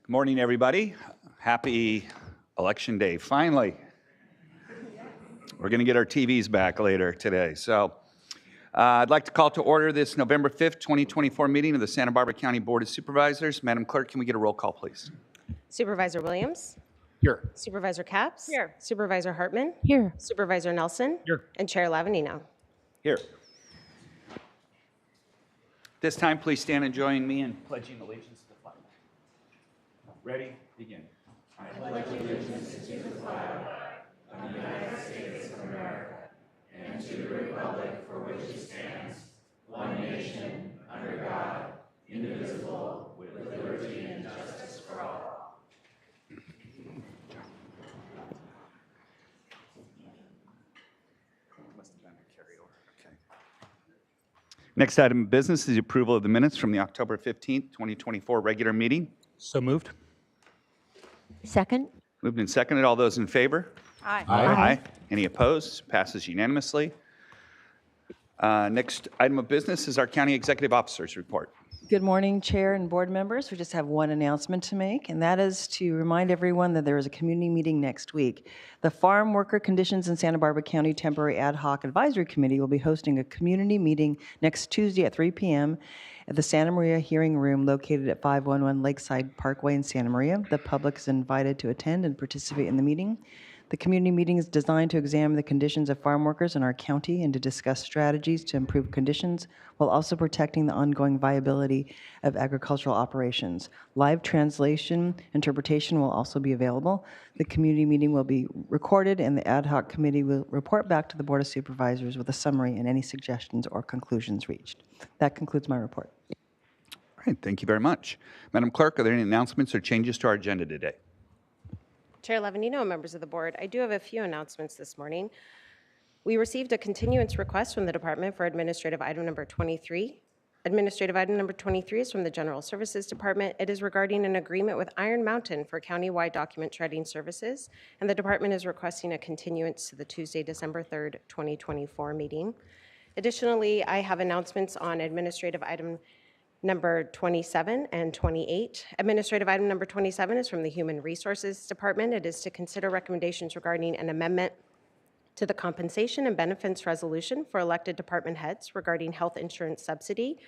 Good morning, everybody. Happy Election Day, finally. We're going to get our TVs back later today. So I'd like to call to order this November 5th, 2024 meeting of the Santa Barbara County Board of Supervisors. Madam Clerk, can we get a roll call, please? Supervisor Williams? Here. Supervisor Capps? Here. Supervisor Hartman? Here. Supervisor Nelson? Here. And Chair Lavanino. Here. This time, please stand and join me in pledging allegiance to the flag. Ready? Begin. I pledge allegiance to the flag of the United States of America and to the republic for which it stands, one nation, under God, indivisible, with liberty and justice for all. Must have been a carryover. Okay. Next item of business is the approval of the minutes from the October 15th, 2024 regular meeting. So moved. Second? Moved and seconded. All those in favor? Aye. Aye. Any opposed? Passes unanimously. Next item of business is our County Executive Officer's report. Good morning, Chair and board members. We just have one announcement to make, and that is to remind everyone that there is a community meeting next week. The Farm Worker Conditions in Santa Barbara County Temporary Ad Hoc Advisory Committee will be hosting a community meeting next Tuesday at 3 p.m. at the Santa Maria Hearing Room located at 511 Lakeside Parkway in Santa Maria. The public is invited to attend and participate in the meeting. The community meeting is designed to examine the conditions of farm workers in our county and to discuss strategies to improve conditions while also protecting the ongoing viability of agricultural operations. Live translation interpretation will also be available. The community meeting will be recorded, and the ad hoc committee will report back to the Board of Supervisors with a summary and any suggestions or conclusions reached. That concludes my report. All right, thank you very much. Madam Clerk, are there any announcements or changes to our agenda today? Chair Lavanino and members of the board, I do have a few announcements this morning. We received a continuance request from the Department for Administrative Item Number 23. Administrative Item Number 23 is from the General Services Department. It is regarding an agreement with Iron Mountain for countywide document shredding services, and the department is requesting a continuance to the Tuesday, December 3rd, 2024 meeting. Additionally, I have announcements on Administrative Item Number 27 and 28. Administrative Item Number 27 is from the Human Resources Department. It is to consider recommendations regarding an amendment to the compensation and benefits resolution for elected department heads regarding health insurance subsidy.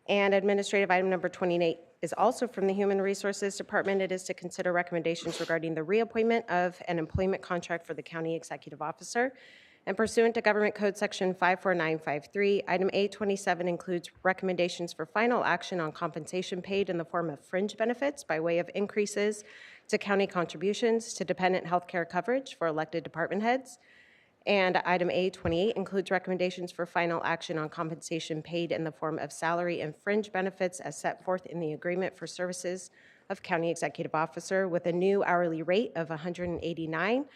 And Administrative Item Number 28 is also from the Human Resources Department. It is to consider recommendations regarding the reappointment of an employment contract for the county executive officer. And pursuant to Government Code Section 54953, Item A27 includes recommendations for final action on compensation paid in the form of fringe benefits by way of increases to county contributions to dependent health care coverage for elected department heads. And Item A28 includes recommendations for final action on compensation paid in the form of salary and fringe benefits as set forth in the Agreement for Services of County Executive Officer with a new hourly rate of $189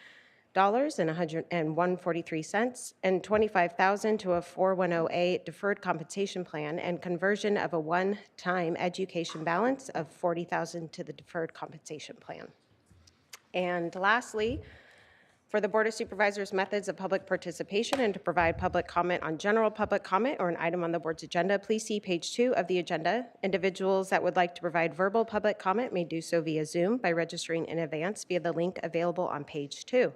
and $143 and $25,000 to a 410A deferred compensation plan and conversion of a one-time education balance of $40,000 to the deferred compensation plan. And lastly, for the Board of Supervisors' methods of public participation and to provide public comment on general public comment or an item on the board's agenda, please see page 2 of the agenda. Individuals that would like to provide verbal public comment may do so via Zoom by registering in advance via the link available on page 2.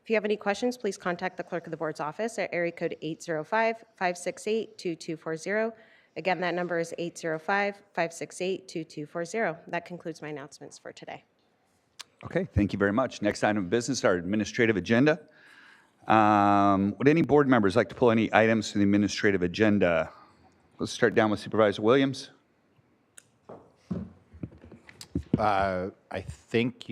If you have any questions, please contact the clerk of the board's office at area code 805-568-2240. Again, that number is 805-568-2240. That concludes my announcements for today. Okay, thank you very much. Next item of business, our administrative agenda. Would any board members like to pull any items from the administrative agenda? Let's start down with Supervisor Williams. I think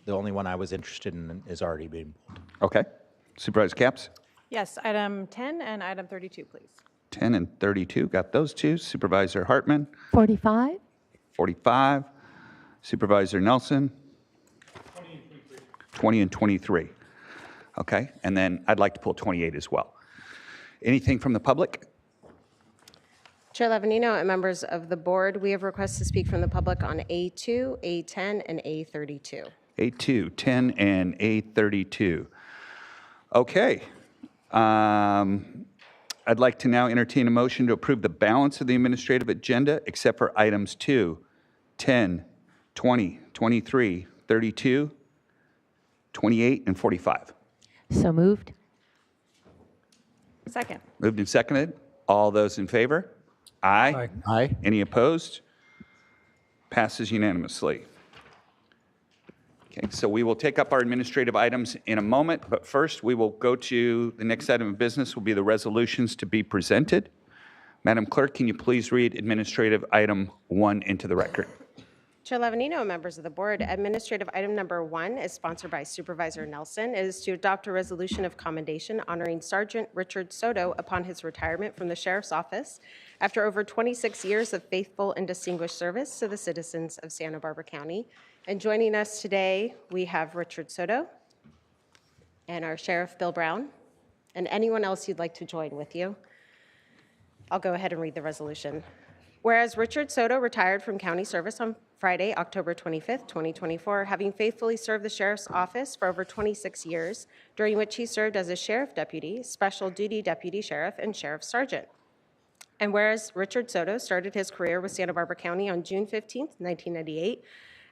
the only one I was interested in is already being pulled. Okay. Supervisor Capps? Yes, item 10 and item 32, please. 10 and 32, got those two. Supervisor Hartman? 45. 45. Supervisor Nelson? 20 and 23. Okay, and then I'd like to pull 28 as well. Anything from the public? Chair Lavanino and members of the board, we have requests to speak from the public on A2, A10, and A32. A2, 10, and A32. Okay. I'd like to now entertain a motion to approve the balance of the administrative agenda except for items 2, 10, 20, 23, 32, 28, and 45. So moved. Second. Moved and seconded. All those in favor? Aye. Aye. Any opposed? Passes unanimously. Okay, so we will take up our administrative items in a moment, but first we will go to the next item of business will be the resolutions to be presented. Madam Clerk, can you please read administrative item 1 into the record? Chair Levanino, members of the board, administrative item number 1 is sponsored by Supervisor Nelson. It is to adopt a resolution of commendation honoring Sergeant Richard Soto upon his retirement from the Sheriff's Office after over 26 years of faithful and distinguished service to the citizens of Santa Barbara County. And joining us today, we have Richard Soto and our Sheriff Bill Brown and anyone else you'd like to join with you. I'll go ahead and read the resolution. Whereas Richard Soto retired from county service on Friday, October 25th, 2024, having faithfully served the Sheriff's Office for over 26 years, during which he served as a Sheriff Deputy, Special Duty Deputy Sheriff, and Sheriff Sergeant. And whereas Richard Soto started his career with Santa Barbara County on June 15th, 1998,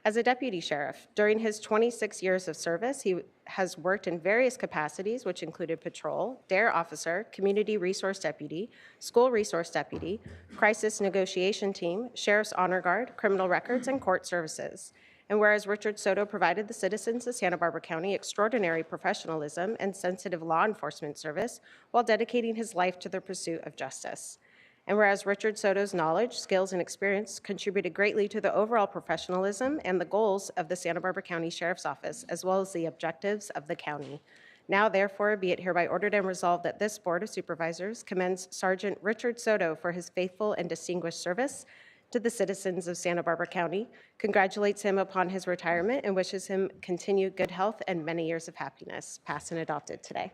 as a deputy sheriff. During his 26 years of service, he has worked in various capacities, which included patrol, DARE officer, community resource deputy, school resource deputy, crisis negotiation team, sheriff's honor guard, criminal records, and court services. And whereas Richard Soto provided the citizens of Santa Barbara County extraordinary professionalism and sensitive law enforcement service while dedicating his life to the pursuit of justice. And whereas Richard Soto's knowledge, skills, and experience contributed greatly to the overall professionalism and the goals of the Santa Barbara County Sheriff's Office, as well as the objectives of the county. Now, therefore, be it hereby ordered and resolved that this Board of Supervisors commends Sergeant Richard Soto for his faithful and distinguished service to the citizens of Santa Barbara County, congratulates him upon his retirement, and wishes him continued good health and many years of happiness. Passed and adopted today.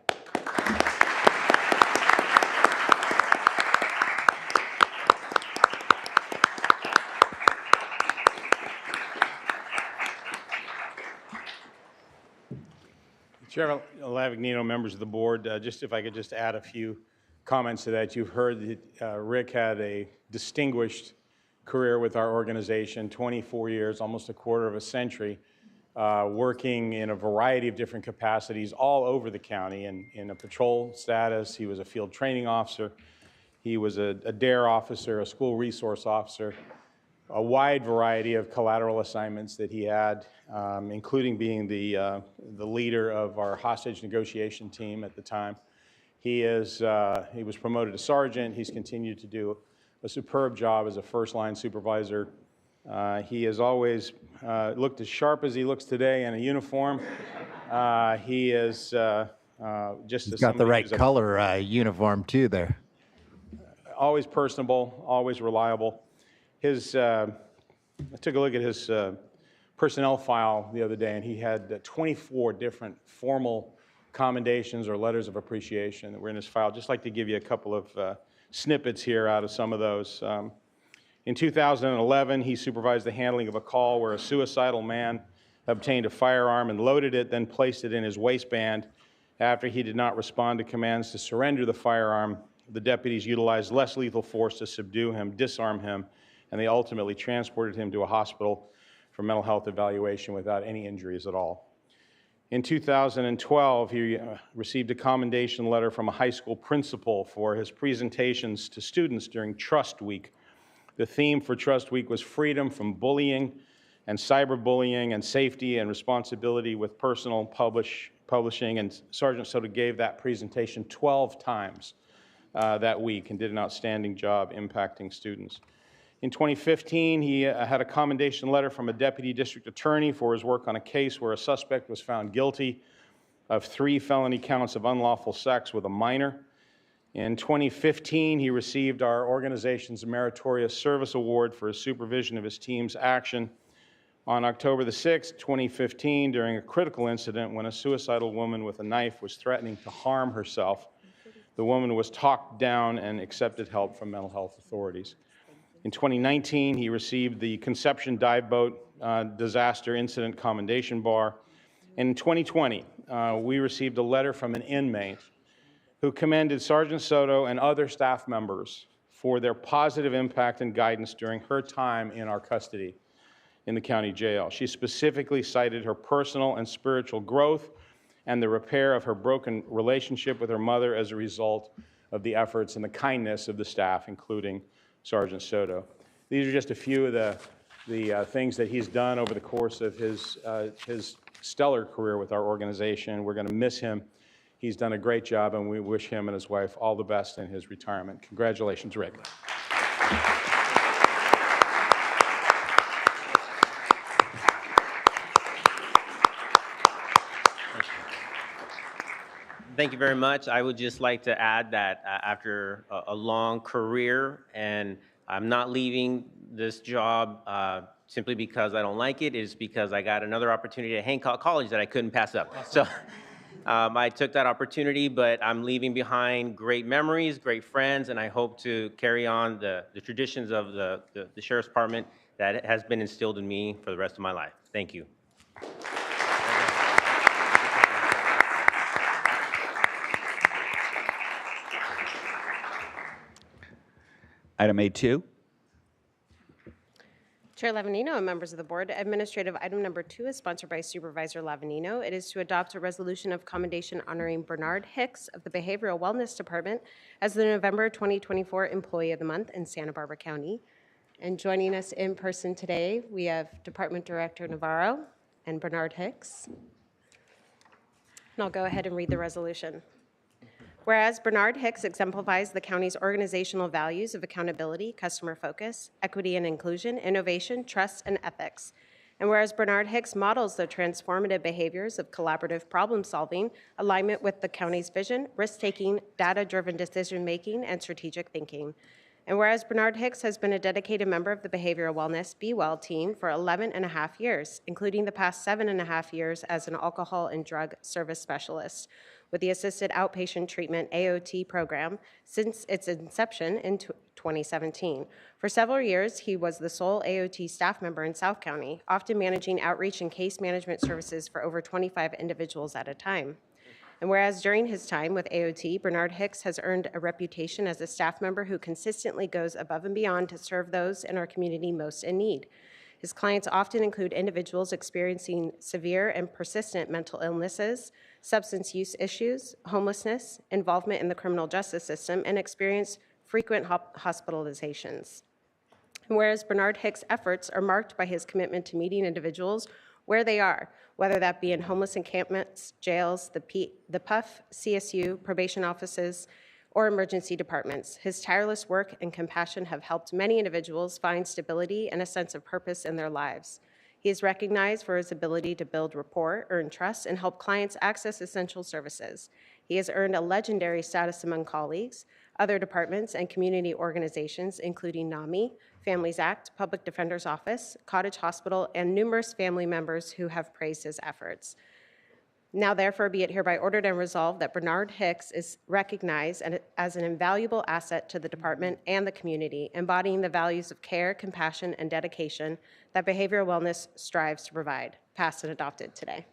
Chair Lavagnino, members of the board, just if I could just add a few comments to that. You've heard that Rick had a distinguished career with our organization, 24 years, almost a quarter of a century, working in a variety of different capacities all over the county. In a patrol status, he was a field training officer, he was a DARE officer, a school resource officer, a wide variety of collateral assignments that he had, including being the leader of our hostage negotiation team at the time. He was promoted to sergeant. He's continued to do a superb job as a first-line supervisor. He has always looked as sharp as he looks today in a uniform. He is just He's got the right color uniform too there. Always personable, always reliable. I took a look at his personnel file the other day, and he had 24 different formal commendations or letters of appreciation that were in his file. Just like to give you a couple of snippets here out of some of those. In 2011, he supervised the handling of a call where a suicidal man obtained a firearm and loaded it, then placed it in his waistband. After he did not respond to commands to surrender the firearm, the deputies utilized less lethal force to subdue him, disarm him, and they ultimately transported him to a hospital for mental health evaluation without any injuries at all. In 2012, he received a commendation letter from a high school principal for his presentations to students during Trust Week. The theme for Trust Week was freedom from bullying and cyberbullying and safety and responsibility with personal publishing, and Sergeant Soto gave that presentation 12 times that week and did an outstanding job impacting students. In 2015, he had a commendation letter from a deputy district attorney for his work on a case where a suspect was found guilty of 3 felony counts of unlawful sex with a minor. In 2015, he received our organization's Meritorious Service Award for his supervision of his team's action. On October the 6th, 2015, during a critical incident when a suicidal woman with a knife was threatening to harm herself, the woman was talked down and accepted help from mental health authorities. In 2019, he received the Conception Dive Boat Disaster Incident Commendation Bar. And in 2020, we received a letter from an inmate who commended Sergeant Soto and other staff members for their positive impact and guidance during her time in our custody. in the county jail. She specifically cited her personal and spiritual growth and the repair of her broken relationship with her mother as a result of the efforts and the kindness of the staff, including Sergeant Soto. These are just a few of the things that he's done over the course of his stellar career with our organization. We're going to miss him. He's done a great job, and we wish him and his wife all the best in his retirement. Congratulations, Rick. Thank you very much. I would just like to add that after a long career, and I'm not leaving this job simply because I don't like it, is because I got another opportunity at Hancock College that I couldn't pass up. So I took that opportunity, but I'm leaving behind great memories, great friends, and I hope to carry on the traditions of the Sheriff's Department that has been instilled in me for the rest of my life. Thank you. Item A2. Chair Lavanino and members of the board, administrative item number 2 is sponsored by Supervisor Lavanino. It is to adopt a resolution of commendation honoring Bernard Hicks of the Behavioral Wellness Department as the November 2024 Employee of the Month in Santa Barbara County. And joining us in person today, we have Department Director Navarro and Bernard Hicks. And I'll go ahead and read the resolution. Whereas Bernard Hicks exemplifies the county's organizational values of accountability, customer focus, equity and inclusion, innovation, trust, and ethics. And whereas Bernard Hicks models the transformative behaviors of collaborative problem solving, alignment with the county's vision, risk-taking, data-driven decision-making, and strategic thinking. And whereas Bernard Hicks has been a dedicated member of the Behavioral Wellness Be Well team for 11.5 years, including the past 7.5 years as an alcohol and drug service specialist with the Assisted Outpatient Treatment AOT program since its inception in 2017. For several years, he was the sole AOT staff member in South County, often managing outreach and case management services for over 25 individuals at a time. And whereas during his time with AOT, Bernard Hicks has earned a reputation as a staff member who consistently goes above and beyond to serve those in our community most in need. His clients often include individuals experiencing severe and persistent mental illnesses, substance use issues, homelessness, involvement in the criminal justice system, and experience frequent hospitalizations. And whereas Bernard Hicks' efforts are marked by his commitment to meeting individuals where they are, whether that be in homeless encampments, jails, the PUF, CSU, probation offices, or emergency departments. His tireless work and compassion have helped many individuals find stability and a sense of purpose in their lives. He is recognized for his ability to build rapport, earn trust, and help clients access essential services. He has earned a legendary status among colleagues, other departments, and community organizations, including NAMI, Families Act, Public Defender's Office, Cottage Hospital, and numerous family members who have praised his efforts. Now, therefore, be it hereby ordered and resolved that Bernard Hicks is recognized as an invaluable asset to the department and the community, embodying the values of care, compassion, and dedication that behavioral wellness strives to provide. Passed and adopted today.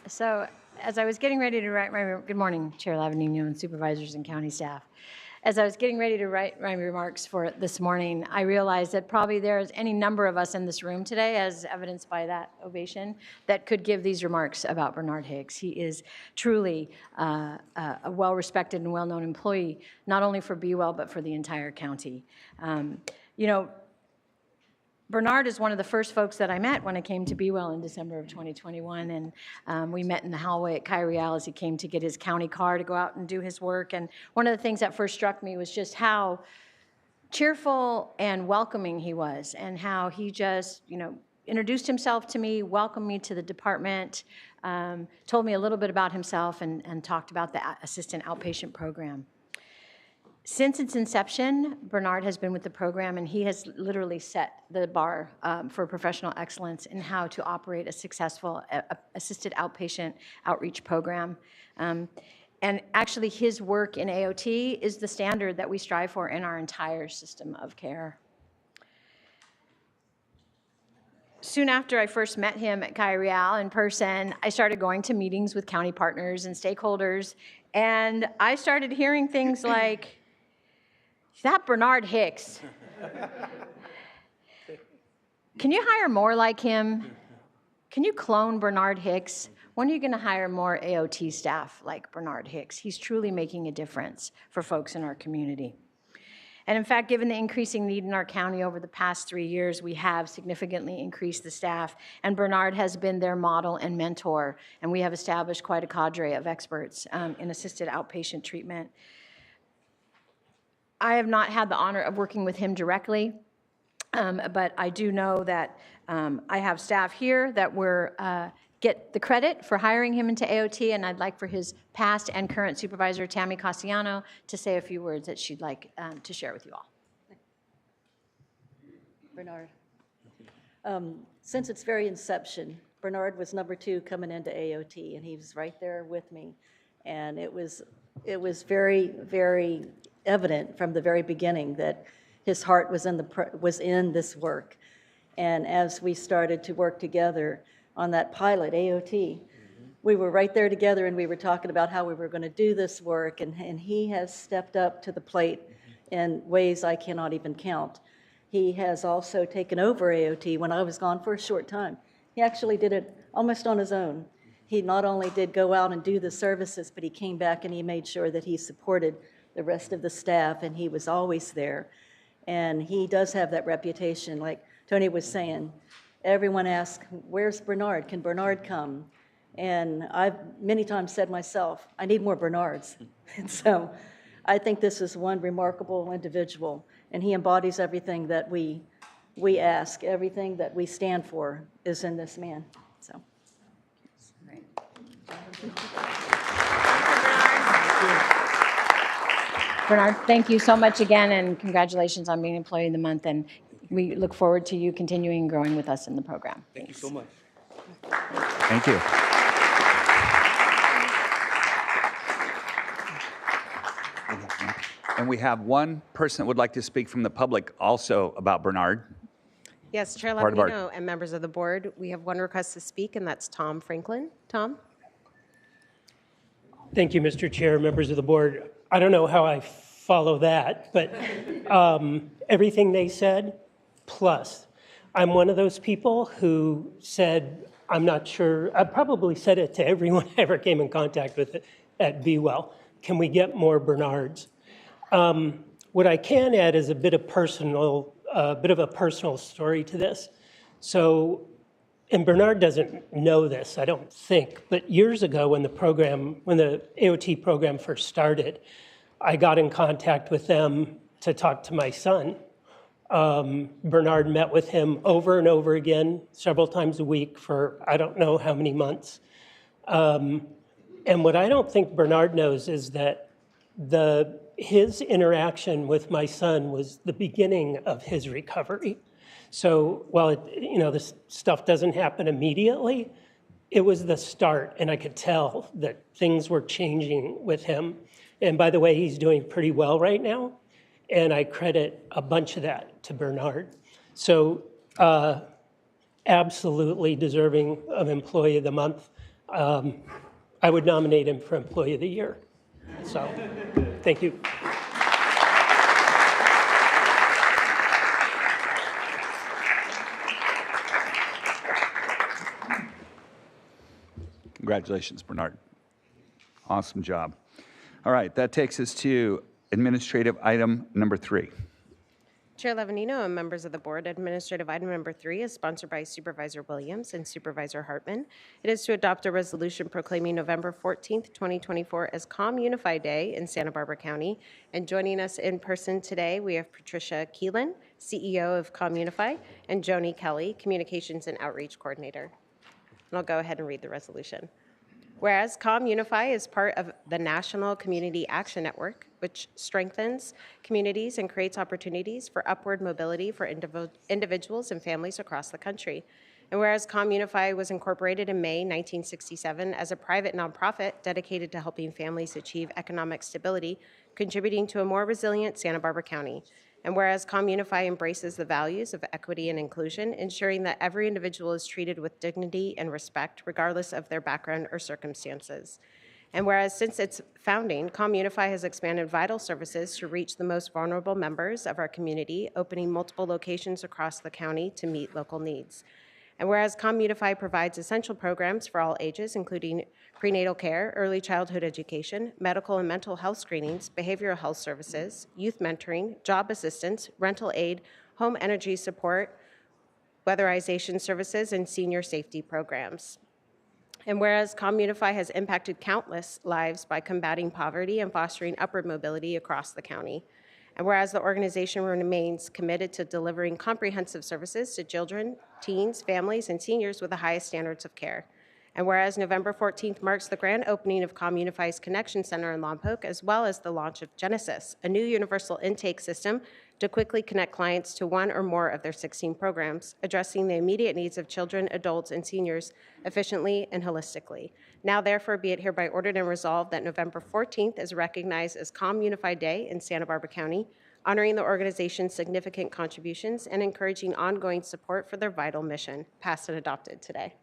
So as I was getting ready to write my, good morning, Chair Lavanino and supervisors and county staff. As I was getting ready to write my remarks for this morning, I realized that probably there's any number of us in this room today, as evidenced by that ovation, that could give these remarks about Bernard Hicks. He is truly a well-respected and well-known employee, not only for Be Well, but for the entire county. You know, Bernard is one of the first folks that I met when I came to Be Well in December of 2021, and we met in the hallway at Kyriel as he came to get his county car to go out and do his work. And one of the things that first struck me was just how cheerful and welcoming he was, and how he just, you know, introduced himself to me, welcomed me to the department, told me a little bit about himself, and talked about the assistant outpatient program. Since its inception, Bernard has been with the program, and he has literally set the bar for professional excellence in how to operate a successful assisted outpatient outreach program. And actually, his work in AOT is the standard that we strive for in our entire system of care. Soon after I first met him at Calle Real in person, I started going to meetings with county partners and stakeholders, and I started hearing things like, that Bernard Hicks, can you hire more like him? Can you clone Bernard Hicks? When are you going to hire more AOT staff like Bernard Hicks? He's truly making a difference for folks in our community. And in fact, given the increasing need in our county over the past 3 years, we have significantly increased the staff, and Bernard has been their model and mentor, and we have established quite a cadre of experts in assisted outpatient treatment. I have not had the honor of working with him directly, but I do know that I have staff here that get the credit for hiring him into AOT, and I'd like for his past and current supervisor, Tammy Castellano, to say a few words that she'd like to share with you all. Bernard. Since its very inception, Bernard was number 2 coming into AOT, and he was right there with me. And it was very, very evident from the very beginning that his heart was in this work. And as we started to work together on that pilot, AOT, we were right there together, and we were talking about how we were going to do this work, and he has stepped up to the plate in ways I cannot even count. He has also taken over AOT when I was gone for a short time. He actually did it almost on his own. He not only did go out and do the services, but he came back and he made sure that he supported the rest of the staff, and he was always there. And he does have that reputation, like Tony was saying. Everyone asks, where's Bernard? Can Bernard come? And I've many times said myself, I need more Bernards. And so I think this is one remarkable individual, and he embodies everything that we ask, everything that we stand for is in this man. So. Bernard, thank you so much again, and congratulations on being Employee of the Month, and we look forward to you continuing growing with us in the program. Thank you so much. Thank you. And we have one person that would like to speak from the public also about Bernard. Yes, Chair Part of our- Lavadino and members of the board, we have one request to speak, and that's Tom Franklin. Tom? Thank you, Mr. Chair, members of the board. I don't know how I follow that, but everything they said, plus. I'm one of those people who said, I'm not sure, I probably said it to everyone I ever came in contact with at Be Well. Can we get more Bernards? What I can add is a bit of a personal story to this. So, and Bernard doesn't know this, I don't think, but years ago when the AOT program first started, I got in contact with them to talk to my son. Bernard met with him over and over again, several times a week for I don't know how many months. And what I don't think Bernard knows is that his interaction with my son was the beginning of his recovery. So while this stuff doesn't happen immediately, it was the start, and I could tell that things were changing with him. And by the way, he's doing pretty well right now, and I credit a bunch of that to Bernard. So absolutely deserving of Employee of the Month. I would nominate him for Employee of the Year. So, thank you. Congratulations, Bernard. Awesome job. All right, that takes us to administrative item number 3. Chair Lavadino and members of the board, administrative item number 3 is sponsored by Supervisor Williams and Supervisor Hartman. It is to adopt a resolution proclaiming November 14th, 2024 as Communify Day in Santa Barbara County. And joining us in person today, we have Patricia Keelan, CEO of Communify, and Joni Kelly, Communications and Outreach Coordinator. And I'll go ahead and read the resolution. Whereas Communify is part of the National Community Action Network, which strengthens communities and creates opportunities for upward mobility for individuals and families across the country. And whereas Communify was incorporated in May 1967 as a private nonprofit dedicated to helping families achieve economic stability, contributing to a more resilient Santa Barbara County. And whereas Communify embraces the values of equity and inclusion, ensuring that every individual is treated with dignity and respect, regardless of their background or circumstances. And whereas since its founding, Communify has expanded vital services to reach the most vulnerable members of our community, opening multiple locations across the county to meet local needs. And whereas Communify provides essential programs for all ages, including prenatal care, early childhood education, medical and mental health screenings, behavioral health services, youth mentoring, job assistance, rental aid, home energy support, weatherization services, and senior safety programs. And whereas Communify has impacted countless lives by combating poverty and fostering upward mobility across the county. And whereas the organization remains committed to delivering comprehensive services to children, teens, families, and seniors with the highest standards of care. And whereas November 14th marks the grand opening of Communify's Connection Center in Lompoc, as well as the launch of Genesis, a new universal intake system to quickly connect clients to one or more of their 16 programs, addressing the immediate needs of children, adults, and seniors efficiently and holistically. Now, therefore, be it hereby ordered and resolved that November 14th is recognized as Communify Day in Santa Barbara County, honoring the organization's significant contributions and encouraging ongoing support for their vital mission, passed and adopted today.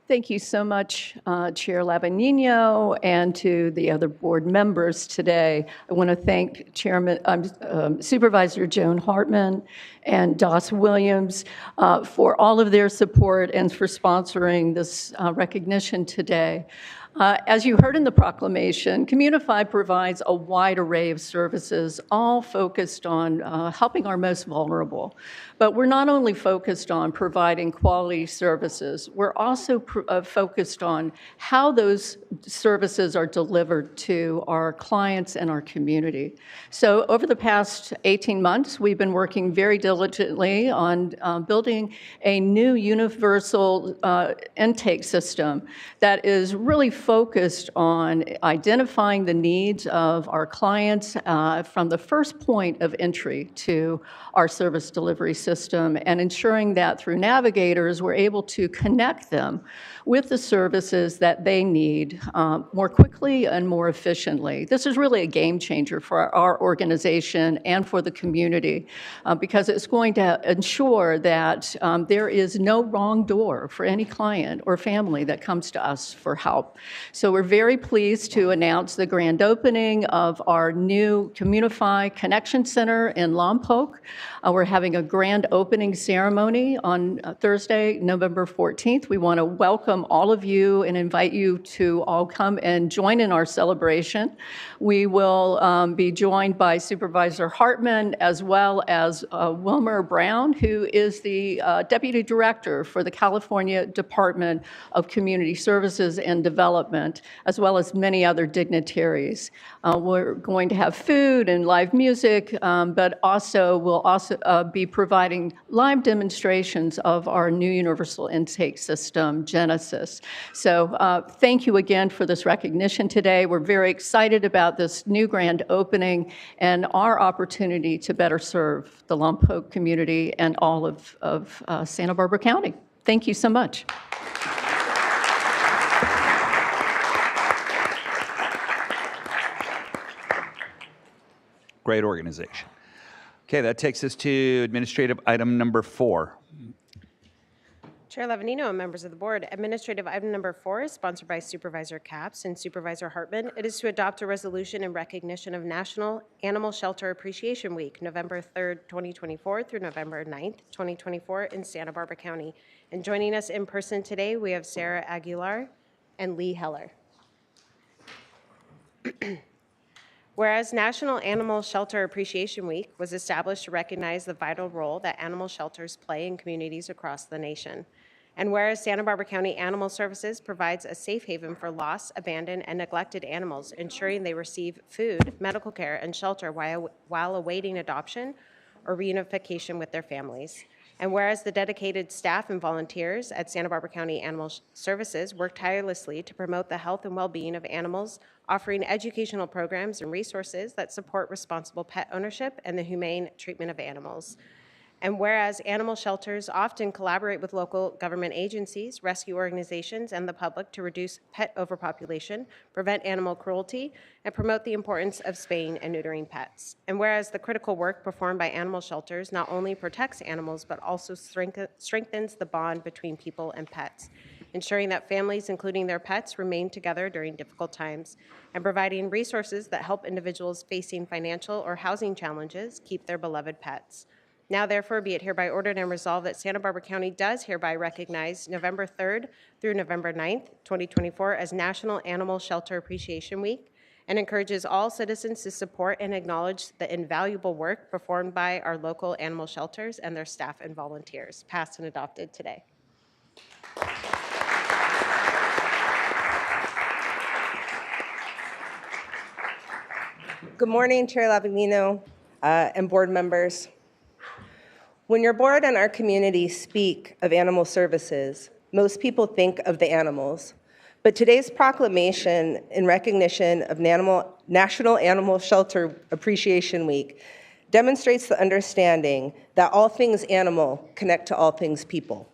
Thank you so much, Chair Lavanino, and to the other board members today. I want to thank Supervisor Joan Hartman and Doss Williams for all of their support and for sponsoring this recognition today. As you heard in the proclamation, Communify provides a wide array of services, all focused on helping our most vulnerable. But we're not only focused on providing quality services, we're also focused on how those services are delivered to our clients and our community. So over the past 18 months, we've been working very diligently on building a new universal intake system that is really focused on identifying the needs of our clients from the first point of entry to our service delivery system, and ensuring that through navigators, we're able to connect them with the services that they need more quickly and more efficiently. This is really a game changer for our organization and for the community because it's going to ensure that there is no wrong door for any client or family that comes to us for help. So we're very pleased to announce the grand opening of our new Communify Connection Center in Lompoc. We're having a grand opening ceremony on Thursday, November 14th. We want to welcome all of you and invite you to all come and join in our celebration. We will be joined by Supervisor Hartman as well as Wilmer Brown, who is the Deputy Director for the California Department of Community Services and Development, as well as many other dignitaries. We're going to have food and live music, but we'll also be providing live demonstrations of our new universal intake system, Genesis. So thank you again for this recognition today. We're very excited about this new grand opening and our opportunity to better serve the Lompoc community and all of Santa Barbara County. Thank you so much. Great organization. Okay, that takes us to administrative item number 4. Chair Lavanino and members of the board, administrative item number 4 is sponsored by Supervisor Capps and Supervisor Hartman. It is to adopt a resolution in recognition of National Animal Shelter Appreciation Week, November 3rd, 2024 through November 9th, 2024 in Santa Barbara County. And joining us in person today, we have Sarah Aguilar and Lee Heller. Whereas National Animal Shelter Appreciation Week was established to recognize the vital role that animal shelters play in communities across the nation. And whereas Santa Barbara County Animal Services provides a safe haven for lost, abandoned, and neglected animals, ensuring they receive food, medical care, and shelter while awaiting adoption or reunification with their families. And whereas the dedicated staff and volunteers at Santa Barbara County Animal Services work tirelessly to promote the health and well-being of animals, offering educational programs and resources that support responsible pet ownership and the humane treatment of animals. And whereas animal shelters often collaborate with local government agencies, rescue organizations, and the public to reduce pet overpopulation, prevent animal cruelty, and promote the importance of spaying and neutering pets. And whereas the critical work performed by animal shelters not only protects animals, but also strengthens the bond between people and pets, ensuring that families, including their pets, remain together during difficult times, and providing resources that help individuals facing financial or housing challenges keep their beloved pets. Now, therefore, be it hereby ordered and resolved that Santa Barbara County does hereby recognize November 3rd through November 9th, 2024 as National Animal Shelter Appreciation Week, and encourages all citizens to support and acknowledge the invaluable work performed by our local animal shelters and their staff and volunteers, passed and adopted today. Good morning, Chair Lavigno and board members. When your board and our community speak of animal services, most people think of the animals. But today's proclamation in recognition of National Animal Shelter Appreciation Week demonstrates the understanding that all things animal connect to all things people.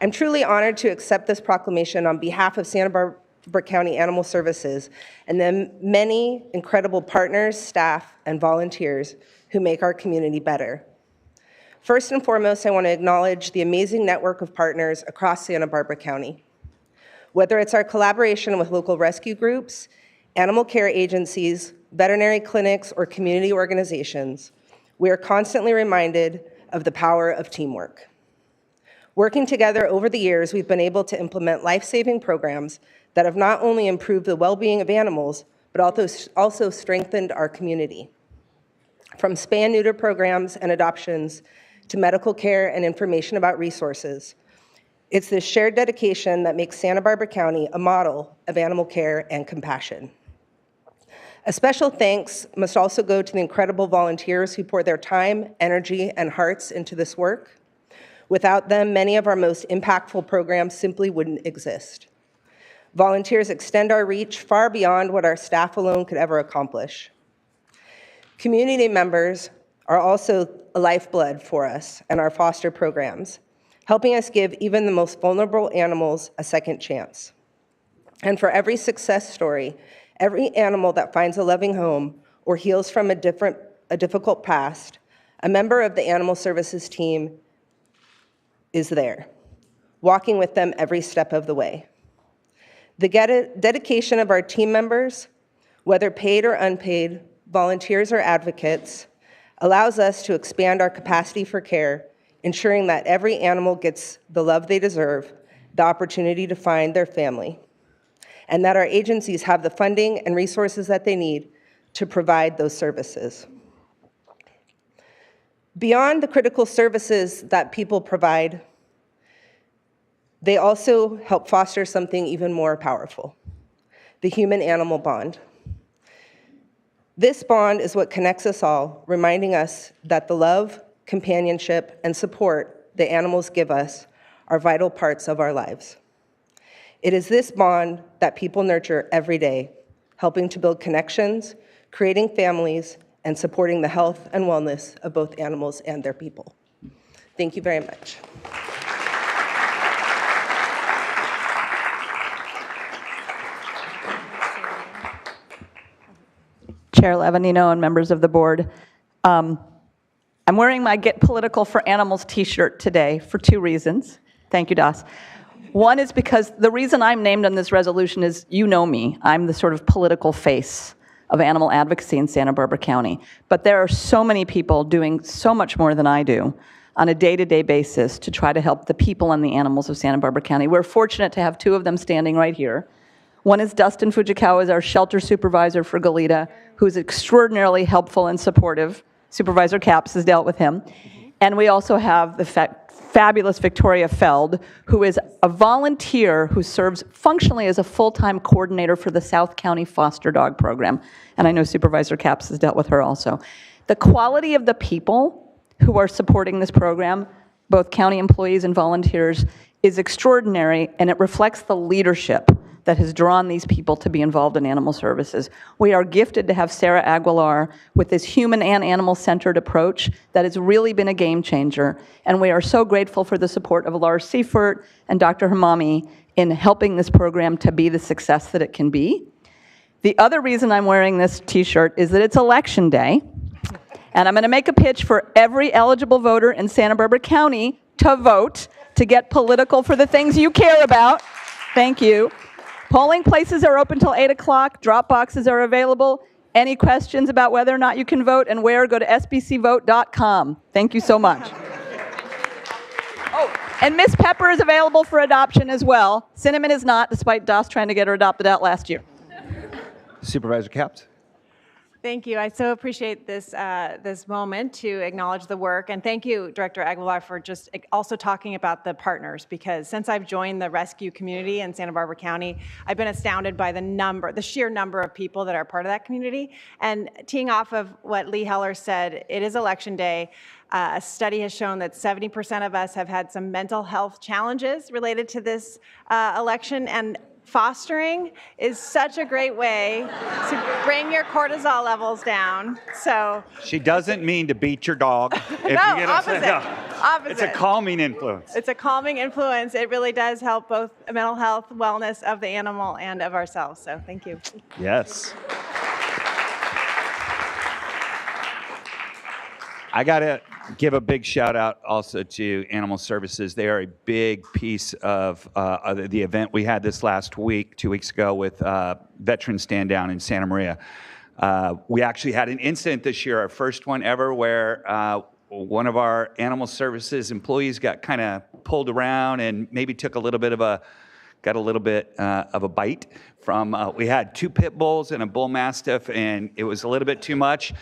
I'm truly honored to accept this proclamation on behalf of Santa Barbara County Animal Services and the many incredible partners, staff, and volunteers who make our community better. First and foremost, I want to acknowledge the amazing network of partners across Santa Barbara County. Whether it's our collaboration with local rescue groups, animal care agencies, veterinary clinics, or community organizations, we are constantly reminded of the power of teamwork. Working together over the years, we've been able to implement life-saving programs that have not only improved the well-being of animals, but also strengthened our community. From spay and neuter programs and adoptions to medical care and information about resources, it's this shared dedication that makes Santa Barbara County a model of animal care and compassion. A special thanks must also go to the incredible volunteers who pour their time, energy, and hearts into this work. Without them, many of our most impactful programs simply wouldn't exist. Volunteers extend our reach far beyond what our staff alone could ever accomplish. Community members are also a lifeblood for us and our foster programs, helping us give even the most vulnerable animals a second chance. And for every success story, every animal that finds a loving home or heals from a difficult past, a member of the Animal Services team is there, walking with them every step of the way. The dedication of our team members, whether paid or unpaid, volunteers or advocates, allows us to expand our capacity for care, ensuring that every animal gets the love they deserve, the opportunity to find their family, and that our agencies have the funding and resources that they need to provide those services. Beyond the critical services that people provide, they also help foster something even more powerful, the human-animal bond. This bond is what connects us all, reminding us that the love, companionship, and support the animals give us are vital parts of our lives. It is this bond that people nurture every day, helping to build connections, creating families, and supporting the health and wellness of both animals and their people. Thank you very much. Chair Lavanino and members of the board. I'm wearing my Get Political for Animals t-shirt today for two reasons. Thank you, Das. One is because the reason I'm named on this resolution is, you know me, I'm the sort of political face of animal advocacy in Santa Barbara County. But there are so many people doing so much more than I do on a day-to-day basis to try to help the people and the animals of Santa Barbara County. We're fortunate to have two of them standing right here. One is Dustin Fujikawa, is our shelter supervisor for Goleta, who's extraordinarily helpful and supportive. Supervisor Capps has dealt with him. And we also have the fabulous Victoria Feld, who is a volunteer who serves functionally as a full-time coordinator for the South County Foster Dog Program. And I know Supervisor Capps has dealt with her also. The quality of the people who are supporting this program both county employees and volunteers, is extraordinary, and it reflects the leadership that has drawn these people to be involved in animal services. We are gifted to have Sarah Aguilar with this human and animal-centered approach that has really been a game changer, and we are so grateful for the support of Lars Seifert and Dr. Hamami in helping this program to be the success that it can be. The other reason I'm wearing this t-shirt is that it's election day, and I'm going to make a pitch for every eligible voter in Santa Barbara County to vote, to get political for the things you care about. Thank you. Polling places are open till 8 o'clock. Drop boxes are available. Any questions about whether or not you can vote and where, go to sbcvote.com. Thank you so much. Oh, and Miss Pepper is available for adoption as well. Cinnamon is not, despite DOS trying to get her adopted out last year. Supervisor Capps. Thank you. I so appreciate this moment to acknowledge the work, and thank you, Director Aguilar, for just also talking about the partners, because since I've joined the rescue community in Santa Barbara County, I've been astounded by the sheer number of people that are part of that community. And teeing off of what Lee Heller said, it is election day. A study has shown that 70% of us have had some mental health challenges related to this election, and fostering is such a great way to bring your cortisol levels down. So She doesn't mean to beat your dog. If no, you get opposite. Opposite. It's a calming influence. It's a calming influence. It really does help both mental health, wellness of the animal and of ourselves. So thank you. Yes. I got to give a big shout out also to Animal Services. They are a big piece of the event we had this last week, 2 weeks ago, with Veterans Stand Down in Santa Maria. We actually had an incident this year, our first one ever, where one of our Animal Services employees got kind of pulled around and maybe took a little bit of a bite from, we had 2 pit bulls and a bull mastiff, and it was a little bit too much.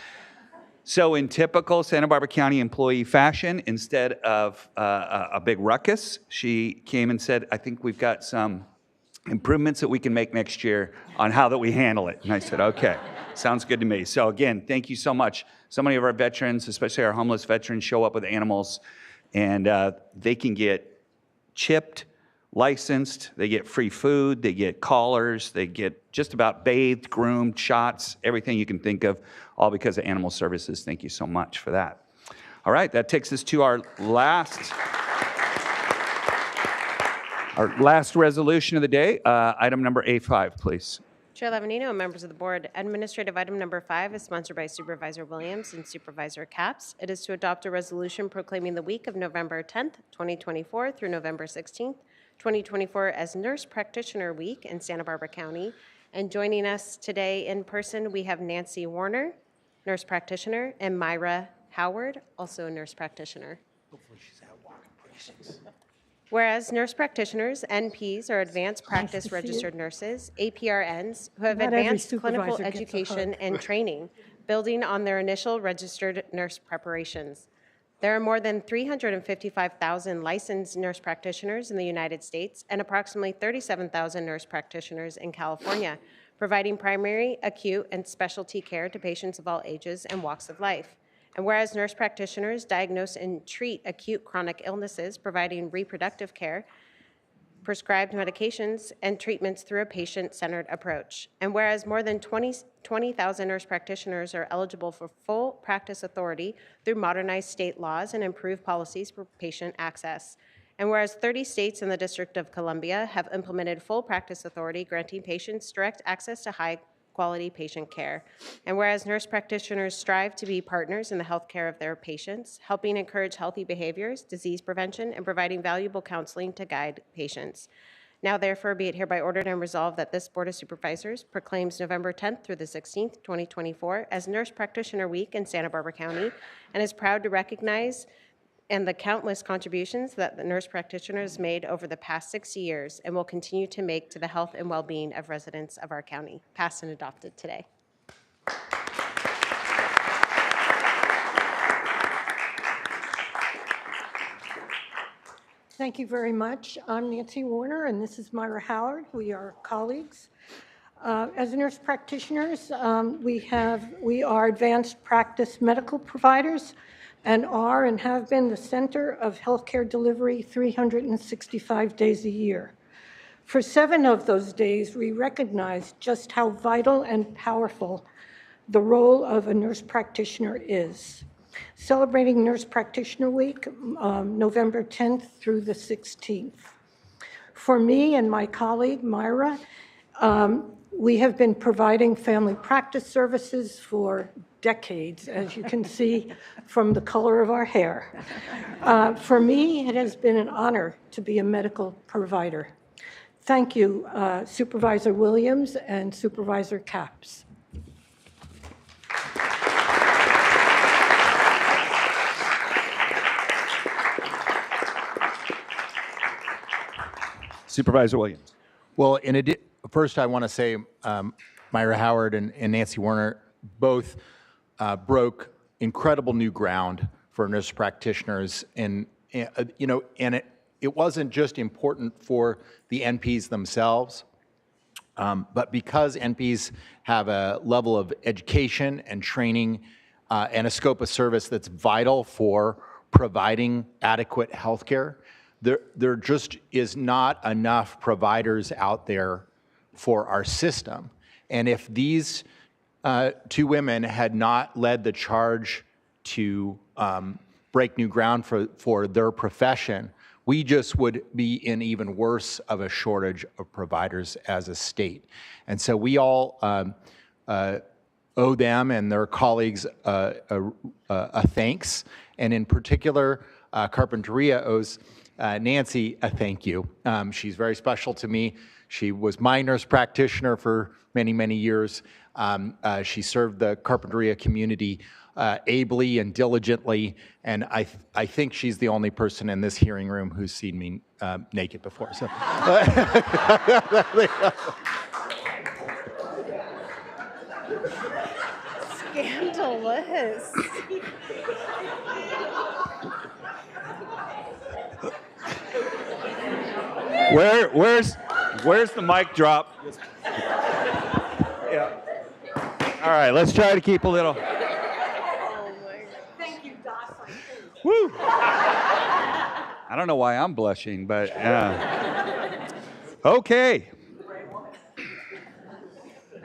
So in typical Santa Barbara County employee fashion, instead of a big ruckus, she came and said, I think we've got some improvements that we can make next year on how that we handle it. And I said, okay, sounds good to me. So again, thank you so much. So many of our veterans, especially our homeless veterans, show up with animals, and they can get chipped, licensed, they get free food, they get collars, they get just about bathed, groomed, shots, everything you can think of, all because of Animal Services. Thank you so much for that. All right, that takes us to our last resolution of the day. Item number A5, please. Chair Lavanino and members of the board, administrative item number 5 is sponsored by Supervisor Williams and Supervisor Capps. It is to adopt a resolution proclaiming the week of November 10th, 2024 through November 16th, 2024 as Nurse Practitioner Week in Santa Barbara County. And joining us today in person, we have Nancy Warner, nurse practitioner, and Myra Howard, also a nurse practitioner. Hopefully she's out walking patients. Whereas nurse practitioners, NPs, are advanced practice registered nurses, APRNs, who have advanced clinical education and training, building on their initial registered nurse preparations. There are more than 355,000 licensed nurse practitioners in the United States and approximately 37,000 nurse practitioners in California, providing primary, acute, and specialty care to patients of all ages and walks of life. And whereas nurse practitioners diagnose and treat acute chronic illnesses, providing reproductive care, prescribed medications, and treatments through a patient-centered approach. And whereas more than 20,000 nurse practitioners are eligible for full practice authority through modernized state laws and improved policies for patient access. And whereas 30 states and the District of Columbia have implemented full practice authority, granting patients direct access to high-quality patient care. And whereas nurse practitioners strive to be partners in the health care of their patients, helping encourage healthy behaviors, disease prevention, and providing valuable counseling to guide patients. Now, therefore, be it hereby ordered and resolved that this Board of Supervisors proclaims November 10th through the 16th, 2024 as Nurse Practitioner Week in Santa Barbara County, and is proud to recognize and the countless contributions that the nurse practitioners made over the past 6 years and will continue to make to the health and well-being of residents of our county, passed and adopted today. Thank you very much. I'm Nancy Warner, and this is Myra Howard. We are colleagues. As nurse practitioners, we are advanced practice medical providers and are and have been the center of healthcare delivery 365 days a year. For 7 of those days, we recognize just how vital and powerful the role of a nurse practitioner is. Celebrating Nurse Practitioner Week, November 10th through the 16th. For me and my colleague, Myra, we have been providing family practice services for decades, as you can see from the color of our hair. For me, it has been an honor to be a medical provider. Thank you, Supervisor Williams and Supervisor Capps. Supervisor Williams. Well, first I want to say Myra Howard and Nancy Warner both broke incredible new ground for nurse practitioners, and it wasn't just important for the NPs themselves, but because NPs have a level of education and training and a scope of service that's vital for providing adequate health care. There just is not enough providers out there for our system. And if these 2 women had not led the charge to break new ground for their profession, we just would be in even worse of a shortage of providers as a state. And so we all owe them and their colleagues a thanks. And in particular, Carpinteria owes Nancy a thank you. She's very special to me. She was my nurse practitioner for many, many years. She served the Carpinteria community ably and diligently, and I think she's the only person in this hearing room who's seen me naked before. So. Scandalous. Where's the mic drop? Yeah. All right, let's try to keep a little. Oh my. Thank you, Doss. Woo! I don't know why I'm blushing, but okay.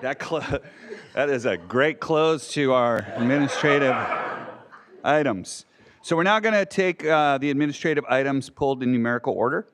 That is a great close to our administrative items. So we're now going to take the administrative items pulled in numerical order.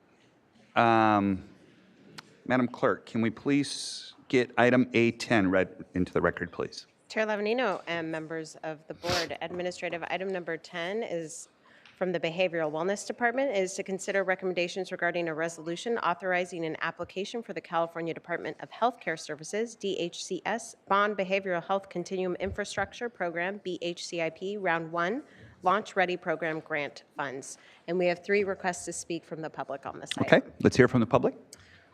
Madam Clerk, can we please get item A10 read into the record, please? Chair Lavanino and members of the board, administrative item number 10 is from the Behavioral Wellness Department, is to consider recommendations regarding a resolution authorizing an application for the California Department of Healthcare Services, DHCS, Bond Behavioral Health Continuum Infrastructure Program, BHCIP, Round 1, Launch Ready Program Grant Funds. And we have 3 requests to speak from the public on this item. Okay, let's hear from the public.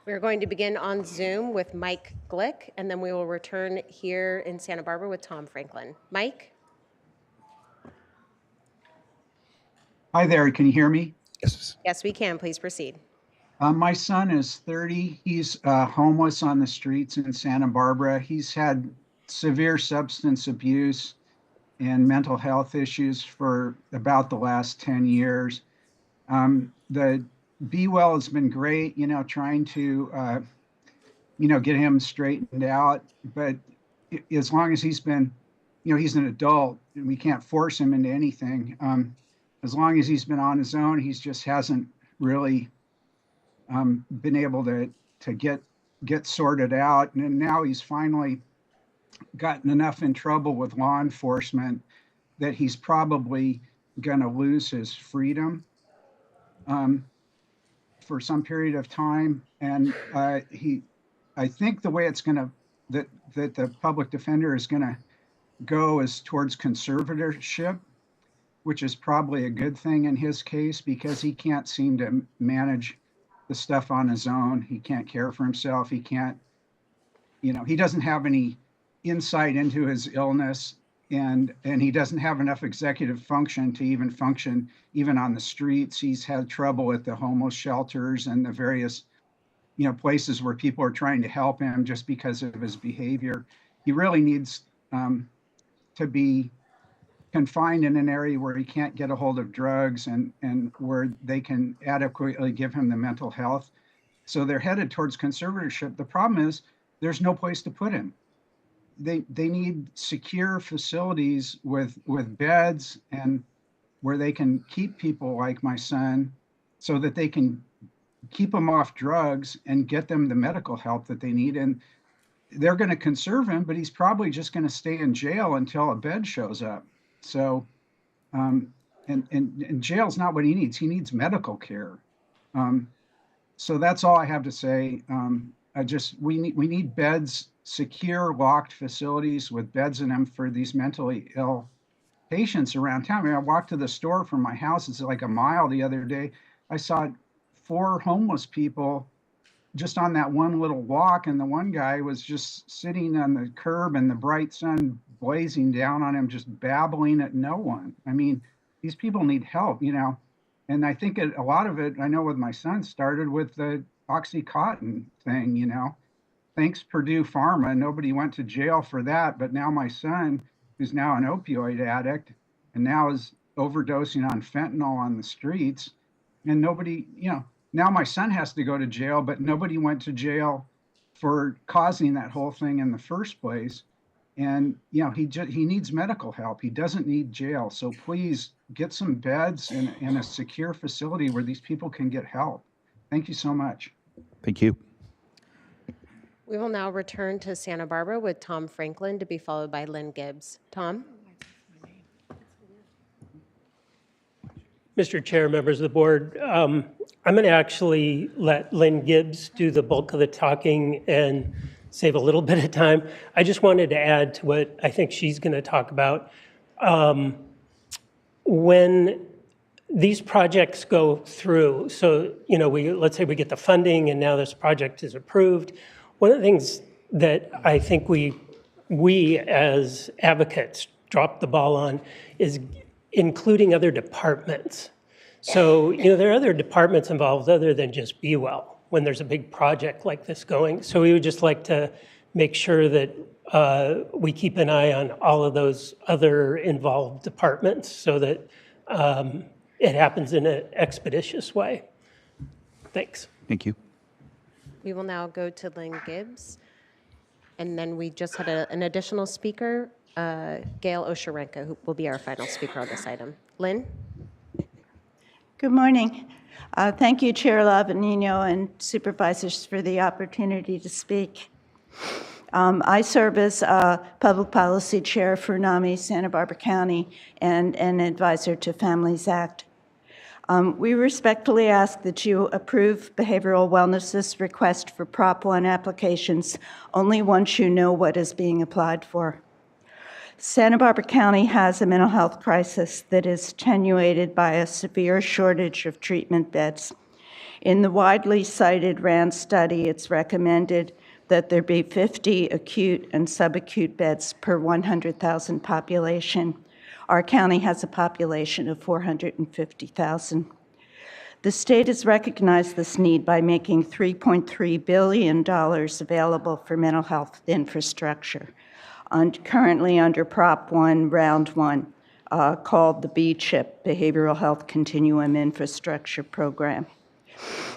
We're going to begin on Zoom with Mike Glick, and then we will return here in Santa Barbara with Tom Franklin. Mike? Hi there, can you hear me? Yes. Yes, we can. Please proceed. My son is 30. He's homeless on the streets in Santa Barbara. He's had severe substance abuse and mental health issues for about the last 10 years. The Be Well has been great, trying to, get him straightened out. But as long as he's been, he's an adult and we can't force him into anything. As long as he's been on his own, he just hasn't really been able to get sorted out. And now he's finally gotten enough in trouble with law enforcement that he's probably going to lose his freedom for some period of time. And I think the way it's going to, that the public defender is going to go is towards conservatorship, which is probably a good thing in his case because he can't seem to manage the stuff on his own. He can't care for himself. He can't, he doesn't have any insight into his illness, and he doesn't have enough executive function to even function even on the streets. He's had trouble at the homeless shelters and the various, places where people are trying to help him just because of his behavior. He really needs to be confined in an area where he can't get a hold of drugs and where they can adequately give him the mental health. So they're headed towards conservatorship. The problem is there's no place to put him. They need secure facilities with beds and where they can keep people like my son so that they can keep them off drugs and get them the medical help that they need. And they're going to conserve him, but he's probably just going to stay in jail until a bed shows up. So, and jail's not what he needs. He needs medical care. So that's all I have to say. We need beds, secure, locked facilities with beds in them for these mentally ill patients around town. I mean, I walked to the store from my house. It's like a mile the other day. I saw 4 homeless people just on that one little walk, and the one guy was just sitting on the curb and the bright sun blazing down on him, just babbling at no one. I mean, these people need help, you know. And I think a lot of it, I know with my son, started with the Oxycontin thing, you know. Thanks Purdue Pharma, nobody went to jail for that, but now my son, who's now an opioid addict and now is overdosing on fentanyl on the streets, and nobody, you know, now my son has to go to jail, but nobody went to jail for causing that whole thing in the first place. And, you know, he needs medical help. He doesn't need jail. So please get some beds in a secure facility where these people can get help. Thank you so much. Thank you. We will now return to Santa Barbara with Tom Franklin, to be followed by Lynn Gibbs. Tom? Mr. Chair, members of the board, I'm going to actually let Lynn Gibbs do the bulk of the talking and save a little bit of time. I just wanted to add to what I think she's going to talk about. When these projects go through, so, you know, let's say we get the funding and now this project is approved. One of the things that I think we as advocates dropped the ball on is including other departments. So, you know, there are other departments involved other than just Be Well when there's a big project like this going. So we would just like to make sure that we keep an eye on all of those other involved departments so that it happens in an expeditious way. Thanks. Thank you. We will now go to Lynn Gibbs. And then we just had an additional speaker, Gail Osharenka, who will be our final speaker on this item. Lynn? Good morning. Thank you, Chair Lavanino and supervisors, for the opportunity to speak. I serve as Public Policy Chair for NAMI Santa Barbara County and an advisor to Families Act. We respectfully ask that you approve Behavioral Wellness's request for Prop 1 applications only once you know what is being applied for. Santa Barbara County has a mental health crisis that is attenuated by a severe shortage of treatment beds. In the widely cited RAND study, it's recommended that there be 50 acute and subacute beds per 100,000 population. Our county has a population of 450,000. The state has recognized this need by making $3.3 billion available for mental health infrastructure, currently under Prop 1, Round 1, called the BCHIP, Behavioral Health Continuum Infrastructure Program.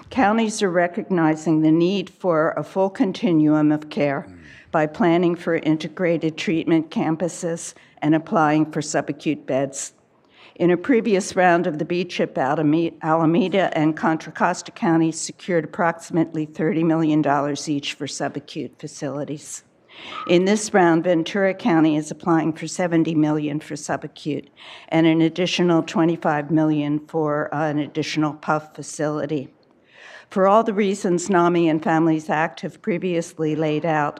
Counties are recognizing the need for a full continuum of care by planning for integrated treatment campuses and applying for subacute beds. In a previous round of the BCHIP, Alameda and Contra Costa counties secured approximately $30 million each for subacute facilities. In this round, Ventura County is applying for $70 million for subacute and an additional $25 million for an additional PUF facility. For all the reasons NAMI and Families Act have previously laid out,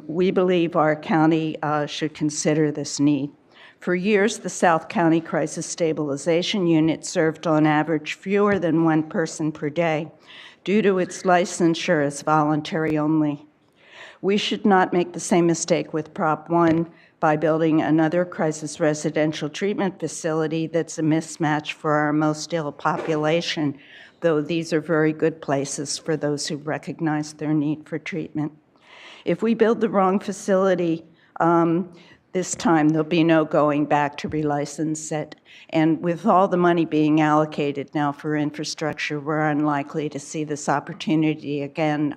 we believe our county should consider this need. For years, the South County Crisis Stabilization Unit served on average fewer than one person per day due to its licensure as voluntary only. We should not make the same mistake with Prop 1 by building another crisis residential treatment facility that's a mismatch for our most ill population, though these are very good places for those who recognize their need for treatment. If we build the wrong facility, this time there'll be no going back to relicense it. And with all the money being allocated now for infrastructure, we're unlikely to see this opportunity again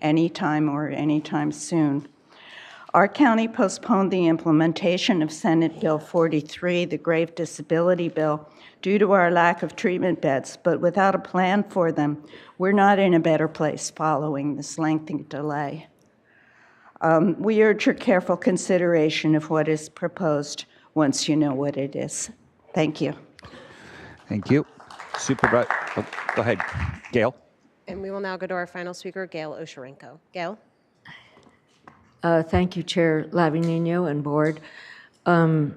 anytime soon. Our county postponed the implementation of Senate Bill 43, the Grave Disability Bill, due to our lack of treatment beds, but without a plan for them, we're not in a better place following this lengthy delay. We urge your careful consideration of what is proposed once you know what it is. Thank you. Thank you. Supervisor, go ahead. Gail? And we will now go to our final speaker, Gail Osherenko. Gail? Thank you, Chair Lavinino and Board. I'm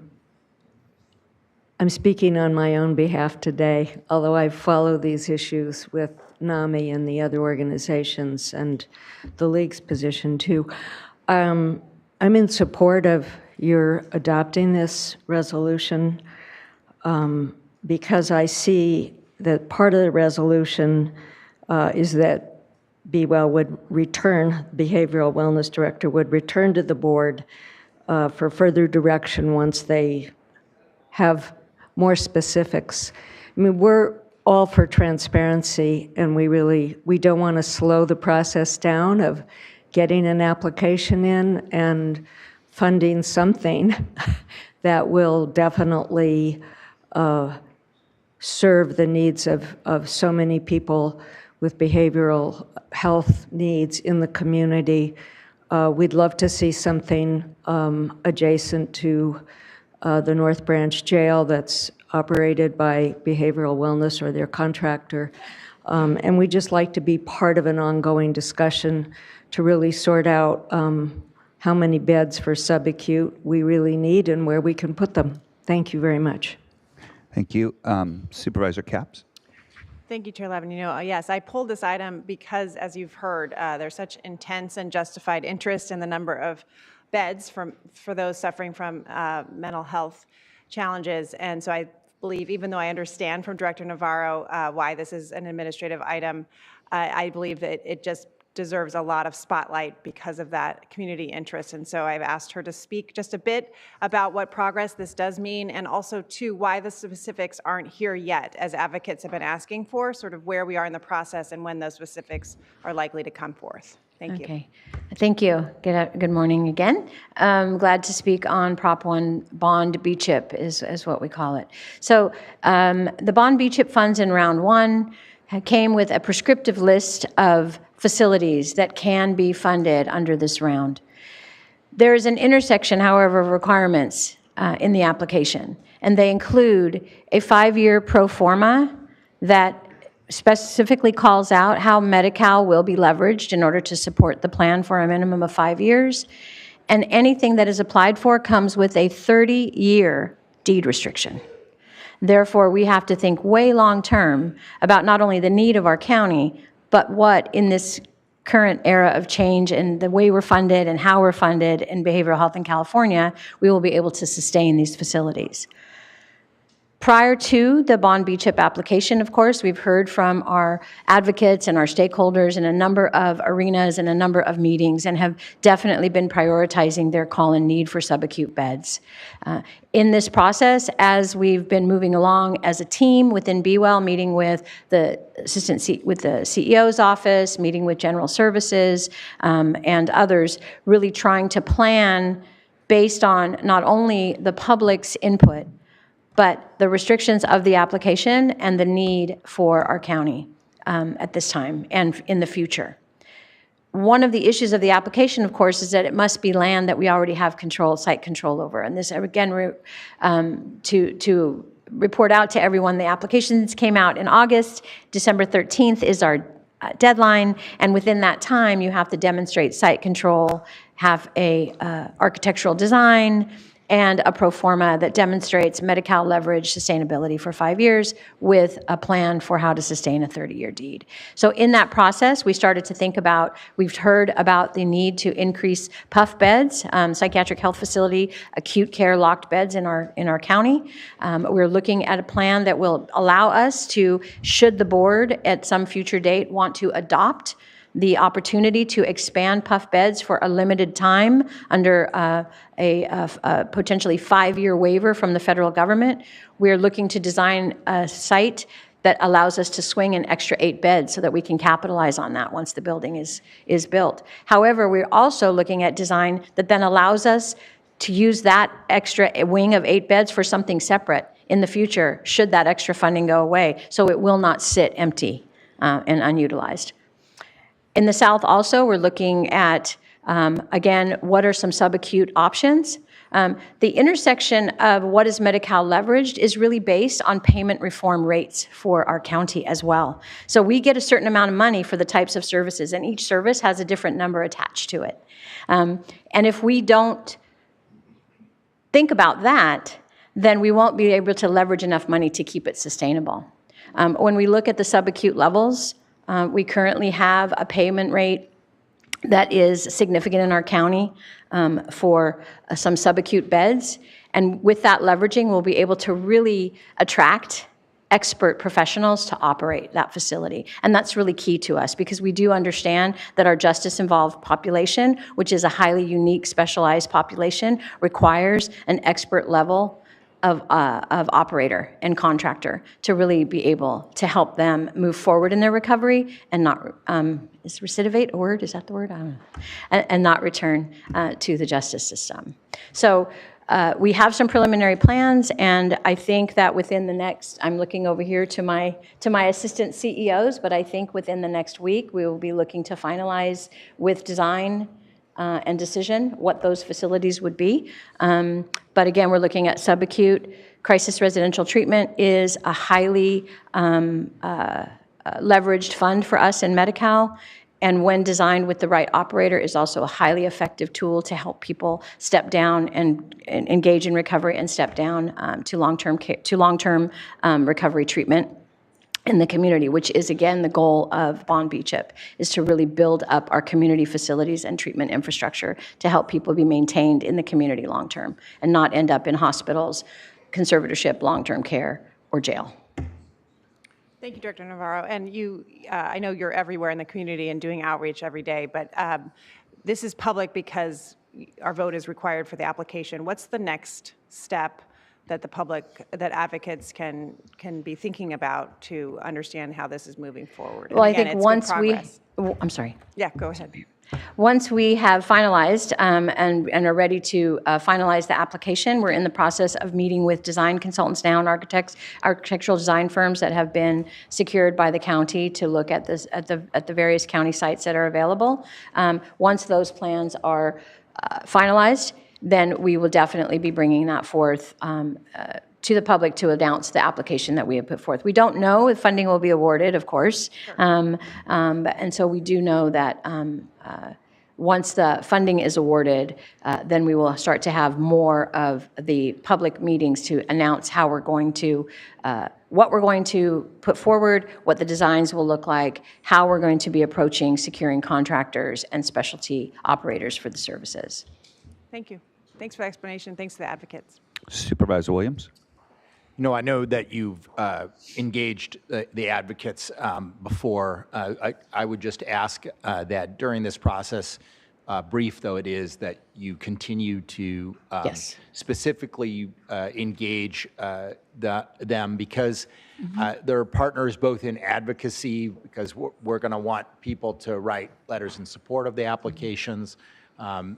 speaking on my own behalf today, although I follow these issues with NAMI and the other organizations and the League's position too. I'm in support of your adopting this resolution because I see that part of the resolution is that Be-Well would return, behavioral wellness director would return to the board for further direction once they have more specifics. I mean, we're all for transparency, and we don't want to slow the process down of getting an application in and funding something that will definitely serve the needs of so many people with behavioral health needs in the community. We'd love to see something adjacent to the North Branch Jail that's operated by Behavioral Wellness or their contractor. And we'd just like to be part of an ongoing discussion to really sort out how many beds for subacute we really need and where we can put them. Thank you very much. Thank you. Supervisor Capps? Thank you, Chair Lavinino. Yes, I pulled this item because, as you've heard, there's such intense and justified interest in the number of beds for those suffering from mental health challenges. And so I believe, even though I understand from Director Navarro why this is an administrative item, I believe that it just deserves a lot of spotlight because of that community interest. And so I've asked her to speak just a bit about what progress this does mean, and also too why the specifics aren't here yet, as advocates have been asking for, sort of where we are in the process and when those specifics are likely to come forth. Thank you. Okay, thank you. Good morning again. Glad to speak on Prop 1 Bond B-CHIP is what we call it. So the Bond B-CHIP funds in round one came with a prescriptive list of facilities that can be funded under this round. There is an intersection, however, of requirements in the application, and they include a 5-year pro forma that specifically calls out how Medi-Cal will be leveraged in order to support the plan for a minimum of 5 years, and anything that is applied for comes with a 30-year deed restriction. Therefore, we have to think way long-term about not only the need of our county, but what in this current era of change and the way we're funded and how we're funded in behavioral health in California, we will be able to sustain these facilities. Prior to the Bond B-CHIP application, of course, we've heard from our advocates and our stakeholders in a number of arenas and a number of meetings, and have definitely been prioritizing their call and need for subacute beds. In this process, as we've been moving along as a team within Be-Well, meeting with the with the CEO's office, meeting with General Services and others, really trying to plan based on not only the public's input, but the restrictions of the application and the need for our county at this time and in the future. One of the issues of the application, of course, is that it must be land that we already have site control over. And this, again, to report out to everyone, the applications came out in August. December 13th is our deadline, and within that time, you have to demonstrate site control, have a architectural design, and a pro forma that demonstrates Medi-Cal leverage sustainability for 5 years with a plan for how to sustain a 30-year deed. So in that process, we started to think about, we've heard about the need to increase PUF beds, psychiatric health facility, acute care locked beds in our county. We're looking at a plan that will allow us to, should the board at some future date want to adopt the opportunity to expand PUF beds for a limited time under a potentially 5-year waiver from the federal government. We're looking to design a site that allows us to swing an extra 8 beds so that we can capitalize on that once the building is built. However, we're also looking at design that then allows us to use that extra wing of 8 beds for something separate in the future, should that extra funding go away, so it will not sit empty and unutilized. In the South also, we're looking at, again, what are some subacute options? The intersection of what is Medi-Cal leveraged is really based on payment reform rates for our county as well. So we get a certain amount of money for the types of services, and each service has a different number attached to it. And if we don't think about that, then we won't be able to leverage enough money to keep it sustainable. When we look at the subacute levels, we currently have a payment rate that is significant in our county for some subacute beds. And with that leveraging, we'll be able to really attract expert professionals to operate that facility. And that's really key to us because we do understand that our justice-involved population, which is a highly unique, specialized population, requires an expert level of operator and contractor to really be able to help them move forward in their recovery and not, is recidivate a word? Is that the word? I don't know. And not return to the justice system. So we have some preliminary plans, and I think that within the next, I'm looking over here to my assistant CEOs, but I think within the next week, we will be looking to finalize with design and decision what those facilities would be. But again, we're looking at subacute. Crisis residential treatment is a highly leveraged fund for us in Medi-Cal, and when designed with the right operator is also a highly effective tool to help people step down and engage in recovery and step down to long-term recovery treatment in the community, which is, again, the goal of Bond BCHIP, is to really build up our community facilities and treatment infrastructure to help people be maintained in the community long-term and not end up in hospitals, conservatorship, long-term care, or jail. Thank you, Director Navarro. And you, I know you're everywhere in the community and doing outreach every day, but this is public because our vote is required for the application. What's the next step that the public, that advocates can be thinking about to understand how this is moving forward? Well, again, I think once I'm sorry. Yeah, go ahead. Once we have finalized and are ready to finalize the application, we're in the process of meeting with design consultants now and architectural design firms that have been secured by the county to look at this at the various county sites that are available. Once those plans are finalized, then we will definitely be bringing that forth to the public to announce the application that we have put forth. We don't know if funding will be awarded, of course, and so we do know that once the funding is awarded, then we will start to have more of the public meetings to announce how we're going to, what we're going to put forward, what the designs will look like, how we're going to be approaching securing contractors and specialty operators for the services. Thank you. Thanks for the explanation. Thanks to the advocates. Supervisor Williams. You know, I know that you've engaged the advocates before. I would just ask that during this process, brief though it is, that you continue to yes. specifically engage them because they're partners both in advocacy, because we're going to want people to write letters in support of the applications, and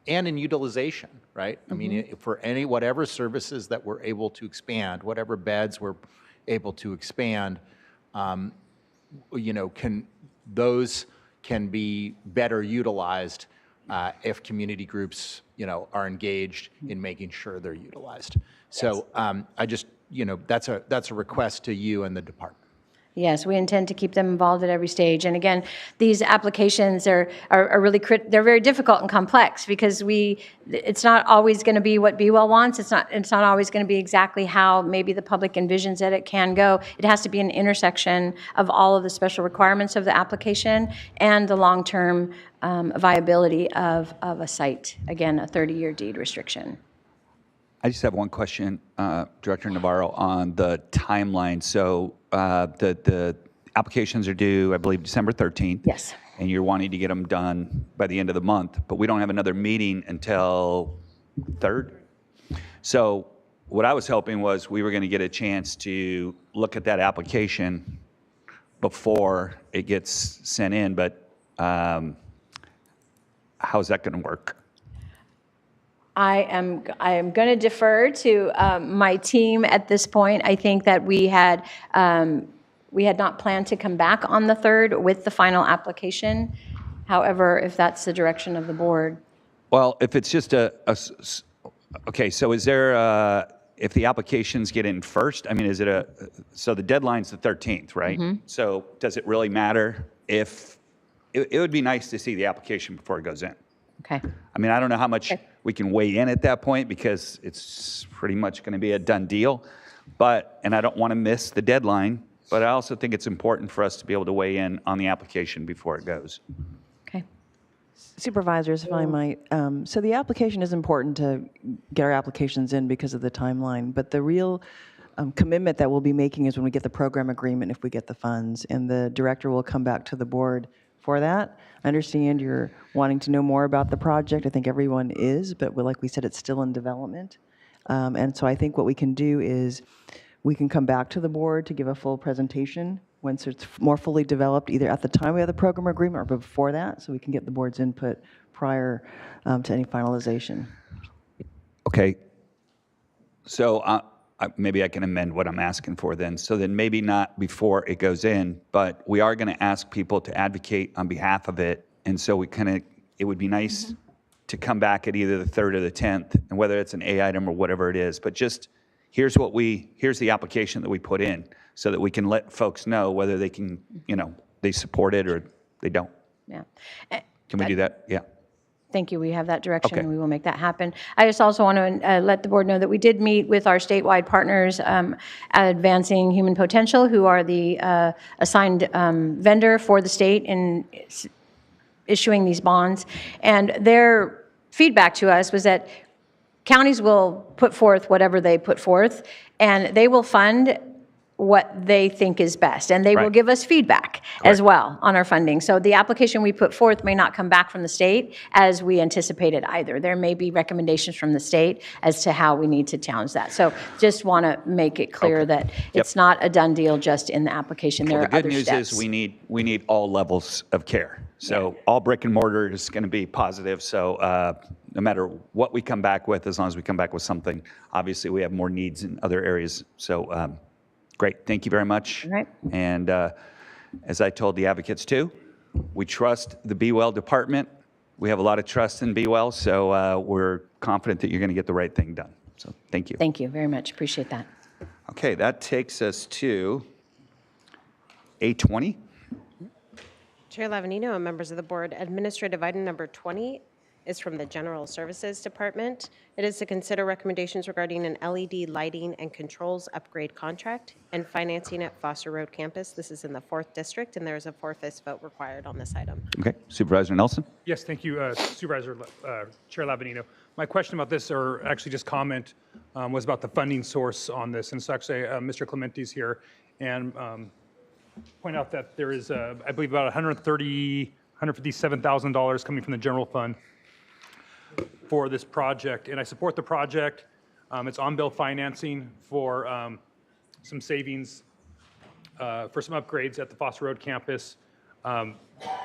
in utilization, right? I mean, for whatever services that we're able to expand, whatever beds we're able to expand, you know, those can be better utilized if community groups, you know, are engaged in making sure they're utilized. So I just, you know, that's a request to you and the department. Yes, we intend to keep them involved at every stage. And again, these applications are really they're very difficult and complex because it's not always going to be what Be Well wants. It's not always going to be exactly how maybe the public envisions that it can go. It has to be an intersection of all of the special requirements of the application and the long-term viability of a site. Again, a 30-year deed restriction. I just have one question, Director Navarro, on the timeline. So the applications are due, I believe, December 13th. Yes. And you're wanting to get them done by the end of the month, but we don't have another meeting until 3rd. So what I was hoping was we were going to get a chance to look at that application before it gets sent in, but how's that going to work? I am going to defer to my team at this point. I think that we had not planned to come back on the 3rd with the final application. However, if that's the direction of the board. Well, if it's just okay, so is there if the applications get in first, I mean, is it so the deadline's the 13th, right? Mm-hmm. So does it really matter if, it would be nice to see the application before it goes in. Okay. I mean, I don't know how much we can weigh in at that point because it's pretty much going to be a done deal. And I don't want to miss the deadline, but I also think it's important for us to be able to weigh in on the application before it goes. Okay. Supervisors, if I might, so the application is important to get our applications in because of the timeline, but the real commitment that we'll be making is when we get the program agreement, if we get the funds, and the director will come back to the board for that. I understand you're wanting to know more about the project. I think everyone is, but like we said, it's still in development. And so I think what we can do is we can come back to the board to give a full presentation once it's more fully developed, either at the time we have the program agreement or before that, so we can get the board's input prior to any finalization. Okay. So maybe I can amend what I'm asking for then. So then maybe not before it goes in, but we are going to ask people to advocate on behalf of it. And so it would be nice to come back at either the 3rd or the 10th, and whether it's an A item or whatever it is, but just here's the application that we put in so that we can let folks know whether they can, they support it or they don't. Yeah. Can we do that? Yeah. Thank you. We have that direction, Okay. and we will make that happen. I just also want to let the board know that we did meet with our statewide partners at Advancing Human Potential, who are the assigned vendor for the state in issuing these bonds. And their feedback to us was that counties will put forth whatever they put forth, and they will fund what they think is best, and they will give us feedback as well on our funding. So the application we put forth may not come back from the state as we anticipated either. There may be recommendations from the state as to how we need to challenge that. So just want to make it clear that it's not a done deal just in the application. There Well, are the other good news steps. is we need all levels of care. So all brick and mortar is going to be positive. So no matter what we come back with, as long as we come back with something, obviously we have more needs in other areas. So great. Thank you very much. All right. And as I told the advocates too, we trust the Be Well department. We have a lot of trust in Be Well, so we're confident that you're going to get the right thing done. So thank you. Thank you very much. Appreciate that. Okay, that takes us to A20. Chair Lavanino and members of the board, administrative item number 20 is from the General Services Department. It is to consider recommendations regarding an LED lighting and controls upgrade contract and financing at Foster Road campus. This is in the 4th District, and there is a 4/5 vote required on this item. Okay, Supervisor Nelson. Yes, thank you, Supervisor Chair Lavanino. My question about this, or actually just comment, was about the funding source on this. And so actually, Mr. Clemente's here, and point out that there is, I believe, about $157,000 coming from the general fund for this project. And I support the project. It's on-bill financing for some savings for some upgrades at the Foster Road campus.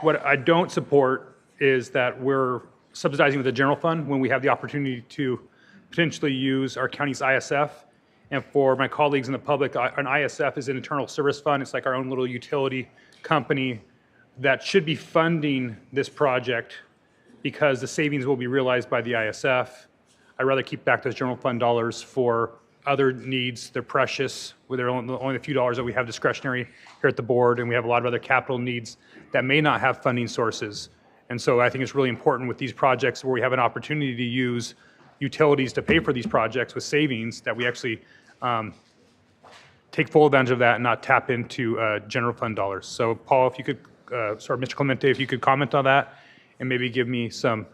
What I don't support is that we're subsidizing with the general fund when we have the opportunity to potentially use our county's ISF. And for my colleagues in the public, an ISF is an internal service fund. It's like our own little utility company that should be funding this project because the savings will be realized by the ISF. I'd rather keep back those general fund dollars for other needs. They're precious. They're only a few dollars that we have discretionary here at the board, and we have a lot of other capital needs that may not have funding sources. And so I think it's really important with these projects where we have an opportunity to use utilities to pay for these projects with savings that we actually take full advantage of that and not tap into general fund dollars. So Paul, if you could, Mr. Clemente, if you could comment on that and maybe give me some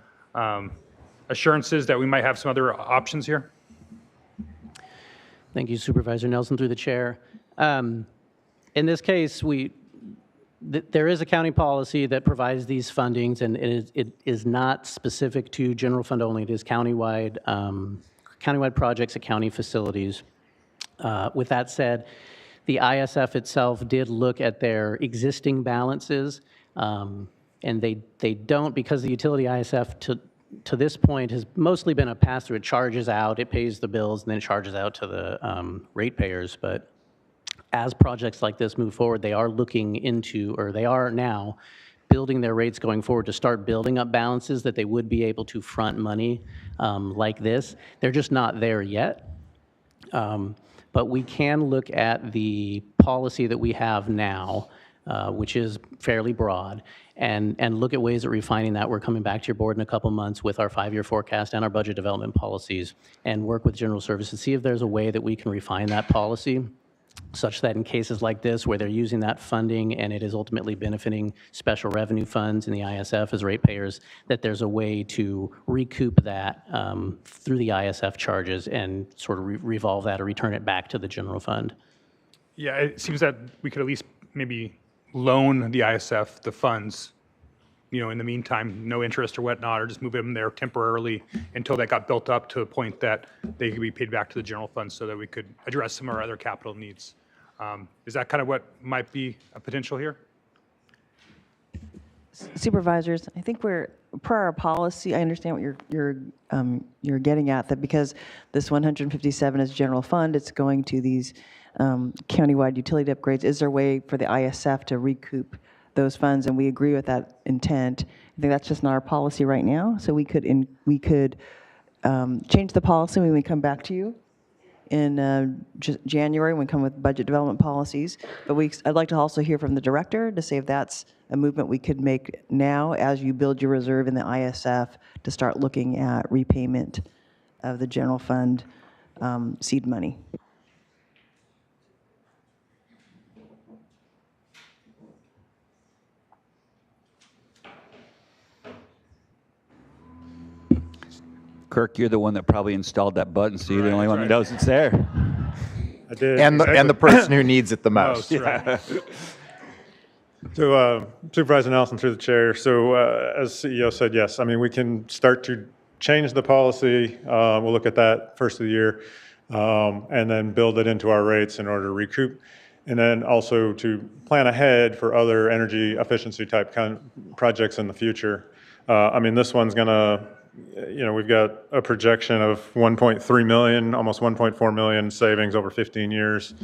assurances that we might have some other options here. Thank you, Supervisor Nelson, through the chair. In this case, There is a county policy that provides these fundings, and it is not specific to general fund only. It is countywide, countywide projects at county facilities. With that said, the ISF itself did look at their existing balances, and they don't, because the utility ISF to this point has mostly been a pass-through. It charges out, it pays the bills, and then it charges out to the ratepayers. But as projects like this move forward, they are looking into, or they are now building their rates going forward to start building up balances that they would be able to front money like this. They're just not there yet. But we can look at the policy that we have now, which is fairly broad, and look at ways of refining that. We're coming back to your board in a couple months with our 5-year forecast and our budget development policies, and work with General Services, see if there's a way that we can refine that policy such that in cases like this where they're using that funding and it is ultimately benefiting special revenue funds and the ISF as ratepayers, that there's a way to recoup that through the ISF charges and sort of revolve that or return it back to the general fund. Yeah, it seems that we could at least maybe loan the ISF the funds, you know, in the meantime, no interest or whatnot, or just move them there temporarily until that got built up to a point that they could be paid back to the general fund so that we could address some of our other capital needs. Is that kind of what might be a potential here? Supervisors, I think we're, per our policy, I understand what you're getting at, that because this 157 is general fund, it's going to these countywide utility upgrades. Is there a way for the ISF to recoup those funds? And we agree with that intent. I think that's just not our policy right now. So we could change the policy when we come back to you in January when we come with budget development policies. But I'd like to also hear from the director to say if that's a movement we could make now as you build your reserve in the ISF to start looking at repayment of the general fund seed money. Kirk, you're the one that probably installed that button, so you're the only one that knows it's there. I did. And the person who needs it the most. Right. So Supervisor Nelson, through the chair. So as CEO said, yes, I mean, we can start to change the policy. We'll look at that first of the year and then build it into our rates in order to recoup. And then also to plan ahead for other energy efficiency type projects in the future. I mean, this one's going to, you know, we've got a projection of 1.3 million, almost 1.4 million savings over 15 years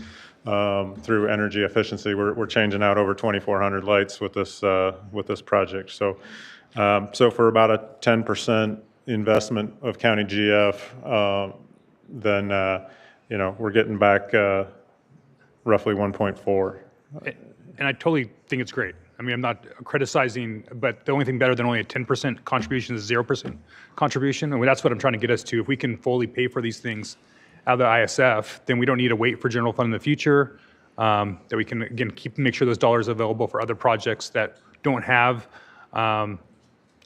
through energy efficiency. We're changing out over 2,400 lights with this project. So, so for about a 10% investment of county GF, then you know, we're getting back roughly 1.4. And I totally think it's great. I mean, I'm not criticizing, but the only thing better than only a 10% contribution is 0% contribution. And that's what I'm trying to get us to. If we can fully pay for these things out of the ISF, then we don't need to wait for general fund in the future. That we can, again, make sure those dollars are available for other projects that don't have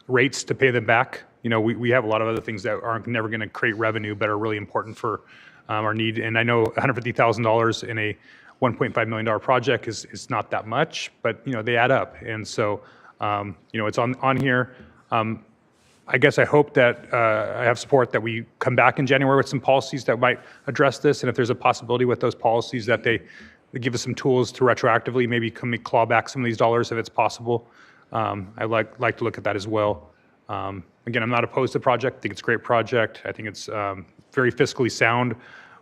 rates to pay them back. You know, we have a lot of other things that aren't never going to create revenue, but are really important for our need. And I know $150,000 in a $1.5 million project is not that much, but you know, they add up. And so, you know, it's on here. I guess I hope that I have support that we come back in January with some policies that might address this. And if there's a possibility with those policies that they give us some tools to retroactively maybe claw back some of these dollars if it's possible. I'd like to look at that as well. Again, I'm not opposed to the project. I think it's a great project. I think it's very fiscally sound,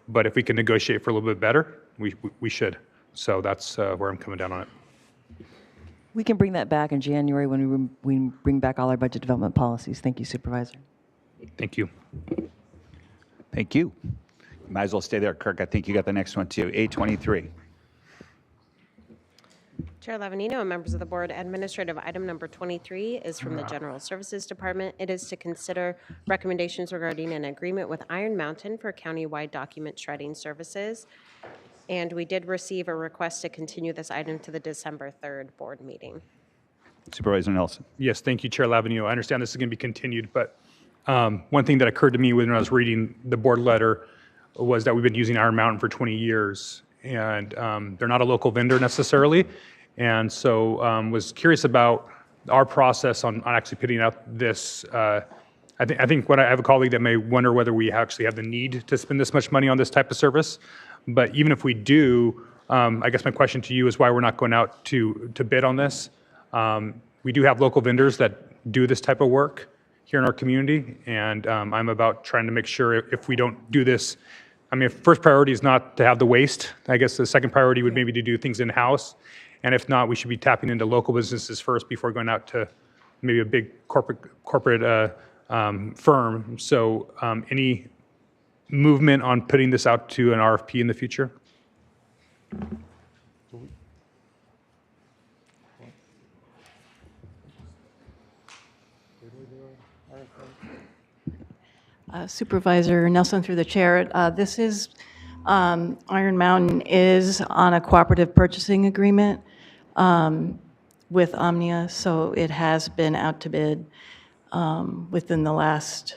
but if we can negotiate for a little bit better, we should. So that's where I'm coming down on it. We can bring that back in January when we bring back all our budget development policies. Thank you, Supervisor. Thank you. Thank you. Might as well stay there, Kirk. I think you got the next one too. 823. Chair Lavanino and members of the board, administrative item number 23 is from the General Services Department. It is to consider recommendations regarding an agreement with Iron Mountain for countywide document shredding services. And we did receive a request to continue this item to the December 3rd board meeting. Supervisor Nelson. Yes, thank you, Chair Lavanio. I understand this is going to be continued, but one thing that occurred to me when I was reading the board letter was that we've been using Iron Mountain for 20 years, and they're not a local vendor necessarily. And so was curious about our process on actually putting out this. I think when I have a colleague that may wonder whether we actually have the need to spend this much money on this type of service. But even if we do, I guess my question to you is why we're not going out to bid on this. We do have local vendors that do this type of work here in our community, and I'm about trying to make sure if we don't do this, I mean, first priority is not to have the waste. I guess the second priority would maybe to do things in-house, and if not, we should be tapping into local businesses first before going out to maybe a big corporate firm. So any movement on putting this out to an RFP in the future? Supervisor Nelson through the chair. This is, Iron Mountain is on a cooperative purchasing agreement with Omnia, so it has been out to bid within the last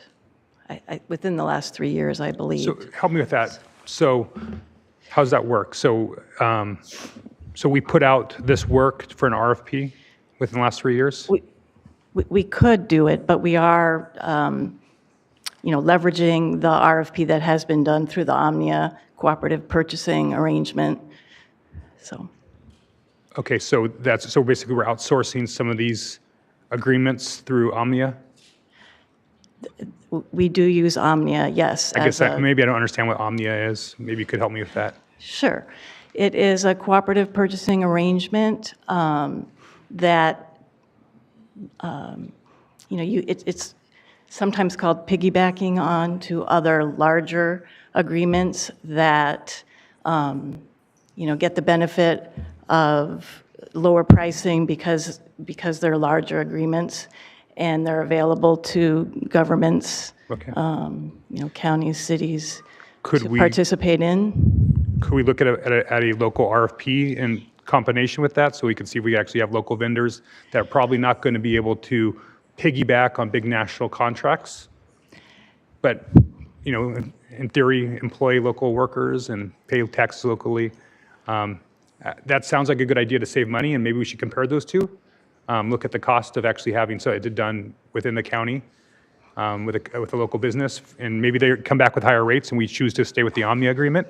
3 years, I believe. So help me with that. So how does that work? So so we put out this work for an RFP within the last 3 years? We could do it, but we are leveraging the RFP that has been done through the Omnia cooperative purchasing arrangement. So. Okay, so basically we're outsourcing some of these agreements through Omnia? We do use Omnia, yes. I guess maybe I don't understand what Omnia is. Maybe you could help me with that. Sure. It is a cooperative purchasing arrangement that, it's sometimes called piggybacking on to other larger agreements that, get the benefit of lower pricing because they're larger agreements and they're available to governments, okay. Counties, cities to participate in. Could we look at a local RFP in combination with that so we can see if we actually have local vendors that are probably not going to be able to piggyback on big national contracts, but in theory employ local workers and pay taxes locally. That sounds like a good idea to save money, and maybe we should compare those two. Look at the cost of actually having it done within the county with a local business, and maybe they come back with higher rates and we choose to stay with the Omnia agreement.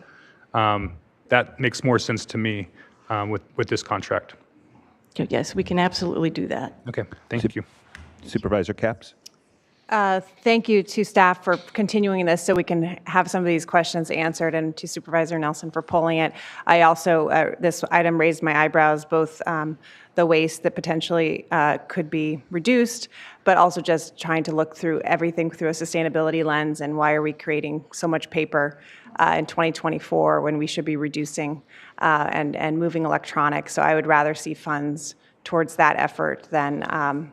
That makes more sense to me with this contract. Yes, we can absolutely do that. Okay, thank you. Supervisor Capps? Thank you to staff for continuing this so we can have some of these questions answered, and to Supervisor Nelson for pulling it. I also, this item raised my eyebrows, both the waste that potentially could be reduced, but also just trying to look through everything through a sustainability lens, and why are we creating so much paper in 2024 when we should be reducing and moving electronic. So I would rather see funds towards that effort than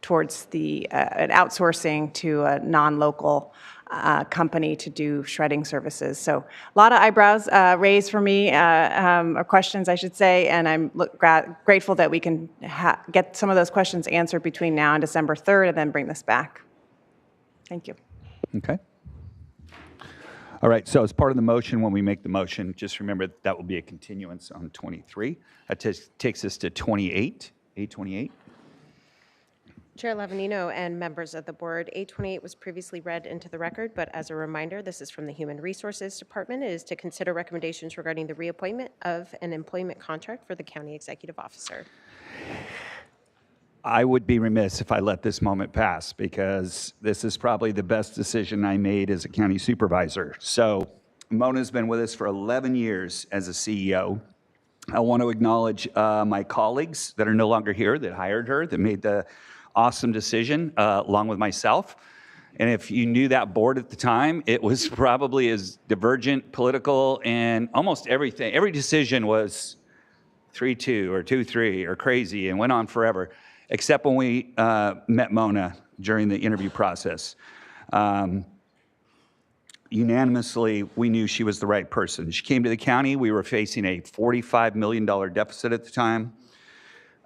towards an outsourcing to a non-local company to do shredding services. So a lot of eyebrows raised for me, or questions I should say, and I'm grateful that we can get some of those questions answered between now and December 3rd and then bring this back. Thank you. Okay. All right, so as part of the motion, when we make the motion, just remember that will be a continuance on 23. That takes us to 28, 828. Chair Lavanino and members of the board, 828 was previously read into the record, but as a reminder, this is from the Human Resources Department. It is to consider recommendations regarding the reappointment of an employment contract for the county executive officer. I would be remiss if I let this moment pass, because this is probably the best decision I made as a county supervisor. So Mona's been with us for 11 years as a CEO. I want to acknowledge my colleagues that are no longer here that hired her, that made the awesome decision, along with myself. And if you knew that board at the time, it was probably as divergent, political, and almost everything. Every decision was 3-2 or 2-3 or crazy and went on forever, except when we met Mona during the interview process. Unanimously, we knew she was the right person. She came to the county. We were facing a $45 million deficit at the time.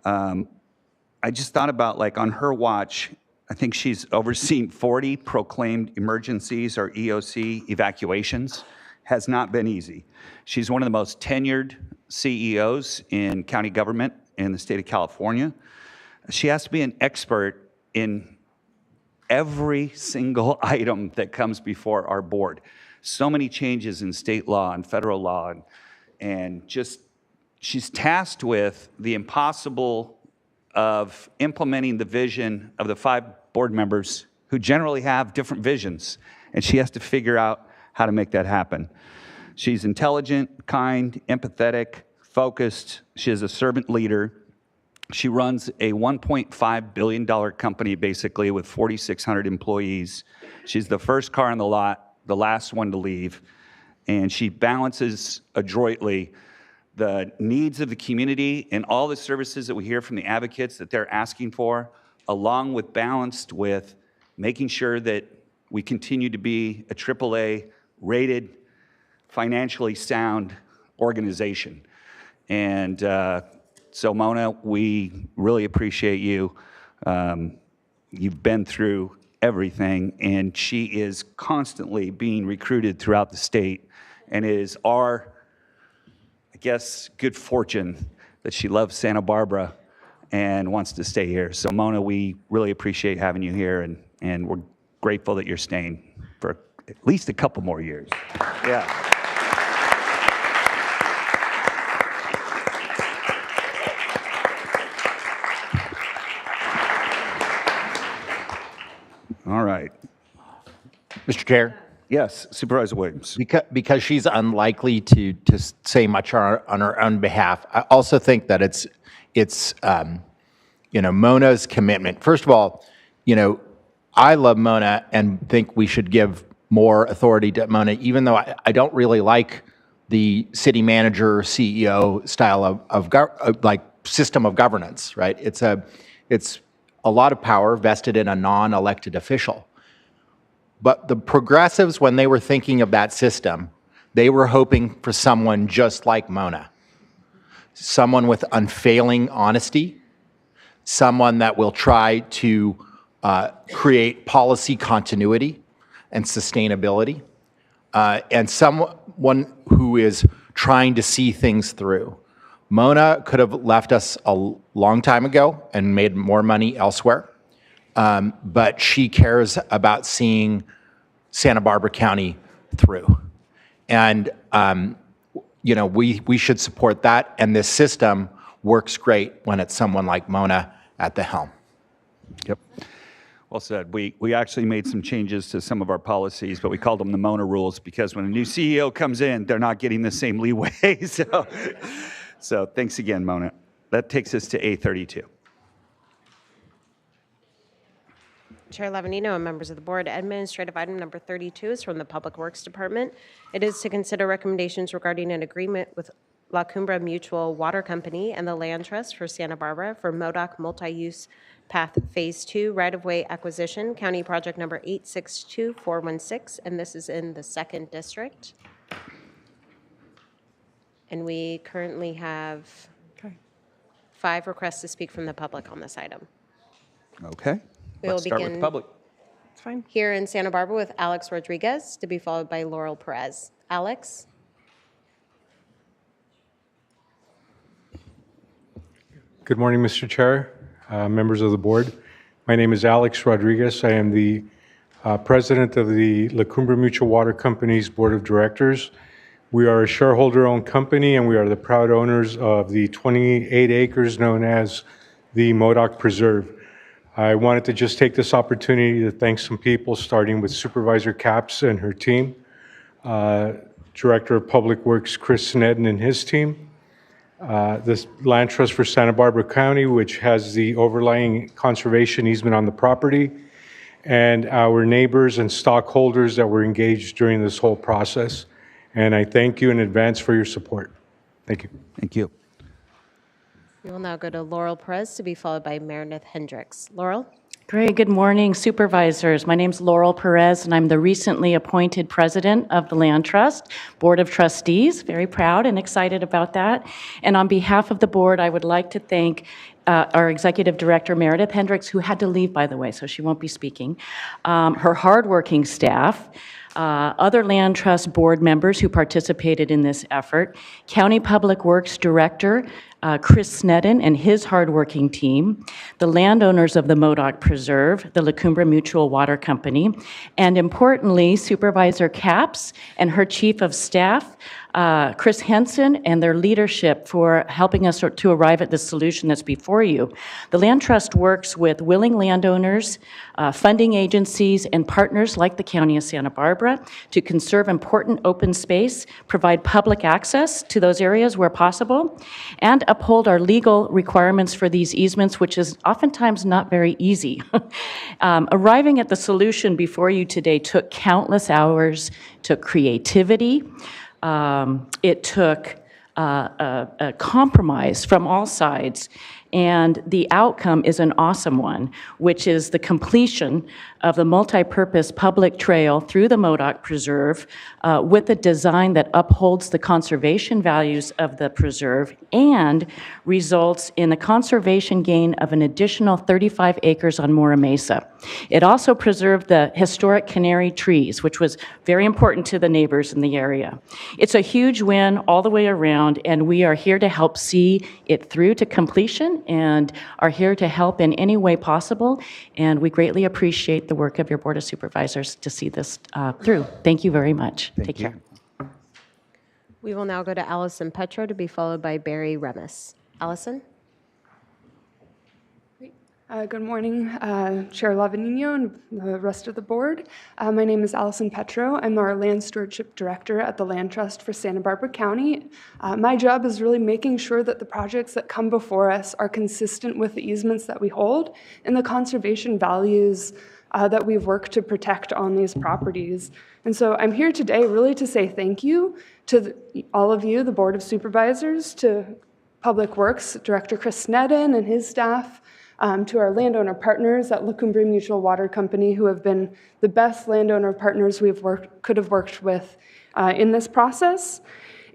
I just thought about, like, on her watch, I think she's overseen 40 proclaimed emergencies or EOC evacuations. Has not been easy. She's one of the most tenured CEOs in county government in the state of California. She has to be an expert in every single item that comes before our board. So many changes in state law and federal law, and just she's tasked with the impossible of implementing the vision of the 5 board members who generally have different visions, and she has to figure out how to make that happen. She's intelligent, kind, empathetic, focused. She is a servant leader. She runs a $1.5 billion company, basically, with 4,600 employees. She's the first car on the lot, the last one to leave, and she balances adroitly the needs of the community and all the services that we hear from the advocates that they're asking for, along with balanced with making sure that we continue to be a AAA rated, financially sound organization. And so Mona, we really appreciate you. You've been through everything, and she is constantly being recruited throughout the state, and it is our, I guess, good fortune that she loves Santa Barbara and wants to stay here. So Mona, we really appreciate having you here, and we're grateful that you're staying for at least a couple more years. Yeah. All right. Mr. Chair? Yes, Supervisor Williams. Because she's unlikely to say much on her own behalf, I also think that it's Mona's commitment. First of all, I love Mona and think we should give more authority to Mona, even though I don't really like the city manager, CEO style of system of governance, right? It's a lot of power vested in a non-elected official. But the progressives, when they were thinking of that system, they were hoping for someone just like Mona, someone with unfailing honesty, someone that will try to create policy continuity and sustainability, and someone who is trying to see things through. Mona could have left us a long time ago and made more money elsewhere, but she cares about seeing Santa Barbara County through. And, we should support that, and this system works great when it's someone like Mona at the helm. Yep. Well said. We actually made some changes to some of our policies, but we called them the Mona rules because when a new CEO comes in, they're not getting the same leeway. So thanks again, Mona. That takes us to A32. Chair Lavanino and members of the board, administrative item number 32 is from the Public Works Department. It is to consider recommendations regarding an agreement with La Cumbra Mutual Water Company and the Land Trust for Santa Barbara for MODOC Multi-Use Path Phase 2 right-of-way acquisition, County Project number 862416, and this is in the 2nd District. And we currently have 5 requests to speak from the public on this item. Okay. We will Let's start with begin the public. It's fine. Here in Santa Barbara with Alex Rodriguez, to be followed by Laurel Perez. Alex? Good morning, Mr. Chair, members of the board. My name is Alex Rodriguez. I am the president of the La Cumbra Mutual Water Company's Board of Directors. We are a shareholder-owned company, and we are the proud owners of the 28 acres known as the MODOC Preserve. I wanted to just take this opportunity to thank some people, starting with Supervisor Capps and her team, Director of Public Works Chris Sneddon and his team, the Land Trust for Santa Barbara County, which has the overlying conservation easement on the property, and our neighbors and stockholders that were engaged during this whole process. And I thank you in advance for your support. Thank you. Thank you. We will now go to Laurel Perez, to be followed by Meredith Hendricks. Laurel? Great. Good morning, Supervisors. My name's Laurel Perez, and I'm the recently appointed president of the Land Trust Board of Trustees. Very proud and excited about that. And on behalf of the board, I would like to thank our executive director, Meredith Hendricks, who had to leave, by the way, so she won't be speaking, her hardworking staff, other Land Trust board members who participated in this effort, County Public Works Director, Chris Sneddon and his hardworking team, the landowners of the Modoc Preserve, the La Cumbre Mutual Water Company, and importantly, Supervisor Capps and her Chief of Staff, Chris Henson, and their leadership for helping us to arrive at the solution that's before you. The Land Trust works with willing landowners, funding agencies, and partners like the County of Santa Barbara to conserve important open space, provide public access to those areas where possible, and uphold our legal requirements for these easements, which is oftentimes not very easy. Arriving at the solution before you today took countless hours, took creativity, it took a compromise from all sides, and the outcome is an awesome one, which is the completion of the multi-purpose public trail through the Modoc Preserve with a design that upholds the conservation values of the preserve and results in a conservation gain of an additional 35 acres on Mora Mesa. It also preserved the historic canary trees, which was very important to the neighbors in the area. It's a huge win all the way around, and we are here to help see it through to completion and are here to help in any way possible, and we greatly appreciate the work of your Board of Supervisors to see this through. Thank you very much. Take care. We will now go to Allison Petro to be followed by Barry Remis. Allison? Good morning, Chair Lavanino and the rest of the board. My name is Allison Petro. I'm our Land Stewardship Director at the Land Trust for Santa Barbara County. My job is really making sure that the projects that come before us are consistent with the easements that we hold and the conservation values that we've worked to protect on these properties. And so I'm here today really to say thank you to all of you, the Board of Supervisors, to Public Works Director Chris Sneddon and his staff, to our landowner partners at La Cumbre Mutual Water Company, who have been the best landowner partners could have worked with in this process,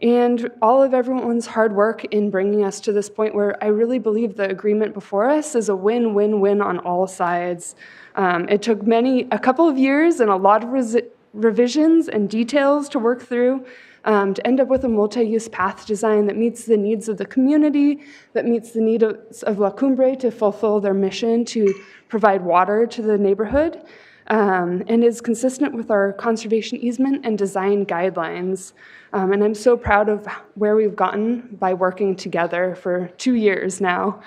and all of everyone's hard work in bringing us to this point where I really believe the agreement before us is a win-win-win on all sides. It took a couple of years and a lot of revisions and details to work through, to end up with a multi-use path design that meets the needs of the community, that meets the needs of La Cumbre to fulfill their mission to provide water to the neighborhood, and is consistent with our conservation easement and design guidelines. And I'm so proud of where we've gotten by working together for 2 years now.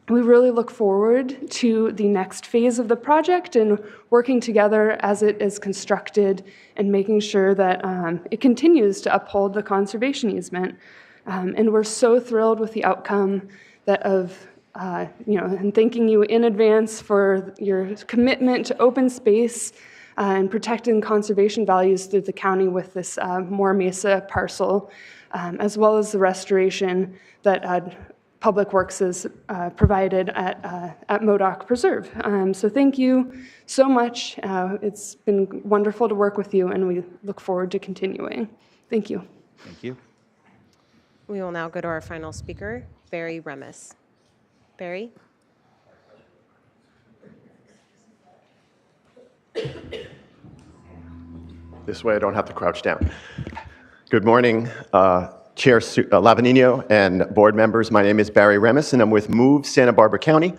We really look forward to the next phase of the project and working together as it is constructed and making sure that it continues to uphold the conservation easement. And we're so thrilled with the outcome and thanking you in advance for your commitment to open space and protecting conservation values through the county with this Mora Mesa parcel, as well as the restoration that Public Works has provided at Modoc Preserve. So thank you so much. It's been wonderful to work with you, and we look forward to continuing. Thank you. Thank you. We will now go to our final speaker, Barry Remis. Barry? This way I don't have to crouch down. Good morning, Chair Lavanino and board members. My name is Barry Remis, and I'm with Move Santa Barbara County.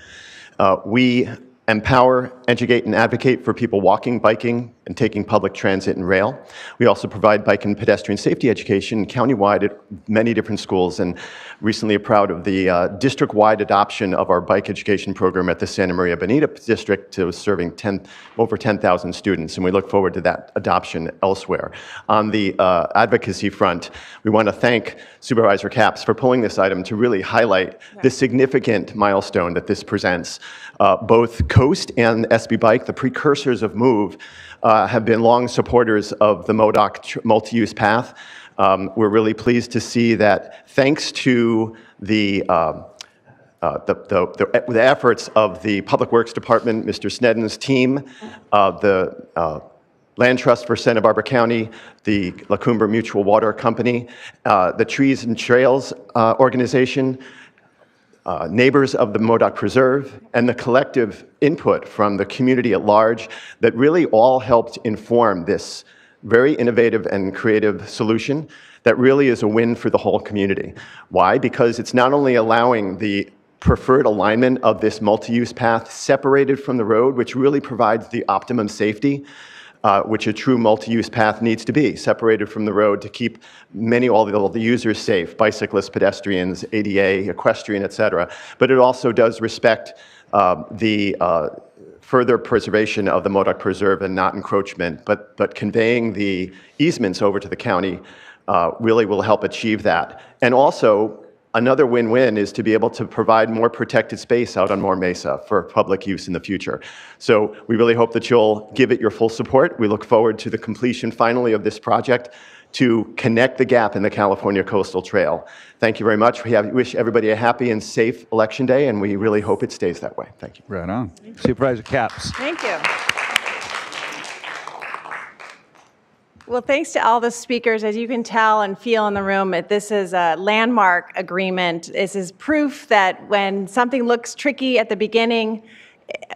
We empower, educate, and advocate for people walking, biking, and taking public transit and rail. We also provide bike and pedestrian safety education countywide at many different schools, and recently are proud of the district-wide adoption of our bike education program at the Santa Maria Bonita District to serving over 10,000 students, and we look forward to that adoption elsewhere. On the advocacy front, we want to thank Supervisor Capps for pulling this item to really highlight the significant milestone that this presents. Both Coast and SB Bike, the precursors of Move, have been long supporters of the Modoc multi-use path. We're really pleased to see that thanks to the efforts of the Public Works Department, Mr. Sneddon's team, the Land Trust for Santa Barbara County, the La Cumbre Mutual Water Company, the Trees and Trails Organization, neighbors of the Modoc Preserve, and the collective input from the community at large that really all helped inform this very innovative and creative solution that really is a win for the whole community. Why? Because it's not only allowing the preferred alignment of this multi-use path separated from the road, which really provides the optimum safety, which a true multi-use path needs to be, separated from the road to keep all the users safe, bicyclists, pedestrians, ADA, equestrian, et cetera. But it also does respect the further preservation of the Modoc Preserve and not encroachment, but conveying the easements over to the county really will help achieve that. And also, another win-win is to be able to provide more protected space out on Moore Mesa for public use in the future. So we really hope that you'll give it your full support. We look forward to the completion finally of this project to connect the gap in the California Coastal Trail. Thank you very much. We wish everybody a happy and safe Election Day, and we really hope it stays that way. Thank you. Right on. Supervisor Capps. Thank you. Well, thanks to all the speakers. As you can tell and feel in the room, this is a landmark agreement. This is proof that when something looks tricky at the beginning,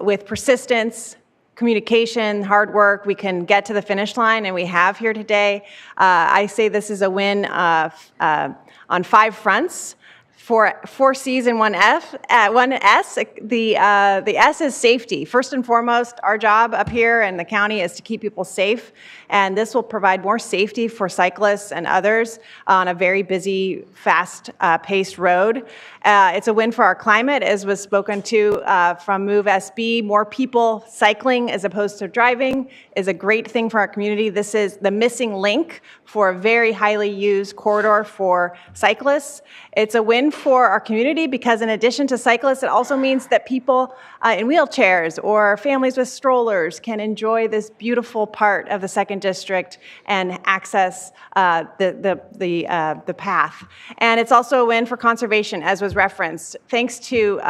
with persistence, communication, hard work, we can get to the finish line, and we have here today. I say this is a win on 5 fronts. 4 C's and 1 S. The S is safety. First and foremost, our job up here in the county is to keep people safe, and this will provide more safety for cyclists and others on a very busy, fast-paced road. It's a win for our climate, as was spoken to from Move SB. More people cycling as opposed to driving is a great thing for our community. This is the missing link for a very highly used corridor for cyclists. It's a win for our community because in addition to cyclists, it also means that people in wheelchairs or families with strollers can enjoy this beautiful part of the 2nd District and access the path. And it's also a win for conservation, as was referenced. Thanks to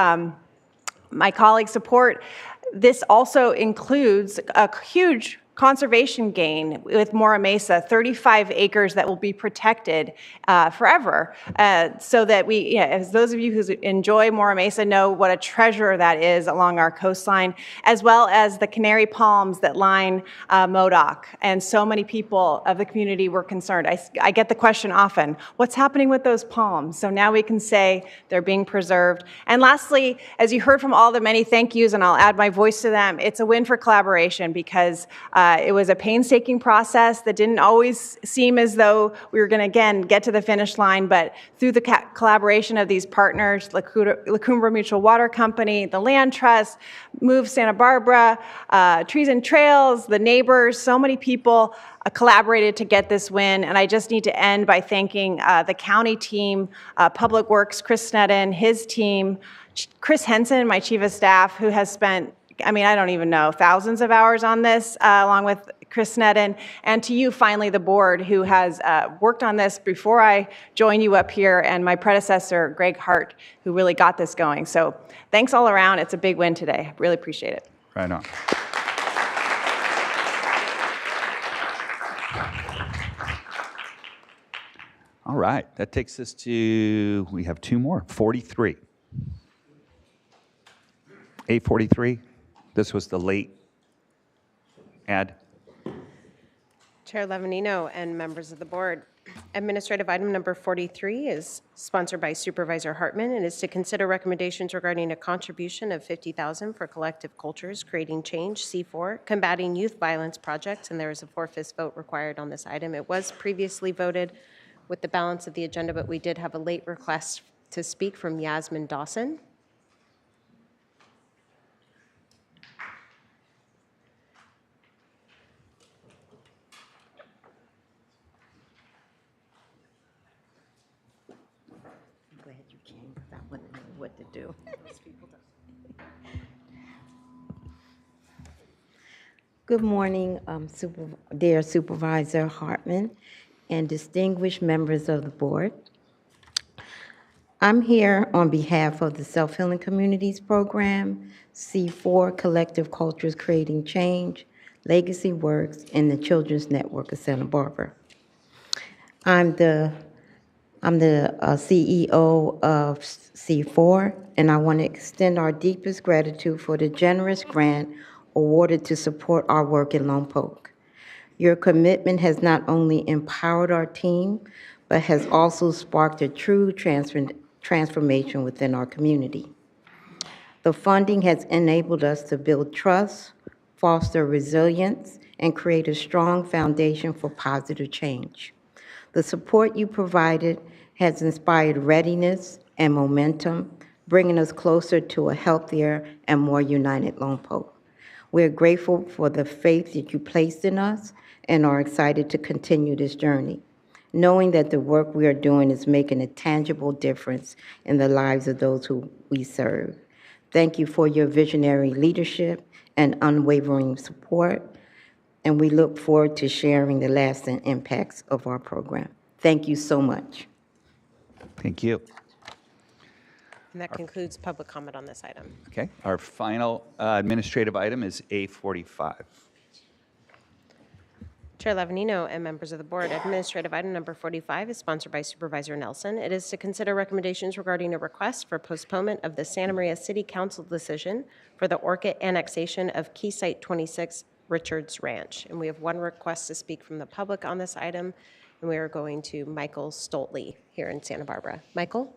my colleagues' support, this also includes a huge conservation gain with Mora Mesa, 35 acres that will be protected forever, so that we, as those of you who enjoy Mora Mesa know what a treasure that is along our coastline, as well as the canary palms that line Modoc. And so many people of the community were concerned. I get the question often, what's happening with those palms? So now we can say they're being preserved. And lastly, as you heard from all the many thank yous, and I'll add my voice to them, it's a win for collaboration because it was a painstaking process that didn't always seem as though we were going to, again, get to the finish line, but through the collaboration of these partners, La Cumbre Mutual Water Company, the Land Trust, Move Santa Barbara, Trees and Trails, the neighbors, so many people collaborated to get this win. And I just need to end by thanking the county team, Public Works, Chris Sneddon, his team, Chris Henson, my chief of staff, who has spent, I don't even know, thousands of hours on this, along with Chris Sneddon, and to you, finally, the board, who has worked on this before I joined you up here, and my predecessor, Greg Hart, who really got this going. So thanks all around. It's a big win today. Really appreciate it. Right on. All right, that takes us to, we have 2 more, 43. 843. This was the late ad. Chair Levanino and members of the board, administrative item number 43 is sponsored by Supervisor Hartman and is to consider recommendations regarding a contribution of $50,000 for collective cultures creating change, C4, combating youth violence projects, and there is a 4/5 vote required on this item. It was previously voted with the balance of the agenda, but we did have a late request to speak from Yasmin Dawson. What to do. Good morning, dear Supervisor Hartman and distinguished members of the board. I'm here on behalf of the Self-Healing Communities Program, C4 Collective Cultures Creating Change, Legacy Works, and the Children's Network of Santa Barbara. I'm the CEO of C4, and I want to extend our deepest gratitude for the generous grant awarded to support our work in Lompoc. Your commitment has not only empowered our team, but has also sparked a true transformation within our community. The funding has enabled us to build trust, foster resilience, and create a strong foundation for positive change. The support you provided has inspired readiness and momentum, bringing us closer to a healthier and more united Lompoc. We're grateful for the faith that you placed in us and are excited to continue this journey, knowing that the work we are doing is making a tangible difference in the lives of those who we serve. Thank you for your visionary leadership and unwavering support, and we look forward to sharing the lasting impacts of our program. Thank you so much. Thank you. And that concludes public comment on this item. Okay, our final administrative item is A45. Chair Lavanino and members of the board, administrative item number 45 is sponsored by Supervisor Nelson. It is to consider recommendations regarding a request for postponement of the Santa Maria City Council decision for the Orchid annexation of Key Site 26 Richards Ranch. And we have one request to speak from the public on this item, and we are going to Michael Stoltley here in Santa Barbara. Michael?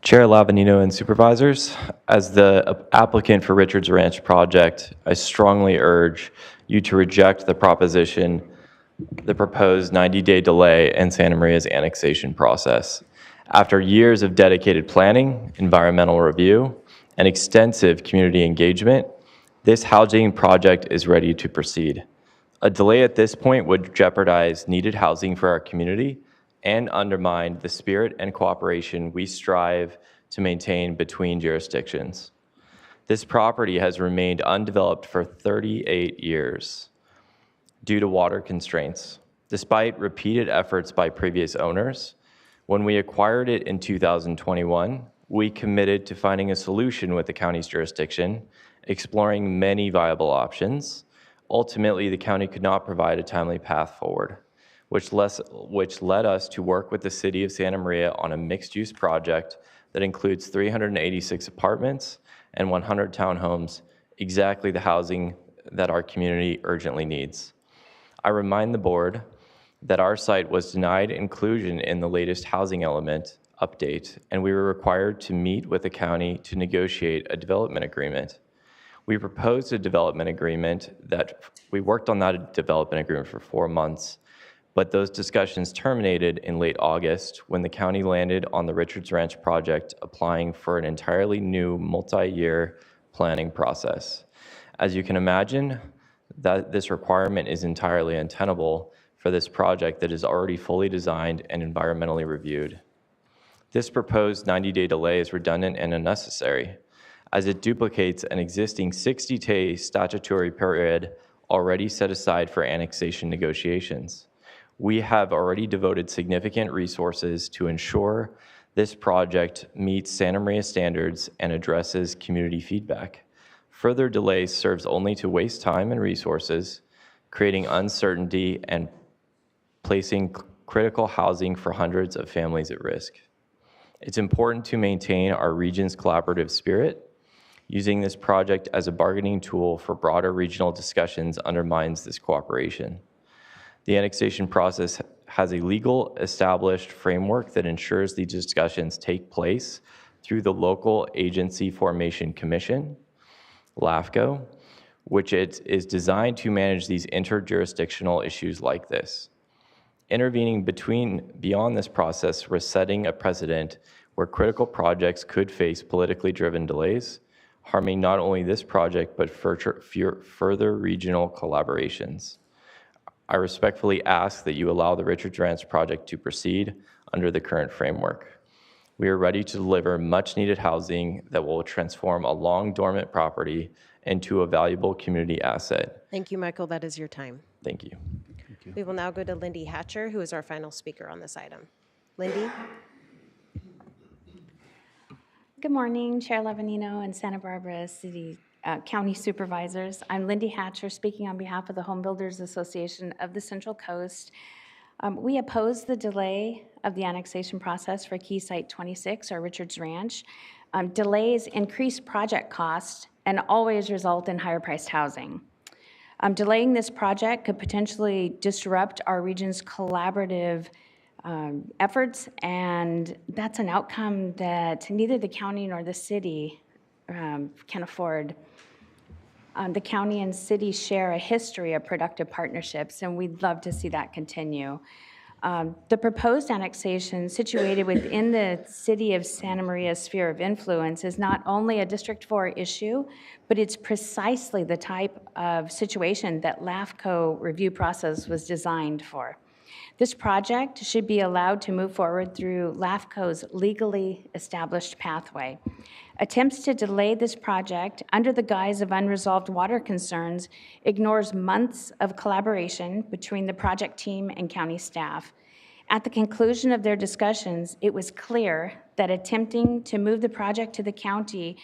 Chair Lavanino and Supervisors, as the applicant for Richards Ranch project, I strongly urge you to reject the proposed 90-day delay in Santa Maria's annexation process. After years of dedicated planning, environmental review, and extensive community engagement, this housing project is ready to proceed. A delay at this point would jeopardize needed housing for our community and undermine the spirit and cooperation we strive to maintain between jurisdictions. This property has remained undeveloped for 38 years due to water constraints. Despite repeated efforts by previous owners, when we acquired it in 2021, we committed to finding a solution with the county's jurisdiction, exploring many viable options. Ultimately, the county could not provide a timely path forward, which led us to work with the City of Santa Maria on a mixed-use project that includes 386 apartments and 100 townhomes, exactly the housing that our community urgently needs. I remind the board that our site was denied inclusion in the latest housing element update, and we were required to meet with the county to negotiate a development agreement. We proposed a development agreement we worked on that development agreement for 4 months, but those discussions terminated in late August when the county landed on the Richards Ranch project, applying for an entirely new multi-year planning process. As you can imagine, this requirement is entirely untenable for this project that is already fully designed and environmentally reviewed. This proposed 90-day delay is redundant and unnecessary, as it duplicates an existing 60-day statutory period already set aside for annexation negotiations. We have already devoted significant resources to ensure this project meets Santa Maria standards and addresses community feedback. Further delay serves only to waste time and resources, creating uncertainty and placing critical housing for hundreds of families at risk. It's important to maintain our region's collaborative spirit. Using this project as a bargaining tool for broader regional discussions undermines this cooperation. The annexation process has a legal established framework that ensures these discussions take place through the Local Agency Formation Commission, LAFCO, which is designed to manage these interjurisdictional issues like this. Intervening beyond this process risks setting a precedent where critical projects could face politically driven delays, harming not only this project but further regional collaborations. I respectfully ask that you allow the Richards Ranch project to proceed under the current framework. We are ready to deliver much-needed housing that will transform a long-dormant property into a valuable community asset. Thank you, Michael. That is your time. Thank you. We will now go to Lindy Hatcher, who is our final speaker on this item. Lindy? Good morning, Chair Levanino and Santa Barbara County Supervisors. I'm Lindy Hatcher, speaking on behalf of the Home Builders Association of the Central Coast. We oppose the delay of the annexation process for Key Site 26, or Richards Ranch. Delays increase project costs and always result in higher priced housing. Delaying this project could potentially disrupt our region's collaborative efforts, and that's an outcome that neither the county nor the city can afford. The county and city share a history of productive partnerships, and we'd love to see that continue. The proposed annexation, situated within the city of Santa Maria's sphere of influence, is not only a District 4 issue, but it's precisely the type of situation that LAFCO review process was designed for. This project should be allowed to move forward through LAFCO's legally established pathway. Attempts to delay this project under the guise of unresolved water concerns ignores months of collaboration between the project team and county staff. At the conclusion of their discussions, it was clear that attempting to move the project to the county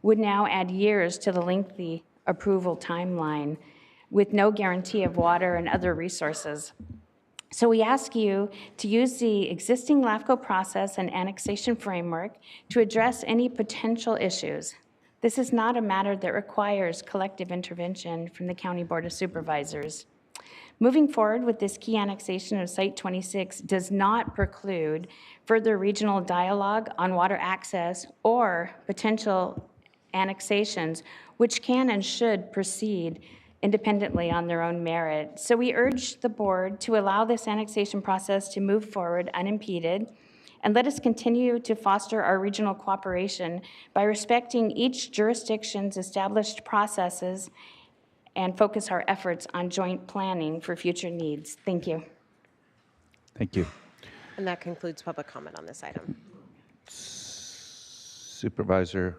would now add years to the lengthy approval timeline with no guarantee of water and other resources. So we ask you to use the existing LAFCO process and annexation framework to address any potential issues. This is not a matter that requires collective intervention from the County Board of Supervisors. Moving forward with this key annexation of Site 26 does not preclude further regional dialogue on water access or potential annexations, which can and should proceed independently on their own merit. So we urge the board to allow this annexation process to move forward unimpeded, and let us continue to foster our regional cooperation by respecting each jurisdiction's established processes and focus our efforts on joint planning for future needs. Thank you. Thank you. And that concludes public comment on this item. Supervisor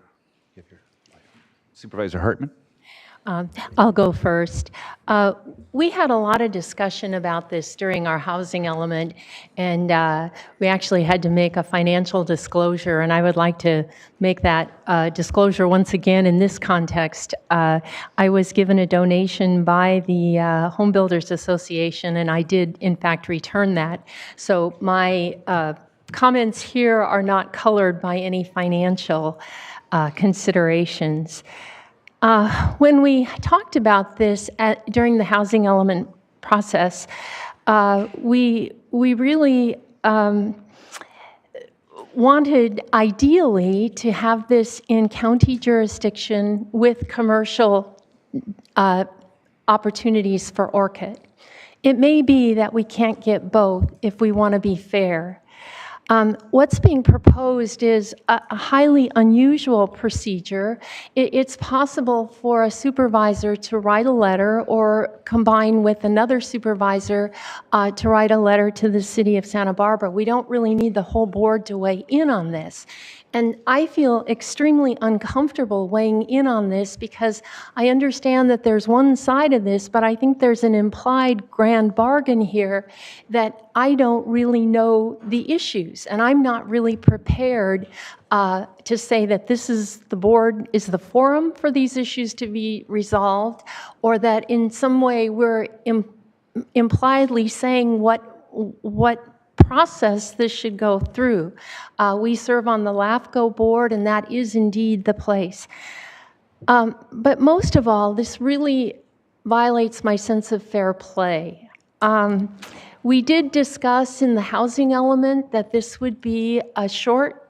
Hartman. I'll go first. We had a lot of discussion about this during our housing element, and we actually had to make a financial disclosure, and I would like to make that disclosure once again in this context. I was given a donation by the Home Builders Association, and I did, in fact, return that. So my comments here are not colored by any financial considerations. When we talked about this during the housing element process, we really wanted ideally to have this in county jurisdiction with commercial opportunities for ORCID. It may be that we can't get both if we want to be fair. What's being proposed is a highly unusual procedure. It's possible for a supervisor to write a letter or combine with another supervisor to write a letter to the city of Santa Barbara. We don't really need the whole board to weigh in on this. And I feel extremely uncomfortable weighing in on this because I understand that there's one side of this, but I think there's an implied grand bargain here that I don't really know the issues. And I'm not really prepared to say that this is the board is the forum for these issues to be resolved, or that in some way we're impliedly saying what process this should go through. We serve on the LAFCO board, and that is indeed the place. But most of all, this really violates my sense of fair play. We did discuss in the housing element that this would be a short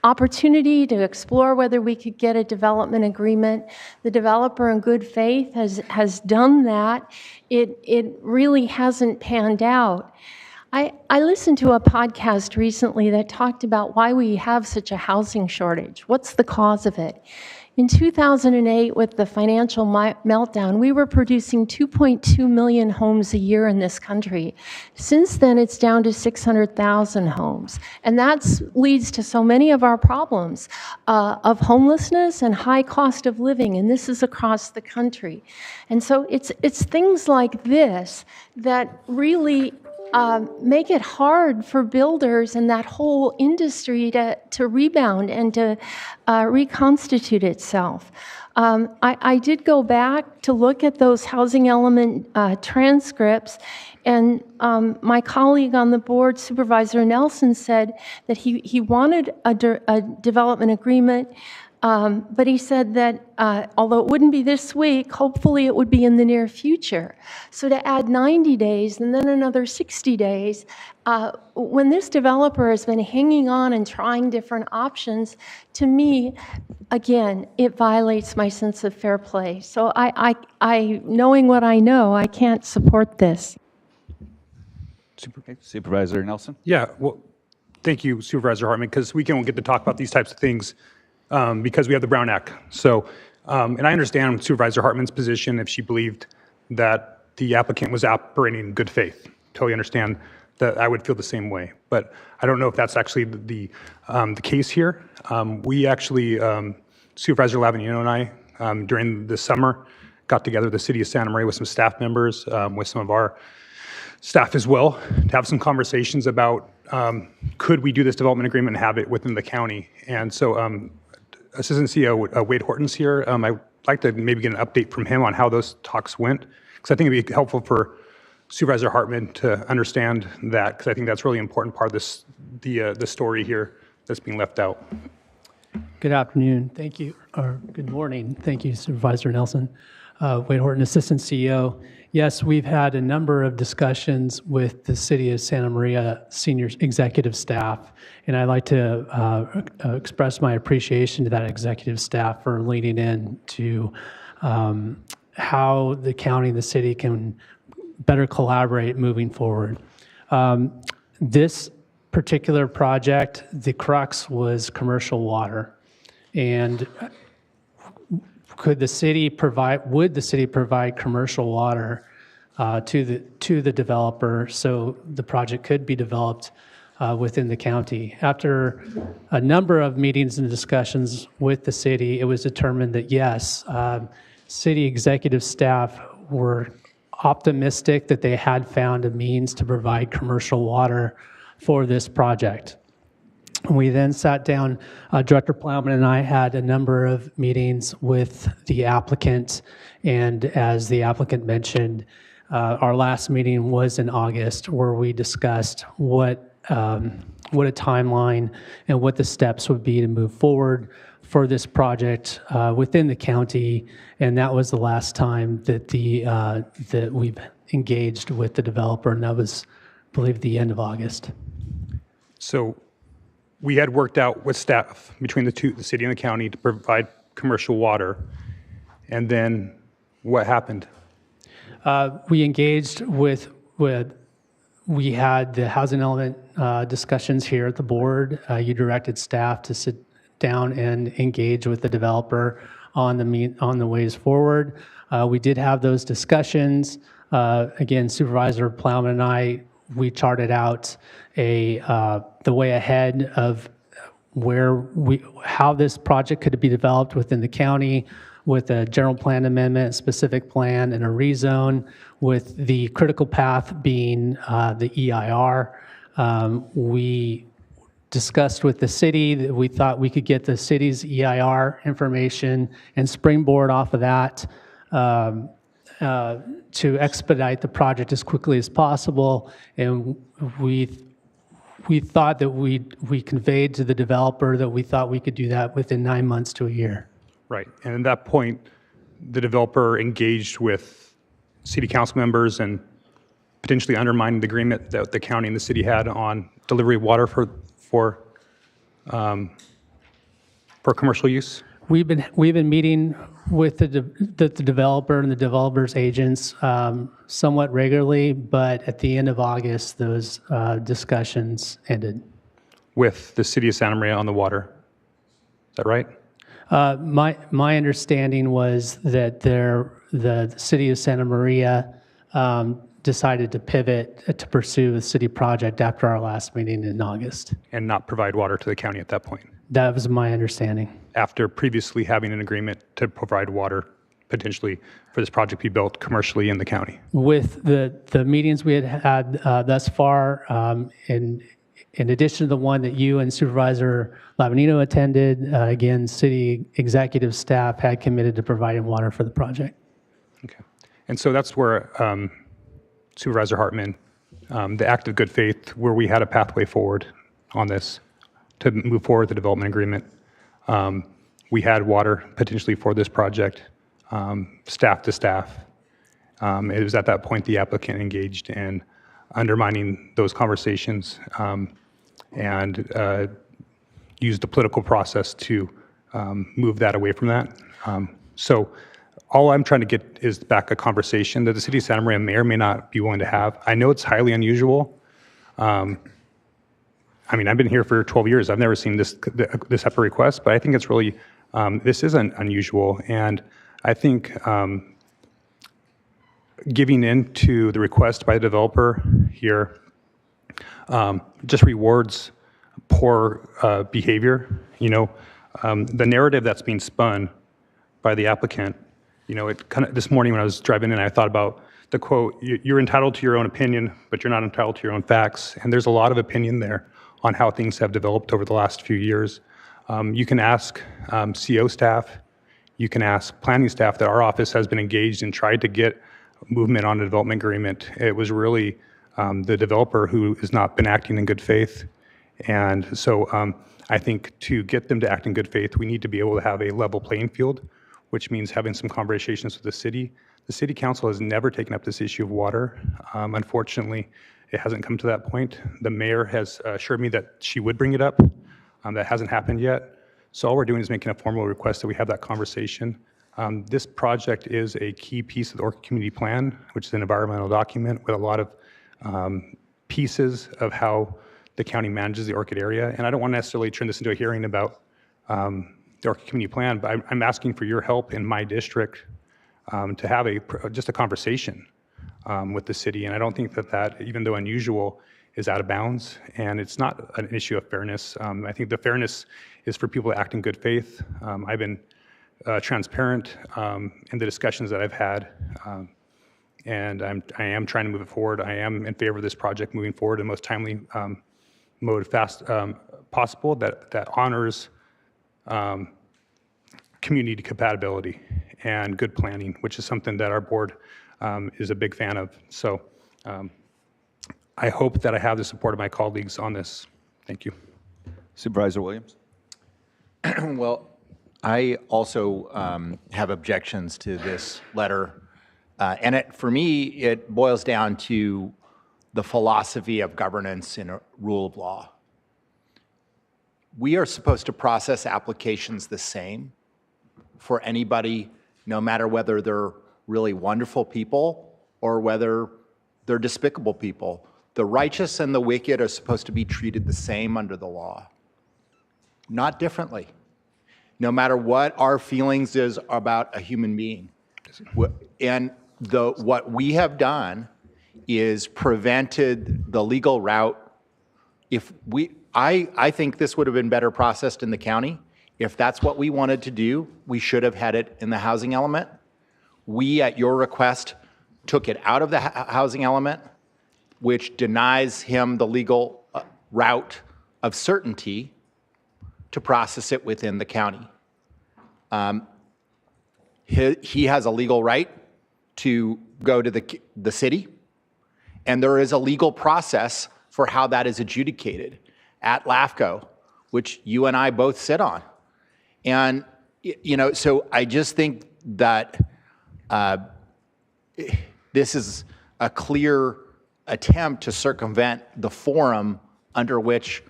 opportunity to explore whether we could get a development agreement. The developer in good faith has done that. It really hasn't panned out. I listened to a podcast recently that talked about why we have such a housing shortage. What's the cause of it? In 2008, with the financial meltdown, we were producing 2.2 million homes a year in this country. Since then, it's down to 600,000 homes. And that leads to so many of our problems of homelessness and high cost of living, and this is across the country. And so it's things like this that really make it hard for builders and that whole industry to rebound and to reconstitute itself. I did go back to look at those housing element transcripts, and my colleague on the board, Supervisor Nelson, said that he wanted a development agreement, but he said that although it wouldn't be this week, hopefully it would be in the near future. So to add 90 days and then another 60 days, when this developer has been hanging on and trying different options, to me, again, it violates my sense of fair play. So knowing what I know, I can't support this. Supervisor Nelson? Yeah, well, thank you, Supervisor Hartman, because we can't get to talk about these types of things because we have the Brown Act. So, and I understand Supervisor Hartman's position if she believed that the applicant was operating in good faith. Totally understand that. I would feel the same way, but I don't know if that's actually the case here. We actually, Supervisor Lavanino and I, during the summer, got together with the city of Santa Maria with some staff members, with some of our staff as well, to have some conversations about could we do this development agreement and have it within the county. And so Assistant CEO Wade Horton's here. I'd like to maybe get an update from him on how those talks went, because I think it'd be helpful for Supervisor Hartman to understand that, because I think that's really important part of this, the story here that's being left out. Good afternoon. Thank you, or good morning. Thank you, Supervisor Nelson. Wade Horton, Assistant CEO. Yes, we've had a number of discussions with the City of Santa Maria senior executive staff, and I'd like to express my appreciation to that executive staff for leaning in to how the county and the city can better collaborate moving forward. This particular project, the crux was commercial water, and would the city provide commercial water to the developer so the project could be developed within the county? After a number of meetings and discussions with the city, it was determined that yes, city executive staff were optimistic that they had found a means to provide commercial water for this project. We then sat down, Director Plowman and I had a number of meetings with the applicant, and as the applicant mentioned, our last meeting was in August, where we discussed what a timeline and what the steps would be to move forward for this project within the county, and that was the last time that that we've engaged with the developer, and that was, I believe, the end of August. So we had worked out with staff between the city and the county to provide commercial water, and then what happened? We engaged we had the housing element discussions here at the board. You directed staff to sit down and engage with the developer on the ways forward. We did have those discussions. Again, Supervisor Plowman and we charted out the way ahead of how this project could be developed within the county, with a general plan amendment, specific plan, and a rezone, with the critical path being the EIR. We discussed with the city that we thought we could get the city's EIR information and springboard off of that to expedite the project as quickly as possible. And we thought that we conveyed to the developer that we thought we could do that within 9 months to a year. Right, and at that point, the developer engaged with city council members and potentially undermining the agreement that the county and the city had on delivery of water for commercial use. We've been meeting with the developer and the developer's agents somewhat regularly, but at the end of August, those discussions ended. With the city of Santa Maria on the water, is that right? My understanding was that the city of Santa Maria decided to pivot to pursue the city project after our last meeting in August. And not provide water to the county at that point? That was my understanding. After previously having an agreement to provide water potentially for this project to be built commercially in the county? With the meetings we had thus far, in addition to the one that you and Supervisor Lavanino attended, again, city executive staff had committed to providing water for the project. Okay. And so that's where Supervisor Hartman, the act of good faith, where we had a pathway forward on this to move forward with the development agreement. We had water potentially for this project, staff to staff. It was at that point the applicant engaged in undermining those conversations and used the political process to move that away from that. So all I'm trying to get is back a conversation that the city of Santa Maria may or may not be willing to have. I know it's highly unusual. I mean, I've been here for 12 years. I've never seen this type of request, but I think it's really, this isn't unusual. And I think giving in to the request by the developer here just rewards poor behavior. You know, the narrative that's being spun by the applicant, you know, it kind of, this morning when I was driving in, I thought about the quote, "You're entitled to your own opinion, but you're not entitled to your own facts." And there's a lot of opinion there on how things have developed over the last few years. You can ask CO staff, you can ask planning staff that our office has been engaged and tried to get movement on a development agreement. It was really the developer who has not been acting in good faith. And so I think to get them to act in good faith, we need to be able to have a level playing field, which means having some conversations with the city. The city council has never taken up this issue of water. Unfortunately, it hasn't come to that point. The mayor has assured me that she would bring it up. That hasn't happened yet. So all we're doing is making a formal request that we have that conversation. This project is a key piece of the Orchid Community Plan, which is an environmental document with a lot of pieces of how the county manages the Orchid area. And I don't want to necessarily turn this into a hearing about the Orchid Community Plan, but I'm asking for your help in my district to have just a conversation with the city. And I don't think that, even though unusual, is out of bounds. And it's not an issue of fairness. I think the fairness is for people to act in good faith. I've been transparent in the discussions that I've had. And I am trying to move it forward. I am in favor of this project moving forward in the most timely mode possible that honors community compatibility and good planning, which is something that our board is a big fan of. So I hope that I have the support of my colleagues on this. Thank you. Supervisor Williams. Well, I also have objections to this letter. And for me, it boils down to the philosophy of governance and a rule of law. We are supposed to process applications the same for anybody, no matter whether they're really wonderful people or whether they're despicable people. The righteous and the wicked are supposed to be treated the same under the law, not differently, no matter what our feelings is about a human being. And what we have done is prevented the legal route. I think this would have been better processed in the county. If that's what we wanted to do, we should have had it in the housing element. We, at your request, took it out of the housing element, which denies him the legal route of certainty to process it within the county. He has a legal right to go to the city, and there is a legal process for how that is adjudicated at LAFCO, which you and I both sit on. And, you know, so I just think that this is a clear attempt to circumvent the forum under which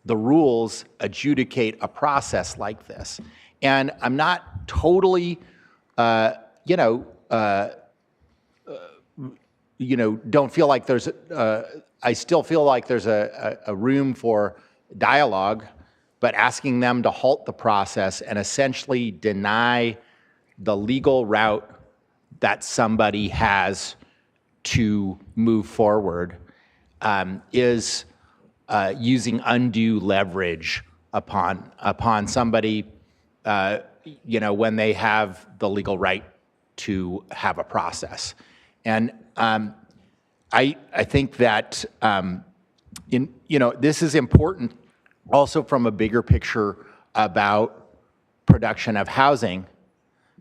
the rules adjudicate a process like this. And I'm not totally, don't feel like there's, I still feel like there's a room for dialogue, but asking them to halt the process and essentially deny the legal route that somebody has to move forward is using undue leverage upon somebody, when they have the legal right to have a process. And I think that this is important also from a bigger picture about production of housing,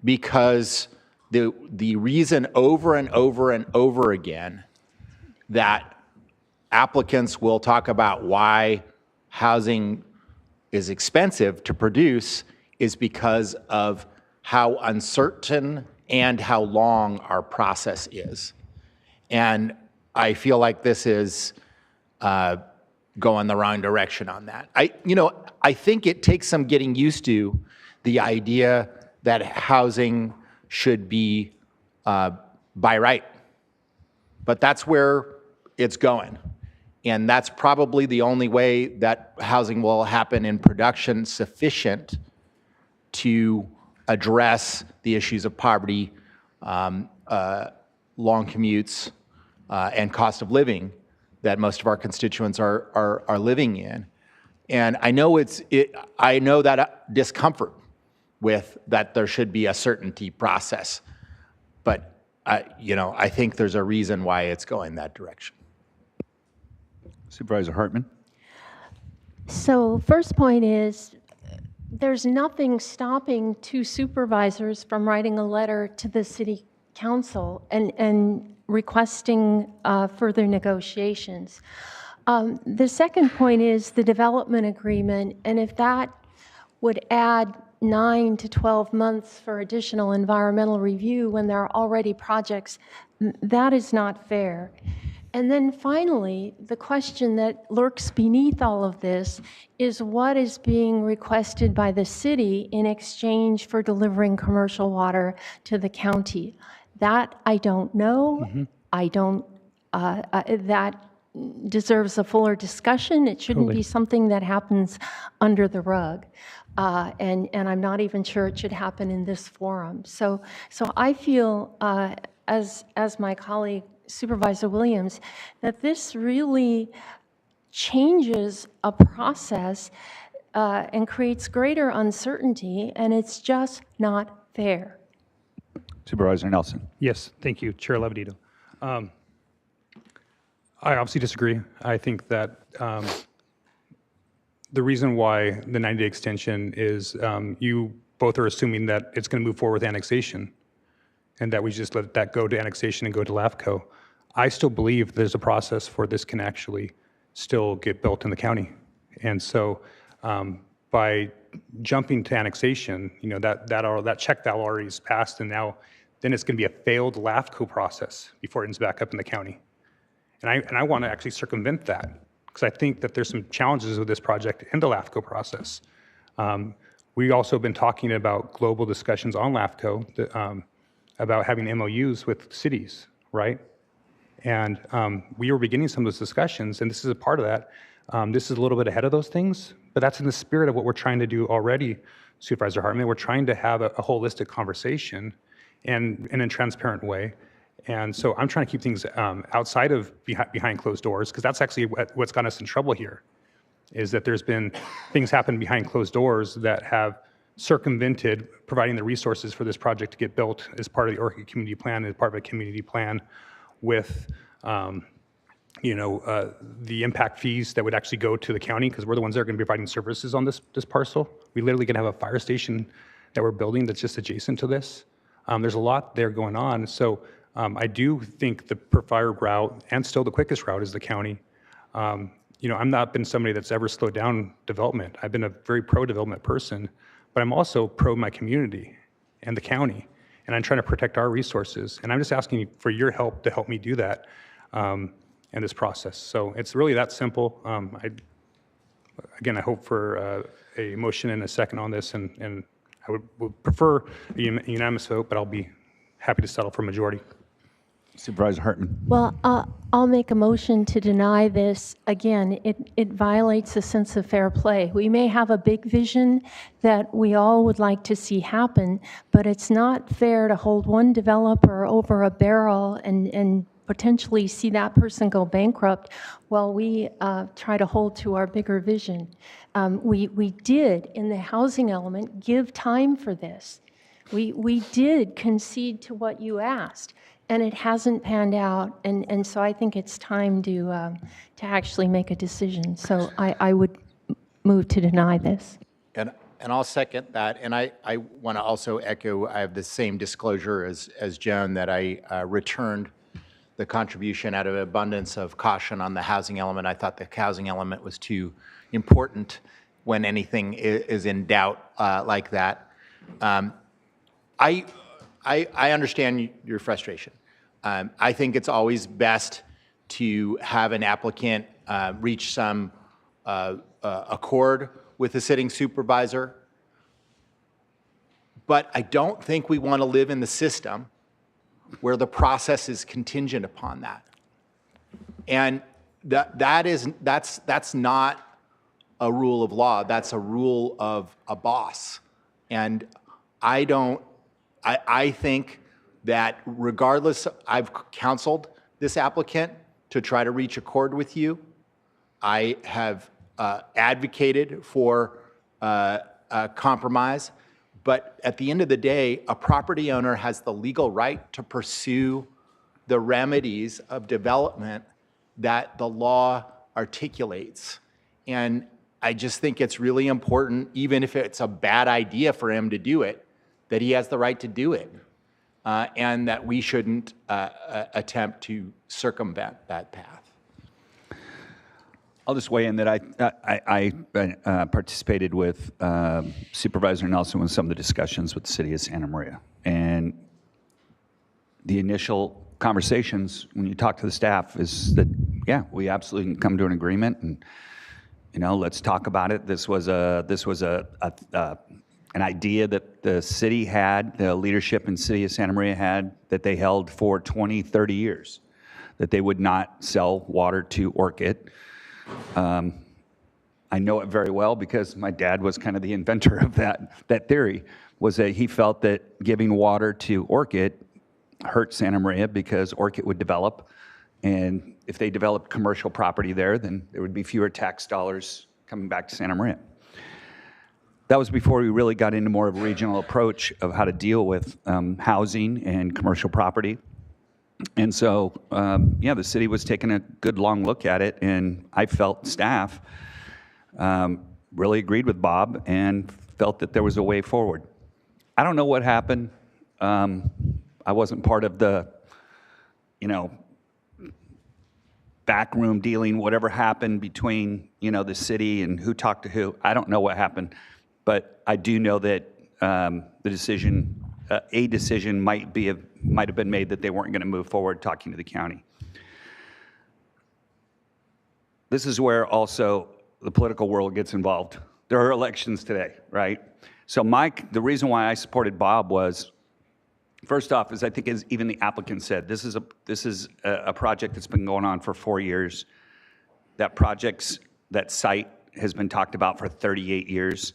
because the reason over and over and over again that applicants will talk about why housing is expensive to produce is because of how uncertain and how long our process is. And I feel like this is going the wrong direction on that. I think it takes some getting used to the idea that housing should be by right. But that's where it's going. And that's probably the only way that housing will happen in production sufficient to address the issues of poverty, long commutes, and cost of living that most of our constituents are living in. And I know I know that discomfort with that there should be a certainty process, but I think there's a reason why it's going that direction. Supervisor Hartman. So first point is, there's nothing stopping two supervisors from writing a letter to the city council and requesting further negotiations. The second point is the development agreement, and if that would add 9 to 12 months for additional environmental review when there are already projects, that is not fair. And then finally, the question that lurks beneath all of this is what is being requested by the city in exchange for delivering commercial water to the county. That I don't know. I don't, that deserves a fuller discussion. It shouldn't be something that happens under the rug. And I'm not even sure it should happen in this forum. So I feel, as my colleague Supervisor Williams, that this really changes a process and creates greater uncertainty, and it's just not fair. Supervisor Nelson. Yes, thank you, Chair Levedito. I obviously disagree. I think that the reason why the 90-day extension is you both are assuming that it's going to move forward with annexation and that we just let that go to annexation and go to LAFCO. I still believe there's a process for this can actually still get built in the county. And so by jumping to annexation, that check valve already is passed, and now then it's going to be a failed LAFCO process before it ends back up in the county. And I want to actually circumvent that, because I think that there's some challenges with this project in the LAFCO process. We also have been talking about global discussions on LAFCO, about having MOUs with cities, right? And we were beginning some of those discussions, and this is a part of that. This is a little bit ahead of those things, but that's in the spirit of what we're trying to do already, Supervisor Hartman. We're trying to have a holistic conversation and in a transparent way. And so I'm trying to keep things outside of behind closed doors, because that's actually what's got us in trouble here, is that there's been things happen behind closed doors that have circumvented providing the resources for this project to get built as part of the Orchid Community Plan, as part of a community plan with the impact fees that would actually go to the county, because we're the ones that are going to be providing services on this parcel. We literally going to have a fire station that we're building that's just adjacent to this. There's a lot there going on. So I do think the preferred route, and still the quickest route, is the county. I've not been somebody that's ever slowed down development. I've been a very pro-development person, but I'm also pro my community and the county, and I'm trying to protect our resources. And I'm just asking for your help to help me do that in this process. So it's really that simple. Again, I hope for a motion and a second on this, and I would prefer a unanimous vote, but I'll be happy to settle for majority. Supervisor Hartman. Well, I'll make a motion to deny this. Again, it violates a sense of fair play. We may have a big vision that we all would like to see happen, but it's not fair to hold one developer over a barrel and potentially see that person go bankrupt while we try to hold to our bigger vision. We did, in the housing element, give time for this. We did concede to what you asked, and it hasn't panned out, and so I think it's time to actually make a decision. So I would move to deny this. And I'll second that. And I want to also echo, I have the same disclosure as Joan, that I returned the contribution out of abundance of caution on the housing element. I thought the housing element was too important when anything is in doubt like that. I understand your frustration. I think it's always best to have an applicant reach some accord with the sitting supervisor. But I don't think we want to live in the system where the process is contingent upon that. And that's not a rule of law. That's a rule of a boss. And I think that regardless, I've counseled this applicant to try to reach accord with you. I have advocated for a compromise, but at the end of the day, a property owner has the legal right to pursue the remedies of development that the law articulates. And I just think it's really important, even if it's a bad idea for him to do it, that he has the right to do it, and that we shouldn't attempt to circumvent that path. I'll just weigh in that I participated with Supervisor Nelson in some of the discussions with the city of Santa Maria. And the initial conversations, when you talk to the staff, is that, yeah, we absolutely can come to an agreement, and, you know, let's talk about it. This was an idea that the city had, the leadership in the city of Santa Maria had, that they held for 20, 30 years, that they would not sell water to Orchid. I know it very well because my dad was kind of the inventor of that theory, was that he felt that giving water to Orchid hurt Santa Maria because Orchid would develop, and if they developed commercial property there, then there would be fewer tax dollars coming back to Santa Maria. That was before we really got into more of a regional approach of how to deal with housing and commercial property. And so, yeah, the city was taking a good long look at it, and I felt staff really agreed with Bob and felt that there was a way forward. I don't know what happened. I wasn't part of the, you know, backroom dealing, whatever happened between, you know, the city and who talked to who. I don't know what happened, but I do know that a decision might have been made that they weren't going to move forward talking to the county. This is where also the political world gets involved. There are elections today, right? So the reason why I supported Bob was, first off, is I think as even the applicant said, this is a project that's been going on for 4 years. That site has been talked about for 38 years.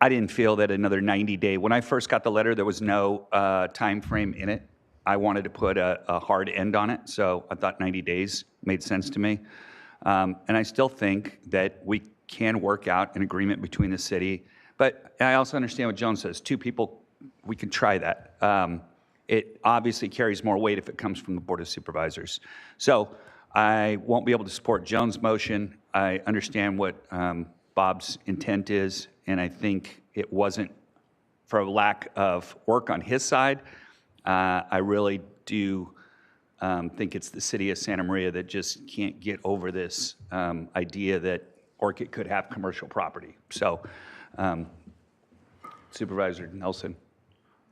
I didn't feel that another 90-day, when I first got the letter, there was no time frame in it. I wanted to put a hard end on it, so I thought 90 days made sense to me. And I still think that we can work out an agreement between the city, but I also understand what Joan says. Two people, we can try that. It obviously carries more weight if it comes from the Board of Supervisors. So I won't be able to support Joan's motion. I understand what Bob's intent is, and I think it wasn't for a lack of work on his side. I really do think it's the city of Santa Maria that just can't get over this idea that Orchid could have commercial property. So, Supervisor Nelson.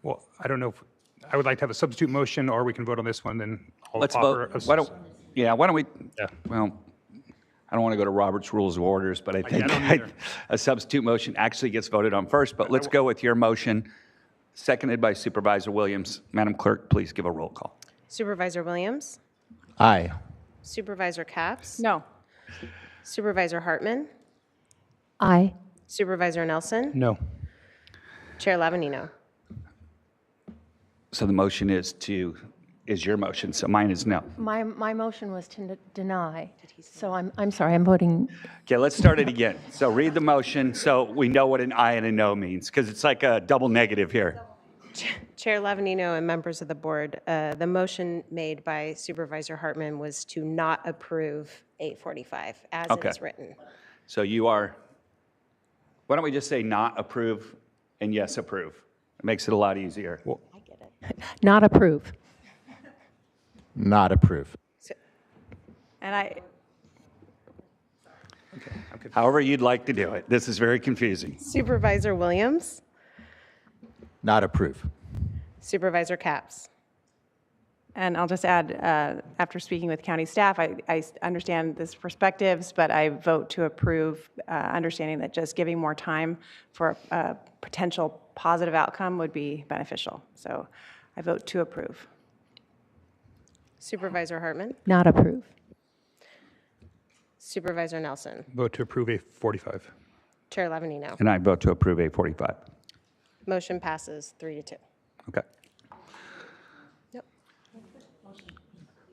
Well, I don't know if, I would like to have a substitute motion, or we can vote on this one, then I'll Let's offer vote. Why don't we, well, I don't want to go to Robert's Rules of Orders, but I think a substitute motion actually gets voted on first, but let's go with your motion, seconded by Supervisor Williams. Madam Clerk, please give a roll call. Supervisor Williams? Aye. Supervisor Capps? No. Supervisor Hartman? Aye. Supervisor Nelson? No. Chair Lavanino? So the motion is your motion, so mine is no. My motion was to deny, so I'm sorry, I'm voting. Okay, let's start it again. So read the motion so we know what an aye and a no means, because it's like a double negative here. Chair Lavanino and members of the board, the motion made by Supervisor Hartman was to not approve 845 as it is written. So you are, why don't we just say not approve and yes approve? It makes it a lot easier. I get it. Not approve. Not approve. And I, However you'd like to do it. This is very confusing. Supervisor Williams, Not approve. Supervisor Capps. and I'll just add, after speaking with county staff, I understand this perspectives, but I vote to approve, understanding that just giving more time for a potential positive outcome would be beneficial. So I vote to approve. Supervisor Hartman, Not approve. Supervisor Nelson, Vote to approve A45. Chair Lavanino. And I vote to approve A45. Motion passes 3-2. Okay. Yep.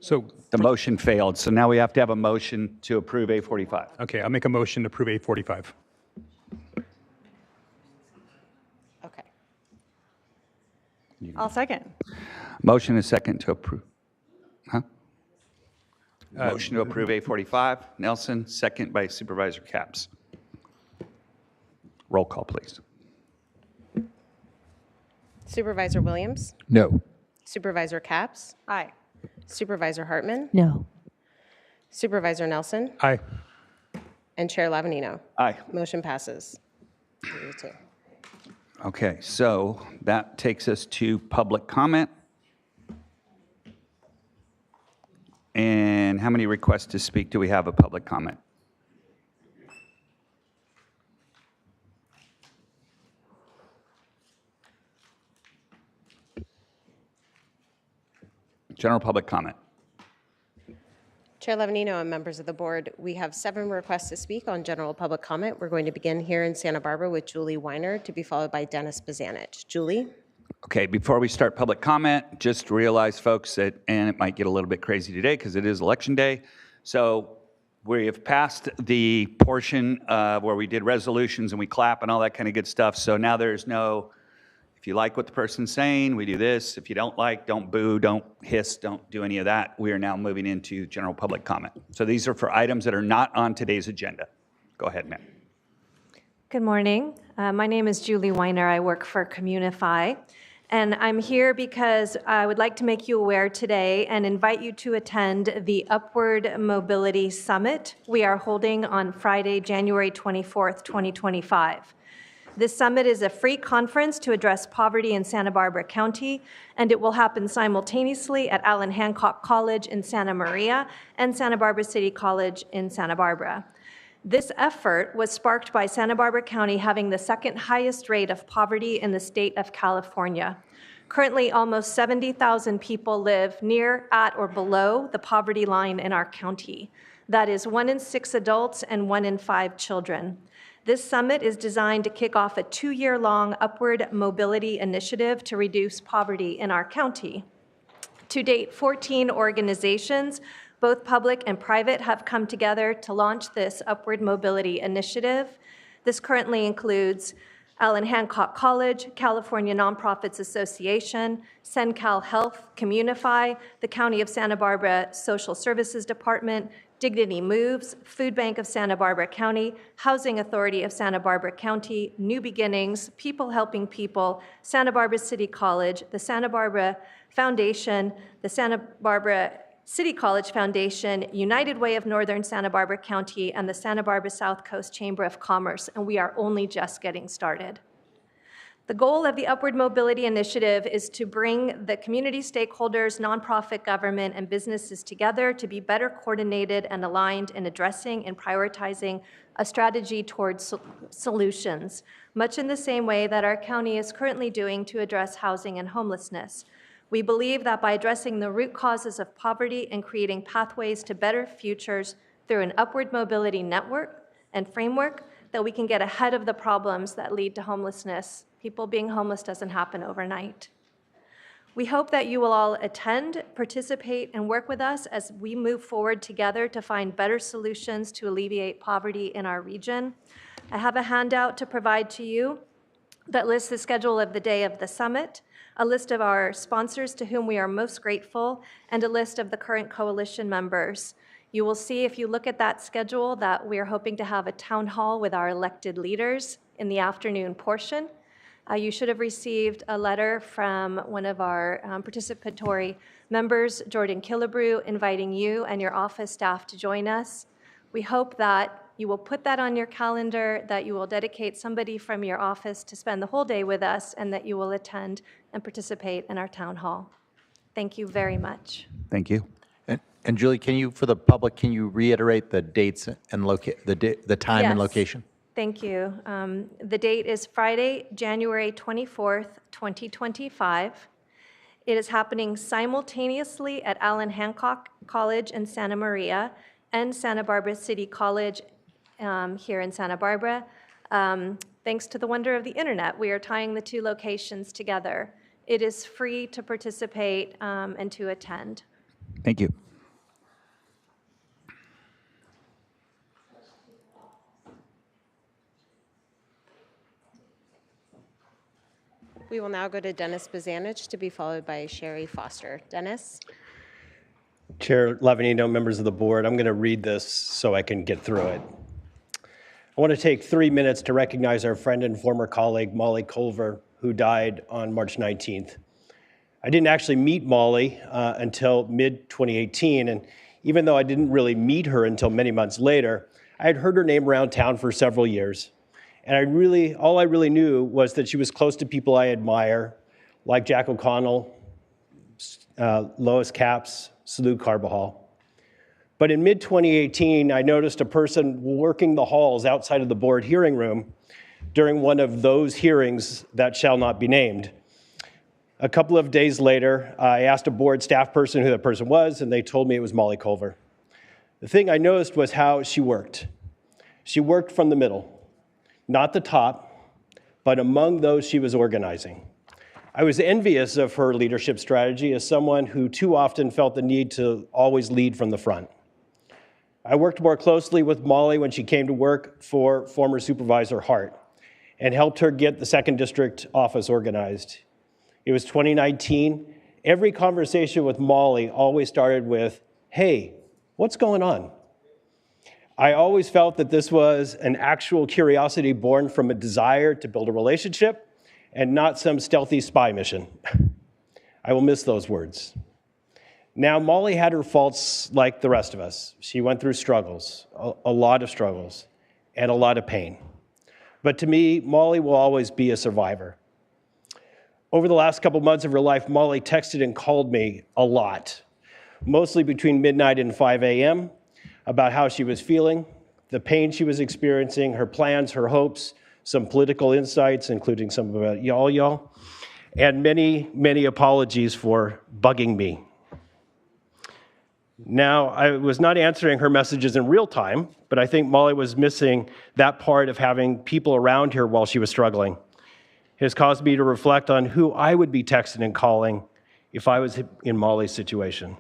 So the motion failed, so now we have to have a motion to approve A45. Okay, I'll make a motion to approve A45. Okay. I'll second. Motion is second to approve. Huh? Motion to approve A45. Nelson, second by Supervisor Capps. Roll call, please. Supervisor Williams, No. Supervisor Capps, Aye. Supervisor Hartman, No. Supervisor Nelson, Aye. and Chair Lavanino. Aye. Motion passes 3-2. Okay, so that takes us to public comment. And how many requests to speak do we have of public comment? General public comment. Chair Lavanino and members of the board, we have 7 requests to speak on general public comment. We're going to begin here in Santa Barbara with Julie Weiner, to be followed by Dennis Bazanich. Julie? Okay, before we start public comment, just realize, folks, that, and it might get a little bit crazy today because it is election day. So we have passed the portion where we did resolutions and we clap and all that kind of good stuff. So now there's no, if you like what the person's saying, we do this. If you don't like, don't boo, don't hiss, don't do any of that. We are now moving into general public comment. So these are for items that are not on today's agenda. Go ahead, ma'am. Good morning. My name is Julie Weiner. I work for Communify. And I'm here because I would like to make you aware today and invite you to attend the Upward Mobility Summit we are holding on Friday, January 24th, 2025. This summit is a free conference to address poverty in Santa Barbara County, and it will happen simultaneously at Allen Hancock College in Santa Maria and Santa Barbara City College in Santa Barbara. This effort was sparked by Santa Barbara County having the second highest rate of poverty in the state of California. Currently, almost 70,000 people live near, at, or below the poverty line in our county. That is 1 in 6 adults and 1 in 5 children. This summit is designed to kick off a 2-year-long upward mobility initiative to reduce poverty in our county. To date, 14 organizations, both public and private, have come together to launch this upward mobility initiative. This currently includes Allen Hancock College, California Nonprofits Association, SenCal Health, Communify, the County of Santa Barbara Social Services Department, Dignity Moves, Food Bank of Santa Barbara County, Housing Authority of Santa Barbara County, New Beginnings, People Helping People, Santa Barbara City College, the Santa Barbara Foundation, the Santa Barbara City College Foundation, United Way of Northern Santa Barbara County, and the Santa Barbara South Coast Chamber of Commerce, and we are only just getting started. The goal of the Upward Mobility Initiative is to bring the community stakeholders, nonprofit government, and businesses together to be better coordinated and aligned in addressing and prioritizing a strategy towards solutions, much in the same way that our county is currently doing to address housing and homelessness. We believe that by addressing the root causes of poverty and creating pathways to better futures through an upward mobility network and framework, that we can get ahead of the problems that lead to homelessness. People being homeless doesn't happen overnight. We hope that you will all attend, participate, and work with us as we move forward together to find better solutions to alleviate poverty in our region. I have a handout to provide to you that lists the schedule of the day of the summit. a list of our sponsors to whom we are most grateful, and a list of the current coalition members. You will see if you look at that schedule that we are hoping to have a town hall with our elected leaders in the afternoon portion. You should have received a letter from one of our participatory members, Jordan Killebrew, inviting you and your office staff to join us. We hope that you will put that on your calendar, that you will dedicate somebody from your office to spend the whole day with us, and that you will attend and participate in our town hall. Thank you very much. Thank you. And Julie, can you, for the public, can you reiterate the dates and the time and Yes. location? Thank you. The date is Friday, January 24th, 2025. It is happening simultaneously at Allen Hancock College in Santa Maria and Santa Barbara City College here in Santa Barbara. Thanks to the wonder of the internet, we are tying the two locations together. It is free to participate and to attend. Thank you. We will now go to Dennis Bazanich to be followed by Sherry Foster. Dennis? Chair Lavanino, members of the board, I'm going to read this so I can get through it. I want to take 3 minutes to recognize our friend and former colleague, Molly Culver, who died on March 19th. I didn't actually meet Molly until mid-2018, and even though I didn't really meet her until many months later, I had heard her name around town for several years. And all I really knew was that she was close to people I admire, like Jack O'Connell, Lois Capps, Salud Carbajal. But in mid-2018, I noticed a person working the halls outside of the board hearing room during one of those hearings that shall not be named. A couple of days later, I asked a board staff person who that person was, and they told me it was Molly Culver. The thing I noticed was how she worked. She worked from the middle. Not the top, but among those she was organizing. I was envious of her leadership strategy as someone who too often felt the need to always lead from the front. I worked more closely with Molly when she came to work for former Supervisor Hart and helped her get the 2nd District office organized. It was 2019. Every conversation with Molly always started with, "Hey, what's going on?" I always felt that this was an actual curiosity born from a desire to build a relationship and not some stealthy spy mission. I will miss those words. Now, Molly had her faults like the rest of us. She went through struggles, a lot of struggles, and a lot of pain. But to me, Molly will always be a survivor. Over the last couple months of her life, Molly texted and called me a lot, mostly between midnight and 5 a.m., about how she was feeling, the pain she was experiencing, her plans, her hopes, some political insights, including some about y'all, and many, many apologies for bugging me. Now, I was not answering her messages in real time, but I think Molly was missing that part of having people around her while she was struggling. It has caused me to reflect on who I would be texting and calling if I was in Molly's situation.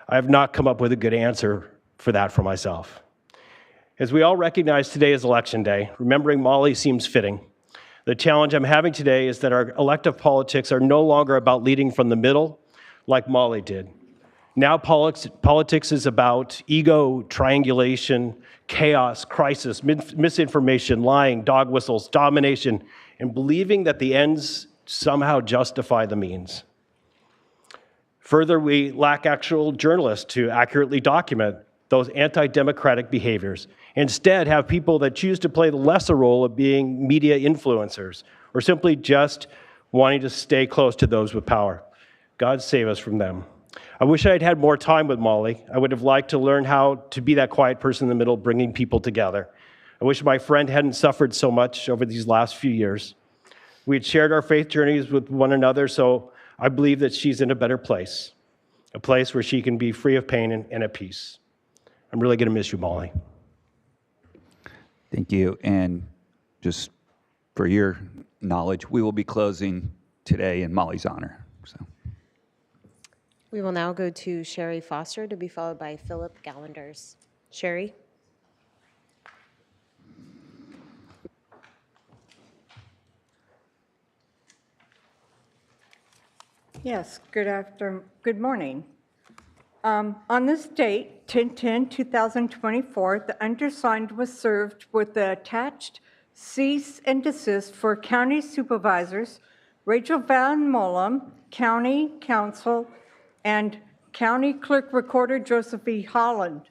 I have not come up with a good answer for that for myself. As we all recognize today is election day, remembering Molly seems fitting. The challenge I'm having today is that our elective politics are no longer about leading from the middle like Molly did. Now politics is about ego, triangulation, chaos, crisis, misinformation, lying, dog whistles, domination, and believing that the ends somehow justify the means. Further, we lack actual journalists to accurately document those anti-democratic behaviors. Instead, have people that choose to play the lesser role of being media influencers or simply just wanting to stay close to those with power. God save us from them. I wish I had had more time with Molly. I would have liked to learn how to be that quiet person in the middle, bringing people together. I wish my friend hadn't suffered so much over these last few years. We had shared our faith journeys with one another, so I believe that she's in a better place, a place where she can be free of pain and at peace. I'm really going to miss you, Molly. Thank you. And just for your knowledge, we will be closing today in Molly's honor. So. We will now go to Sherry Foster to be followed by Philip Gallanders. Sherry? Yes, good morning. On this date, 10/10/2024, the undersigned was served with the attached cease and desist for County Supervisors Rachel Van Mollum, County Counsel, and County Clerk Recorder Joseph E. Holland.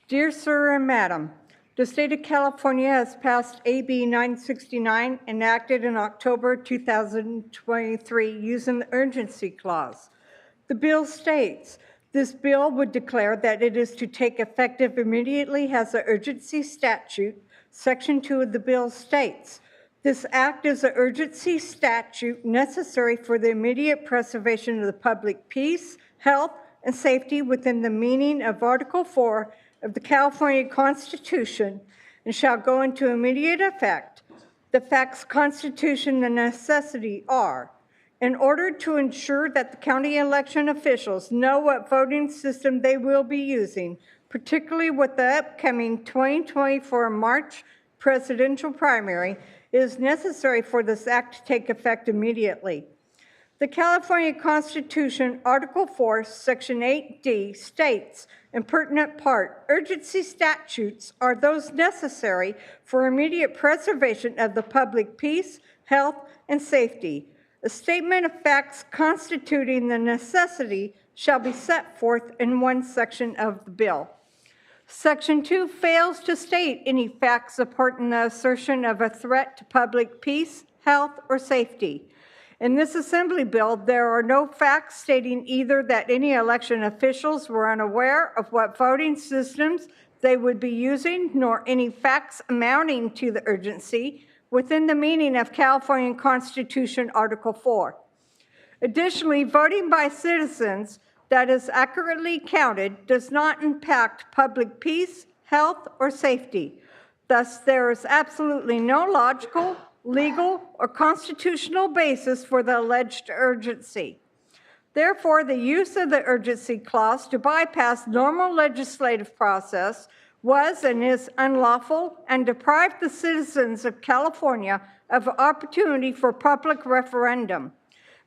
Dear Sir and Madam, the state of California has passed AB 969, enacted in October 2023, using the urgency clause. The bill states, this bill would declare that it is to take effective immediately as the urgency statute, Section 2 of the bill states. This act is an urgency statute necessary for the immediate preservation of the public peace, health, and safety within the meaning of Article 4 of the California Constitution and shall go into immediate effect. The facts constitution the necessity are, in order to ensure that the county election officials know what voting system they will be using, particularly with the upcoming 2024 March presidential primary, it is necessary for this act to take effect immediately. The California Constitution, Article 4, Section 8D states, in pertinent part, urgency statutes are those necessary for immediate preservation of the public peace, health, and safety. A statement of facts constituting the necessity shall be set forth in one section of the bill. Section 2 fails to state any facts supporting the assertion of a threat to public peace, health, or safety. In this Assembly bill, there are no facts stating either that any election officials were unaware of what voting systems they would be using, nor any facts amounting to the urgency within the meaning of California Constitution, Article 4. Additionally, voting by citizens that is accurately counted does not impact public peace, health, or safety. Thus, there is absolutely no logical, legal, or constitutional basis for the alleged urgency. Therefore, the use of the urgency clause to bypass normal legislative process was and is unlawful and deprived the citizens of California of opportunity for public referendum.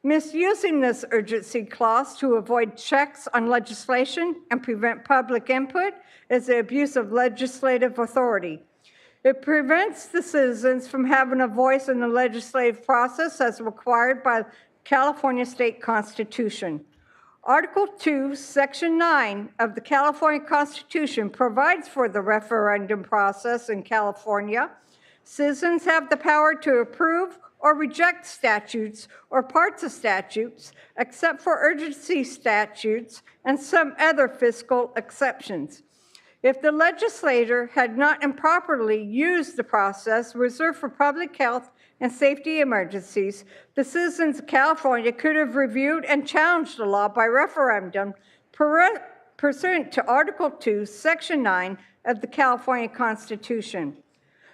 Misusing this urgency clause to avoid checks on legislation and prevent public input is the abuse of legislative authority. It prevents the citizens from having a voice in the legislative process as required by California State Constitution. Article 2, Section 9 of the California Constitution provides for the referendum process in California. Citizens have the power to approve or reject statutes or parts of statutes, except for urgency statutes and some other fiscal exceptions. If the legislator had not improperly used the process reserved for public health and safety emergencies, the citizens of California could have reviewed and challenged the law by referendum pursuant to Article 2, Section 9 of the California Constitution.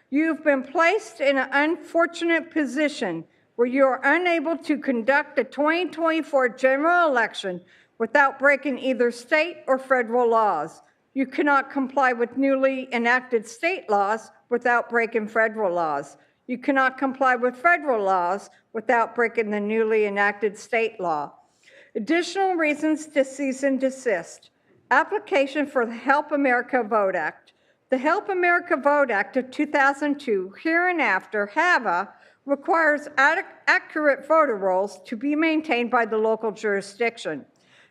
You've been placed in an unfortunate position where you are unable to conduct the 2024 general election without breaking either state or federal laws. You cannot comply with newly enacted state laws without breaking federal laws. You cannot comply with federal laws without breaking the newly enacted state law. Additional reasons to cease and desist. Application for the Help America Vote Act. The Help America Vote Act of 2002, hereinafter HAVA, requires accurate voter rolls to be maintained by the local jurisdiction.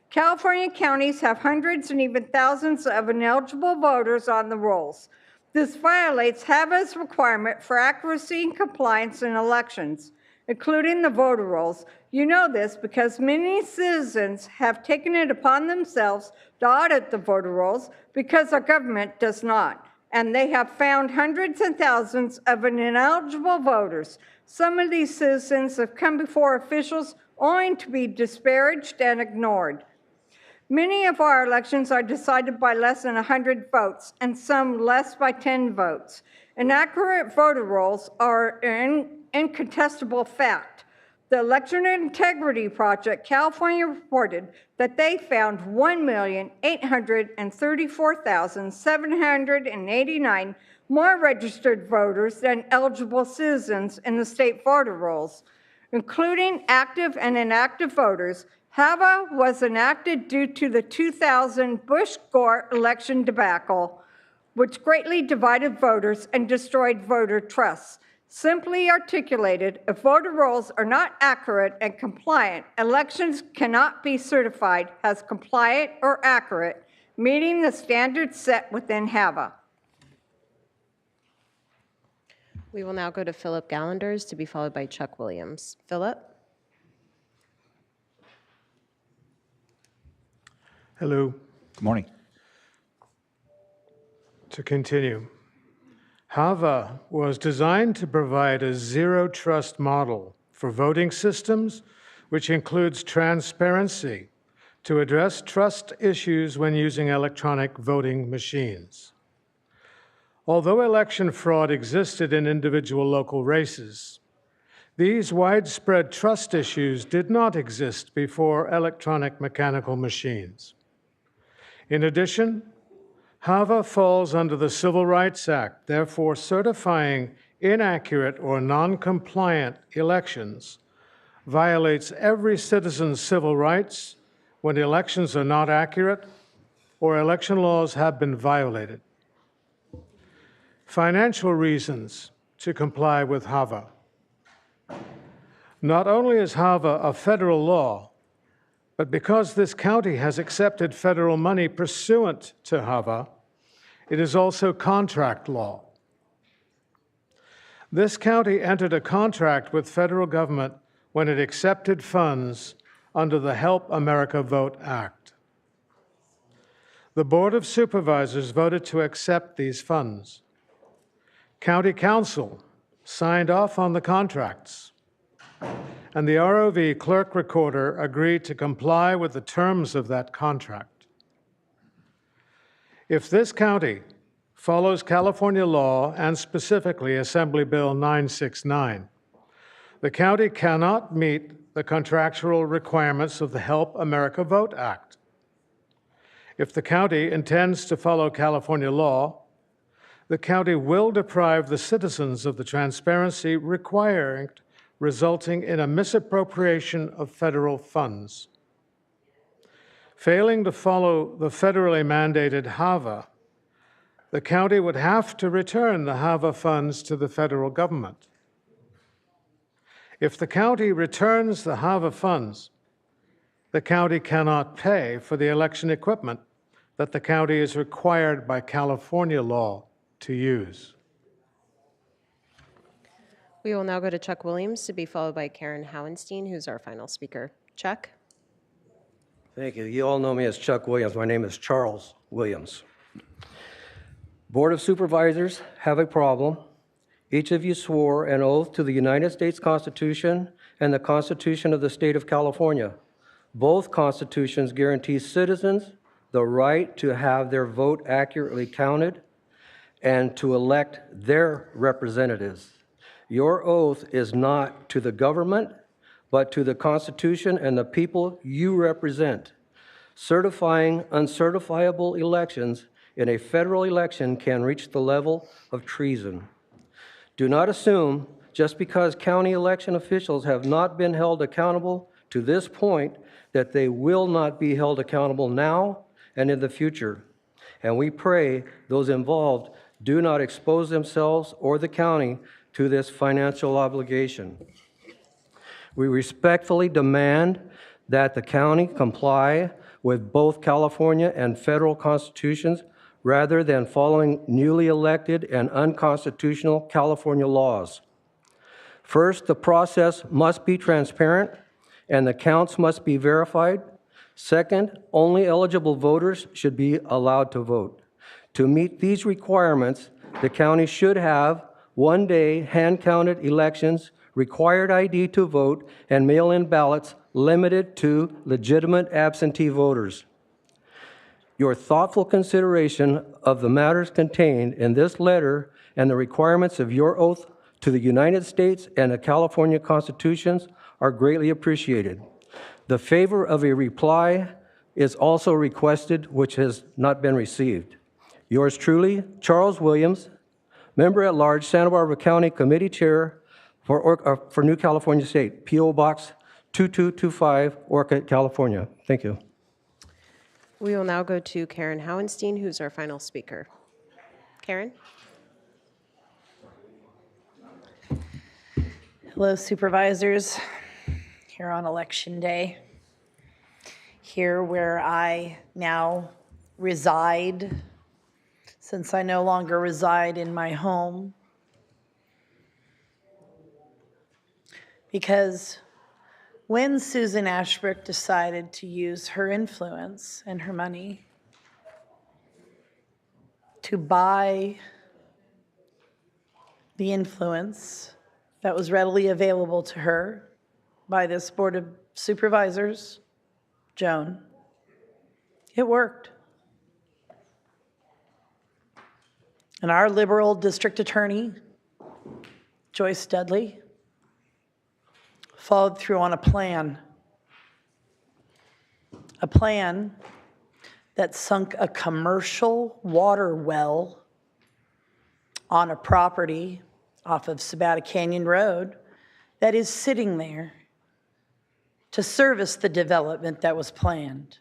California counties have hundreds and even thousands of ineligible voters on the rolls. This violates HAVA's requirement for accuracy and compliance in elections, including the voter rolls. You know this because many citizens have taken it upon themselves to audit the voter rolls because our government does not. And they have found hundreds and thousands of ineligible voters. Some of these citizens have come before officials only to be disparaged and ignored. Many of our elections are decided by less than 100 votes, and some less by 10 votes. Inaccurate voter rolls are an incontestable fact. The Election Integrity Project California reported that they found 1,834,789 more registered voters than eligible citizens in the state voter rolls. including active and inactive voters, HAVA was enacted due to the 2000 Bush-Gore election debacle, which greatly divided voters and destroyed voter trust. Simply articulated, if voter rolls are not accurate and compliant, elections cannot be certified as compliant or accurate, meeting the standards set within HAVA. We will now go to Philip Gallanders, to be followed by Chuck Williams. Philip? Hello. Good morning. To continue, HAVA was designed to provide a zero-trust model for voting systems, which includes transparency to address trust issues when using electronic voting machines. Although election fraud existed in individual local races, these widespread trust issues did not exist before electronic mechanical machines. In addition, HAVA falls under the Civil Rights Act, therefore certifying inaccurate or non-compliant elections violates every citizen's civil rights when elections are not accurate or election laws have been violated. Financial reasons to comply with HAVA. Not only is HAVA a federal law, but because this county has accepted federal money pursuant to HAVA, it is also contract law. This county entered a contract with federal government when it accepted funds under the Help America Vote Act. The Board of Supervisors voted to accept these funds. County Council signed off on the contracts, and the ROV clerk recorder agreed to comply with the terms of that contract. If this county follows California law, and specifically Assembly Bill 969, the county cannot meet the contractual requirements of the Help America Vote Act. If the county intends to follow California law, the county will deprive the citizens of the transparency required, resulting in a misappropriation of federal funds. Failing to follow the federally mandated HAVA, the county would have to return the HAVA funds to the federal government. If the county returns the HAVA funds, the county cannot pay for the election equipment that the county is required by California law to use. We will now go to Chuck Williams, to be followed by Karen Howenstein, who's our final speaker. Chuck? Thank you. You all know me as Chuck Williams. My name is Charles Williams. Board of Supervisors have a problem. Each of you swore an oath to the United States Constitution and the Constitution of the State of California. Both constitutions guarantee citizens the right to have their vote accurately counted and to elect their representatives. Your oath is not to the government, but to the Constitution and the people you represent. Certifying uncertifiable elections in a federal election can reach the level of treason. Do not assume just because county election officials have not been held accountable to this point that they will not be held accountable now and in the future. And we pray those involved do not expose themselves or the county to this financial obligation. We respectfully demand that the county comply with both California and federal constitutions rather than following newly elected and unconstitutional California laws. First, the process must be transparent and the counts must be verified. Second, only eligible voters should be allowed to vote. To meet these requirements, the county should have one-day hand-counted elections, required ID to vote, and mail-in ballots limited to legitimate absentee voters. Your thoughtful consideration of the matters contained in this letter and the requirements of your oath to the United States and the California constitutions are greatly appreciated. The favor of a reply is also requested, which has not been received. Yours truly, Charles Williams, Member at Large, Santa Barbara County Committee Chair for New California State, P.O. Box 2225, Orchid, California. Thank you. We will now go to Karen Howenstein, who's our final speaker. Karen? Hello, supervisors. Here on Election Day. Here where I now reside, since I no longer reside in my home. Because when Susan Ashbrook decided to use her influence and her money to buy the influence that was readily available to her by this Board of Supervisors, Joan, it worked. And our liberal district attorney, Joyce Dudley, followed through on a plan that sunk a commercial water well on a property off of Sabata Canyon Road that is sitting there to service the development that was planned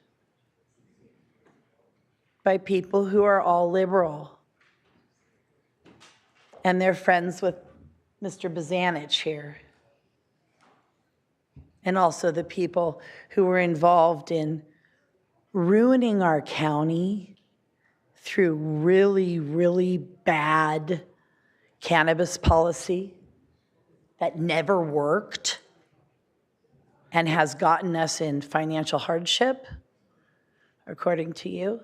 by people who are all liberal. And they're friends with Mr. Bazanich here. And also the people who were involved in ruining our county through really, really bad cannabis policy that never worked and has gotten us in financial hardship, according to you.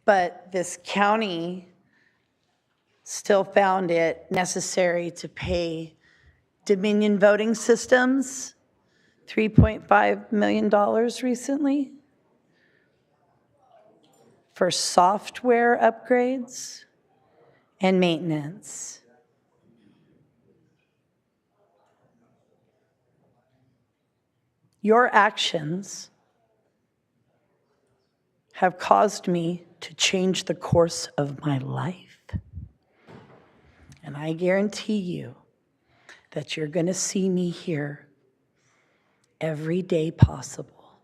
But this county still found it necessary to pay Dominion Voting Systems $3.5 million recently for software upgrades and maintenance. Your actions have caused me to change the course of my life. And I guarantee you that you're going to see me here every day possible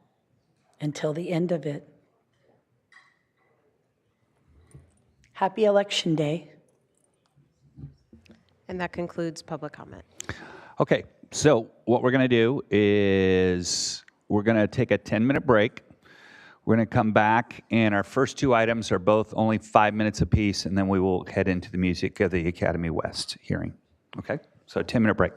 until the end of it. Happy Election Day. And that concludes public comment. Okay, so what we're going to do is we're going to take a 10-minute break. We're going to come back, and our first two items are both only 5 minutes apiece, and then we will head into the music of the Academy West hearing. Okay, so a 10-minute break.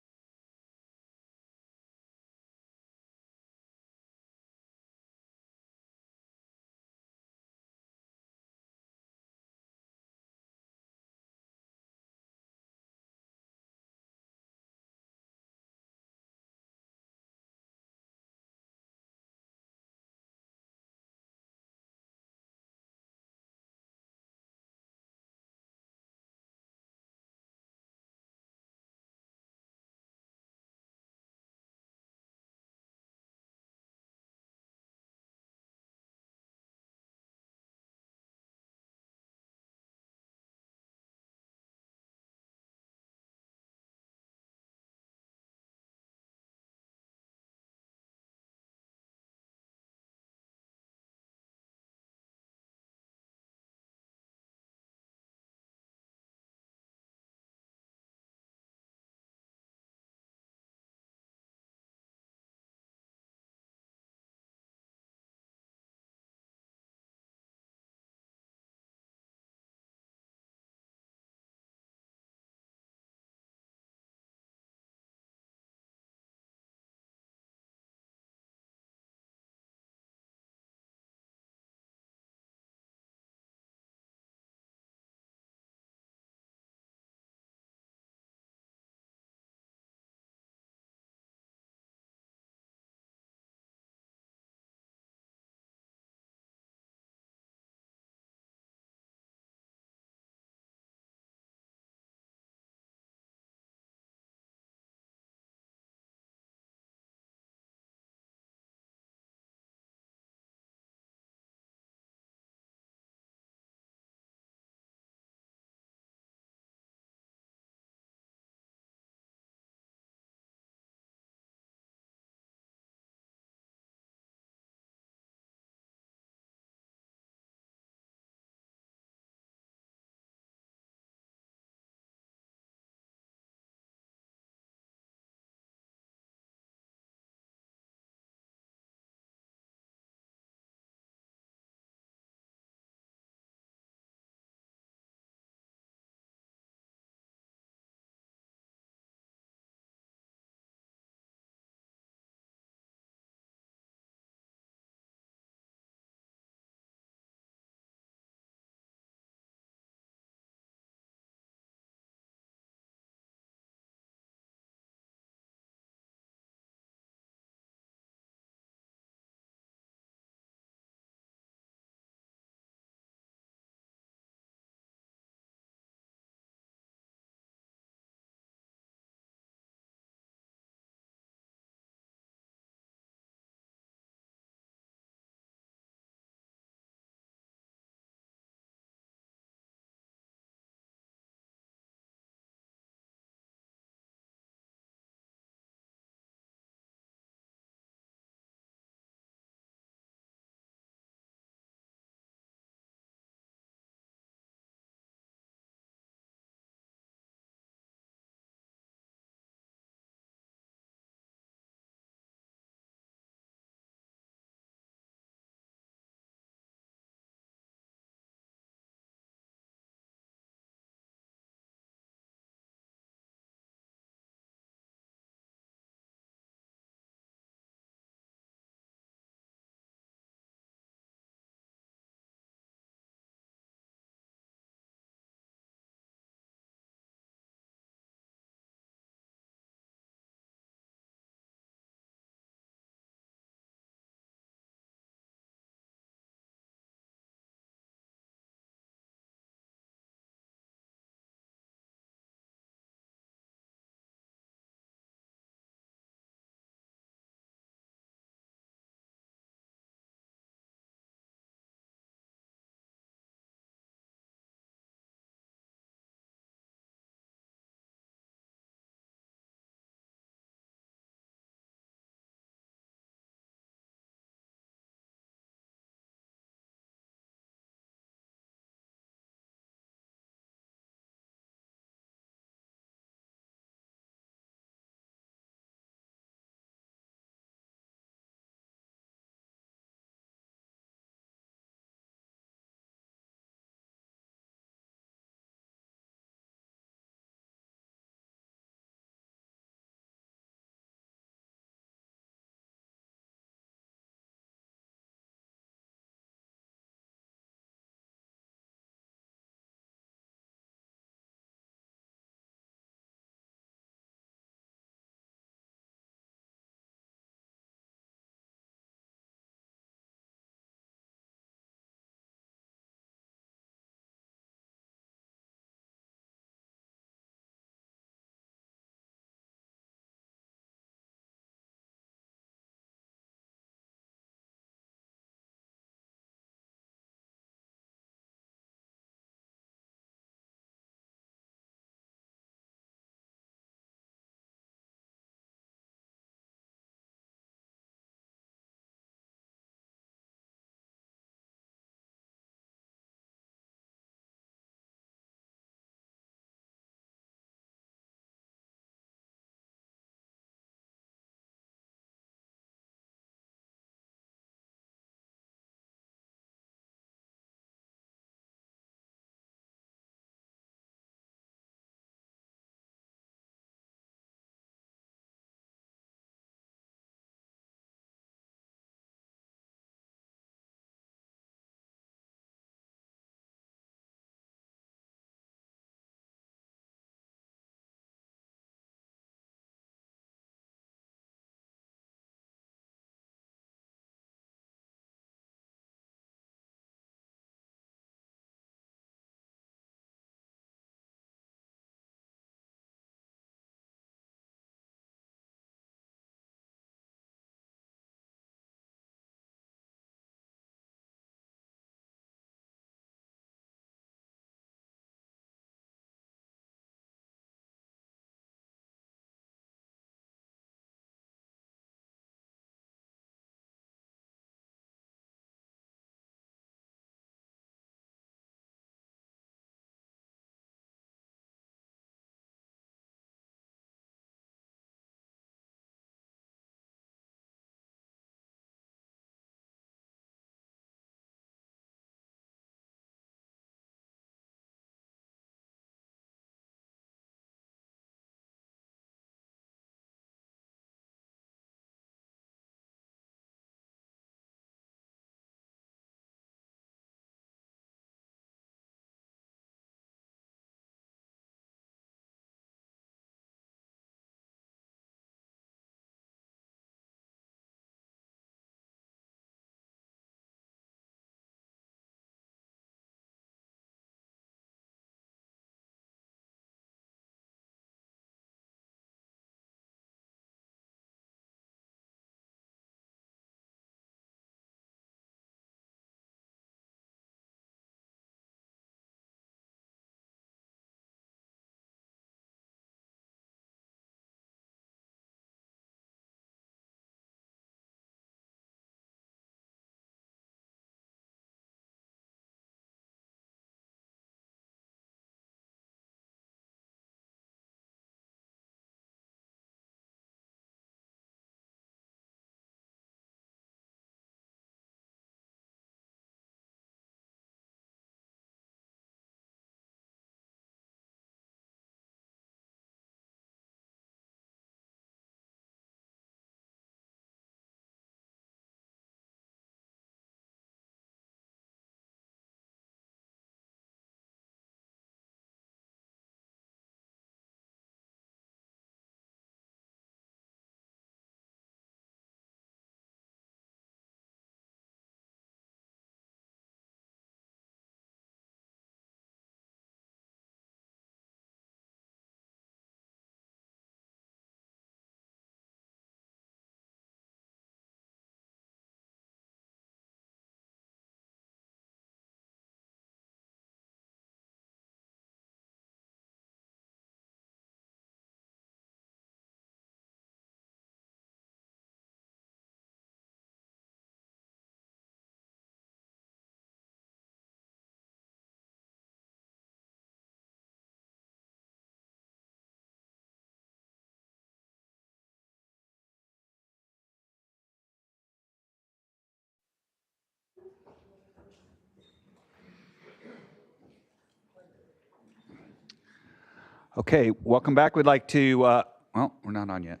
Okay, welcome back. We'd like to, well, we're not on yet.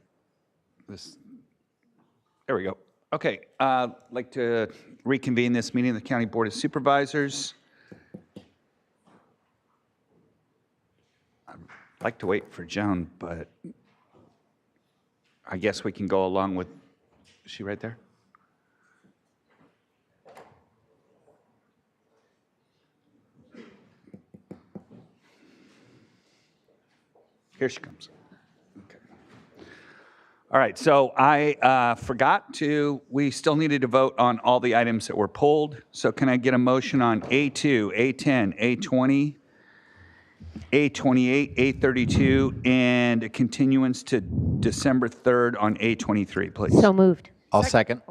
There we go. Okay, I'd like to reconvene this meeting of the County Board of Supervisors. I'd like to wait for Joan, but I guess we can go along with, is she right there? Here she comes. Okay. All right, so I forgot to, we still needed to vote on all the items that were pulled. So can I get a motion on A2, A10, A20, A28, A32, and a continuance to December 3rd on A23, please? So moved. I'll second.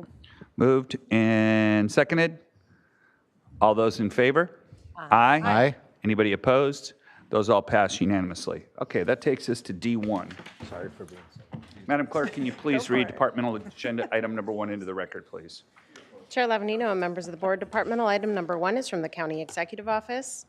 Moved and seconded. All those in favor? Aye. Aye. Anybody opposed? Those all pass unanimously. Okay, that takes us to D1. Sorry for being so. Madam Clerk, can you please read departmental agenda item number 1 into the record, please? Chair Lavanino and members of the board, departmental item number 1 is from the County Executive Office.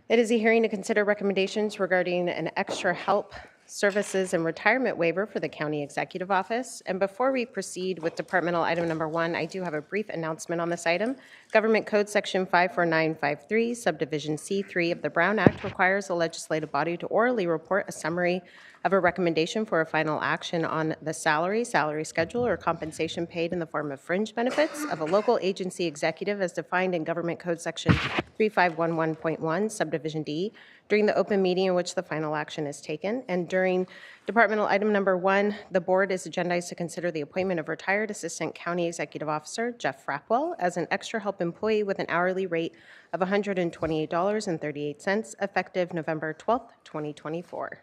It is a hearing to consider recommendations regarding an extra help services and retirement waiver for the County Executive Office. And before we proceed with departmental item number 1, I do have a brief announcement on this item. Government Code Section 54953, Subdivision C3 of the Brown Act requires the legislative body to orally report a summary of a recommendation for a final action on the salary schedule, or compensation paid in the form of fringe benefits of a local agency executive as defined in Government Code Section 3511.1, Subdivision D, during the open meeting in which the final action is taken. And during departmental item number 1, the board is agendized to consider the appointment of retired Assistant County Executive Officer Jeff Frackwell as an extra help employee with an hourly rate of $128.38, effective November 12th, 2024.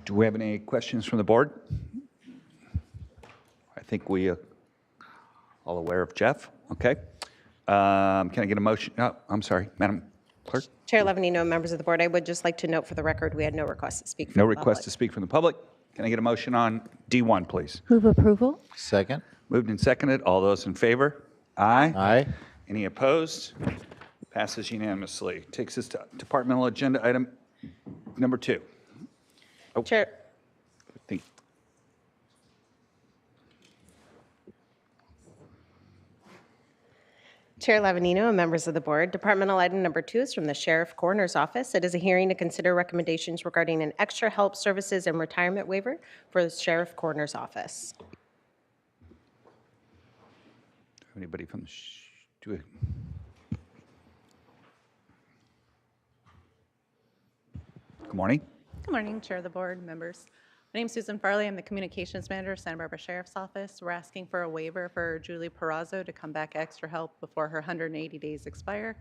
Do we have any questions from the board? I think we are all aware of Jeff. Okay. Can I get a motion? Oh, I'm sorry, Madam Clerk. Chair Lavanino and members of the board, I would just like to note for the record, we had no request to speak from No the request public. to speak from the public. Can I get a motion on D1, please? Move approval. Second. Moved and seconded. All those in favor? Aye. Aye. Any opposed? Passes unanimously. Takes us to departmental agenda item number 2. Oh, Chair. I think. Chair Lavanino and members of the board, departmental item number 2 is from the Sheriff Coroner's Office. It is a hearing to consider recommendations regarding an extra help services and retirement waiver for the Sheriff Coroner's Office. Anybody from the do it? Good morning. Good morning, Chair of the Board, members. My name is Susan Farley. I'm the Communications Manager of Santa Barbara Sheriff's Office. We're asking for a waiver for Julie Perazzo to come back extra help before her 180 days expire.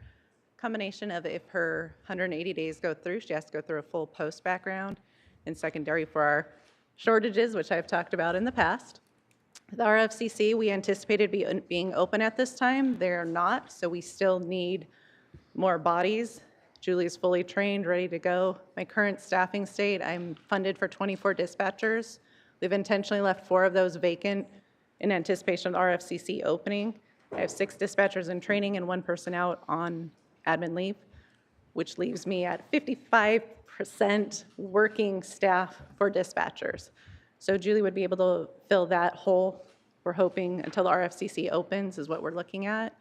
Combination of if her 180 days go through, she has to go through a full post background, and secondary for our shortages, which I've talked about in the past. The RFCC, we anticipated being open at this time. They're not, so we still need more bodies. Julie's fully trained, ready to go. My current staffing state, I'm funded for 24 dispatchers. We've intentionally left 4 of those vacant in anticipation of the RFCC opening. I have 6 dispatchers in training and 1 person out on admin leave, which leaves me at 55% working staff for dispatchers. So Julie would be able to fill that hole. We're hoping until the RFCC opens is what we're looking at.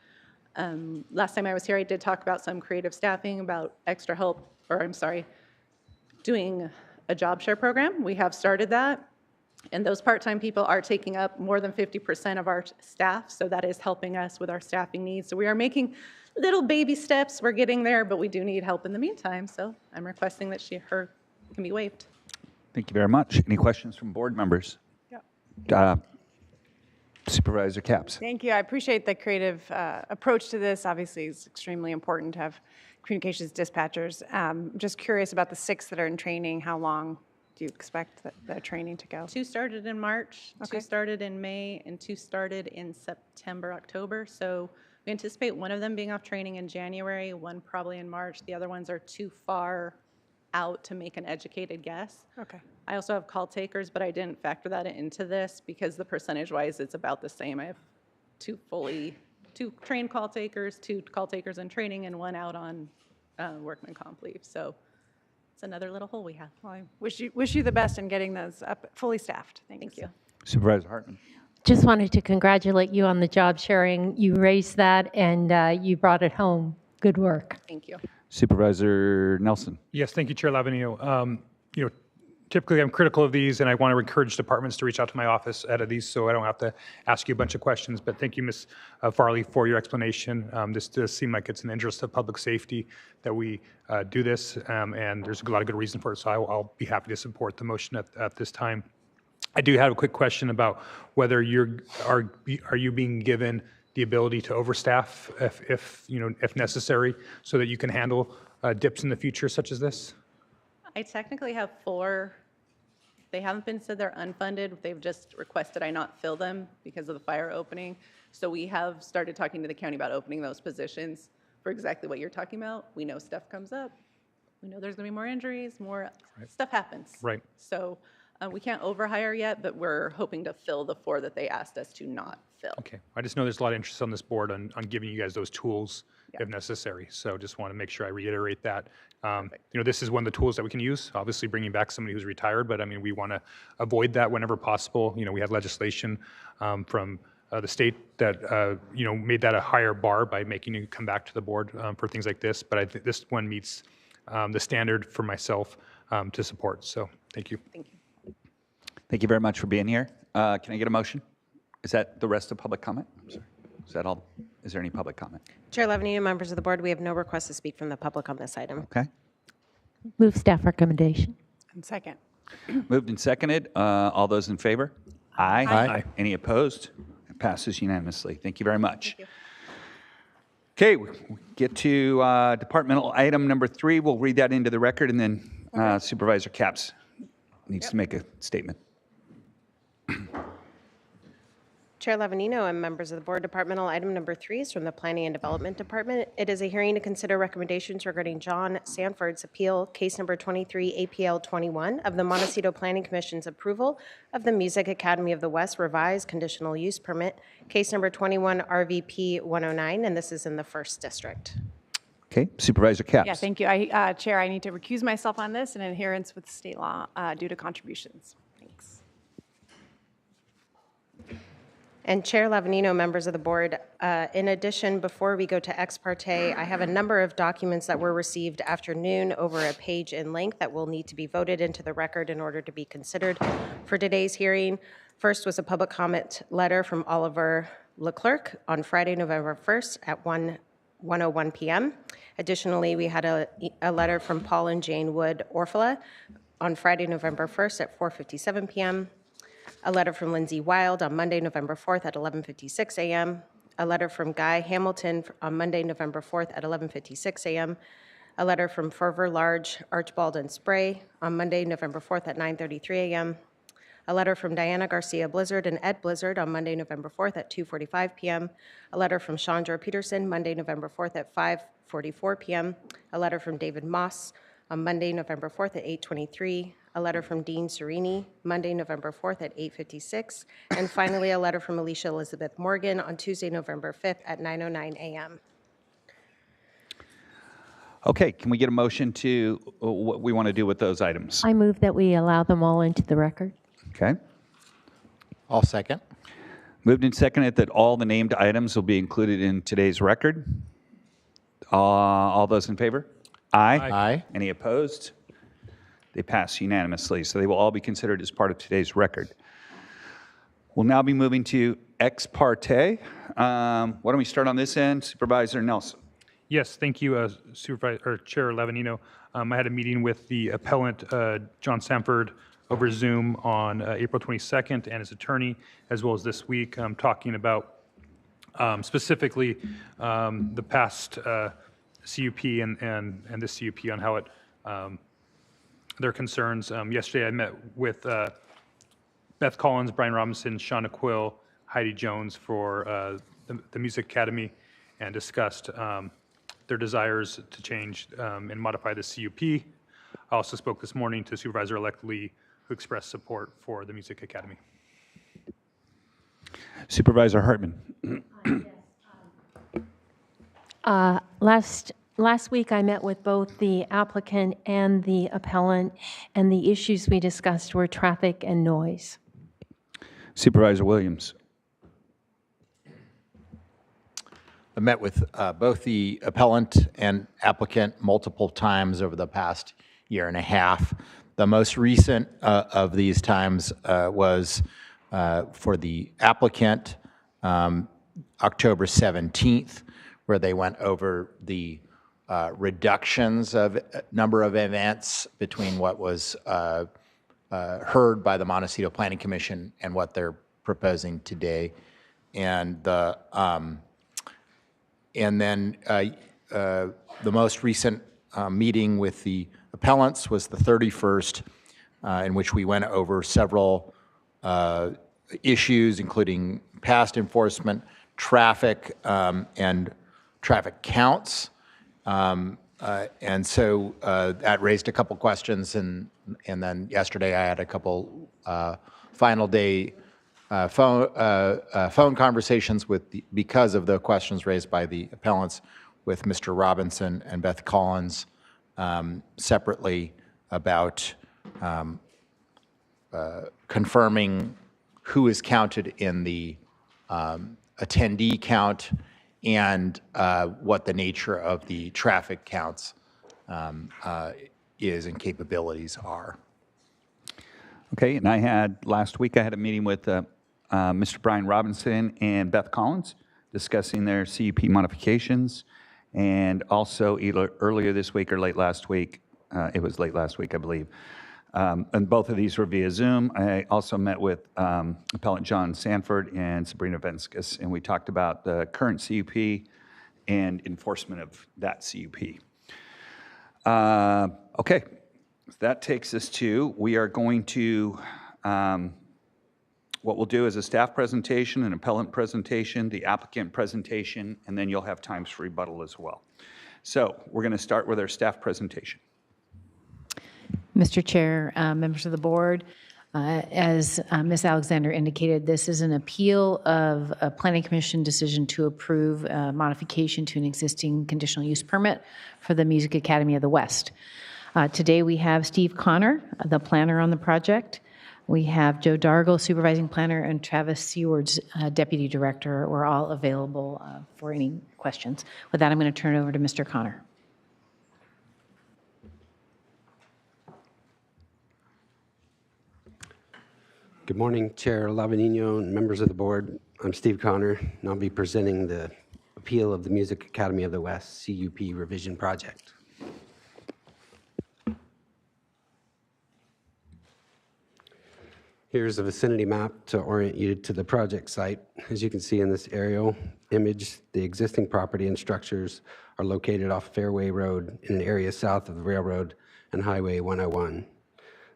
Last time I was here, I did talk about some creative staffing, about extra help, or I'm sorry, doing a job share program. We have started that, and those part-time people are taking up more than 50% of our staff, so that is helping us with our staffing needs. So we are making little baby steps. We're getting there, but we do need help in the meantime, so I'm requesting that her can be waived. Thank you very much. Any questions from board members? Yeah. Supervisor Capps. Thank you. I appreciate the creative approach to this. Obviously, it's extremely important to have communications dispatchers. Just curious about the 6 that are in training. How long do you expect that training to go? 2 started in March, Okay. 2 started in May, and 2 started in September, October. So we anticipate one of them being off training in January, 1 probably in March. The other ones are too far out to make an educated guess. Okay. I also have call takers, but I didn't factor that into this because the percentage-wise, it's about the same. I have 2 trained call takers, 2 call takers in training, and 1 out on workman comp leave. So it's another little hole we have. Well, I wish you the best in getting those up fully staffed. Thank you. Supervisor Hartman. Just wanted to congratulate you on the job sharing. You raised that and you brought it home. Good work. Thank you. Supervisor Nelson. Yes, thank you, Chair Lavanino. Typically I'm critical of these, and I want to encourage departments to reach out to my office out of these so I don't have to ask you a bunch of questions. But thank you, Ms. Farley, for your explanation. This does seem like it's in the interest of public safety that we do this, and there's a lot of good reason for it, so I'll be happy to support the motion at this time. I do have a quick question about whether are you being given the ability to overstaff if necessary, so that you can handle dips in the future such as this? I technically have 4. They haven't been said they're unfunded. They've just requested I not fill them because of the fire opening. So we have started talking to the county about opening those positions for exactly what you're talking about. We know stuff comes up. We know there's going to be more injuries, more stuff happens. Right. So we can't overhire yet, but we're hoping to fill the 4 that they asked us to not fill. Okay. I just know there's a lot of interest on this board on giving you guys those tools if necessary. So just want to make sure I reiterate that. This is one of the tools that we can use, obviously bringing back somebody who's retired, but I mean, we want to avoid that whenever possible. We had legislation from the state that, made that a higher bar by making you come back to the board for things like this. But I think this one meets the standard for myself to support. So thank you. Thank you. Thank you very much for being here. Can I get a motion? Is that the rest of public comment? I'm sorry. Is that all? Is there any public comment? Chair Lavanino, members of the board, we have no request to speak from the public on this item. Okay. Move staff recommendation. And second. Moved and seconded. All those in favor? Aye. Aye. Any opposed? It passes unanimously. Thank you very much. Okay, we get to departmental item number 3. We'll read that into the record, and then Supervisor Capps needs to make a statement. Chair Lavanino and members of the board, departmental item number 3 is from the Planning and Development Department. It is a hearing to consider recommendations regarding John Sanford's appeal, case number 23 APL 21 of the Montecito Planning Commission's approval of the Music Academy of the West revised conditional use permit, case number 21 RVP 109, and this is in the 1st District. Okay, Supervisor Capps. Yeah, thank you. Chair, I need to recuse myself on this in adherence with state law due to contributions. Thanks. And Chair Lavanino, members of the board, in addition, before we go to ex parte, I have a number of documents that were received afternoon over a page in length that will need to be voted into the record in order to be considered for today's hearing. First was a public comment letter from Oliver Leclerc on Friday, November 1st at 1:01 p.m. Additionally, we had a letter from Paul and Jane Wood Orfala on Friday, November 1st at 4:57 p.m. A letter from Lindsay Wild on Monday, November 4th at 11:56 a.m. A letter from Guy Hamilton on Monday, November 4th at 11:56 a.m. A letter from Fervor Large, Archibald and Spray on Monday, November 4th at 9:33 a.m. A letter from Diana Garcia Blizzard and Ed Blizzard on Monday, November 4th at 2:45 p.m. A letter from Chandra Peterson, Monday, November 4th at 5:44 p.m. A letter from David Moss on Monday, November 4th at 8:23. A letter from Dean Serini, Monday, November 4th at 8:56. And finally, a letter from Alicia Elizabeth Morgan on Tuesday, November 5th at 9:09 a.m. Okay, can we get a motion to what we want to do with those items? I move that we allow them all into the record. Okay. I'll second. Moved and seconded that all the named items will be included in today's record. All those in favor? Aye. Aye. Any opposed? They pass unanimously, so they will all be considered as part of today's record. We'll now be moving to ex parte. Why don't we start on this end? Supervisor Nelson. Yes, thank you, Chair Lavanino. I had a meeting with the appellant, John Sanford, over Zoom on April 22nd, and his attorney, as well as this week, talking about specifically the past CUP and this CUP on how it their concerns. Yesterday I met with Beth Collins, Brian Robinson, Shauna Quill, Heidi Jones for the Music Academy, and discussed their desires to change and modify the CUP. I also spoke this morning to Supervisor-elect Lee, who expressed support for the Music Academy. Supervisor Hartman. Last week, I met with both the applicant and the appellant, and the issues we discussed were traffic and noise. Supervisor Williams. I met with both the appellant and applicant multiple times over the past year and a half. The most recent of these times was for the applicant, October 17th, where they went over the reductions of number of events between what was heard by the Montecito Planning Commission and what they're proposing today. And then the most recent meeting with the appellants was the 31st, in which we went over several issues, including past enforcement, traffic, and traffic counts. And so that raised a couple questions, and then yesterday I had a couple final day phone conversations because of the questions raised by the appellants with Mr. Robinson and Beth Collins separately about confirming who is counted in the attendee count and what the nature of the traffic counts is and capabilities are. Okay, and last week I had a meeting with Mr. Brian Robinson and Beth Collins discussing their CUP modifications, and also either earlier this week or late last week, it was late last week, I believe, and both of these were via Zoom. I also met with Appellant John Sanford and Sabrina Venskis, and we talked about the current CUP and enforcement of that CUP. Okay, so that takes us to, we are going to, what we'll do is a staff presentation, an appellant presentation, the applicant presentation, and then you'll have times for rebuttal as well. So we're going to start with our staff presentation. Mr. Chair, members of the board, as Ms. Alexander indicated, this is an appeal of a Planning Commission decision to approve a modification to an existing conditional use permit for the Music Academy of the West. Today we have Steve Connor, the planner on the project. We have Joe Dargle, supervising planner, and Travis Sewards, deputy director. We're all available for any questions. With that, I'm going to turn it over to Mr. Connor. Good morning, Chair Lavanino and members of the board. I'm Steve Connor, and I'll be presenting the appeal of the Music Academy of the West CUP revision project. Here's a vicinity map to orient you to the project site. As you can see in this aerial image, the existing property and structures are located off Fairway Road in an area south of the railroad and Highway 101.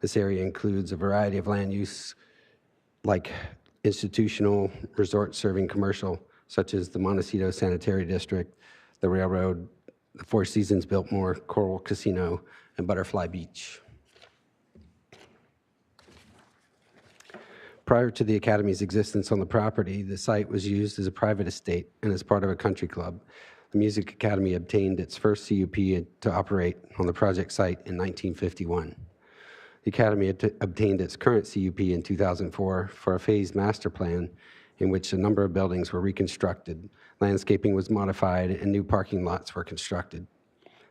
This area includes a variety of land use like institutional, resort serving commercial, such as the Montecito Sanitary District, the railroad, the Four Seasons Biltmore, Coral Casino, and Butterfly Beach. Prior to the Academy's existence on the property, the site was used as a private estate and as part of a country club. The Music Academy obtained its first CUP to operate on the project site in 1951. The Academy obtained its current CUP in 2004 for a phased master plan in which a number of buildings were reconstructed, landscaping was modified, and new parking lots were constructed.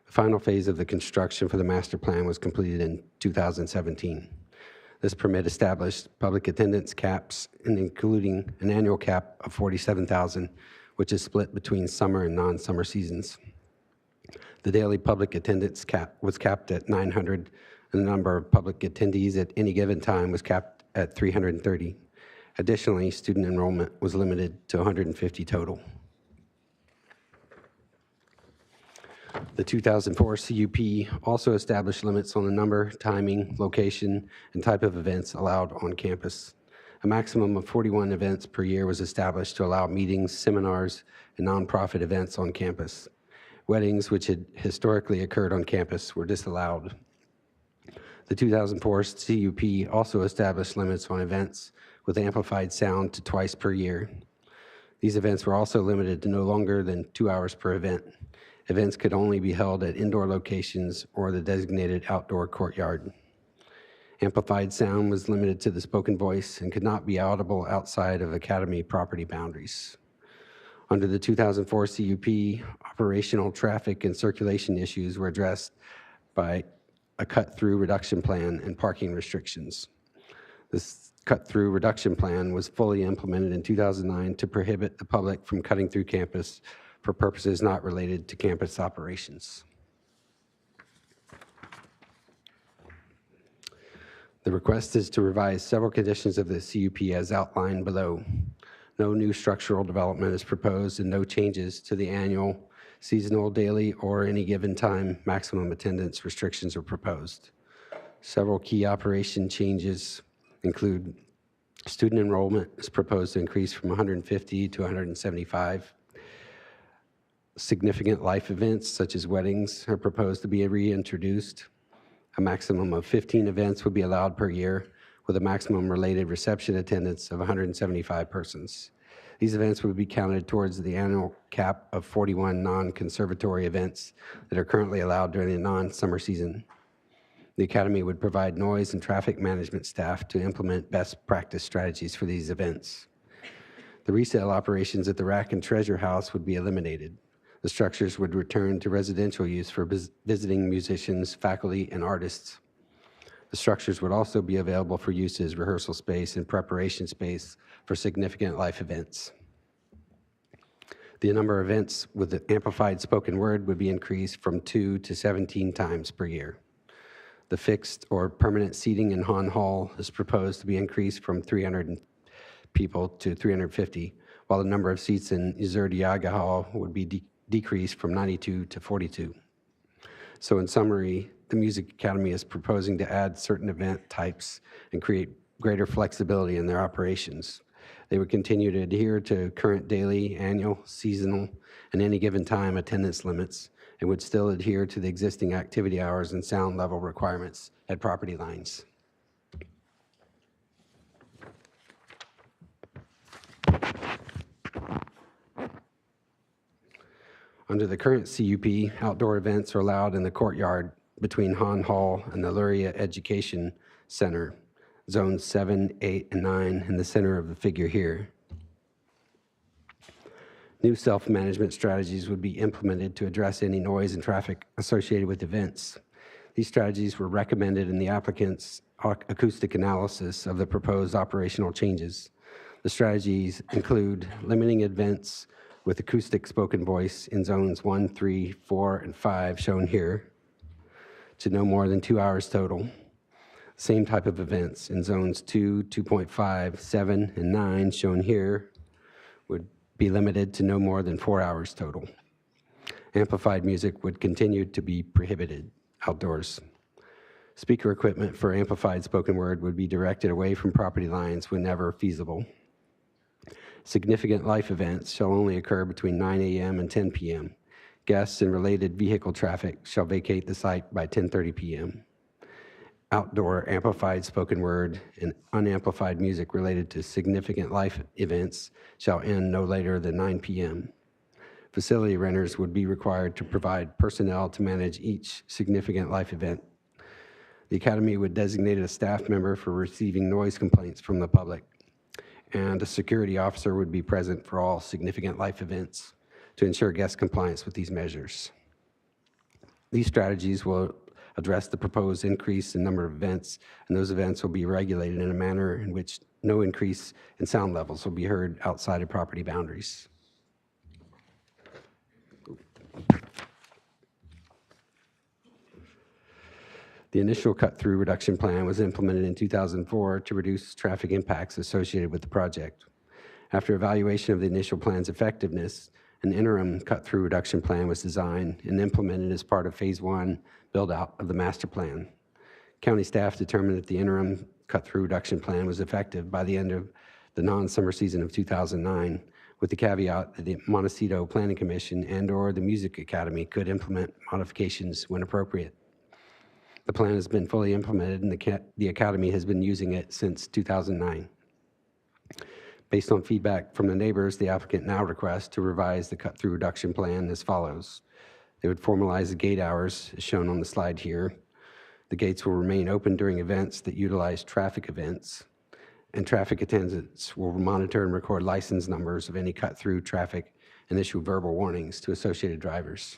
The final phase of the construction for the master plan was completed in 2017. This permit established public attendance caps, including an annual cap of 47,000, which is split between summer and non-summer seasons. The daily public attendance cap was capped at 900, and the number of public attendees at any given time was capped at 330. Additionally, student enrollment was limited to 150 total. The 2004 CUP also established limits on the number, timing, location, and type of events allowed on campus. A maximum of 41 events per year was established to allow meetings, seminars, and nonprofit events on campus. Weddings, which had historically occurred on campus, were disallowed. The 2004 CUP also established limits on events with amplified sound to twice per year. These events were also limited to no longer than 2 hours per event. Events could only be held at indoor locations or the designated outdoor courtyard. Amplified sound was limited to the spoken voice and could not be audible outside of Academy property boundaries. Under the 2004 CUP, operational traffic and circulation issues were addressed by a cut-through reduction plan and parking restrictions. This cut-through reduction plan was fully implemented in 2009 to prohibit the public from cutting through campus for purposes not related to campus operations. The request is to revise several conditions of the CUP as outlined below. No new structural development is proposed and no changes to the annual, seasonal, daily, or any given time maximum attendance restrictions are proposed. Several key operation changes include student enrollment is proposed to increase from 150 to 175. Significant life events such as weddings are proposed to be reintroduced. A maximum of 15 events would be allowed per year with a maximum related reception attendance of 175 persons. These events would be counted towards the annual cap of 41 non-conservatory events that are currently allowed during the non-summer season. The Academy would provide noise and traffic management staff to implement best practice strategies for these events. The resale operations at the Rack and Treasure House would be eliminated. The structures would return to residential use for visiting musicians, faculty, and artists. The structures would also be available for use as rehearsal space and preparation space for significant life events. The number of events with the amplified spoken word would be increased from 2 to 17 times per year. The fixed or permanent seating in Hahn Hall is proposed to be increased from 300 people to 350, while the number of seats in Yzerdiaga Hall would be decreased from 92 to 42. So in summary, the Music Academy is proposing to add certain event types and create greater flexibility in their operations. They would continue to adhere to current daily, annual, seasonal, and any given time attendance limits, and would still adhere to the existing activity hours and sound level requirements at property lines. Under the current CUP, outdoor events are allowed in the courtyard between Hahn Hall and the Luria Education Center, zones 7, 8, and 9 in the center of the figure here. New self-management strategies would be implemented to address any noise and traffic associated with events. These strategies were recommended in the applicant's acoustic analysis of the proposed operational changes. The strategies include limiting events with acoustic spoken voice in zones 1, 3, 4, and 5, shown here, to no more than 2 hours total. Same type of events in zones 2, 2.5, 7, and 9, shown here, would be limited to no more than 4 hours total. Amplified music would continue to be prohibited outdoors. Speaker equipment for amplified spoken word would be directed away from property lines whenever feasible. Significant life events shall only occur between 9 a.m. and 10 p.m. Guests and related vehicle traffic shall vacate the site by 10:30 p.m. Outdoor amplified spoken word and unamplified music related to significant life events shall end no later than 9 p.m. Facility renters would be required to provide personnel to manage each significant life event. The Academy would designate a staff member for receiving noise complaints from the public, and a security officer would be present for all significant life events to ensure guest compliance with these measures. These strategies will address the proposed increase in number of events, and those events will be regulated in a manner in which no increase in sound levels will be heard outside of property boundaries. The initial cut-through reduction plan was implemented in 2004 to reduce traffic impacts associated with the project. After evaluation of the initial plan's effectiveness, an interim cut-through reduction plan was designed and implemented as part of Phase 1 build-out of the master plan. County staff determined that the interim cut-through reduction plan was effective by the end of the non-summer season of 2009, with the caveat that the Montecito Planning Commission and/or the Music Academy could implement modifications when appropriate. The plan has been fully implemented, and the Academy has been using it since 2009. Based on feedback from the neighbors, the applicant now requests to revise the cut-through reduction plan as follows. They would formalize the gate hours, as shown on the slide here. The gates will remain open during events that utilize traffic events, and traffic attendants will monitor and record license numbers of any cut-through traffic and issue verbal warnings to associated drivers.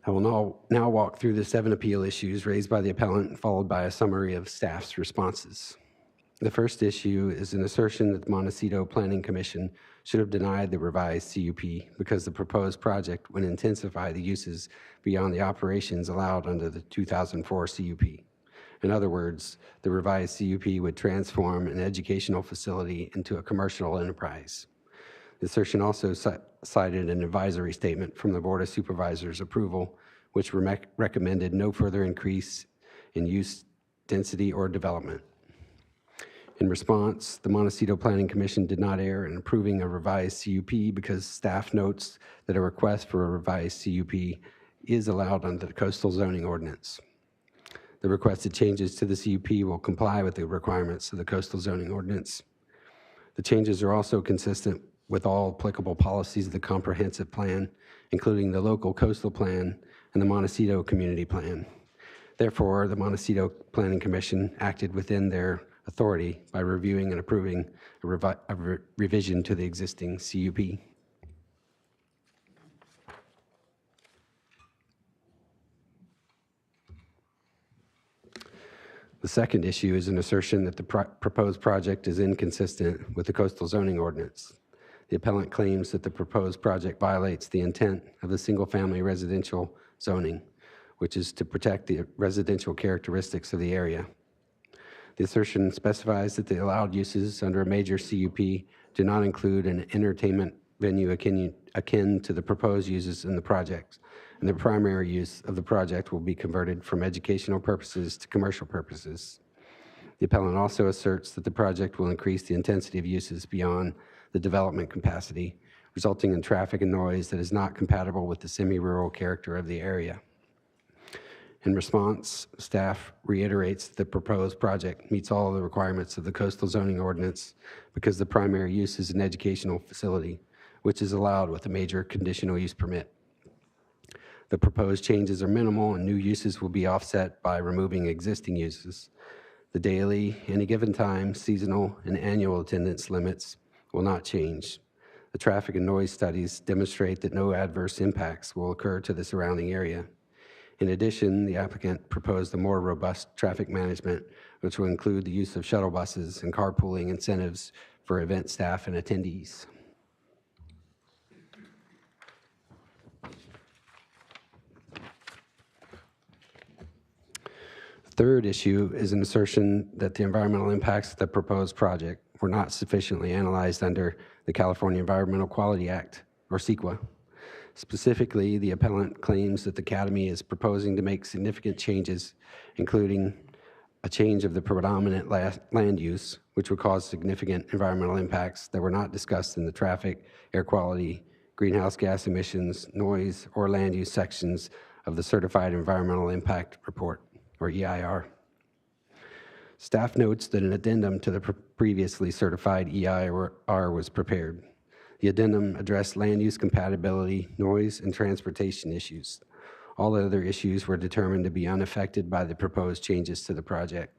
I will now walk through the 7 appeal issues raised by the appellant, followed by a summary of staff's responses. The first issue is an assertion that the Montecito Planning Commission should have denied the revised CUP because the proposed project would intensify the uses beyond the operations allowed under the 2004 CUP. In other words, the revised CUP would transform an educational facility into a commercial enterprise. The assertion also cited an advisory statement from the Board of Supervisors approval, which recommended no further increase in use density or development. In response, the Montecito Planning Commission did not err in approving a revised CUP because staff notes that a request for a revised CUP is allowed under the Coastal Zoning Ordinance. The requested changes to the CUP will comply with the requirements of the Coastal Zoning Ordinance. The changes are also consistent with all applicable policies of the Comprehensive Plan, including the local coastal plan and the Montecito Community Plan. Therefore, the Montecito Planning Commission acted within their authority by reviewing and approving a revision to the existing CUP. The second issue is an assertion that the proposed project is inconsistent with the Coastal Zoning Ordinance. The appellant claims that the proposed project violates the intent of the single-family residential zoning, which is to protect the residential characteristics of the area. The assertion specifies that the allowed uses under a major CUP do not include an entertainment venue akin to the proposed uses in the project, and the primary use of the project will be converted from educational purposes to commercial purposes. The appellant also asserts that the project will increase the intensity of uses beyond the development capacity, resulting in traffic and noise that is not compatible with the semi-rural character of the area. In response, staff reiterates that the proposed project meets all of the requirements of the Coastal Zoning Ordinance because the primary use is an educational facility, which is allowed with a major conditional use permit. The proposed changes are minimal and new uses will be offset by removing existing uses. The daily, any given time, seasonal, and annual attendance limits will not change. The traffic and noise studies demonstrate that no adverse impacts will occur to the surrounding area. In addition, the applicant proposed a more robust traffic management, which will include the use of shuttle buses and carpooling incentives for event staff and attendees. The third issue is an assertion that the environmental impacts of the proposed project were not sufficiently analyzed under the California Environmental Quality Act, or CEQA. Specifically, the appellant claims that the Academy is proposing to make significant changes, including a change of the predominant land use, which would cause significant environmental impacts that were not discussed in the traffic, air quality, greenhouse gas emissions, noise, or land use sections of the Certified Environmental Impact Report, or EIR. Staff notes that an addendum to the previously certified EIR was prepared. The addendum addressed land use compatibility, noise, and transportation issues. All other issues were determined to be unaffected by the proposed changes to the project.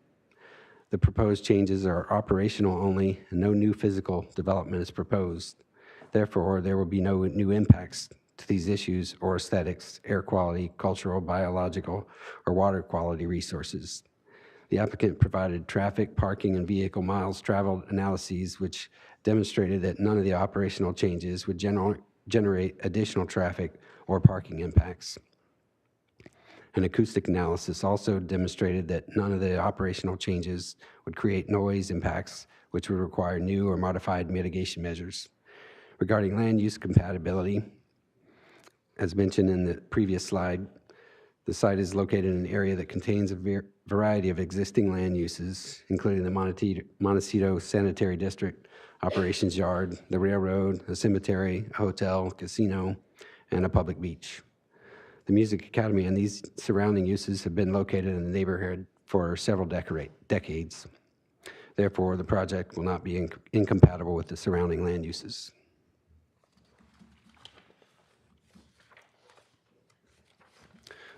The proposed changes are operational only, and no new physical development is proposed. Therefore, there will be no new impacts to these issues or aesthetics, air quality, cultural, biological, or water quality resources. The applicant provided traffic, parking, and vehicle miles traveled analyses which demonstrated that none of the operational changes would generate additional traffic or parking impacts. An acoustic analysis also demonstrated that none of the operational changes would create noise impacts, which would require new or modified mitigation measures. Regarding land use compatibility, as mentioned in the previous slide, the site is located in an area that contains a variety of existing land uses, including the Montecito Sanitary District, Operations Yard, the railroad, a cemetery, a hotel, casino, and a public beach. The Music Academy and these surrounding uses have been located in the neighborhood for several decades. Therefore, the project will not be incompatible with the surrounding land uses.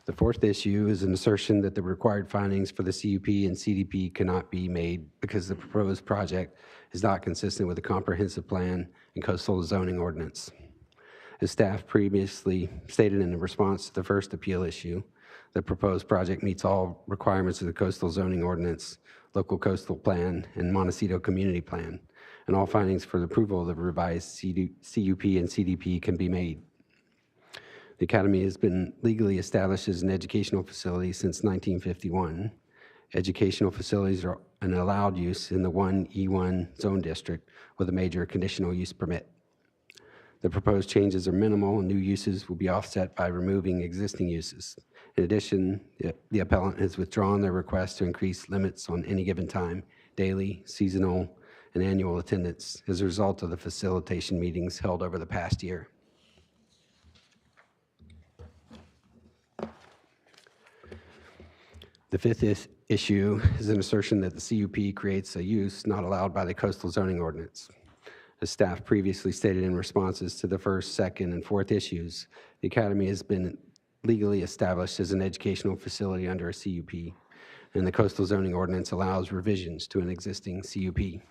The fourth issue is an assertion that the required findings for the CUP and CDP cannot be made because the proposed project is not consistent with the comprehensive plan and coastal zoning ordinance. As staff previously stated in the response to the first appeal issue, the proposed project meets all requirements of the coastal zoning ordinance, local coastal plan, and Montecito community plan, and all findings for the approval of the revised CUP and CDP can be made. The Academy has been legally established as an educational facility since 1951. Educational facilities are an allowed use in the 1E1 zone district with a major conditional use permit. The proposed changes are minimal, and new uses will be offset by removing existing uses. In addition, the appellant has withdrawn their request to increase limits on any given time, daily, seasonal, and annual attendance as a result of the facilitation meetings held over the past year. The fifth issue is an assertion that the CUP creates a use not allowed by the coastal zoning ordinance. As staff previously stated in responses to the first, second, and fourth issues, the Academy has been legally established as an educational facility under a CUP, and the coastal zoning ordinance allows revisions to an existing CUP.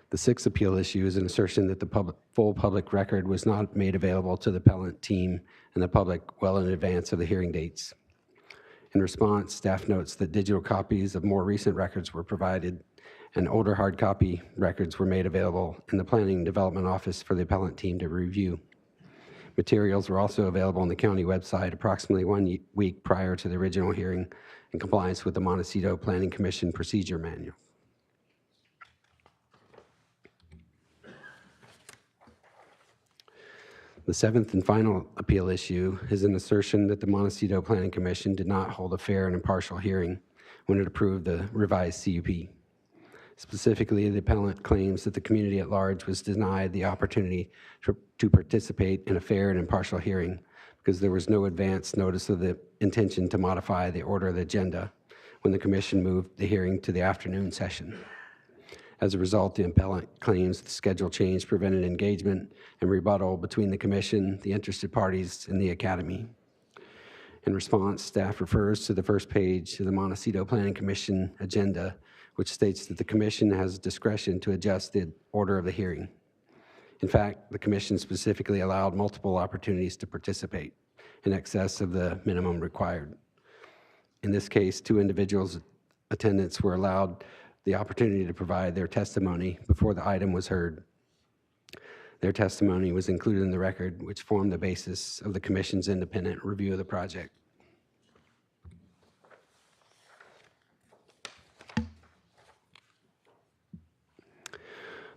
The sixth appeal issue is an assertion that the full public record was not made available to the appellant team and the public well in advance of the hearing dates. In response, staff notes that digital copies of more recent records were provided and older hard copy records were made available in the Planning and Development Office for the appellant team to review. Materials were also available on the county website approximately 1 week prior to the original hearing in compliance with the Montecito Planning Commission Procedure Manual. The seventh and final appeal issue is an assertion that the Montecito Planning Commission did not hold a fair and impartial hearing when it approved the revised CUP. Specifically, the appellant claims that the community at large was denied the opportunity to participate in a fair and impartial hearing because there was no advance notice of the intention to modify the order of the agenda when the commission moved the hearing to the afternoon session. As a result, the appellant claims the schedule change prevented engagement and rebuttal between the commission, the interested parties, and the Academy. In response, staff refers to the first page of the Montecito Planning Commission agenda, which states that the commission has discretion to adjust the order of the hearing. In fact, the commission specifically allowed multiple opportunities to participate in excess of the minimum required. In this case, 2 individuals' attendants were allowed the opportunity to provide their testimony before the item was heard. Their testimony was included in the record, which formed the basis of the commission's independent review of the project.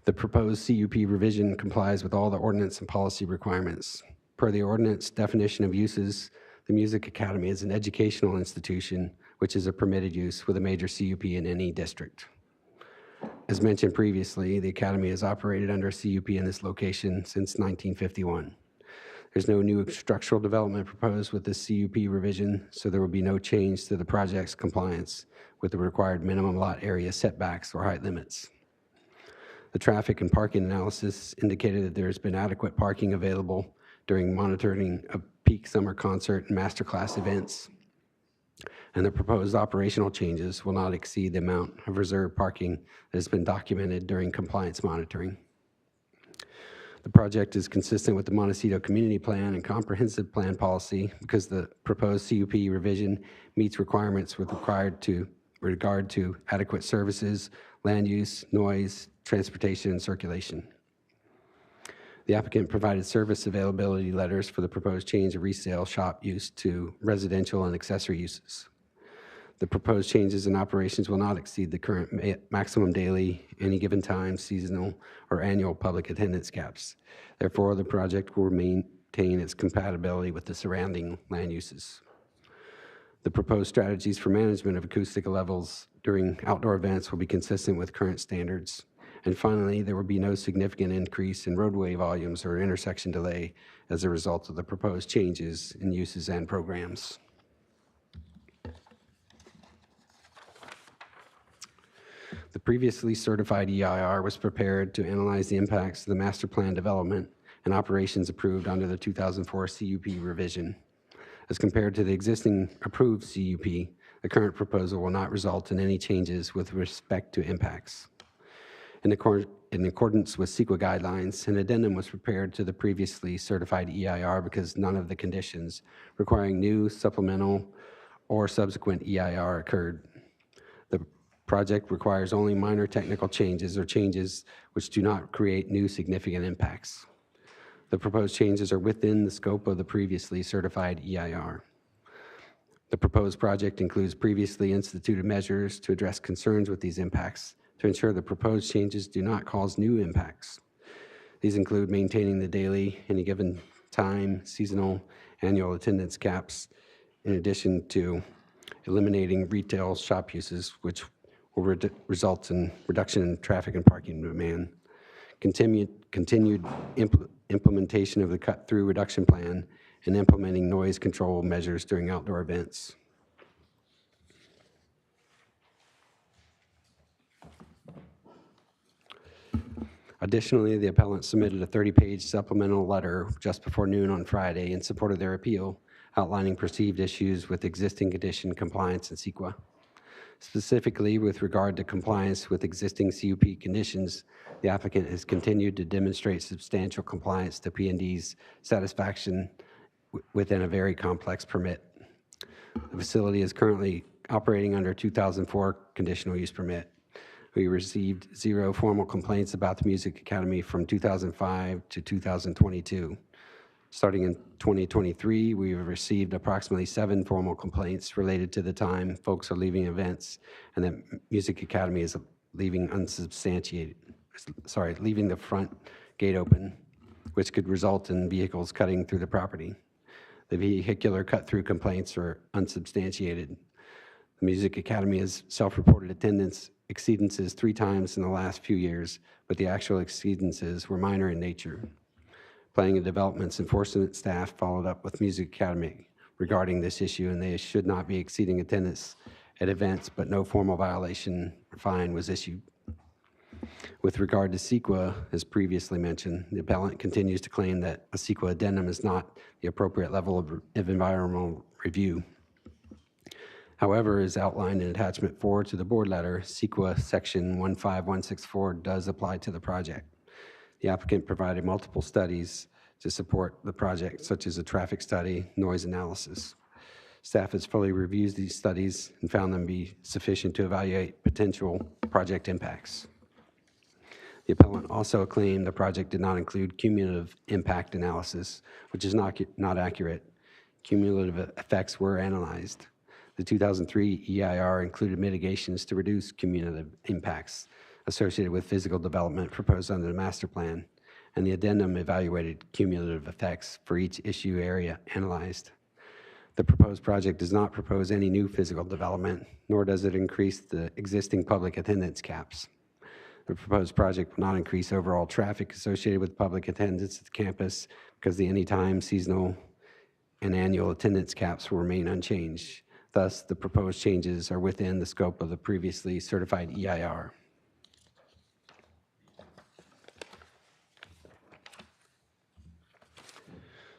The proposed CUP revision complies with all the ordinance and policy requirements. Per the ordinance definition of uses, the Music Academy is an educational institution, which is a permitted use with a major CUP in any district. As mentioned previously, the Academy has operated under a CUP in this location since 1951. There's no new structural development proposed with this CUP revision, so there will be no change to the project's compliance with the required minimum lot area setbacks or height limits. The traffic and parking analysis indicated that there has been adequate parking available during monitoring of peak summer concert and masterclass events, and the proposed operational changes will not exceed the amount of reserved parking that has been documented during compliance monitoring. The project is consistent with the Montecito Community Plan and Comprehensive Plan policy because the proposed CUP revision meets requirements with regard to adequate services, land use, noise, transportation, and circulation. The applicant provided service availability letters for the proposed change of resale shop use to residential and accessory uses. The proposed changes in operations will not exceed the current maximum daily, any given time, seasonal, or annual public attendance caps. Therefore, the project will maintain its compatibility with the surrounding land uses. The proposed strategies for management of acoustic levels during outdoor events will be consistent with current standards. And finally, there will be no significant increase in roadway volumes or intersection delay as a result of the proposed changes in uses and programs. The previously certified EIR was prepared to analyze the impacts of the master plan development and operations approved under the 2004 CUP revision. As compared to the existing approved CUP, the current proposal will not result in any changes with respect to impacts. In accordance with CEQA guidelines, an addendum was prepared to the previously certified EIR because none of the conditions requiring new, supplemental, or subsequent EIR occurred. The project requires only minor technical changes or changes which do not create new significant impacts. The proposed changes are within the scope of the previously certified EIR. The proposed project includes previously instituted measures to address concerns with these impacts to ensure the proposed changes do not cause new impacts. These include maintaining the daily, any given time, seasonal, annual attendance caps, in addition to eliminating retail shop uses, which will result in reduction in traffic and parking demand. Continued implementation of the cut-through reduction plan and implementing noise control measures during outdoor events. Additionally, the appellant submitted a 30-page supplemental letter just before noon on Friday in support of their appeal, outlining perceived issues with existing condition compliance in CEQA. Specifically, with regard to compliance with existing CUP conditions, the applicant has continued to demonstrate substantial compliance to P&D's satisfaction within a very complex permit. The facility is currently operating under a 2004 conditional use permit. We received 0 formal complaints about the Music Academy from 2005 to 2022. Starting in 2023, we have received approximately 7 formal complaints related to the time folks are leaving events and that Music Academy is leaving leaving the front gate open, which could result in vehicles cutting through the property. The vehicular cut-through complaints are unsubstantiated. The Music Academy has self-reported attendance exceedances 3 times in the last few years, but the actual exceedances were minor in nature. Planning and Development's enforcement staff followed up with Music Academy regarding this issue, and they should not be exceeding attendance at events, but no formal violation or fine was issued. With regard to CEQA, as previously mentioned, the appellant continues to claim that a CEQA addendum is not the appropriate level of environmental review. However, as outlined in attachment 4 to the board letter, CEQA section 15164 does apply to the project. The applicant provided multiple studies to support the project, such as a traffic study, noise analysis. Staff has fully reviewed these studies and found them to be sufficient to evaluate potential project impacts. The appellant also claimed the project did not include cumulative impact analysis, which is not accurate. Cumulative effects were analyzed. The 2003 EIR included mitigations to reduce cumulative impacts associated with physical development proposed under the master plan, and the addendum evaluated cumulative effects for each issue area analyzed. The proposed project does not propose any new physical development, nor does it increase the existing public attendance caps. The proposed project will not increase overall traffic associated with public attendance at the campus because the anytime, seasonal, and annual attendance caps will remain unchanged. Thus, the proposed changes are within the scope of the previously certified EIR.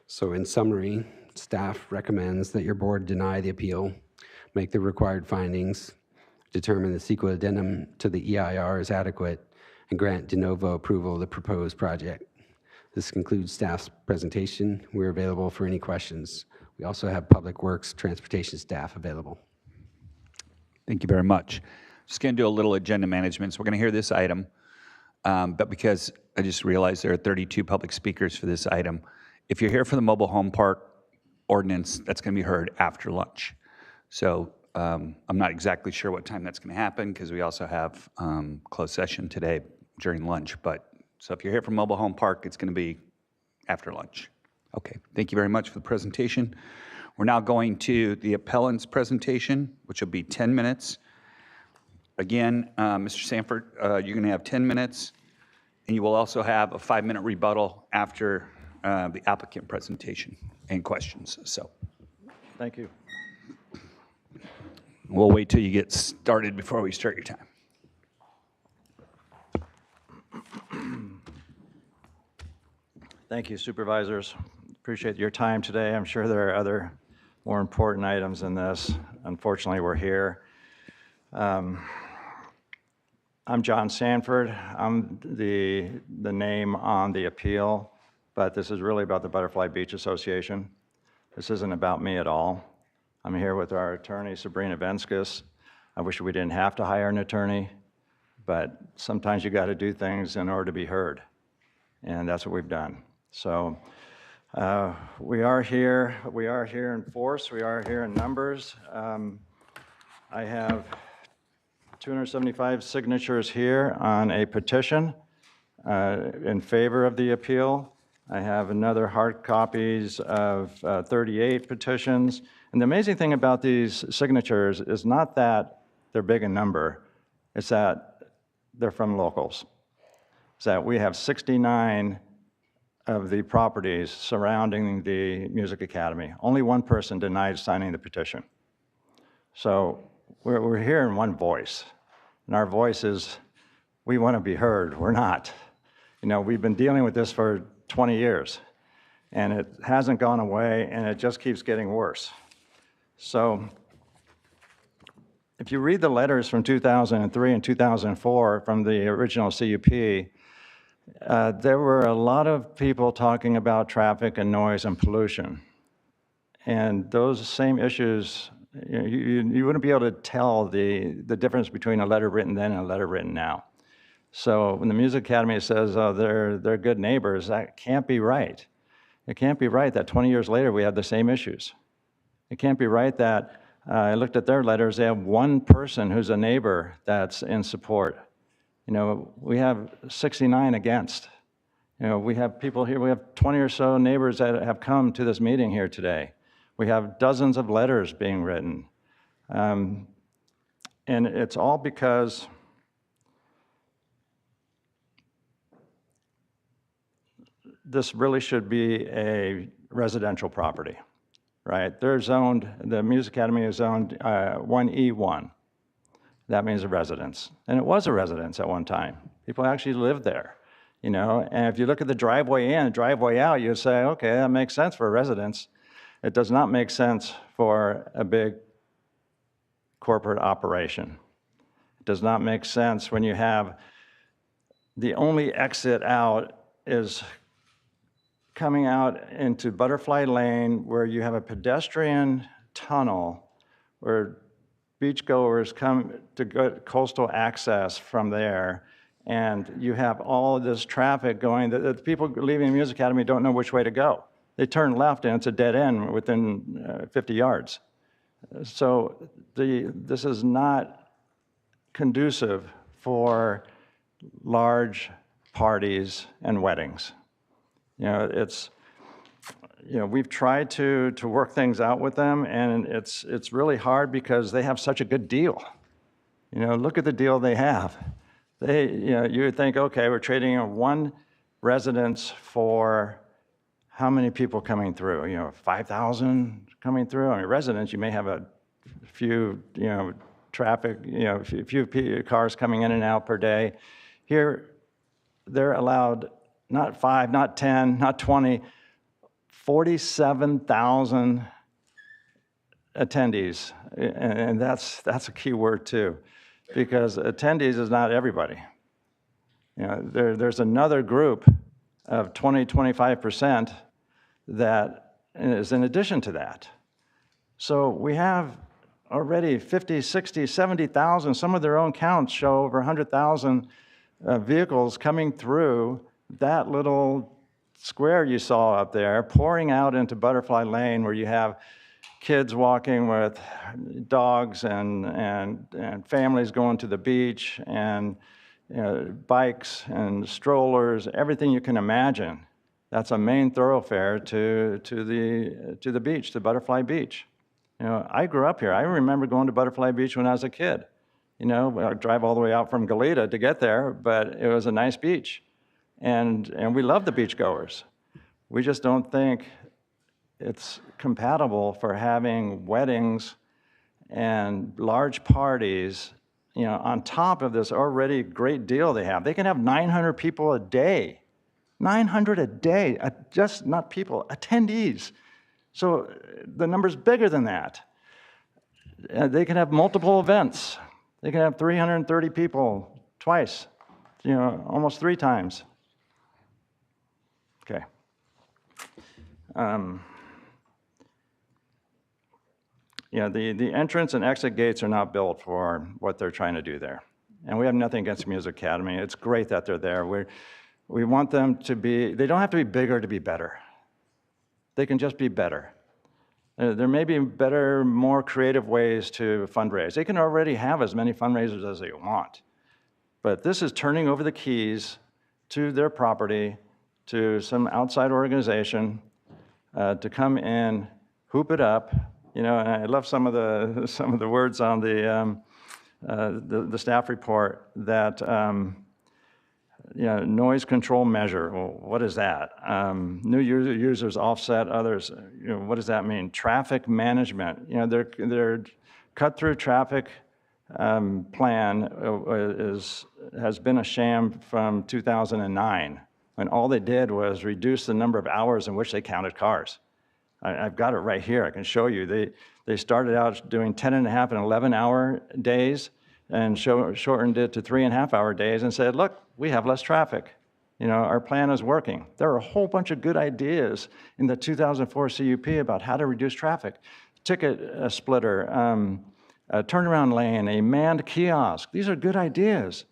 So in summary, staff recommends that your board deny the appeal, make the required findings, determine the CEQA addendum to the EIR is adequate, and grant de novo approval of the proposed project. This concludes staff's presentation. We're available for any questions. We also have Public Works Transportation staff available. Thank you very much. Just going to do a little agenda management. So we're going to hear this item, but because I just realized there are 32 public speakers for this item, if you're here for the mobile home park ordinance, that's going to be heard after lunch. So I'm not exactly sure what time that's going to happen because we also have closed session today during lunch. But so if you're here for mobile home park, it's going to be after lunch. Okay, thank you very much for the presentation. We're now going to the appellant's presentation, which will be 10 minutes. Again, Mr. Sanford, you're going to have 10 minutes, and you will also have a 5-minute rebuttal after the applicant presentation and questions. So, thank you. We'll wait till you get started before we start your time. Thank you, supervisors. Appreciate your time today. I'm sure there are other more important items than this. Unfortunately, we're here. I'm John Sanford. I'm the name on the appeal, but this is really about the Butterfly Beach Association. This isn't about me at all. I'm here with our attorney, Sabrina Venskis. I wish we didn't have to hire an attorney, but sometimes you got to do things in order to be heard, and that's what we've done. So we are here in force, we are here in numbers. I have 275 signatures here on a petition in favor of the appeal. I have another hard copies of 38 petitions. And the amazing thing about these signatures is not that they're big in number, it's that they're from locals. It's that we have 69 of the properties surrounding the Music Academy. Only one person denied signing the petition. So we're hearing one voice, and our voice is, we want to be heard, we're not. You know, we've been dealing with this for 20 years, and it hasn't gone away, and it just keeps getting worse. So if you read the letters from 2003 and 2004 from the original CUP, there were a lot of people talking about traffic and noise and pollution. And those same issues, you wouldn't be able to tell the difference between a letter written then and a letter written now. So when the Music Academy says, oh, they're good neighbors, that can't be right. It can't be right that 20 years later we have the same issues. It can't be right that I looked at their letters, they have one person who's a neighbor that's in support. You know, we have 69 against. You know, we have people here, we have 20 or so neighbors that have come to this meeting here today. We have dozens of letters being written. And it's all because this really should be a residential property, right? They're zoned, the Music Academy is zoned 1E1. That means a residence. And it was a residence at one time. People actually lived there, you know? And if you look at the driveway in, driveway out, you say, okay, that makes sense for a residence. It does not make sense for a big corporate operation. It does not make sense when you have the only exit out is coming out into Butterfly Lane, where you have a pedestrian tunnel where beachgoers come to get coastal access from there, and you have all of this traffic going. The people leaving the Music Academy don't know which way to go. They turn left, and it's a dead end within 50 yards. So this is not conducive for large parties and weddings. You know, we've tried to work things out with them, and it's really hard because they have such a good deal. You know, look at the deal they have. You would think, okay, we're trading in one residence for how many people coming through? You know, 5,000 coming through. I mean, residents, you may have a few, you know, traffic, you know, a few cars coming in and out per day. Here, they're allowed not 5, not 10, not 20, 47,000 attendees, and that's a key word too, because attendees is not everybody. You know, there's another group of 20-25% that is in addition to that. So we have already 50, 60, 70,000. Some of their own counts show over 100,000 vehicles coming through that little square you saw up there, pouring out into Butterfly Lane, where you have kids walking with dogs and families going to the beach, and you know, bikes and strollers, everything you can imagine. That's a main thoroughfare to the beach, to Butterfly Beach. You know, I grew up here. I remember going to Butterfly Beach when I was a kid. You know, I'd drive all the way out from Goleta to get there, but it was a nice beach. And we love the beachgoers. We just don't think it's compatible for having weddings and large parties on top of this already great deal they have. They can have 900 people a day. 900 a day, just not people, attendees. So the number's bigger than that. They can have multiple events. They can have 330 people twice, almost 3 times. Okay. The entrance and exit gates are not built for what they're trying to do there. And we have nothing against Music Academy. It's great that they're there. We want them to be, they don't have to be bigger to be better. They can just be better. There may be better, more creative ways to fundraise. They can already have as many fundraisers as they want. But this is turning over the keys to their property to some outside organization to come in, hoop it up. And I love some of the words on the staff report that noise control measure. Well, what is that? New users offset others. What does that mean? Traffic management. Their cut-through traffic plan has been a sham from 2009, when all they did was reduce the number of hours in which they counted cars. I've got it right here. I can show you. They started out doing 10.5 and 11-hour days and shortened it to 3.5-hour days and said, look, we have less traffic. Our plan is working. There are a whole bunch of good ideas in the 2004 CUP about how to reduce traffic. Ticket splitter, a turnaround lane, a manned kiosk. These are good ideas.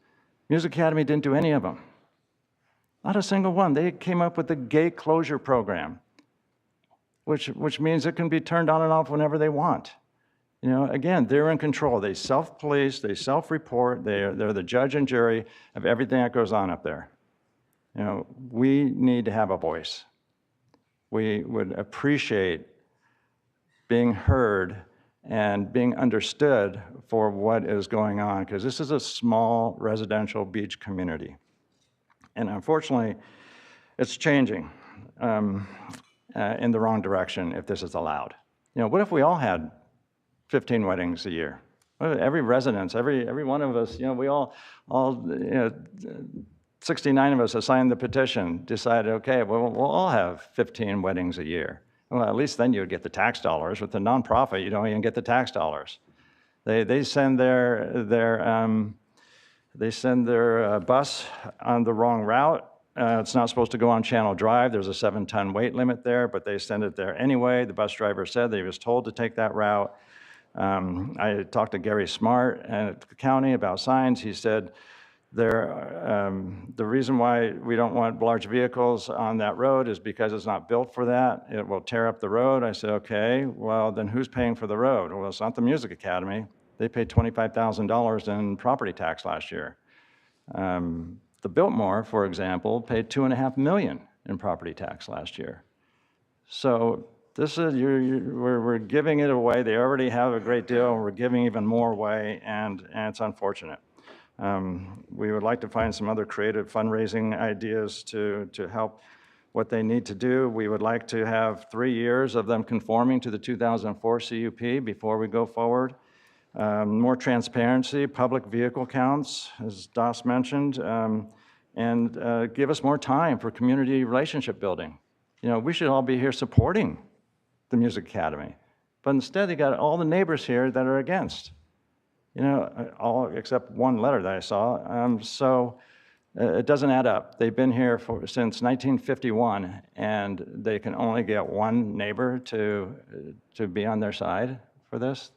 Music Academy didn't do any of them. Not a single one. They came up with the gate closure program, which means it can be turned on and off whenever they want. Again, they're in control. They self-police, they self-report, they're the judge and jury of everything that goes on up there. We need to have a voice. We would appreciate being heard and being understood for what is going on, because this is a small residential beach community. And unfortunately, it's changing in the wrong direction if this is allowed. What if we all had 15 weddings a year? Every residence, every one of us, we all 69 of us have signed the petition, decided, okay, well, we'll all have 15 weddings a year. Well, at least then you would get the tax dollars. With the nonprofit, you don't even get the tax dollars. They send their bus on the wrong route. It's not supposed to go on Channel Drive. There's a 7-ton weight limit there, but they send it there anyway. The bus driver said that he was told to take that route. I talked to Gary Smart at the county about signs. He said the reason why we don't want large vehicles on that road is because it's not built for that. It will tear up the road. I said, okay, well, then who's paying for the road? Well, it's not the Music Academy. They paid $25,000 in property tax last year. The Biltmore, for example, paid $2.5 million in property tax last year. So this is we're giving it away. They already have a great deal. We're giving even more away, and it's unfortunate. We would like to find some other creative fundraising ideas to help what they need to do. We would like to have 3 years of them conforming to the 2004 CUP before we go forward. More transparency, public vehicle counts, as Das mentioned, and give us more time for community relationship building. We should all be here supporting the Music Academy, but instead they got all the neighbors here that are against. All except one letter that I saw. So it doesn't add up. They've been here since 1951, and they can only get one neighbor to be on their side for this.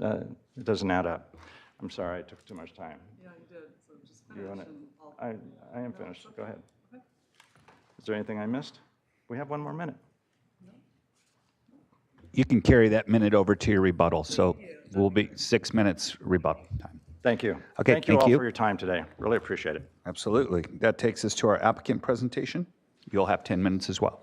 It doesn't add up. I'm sorry, I took too much time. Yeah, you did. So just finish. I am finished. Go ahead. Okay. Is there anything I missed? We have one more minute. You can carry that minute over to your rebuttal. So we'll be 6 minutes rebuttal time. Thank you. Okay, thank you all for your time today. Really appreciate it. Absolutely. That takes us to our applicant presentation. You'll have 10 minutes as well.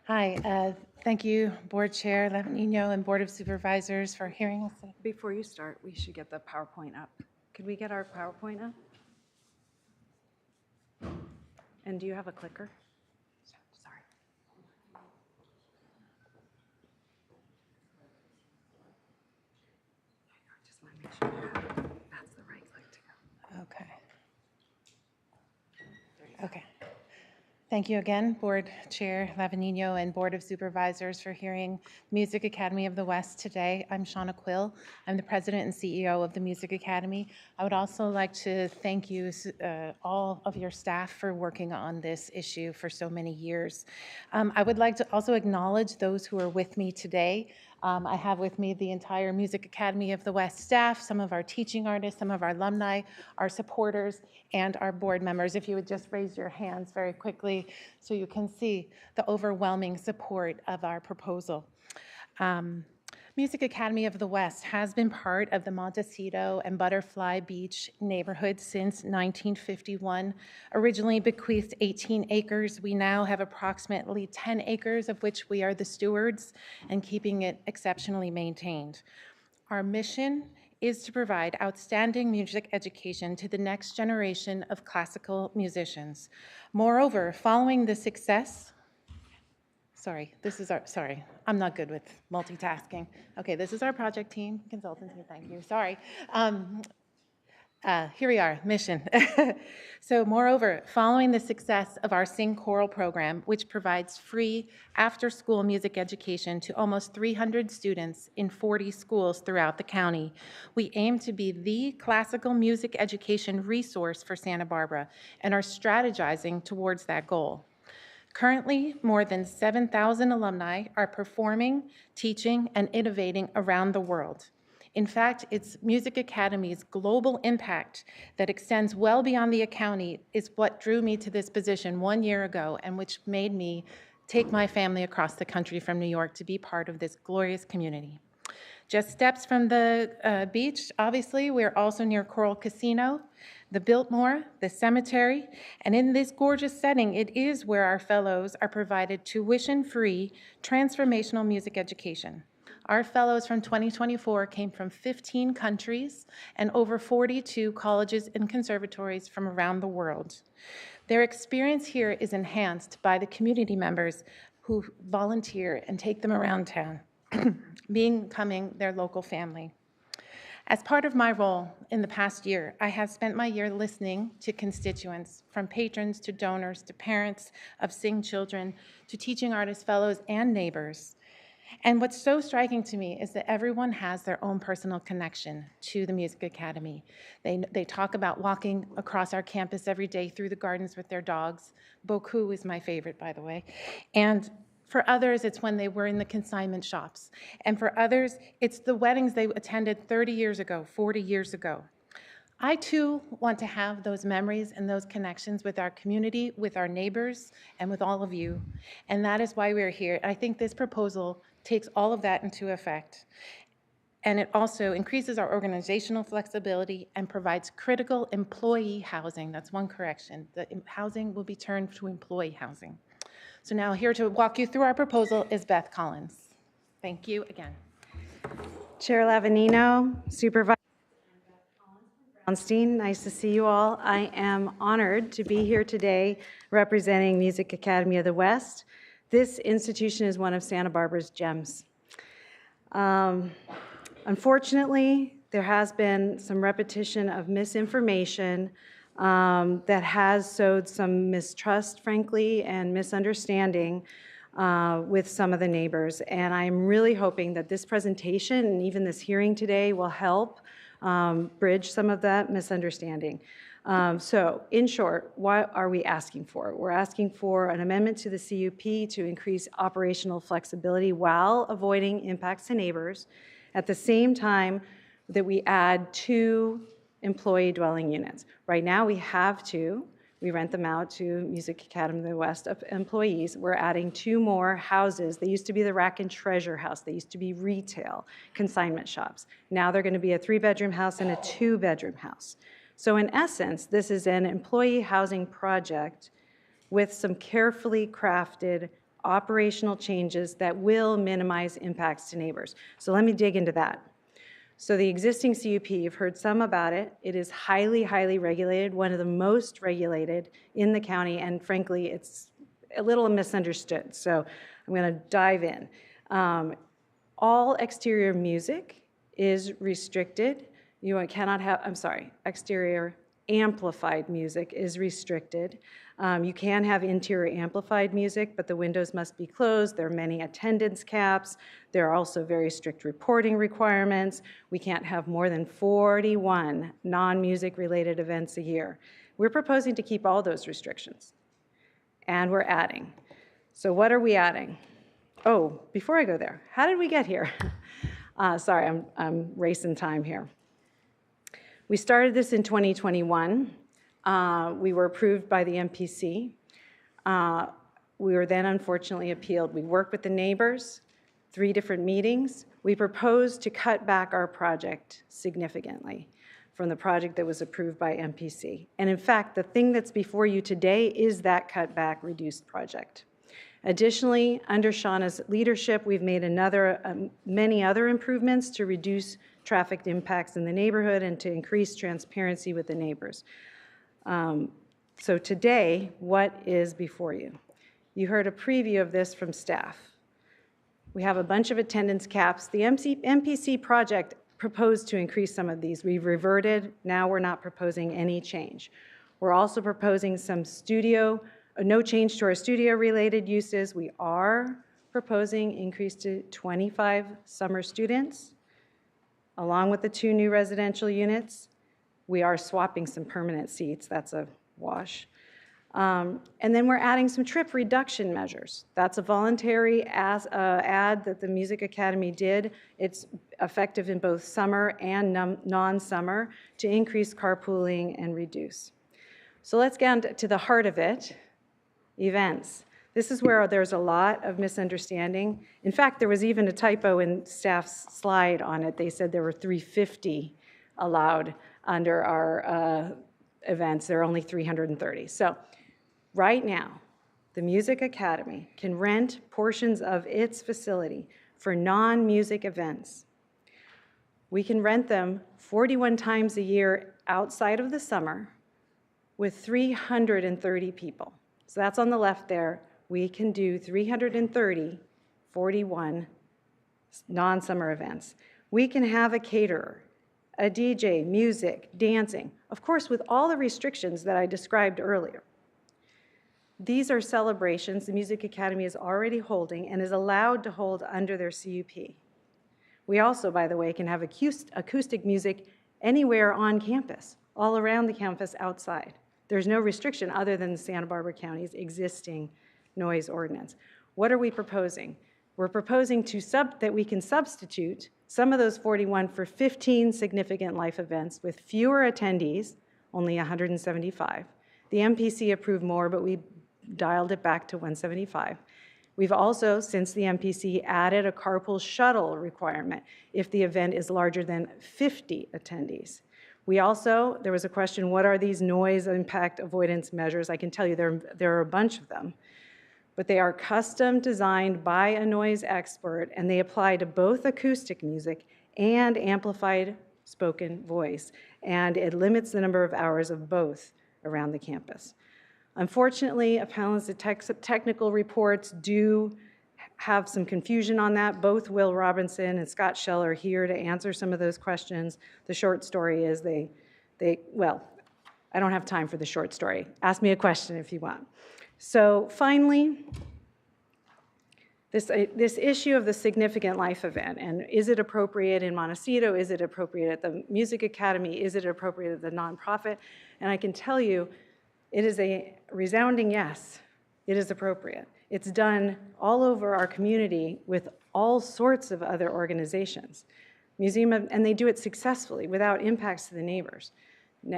Hi, thank you, Board Chair Lavanino and Board of Supervisors for hearing us. Before you start, we should get the PowerPoint up. Could we get our PowerPoint up? And do you have a clicker? Sorry. Okay. Thank you again, Board Chair Lavanino and Board of Supervisors for hearing Music Academy of the West today. I'm Shauna Quill. I'm the President and CEO of the Music Academy. I would also like to thank you, all of your staff, for working on this issue for so many years. I would like to also acknowledge those who are with me today. I have with me the entire Music Academy of the West staff, some of our teaching artists, some of our alumni, our supporters, and our board members. If you would just raise your hands very quickly so you can see the overwhelming support of our proposal. Music Academy of the West has been part of the Montecito and Butterfly Beach neighborhood since 1951. Originally bequeathed 18 acres, we now have approximately 10 acres of which we are the stewards and keeping it exceptionally maintained. Our mission is to provide outstanding music education to the next generation of classical musicians. Moreover, following the success, I'm not good with multitasking. Okay, this is our project team, consultant team, thank you, sorry. Here we are, mission. So moreover, following the success of our Sing Choral program, which provides free after-school music education to almost 300 students in 40 schools throughout the county, we aim to be the classical music education resource for Santa Barbara and are strategizing towards that goal. Currently, more than 7,000 alumni are performing, teaching, and innovating around the world. In fact, it's Music Academy's global impact that extends well beyond the county is what drew me to this position 1 year ago and which made me take my family across the country from New York to be part of this glorious community. Just steps from the beach, obviously, we're also near Coral Casino, the Biltmore, the cemetery, and in this gorgeous setting, it is where our fellows are provided tuition-free transformational music education. Our fellows from 2024 came from 15 countries and over 42 colleges and conservatories from around the world. Their experience here is enhanced by the community members who volunteer and take them around town, becoming their local family. As part of my role in the past year, I have spent my year listening to constituents, from patrons to donors to parents of Sing children to teaching artists, fellows, and neighbors. And what's so striking to me is that everyone has their own personal connection to the Music Academy. They talk about walking across our campus every day through the gardens with their dogs. Boku is my favorite, by the way. And for others, it's when they were in the consignment shops. And for others, it's the weddings they attended 30 years ago, 40 years ago. I too want to have those memories and those connections with our community, with our neighbors, and with all of you. And that is why we're here. I think this proposal takes all of that into effect. And it also increases our organizational flexibility and provides critical employee housing. That's one correction. The housing will be turned to employee housing. So now here to walk you through our proposal is Beth Collins. Thank you again. Chair Lavanino, Supervisor Brownstein, nice to see you all. I am honored to be here today representing Music Academy of the West. This institution is one of Santa Barbara's gems. Unfortunately, there has been some repetition of misinformation that has sowed some mistrust, frankly, and misunderstanding with some of the neighbors. And I'm really hoping that this presentation and even this hearing today will help bridge some of that misunderstanding. So, in short, what are we asking for? We're asking for an amendment to the CUP to increase operational flexibility while avoiding impacts to neighbors, at the same time that we add 2 employee dwelling units. Right now, we have 2. We rent them out to Music Academy of the West of employees. We're adding 2 more houses. They used to be the Rack and Treasure House. They used to be retail consignment shops. Now they're going to be a 3-bedroom house and a 2-bedroom house. So in essence, this is an employee housing project with some carefully crafted operational changes that will minimize impacts to neighbors. So let me dig into that. So the existing CUP, you've heard some about it. It is highly, highly regulated, one of the most regulated in the county, and frankly, it's a little misunderstood. So I'm going to dive in. All exterior music is restricted. You cannot have, exterior amplified music is restricted. You can have interior amplified music, but the windows must be closed. There are many attendance caps. There are also very strict reporting requirements. We can't have more than 41 non-music related events a year. We're proposing to keep all those restrictions, and we're adding. So what are we adding? Oh, before I go there, how did we get here? Sorry, I'm racing time here. We started this in 2021. We were approved by the MPC. We were then unfortunately appealed. We worked with the neighbors, 3 different meetings. We proposed to cut back our project significantly from the project that was approved by MPC. And in fact, the thing that's before you today is that cutback reduced project. Additionally, under Shauna's leadership, we've made many other improvements to reduce traffic impacts in the neighborhood and to increase transparency with the neighbors. So today, what is before you? You heard a preview of this from staff. We have a bunch of attendance caps. The MPC project proposed to increase some of these. We've reverted. Now we're not proposing any change. We're also proposing no change to our studio-related uses. We are proposing increase to 25 summer students, along with the 2 new residential units. We are swapping some permanent seats. That's a wash. And then we're adding some trip reduction measures. That's a voluntary ad that the Music Academy did. It's effective in both summer and non-summer to increase carpooling and reduce. So let's get to the heart of it. Events. This is where there's a lot of misunderstanding. In fact, there was even a typo in staff's slide on it. They said there were 350 allowed under our events. There are only 330. So right now, the Music Academy can rent portions of its facility for non-music events. We can rent them 41 times a year outside of the summer with 330 people. So that's on the left there. We can do 330, 41 non-summer events. We can have a caterer, a DJ, music, dancing, of course, with all the restrictions that I described earlier. These are celebrations the Music Academy is already holding and is allowed to hold under their CUP. We also, by the way, can have acoustic music anywhere on campus, all around the campus outside. There's no restriction other than the Santa Barbara County's existing noise ordinance. What are we proposing? We're proposing that we can substitute some of those 41 for 15 significant life events with fewer attendees, only 175. The MPC approved more, but we dialed it back to 175. We've also, since the MPC, added a carpool shuttle requirement if the event is larger than 50 attendees. There was a question, what are these noise impact avoidance measures? I can tell you there are a bunch of them, but they are custom designed by a noise expert, and they apply to both acoustic music and amplified spoken voice, and it limits the number of hours of both around the campus. Unfortunately, appellants, the technical reports do have some confusion on that. Both Will Robinson and Scott Schell are here to answer some of those questions. The short story is well, I don't have time for the short story. Ask me a question if you want. So finally, this issue of the significant life event, and is it appropriate in Montecito? Is it appropriate at the Music Academy? Is it appropriate at the nonprofit? And I can tell you, it is a resounding yes. It is appropriate. It's done all over our community with all sorts of other organizations. And they do it successfully without impacts to the neighbors.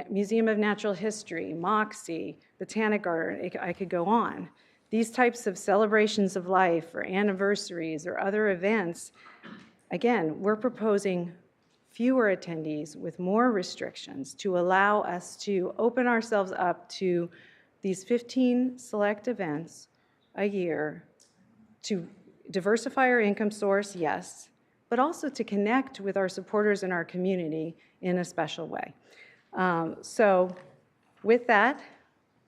Museum of Natural History, Moxie, Botanic Garden, I could go on. These types of celebrations of life or anniversaries or other events, again, we're proposing fewer attendees with more restrictions to allow us to open ourselves up to these 15 select events a year to diversify our income source, yes, but also to connect with our supporters in our community in a special way. So with that,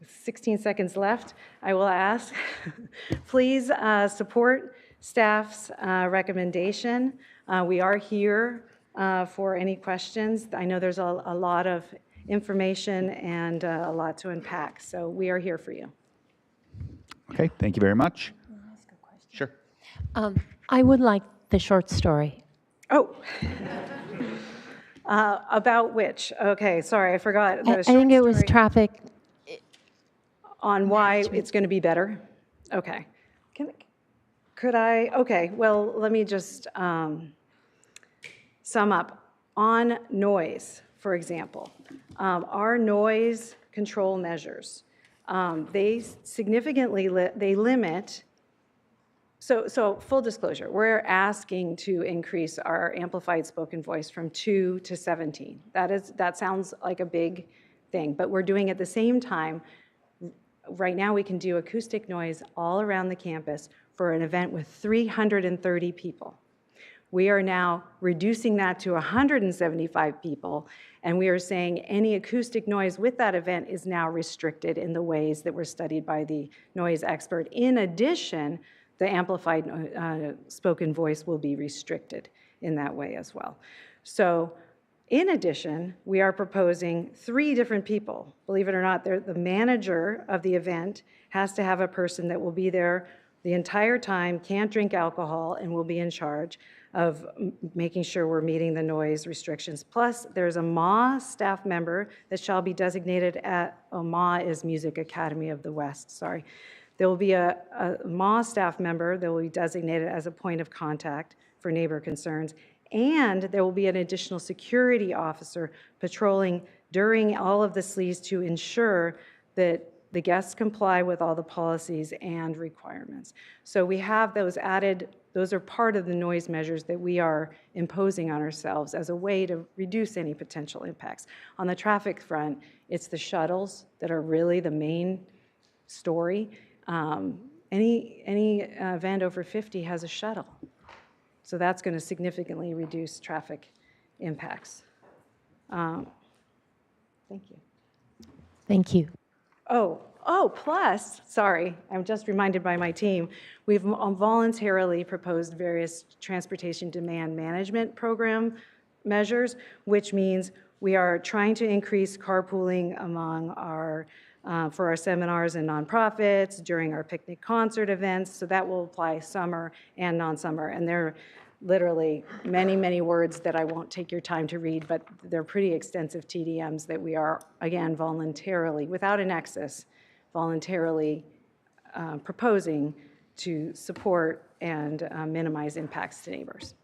16 seconds left, I will ask, please support staff's recommendation. We are here for any questions. I know there's a lot of information and a lot to unpack. So we are here for you. Okay, thank you very much. Sure. I would like the short story. Oh. About which? Okay, sorry, I forgot. I think it was traffic. On why it's going to be better? Okay. Could I? Okay, well, let me just sum up. On noise, for example, our noise control measures, they significantly limit. So full disclosure, we're asking to increase our amplified spoken voice from 2 to 17. That sounds like a big thing, but we're doing at the same time. Right now, we can do acoustic noise all around the campus for an event with 330 people. We are now reducing that to 175 people, and we are saying any acoustic noise with that event is now restricted in the ways that were studied by the noise expert. In addition, the amplified spoken voice will be restricted in that way as well. So, in addition, we are proposing 3 different people. Believe it or not, the manager of the event has to have a person that will be there the entire time, can't drink alcohol, and will be in charge of making sure we're meeting the noise restrictions. Plus, there's a MA staff member that shall be designated at, MA is Music Academy of the West, sorry. There will be a MA staff member that will be designated as a point of contact for neighbor concerns, and there will be an additional security officer patrolling during all of the sleaze to ensure that the guests comply with all the policies and requirements. So we have those added, those are part of the noise measures that we are imposing on ourselves as a way to reduce any potential impacts. On the traffic front, it's the shuttles that are really the main story. Any event over 50 has a shuttle. So that's going to significantly reduce traffic impacts. Thank you. Thank you. Plus, sorry, I'm just reminded by my team, we've voluntarily proposed various transportation demand management program measures, which means we are trying to increase carpooling among our for our seminars and nonprofits, during our picnic concert events, so that will apply summer and non-summer. And there are literally many, many words that I won't take your time to read, but they're pretty extensive TDMs that we are, again, voluntarily, without a nexus, voluntarily proposing to support and minimize impacts to neighbors.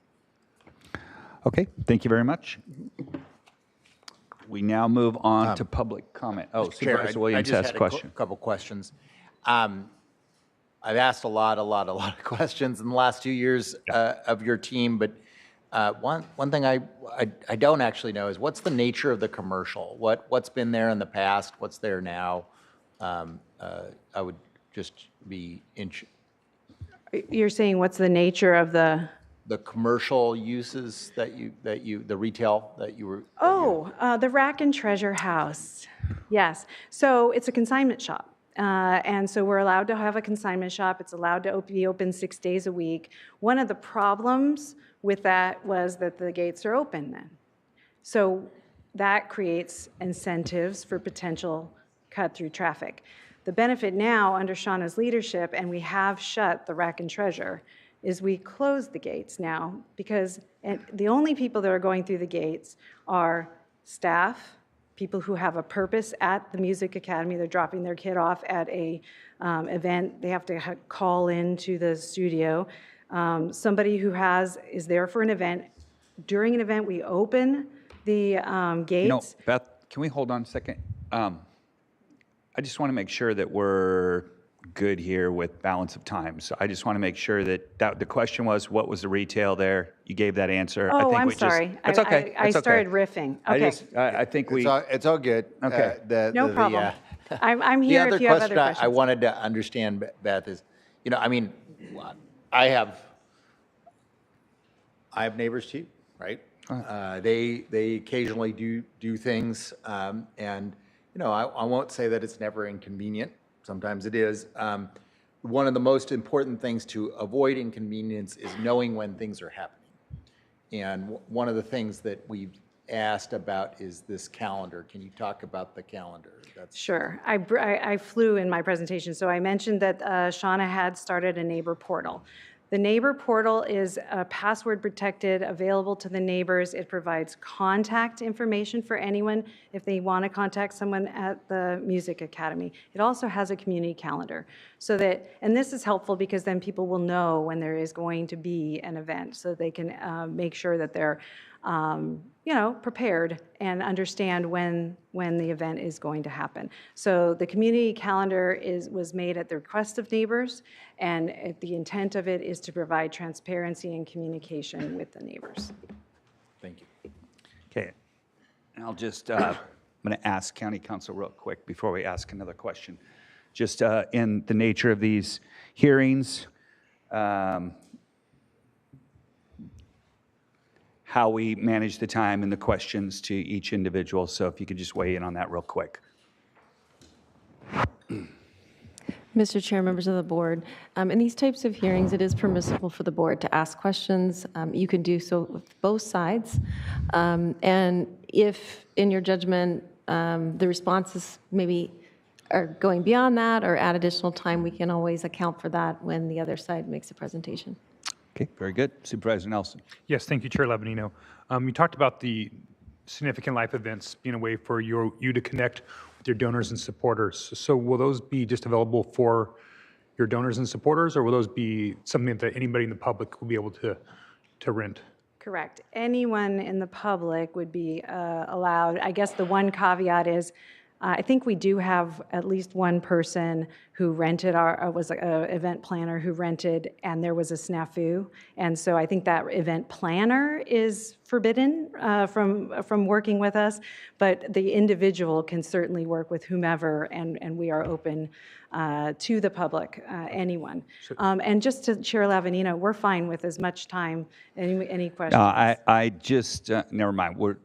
Okay, thank you very much. We now move on to public comment. Oh, Supervisor Williams has a question. Couple questions. I've asked a lot of questions in the last 2 years of your team, but one thing I don't actually know is what's the nature of the commercial? What's been there in the past? What's there now? I would just be interested. You're saying what's the nature of the commercial uses the retail that you were? The Rack and Treasure House. Yes. So it's a consignment shop. And so we're allowed to have a consignment shop. It's allowed to be open 6 days a week. One of the problems with that was that the gates are open then. So that creates incentives for potential cut-through traffic. The benefit now under Shauna's leadership, and we have shut the Rack and Treasure, is we close the gates now because the only people that are going through the gates are staff, people who have a purpose at the Music Academy. They're dropping their kid off at a event. They have to call into the studio. Somebody who is there for an event. During an event, we open the gates. Beth, can we hold on a second? I just want to make sure that we're good here with balance of time. So I just want to make sure that the question was, what was the retail there? You gave that answer. I'm sorry. That's okay. I started riffing. Okay. I think It's all good. Okay. No problem. I'm here if you have other questions. I wanted to understand, Beth, is, I have neighbors too, right? They occasionally do things, and I won't say that it's never inconvenient. Sometimes it is. One of the most important things to avoid inconvenience is knowing when things are happening. And one of the things that we've asked about is this calendar. Can you talk about the calendar? That's Sure. I flew in my presentation. So I mentioned that Shauna had started a neighbor portal. The neighbor portal is password protected, available to the neighbors. It provides contact information for anyone if they want to contact someone at the Music Academy. It also has a community calendar so that, and this is helpful because then people will know when there is going to be an event so they can make sure that they're prepared and understand when the event is going to happen. So the community calendar was made at the request of neighbors, and the intent of it is to provide transparency and communication with the neighbors. Thank you. Okay. And I'll just, I'm going to ask County Council real quick before we ask another question. Just in the nature of these hearings, how we manage the time and the questions to each individual. So if you could just weigh in on that real quick. Mr. Chair, members of the board, in these types of hearings, it is permissible for the board to ask questions. You can do so with both sides. And if, in your judgment, the responses maybe are going beyond that or add additional time, we can always account for that when the other side makes a presentation. Okay, very good. Supervisor Nelson. Yes, thank you, Chair Levanino. You talked about the significant life events being a way for you to connect with your donors and supporters. So will those be just available for your donors and supporters, or will those be something that anybody in the public will be able to rent? Correct. Anyone in the public would be allowed. I guess the one caveat is I think we do have at least one person who rented was an event planner who rented, and there was a snafu. And so I think that event planner is forbidden from working with us, but the individual can certainly work with whomever, and we are open to the public, anyone. And just to Chair Lavanino, we're fine with as much time. Any questions? No, I just, never mind.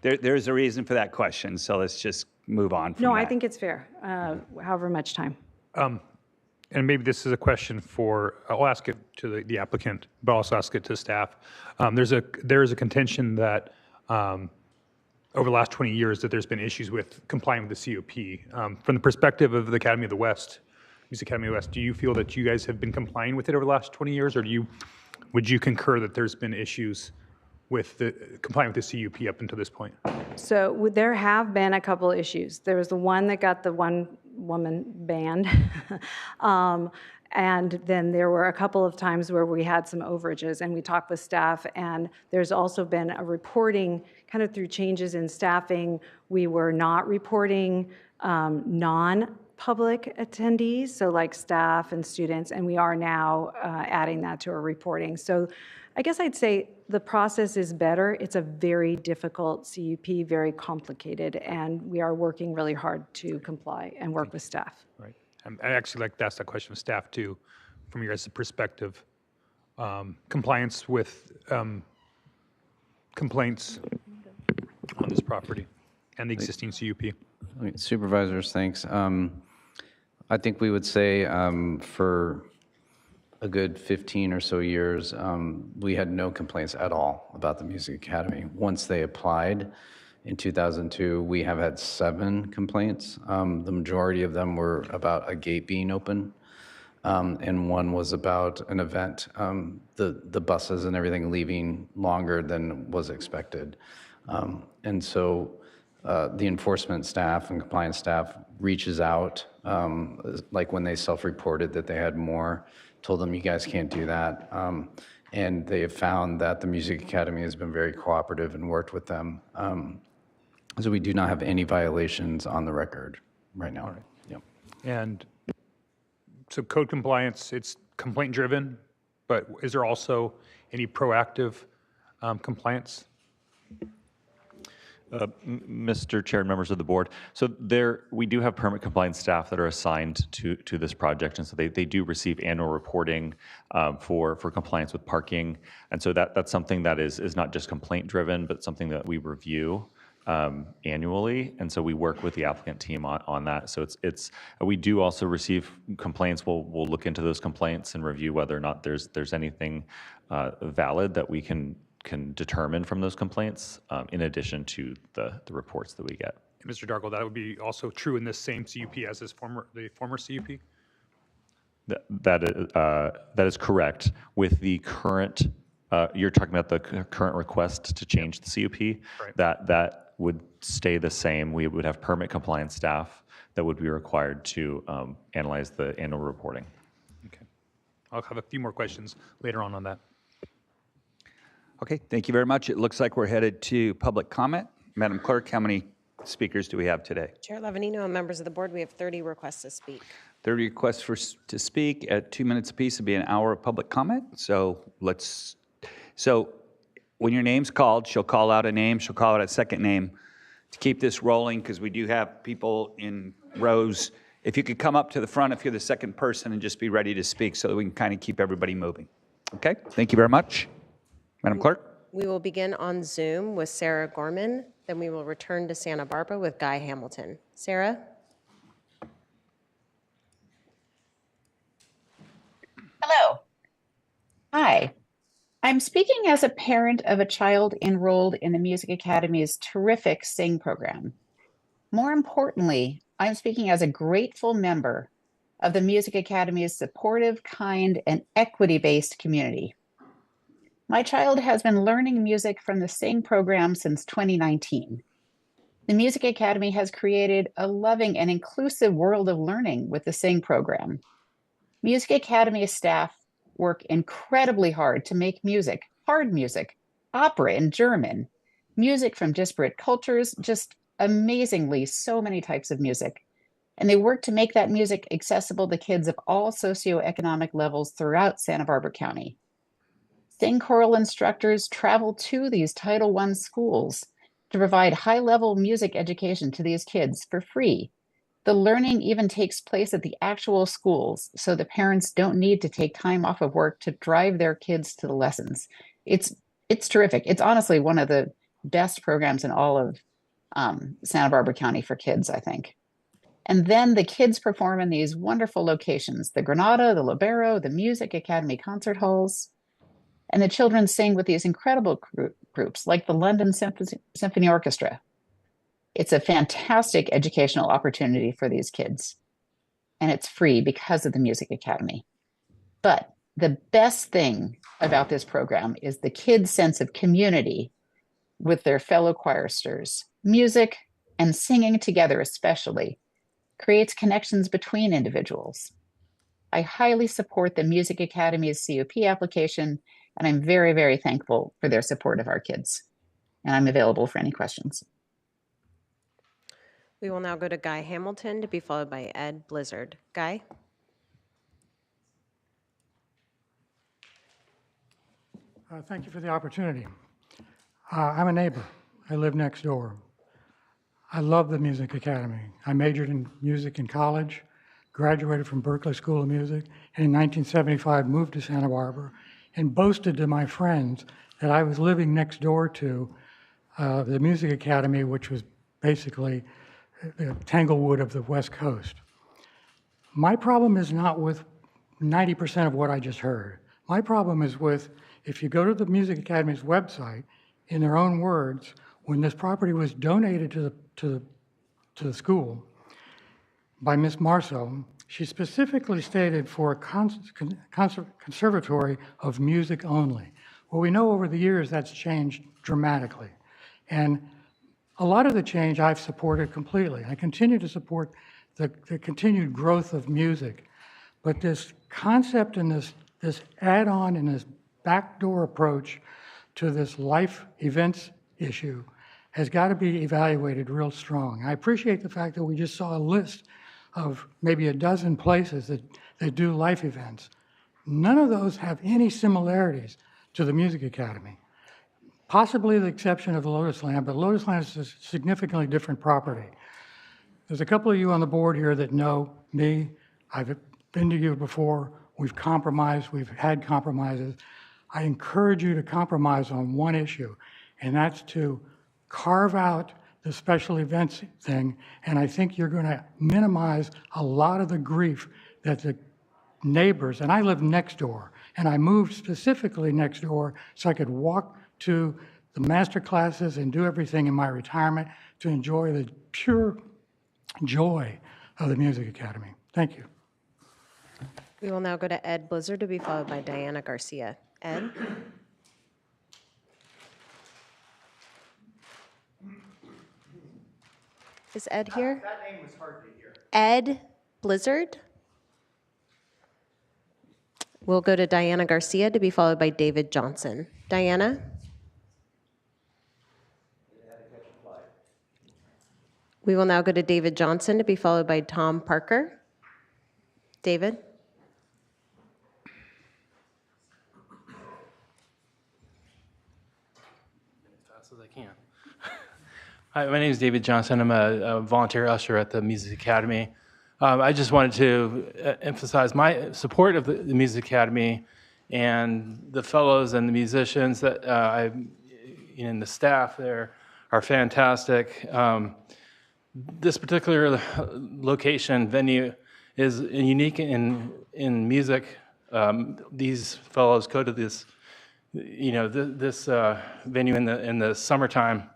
There's a reason for that question, so let's just move on from No, that. I think it's fair, however much time. And maybe this is a question for, I'll ask it to the applicant, but also ask it to staff. There is a contention that over the last 20 years that there's been issues with complying with the COP. From the perspective of the Academy of the West, Music Academy of the West, do you feel that you guys have been complying with it over the last 20 years, or would you concur that there's been issues with complying with the CUP up until this point? So there have been a couple issues. There was the one that got the one-woman band. And then there were a couple of times where we had some overages, and we talked with staff, and there's also been a reporting kind of through changes in staffing. We were not reporting non-public attendees, so like staff and students, and we are now adding that to our reporting. So I guess I'd say the process is better. It's a very difficult CUP, very complicated, and we are working really hard to comply and work with staff. Right. I actually like to ask that question of staff too, from your guys' perspective. Compliance with complaints on this property and the existing CUP. Supervisors, thanks. I think we would say for a good 15 or so years, we had no complaints at all about the Music Academy. Once they applied in 2002, we have had 7 complaints. The majority of them were about a gate being open, and one was about an event, the buses and everything leaving longer than was expected. And so the enforcement staff and compliance staff reaches out, like when they self-reported that they had more, told them you guys can't do that. And they have found that the Music Academy has been very cooperative and worked with them. So we do not have any violations on the record right now. Right. Yep. And so code compliance, it's complaint driven, but is there also any proactive compliance? Mr. Chair and members of the board, so we do have permit compliance staff that are assigned to this project, and so they do receive annual reporting for compliance with parking, and so that's something that is not just complaint driven, but something that we review annually, and so we work with the applicant team on that. So we do also receive complaints. We'll look into those complaints and review whether or not there's anything valid that we can can determine from those complaints, in addition to the reports that we get. Mr. Dargle, that would be also true in this same CUP as the former CUP? That is correct. With the current, you're talking about the current request to change the CUP. Right. That would stay the same. We would have permit compliance staff that would be required to analyze the annual reporting. Okay. I'll have a few more questions later on that. Okay, thank you very much. It looks like we're headed to public comment. Madam Clerk, how many speakers do we have today? Chair Levanino and members of the board, we have 30 requests to speak. 30 requests to speak at 2 minutes apiece would be an hour of public comment. So when your name's called, she'll call out a name, she'll call out a second name to keep this rolling, because we do have people in rows. If you could come up to the front if you're the second person and just be ready to speak so that we can kind of keep everybody moving. Okay, thank you very much. Madam Clerk? We will begin on Zoom with Sarah Gorman, then we will return to Santa Barbara with Guy Hamilton. Sarah? Hello. Hi. I'm speaking as a parent of a child enrolled in the Music Academy's terrific Sing program. More importantly, I'm speaking as a grateful member of the Music Academy's supportive, kind, and equity-based community. My child has been learning music from the Sing program since 2019. The Music Academy has created a loving and inclusive world of learning with the Sing program. Music Academy staff work incredibly hard to make music, hard music, opera in German, music from disparate cultures, just amazingly so many types of music. And they work to make that music accessible to kids of all socioeconomic levels throughout Santa Barbara County. Sing choral instructors travel to these Title I schools to provide high-level music education to these kids for free. The learning even takes place at the actual schools, so the parents don't need to take time off of work to drive their kids to the lessons. It's terrific. It's honestly one of the best programs in all of Santa Barbara County for kids, I think. And then the kids perform in these wonderful locations, the Granada, the Libero, the Music Academy concert halls. And the children sing with these incredible groups like the London Symphony Orchestra. It's a fantastic educational opportunity for these kids. And it's free because of the Music Academy. But the best thing about this program is the kids' sense of community with their fellow choristers. Music and singing together especially creates connections between individuals. I highly support the Music Academy's COP application, and I'm very, very thankful for their support of our kids. And I'm available for any questions. We will now go to Guy Hamilton to be followed by Ed Blizzard. Guy? Thank you for the opportunity. I'm a neighbor. I live next door. I love the Music Academy. I majored in music in college, graduated from Berklee School of Music, and in 1975 moved to Santa Barbara and boasted to my friends that I was living next door to the Music Academy, which was basically the Tanglewood of the West Coast. My problem is not with 90% of what I just heard. My problem is with, if you go to the Music Academy's website, in their own words, when this property was donated to the school by Miss Marceau, she specifically stated for a conservatory of music only. Well, we know over the years that's changed dramatically. And a lot of the change I've supported completely. I continue to support the continued growth of music. But this concept and this add-on and this backdoor approach to this life events issue has got to be evaluated real strong. I appreciate the fact that we just saw a list of maybe a dozen places that do life events. None of those have any similarities to the Music Academy. Possibly the exception of the Lotus Land, but Lotus Land is a significantly different property. There's a couple of you on the board here that know me. I've been to you before. We've compromised. We've had compromises. I encourage you to compromise on one issue, and that's to carve out the special events thing, and I think you're going to minimize a lot of the grief that the neighbors, and I live next door, and I moved specifically next door so I could walk to the master classes and do everything in my retirement to enjoy the pure joy of the Music Academy. Thank you. We will now go to Ed Blizzard to be followed by Diana Garcia. Ed? Is Ed here? That name was hard to hear. Ed Blizzard? We'll go to Diana Garcia to be followed by David Johnson. Diana? We will now go to David Johnson to be followed by Tom Parker. David? As fast as I can. Hi, my name is David Johnson. I'm a volunteer usher at the Music Academy. I just wanted to emphasize my support of the Music Academy and the fellows and the musicians that and the staff there are fantastic. This particular location, venue, is unique in music. These fellows go to this, this venue in the summertime,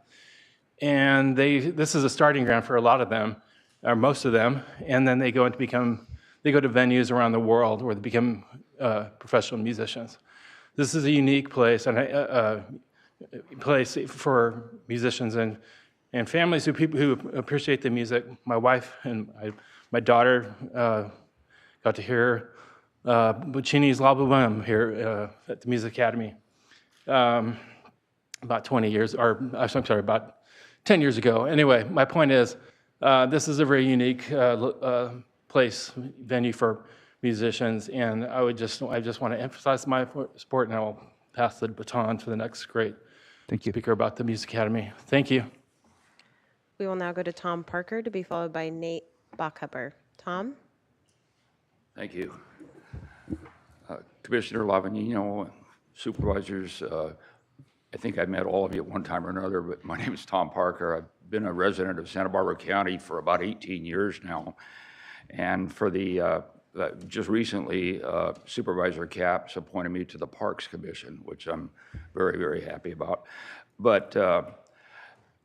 and this is a starting ground for a lot of them, or most of them, and then they go to venues around the world where they become professional musicians. This is a unique place and place for musicians and families who appreciate the music. My wife and my daughter got to hear Puccini's La Bohème here at the Music Academy about 20 years, or I'm sorry, about 10 years ago. Anyway, my point is, this is a very unique venue for musicians, and I just want to emphasize my support, and I will pass the baton to the next great speaker about the Music Academy. Thank you. We will now go to Tom Parker to be followed by Nate Bachhuber. Tom? Thank you. Commissioner Lavanino, supervisors, I think I met all of you at one time or another, but my name is Tom Parker. I've been a resident of Santa Barbara County for about 18 years now. And for just recently, Supervisor Capps appointed me to the Parks Commission, which I'm very, very happy about. But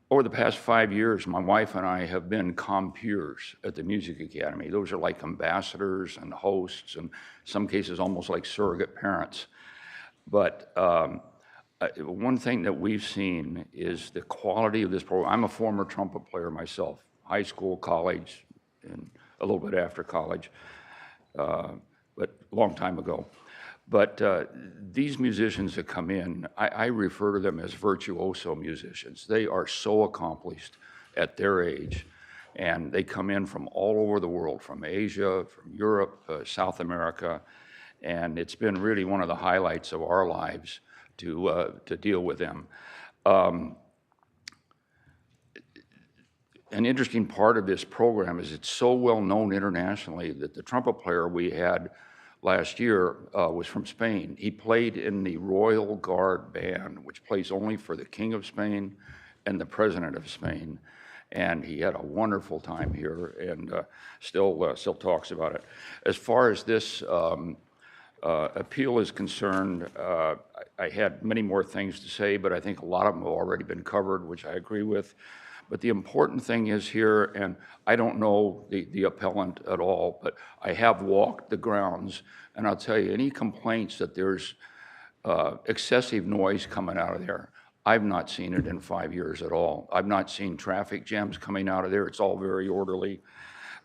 over the past 5 years, my wife and I have been compeers at the Music Academy. Those are like ambassadors and hosts, and in some cases almost like surrogate parents. But one thing that we've seen is the quality of this program. I'm a former trumpet player myself, high school, college, and a little bit after college, but a long time ago. But these musicians that come in, I refer to them as virtuoso musicians. They are so accomplished at their age, and they come in from all over the world, from Asia, from Europe, South America, and it's been really one of the highlights of our lives to deal with them. An interesting part of this program is it's so well known internationally that the trumpet player we had last year was from Spain. He played in the Royal Guard Band, which plays only for the King of Spain and the President of Spain. And he had a wonderful time here and still talks about it. As far as this appeal is concerned, I had many more things to say, but I think a lot of them have already been covered, which I agree with. But the important thing is here, and I don't know the appellant at all, but I have walked the grounds, and I'll tell you, any complaints that there's excessive noise coming out of there, I've not seen it in 5 years at all. I've not seen traffic jams coming out of there. It's all very orderly.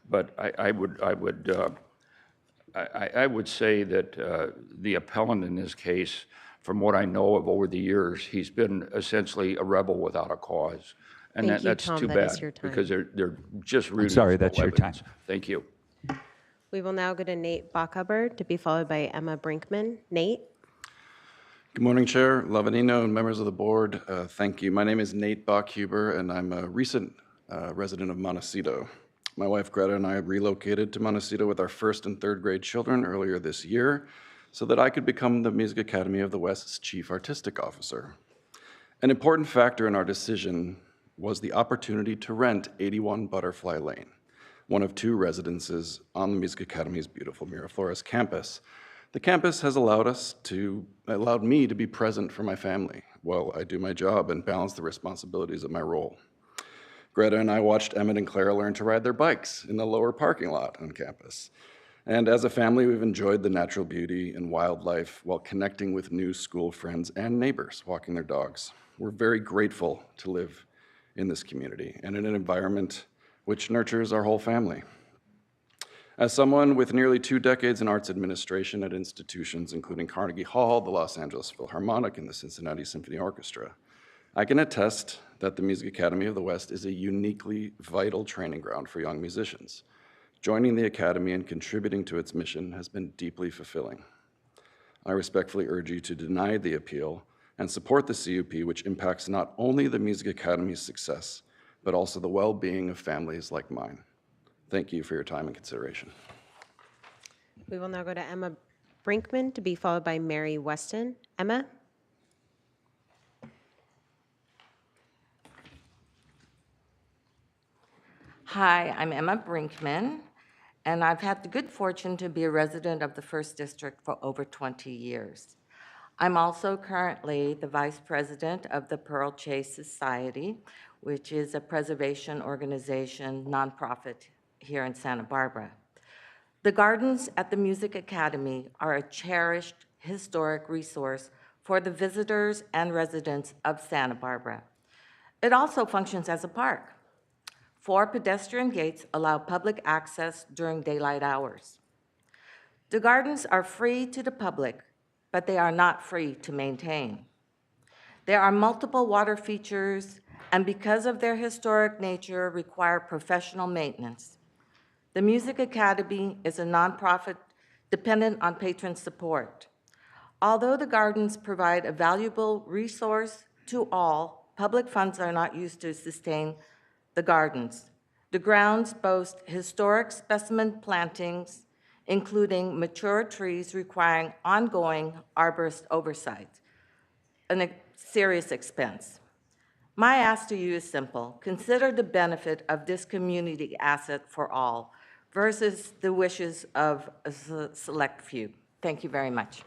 But I would say that the appellant in this case, from what I know of over the years, he's been essentially a rebel without a cause. And that's Tom. too That bad is your time. because they're just really. I'm sorry, that's your time. Thank you. We will now go to Nate Bachhuber to be followed by Emma Brinkman. Nate? Good morning, Chair Lavanino and members of the board. Thank you. My name is Nate Bachhuber, and I'm a recent resident of Montecito. My wife Greta and I relocated to Montecito with our first and third grade children earlier this year so that I could become the Music Academy of the West's Chief Artistic Officer. An important factor in our decision was the opportunity to rent 81 Butterfly Lane, one of two residences on the Music Academy's beautiful Miraflores campus. The campus has allowed me to be present for my family while I do my job and balance the responsibilities of my role. Greta and I watched Emmett and Clara learn to ride their bikes in the lower parking lot on campus. And as a family, we've enjoyed the natural beauty and wildlife while connecting with new school friends and neighbors walking their dogs. We're very grateful to live in this community and in an environment which nurtures our whole family. As someone with nearly 2 decades in arts administration at institutions including Carnegie Hall, the Los Angeles Philharmonic, and the Cincinnati Symphony Orchestra, I can attest that the Music Academy of the West is a uniquely vital training ground for young musicians. Joining the Academy and contributing to its mission has been deeply fulfilling. I respectfully urge you to deny the appeal and support the CUP, which impacts not only the Music Academy's success, but also the well-being of families like mine. Thank you for your time and consideration. We will now go to Emma Brinkman, to be followed by Mary Weston. Emma? Hi, I'm Emma Brinkman, and I've had the good fortune to be a resident of the 1st District for over 20 years. I'm also currently the Vice President of the Pearl Chase Society, which is a preservation organization, nonprofit here in Santa Barbara. The gardens at the Music Academy are a cherished historic resource for the visitors and residents of Santa Barbara. It also functions as a park. 4 pedestrian gates allow public access during daylight hours. The gardens are free to the public, but they are not free to maintain. There are multiple water features, and because of their historic nature, require professional maintenance. The Music Academy is a nonprofit dependent on patron support. Although the gardens provide a valuable resource to all, public funds are not used to sustain the gardens. The grounds boast historic specimen plantings, including mature trees requiring ongoing arborist oversight, a serious expense. My ask to you is simple. Consider the benefit of this community asset for all versus the wishes of a select few. Thank you very much.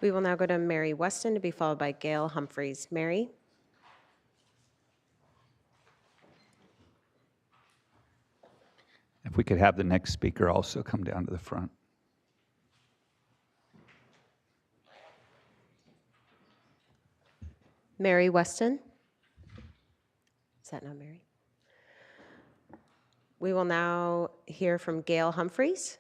We will now go to Mary Weston, to be followed by Gail Humphreys. Mary? If we could have the next speaker also come down to the front. Mary Weston? Is that not Mary? We will now hear from Gail Humphreys,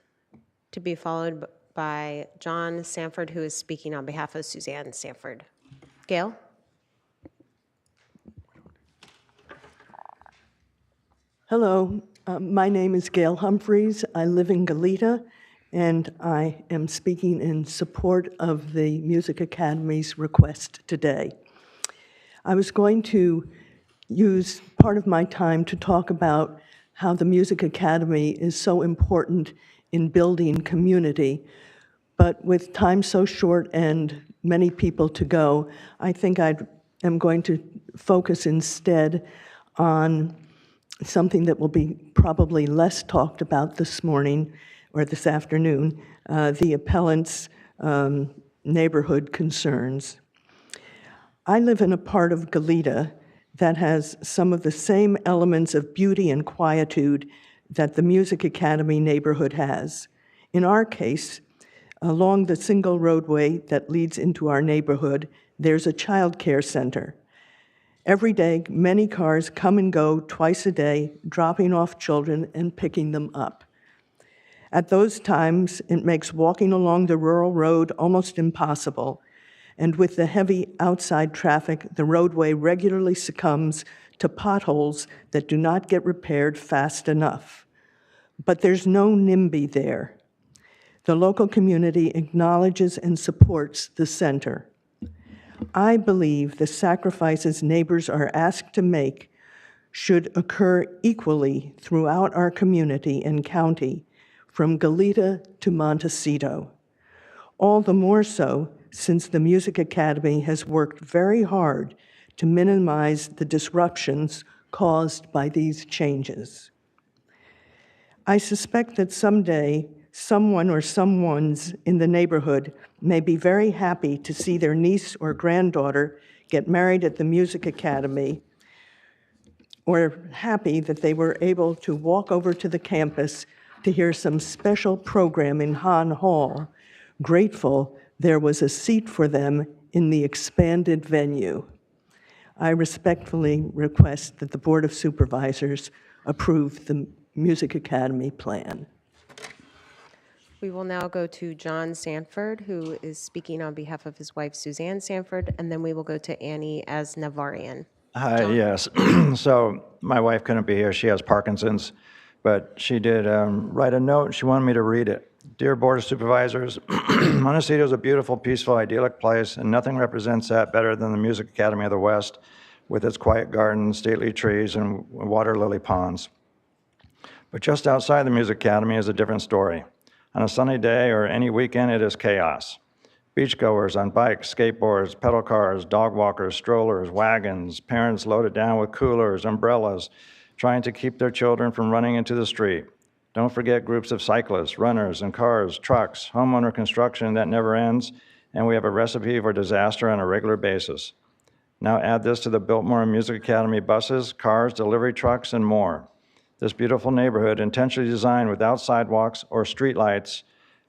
to be followed by John Sanford, who is speaking on behalf of Suzanne Sanford. Gail? Hello, my name is Gail Humphreys. I live in Goleta, and I am speaking in support of the Music Academy's request today. I was going to use part of my time to talk about how the Music Academy is so important in building community, but with time so short and many people to go, I think I am going to focus instead on something that will be probably less talked about this morning or this afternoon, the appellant's neighborhood concerns. I live in a part of Goleta that has some of the same elements of beauty and quietude that the Music Academy neighborhood has. In our case, along the single roadway that leads into our neighborhood, there's a child care center. Every day, many cars come and go twice a day, dropping off children and picking them up. At those times, it makes walking along the rural road almost impossible, and with the heavy outside traffic, the roadway regularly succumbs to potholes that do not get repaired fast enough. But there's no NIMBY there. The local community acknowledges and supports the center. I believe the sacrifices neighbors are asked to make should occur equally throughout our community and county, from Goleta to Montecito. All the more so since the Music Academy has worked very hard to minimize the disruptions caused by these changes. I suspect that someday someone or someones in the neighborhood may be very happy to see their niece or granddaughter get married at the Music Academy, or happy that they were able to walk over to the campus to hear some special program in Hahn Hall, grateful there was a seat for them in the expanded venue. I respectfully request that the Board of Supervisors approve the Music Academy plan. We will now go to John Sanford, who is speaking on behalf of his wife, Suzanne Sanford, and then we will go to Annie as Navarian. Hi, yes. So my wife couldn't be here. She has Parkinson's, but she did write a note. She wanted me to read it. Dear Board of Supervisors, Montecito is a beautiful, peaceful, idyllic place, and nothing represents that better than the Music Academy of the West, with its quiet gardens, stately trees, and water lily ponds. But just outside the Music Academy is a different story. On a sunny day or any weekend, it is chaos. Beachgoers on bikes, skateboards, pedal cars, dog walkers, strollers, wagons, parents loaded down with coolers, umbrellas, trying to keep their children from running into the street. Don't forget groups of cyclists, runners, and cars, trucks, homeowner construction that never ends, and we have a recipe for disaster on a regular basis. Now add this to the Biltmore Music Academy buses, cars, delivery trucks, and more. This beautiful neighborhood, intentionally designed without sidewalks or streetlights,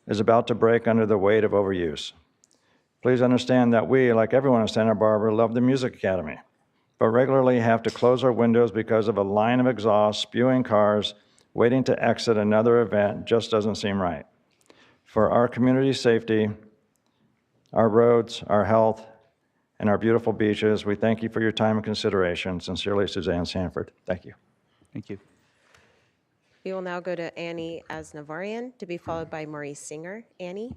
is about to break under the weight of overuse. Please understand that we, like everyone in Santa Barbara, love the Music Academy, but regularly have to close our windows because of a line of exhaust, spewing cars, waiting to exit another event just doesn't seem right. For our community's safety, our roads, our health, and our beautiful beaches, we thank you for your time and consideration. Sincerely, Suzanne Sanford. Thank you. Thank you. We will now go to Annie as Navarian, to be followed by Maurice Singer. Annie?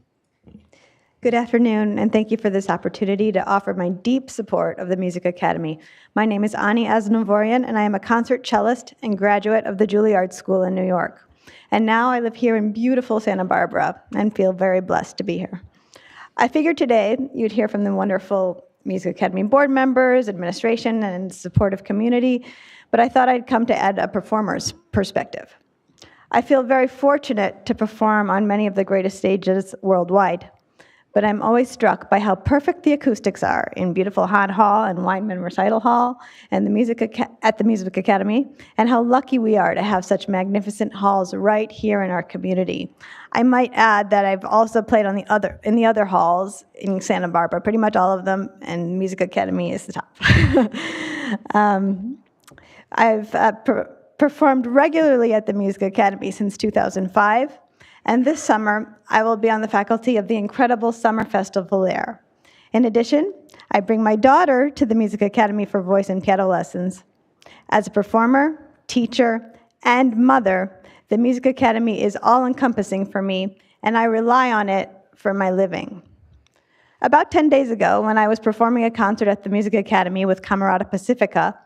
Good afternoon, and thank you for this opportunity to offer my deep support of the Music Academy. My name is Ani Aznavourian, and I am a concert cellist and graduate of the Juilliard School in New York. And now I live here in beautiful Santa Barbara and feel very blessed to be here. I figured today you'd hear from the wonderful Music Academy board members, administration, and supportive community, but I thought I'd come to add a performer's perspective. I feel very fortunate to perform on many of the greatest stages worldwide, but I'm always struck by how perfect the acoustics are in beautiful Hahn Hall and Weinman Recital Hall and at the Music Academy, and how lucky we are to have such magnificent halls right here in our community. I might add that I've also played in the other halls in Santa Barbara, pretty much all of them, and Music Academy is the top. I've performed regularly at the Music Academy since 2005. And this summer, I will be on the faculty of the incredible summer festival there. In addition, I bring my daughter to the Music Academy for voice and piano lessons. As a performer, teacher, and mother, the Music Academy is all-encompassing for me, and I rely on it for my living. About 10 days ago, when I was performing a concert at the Music Academy with Camerata Pacifica,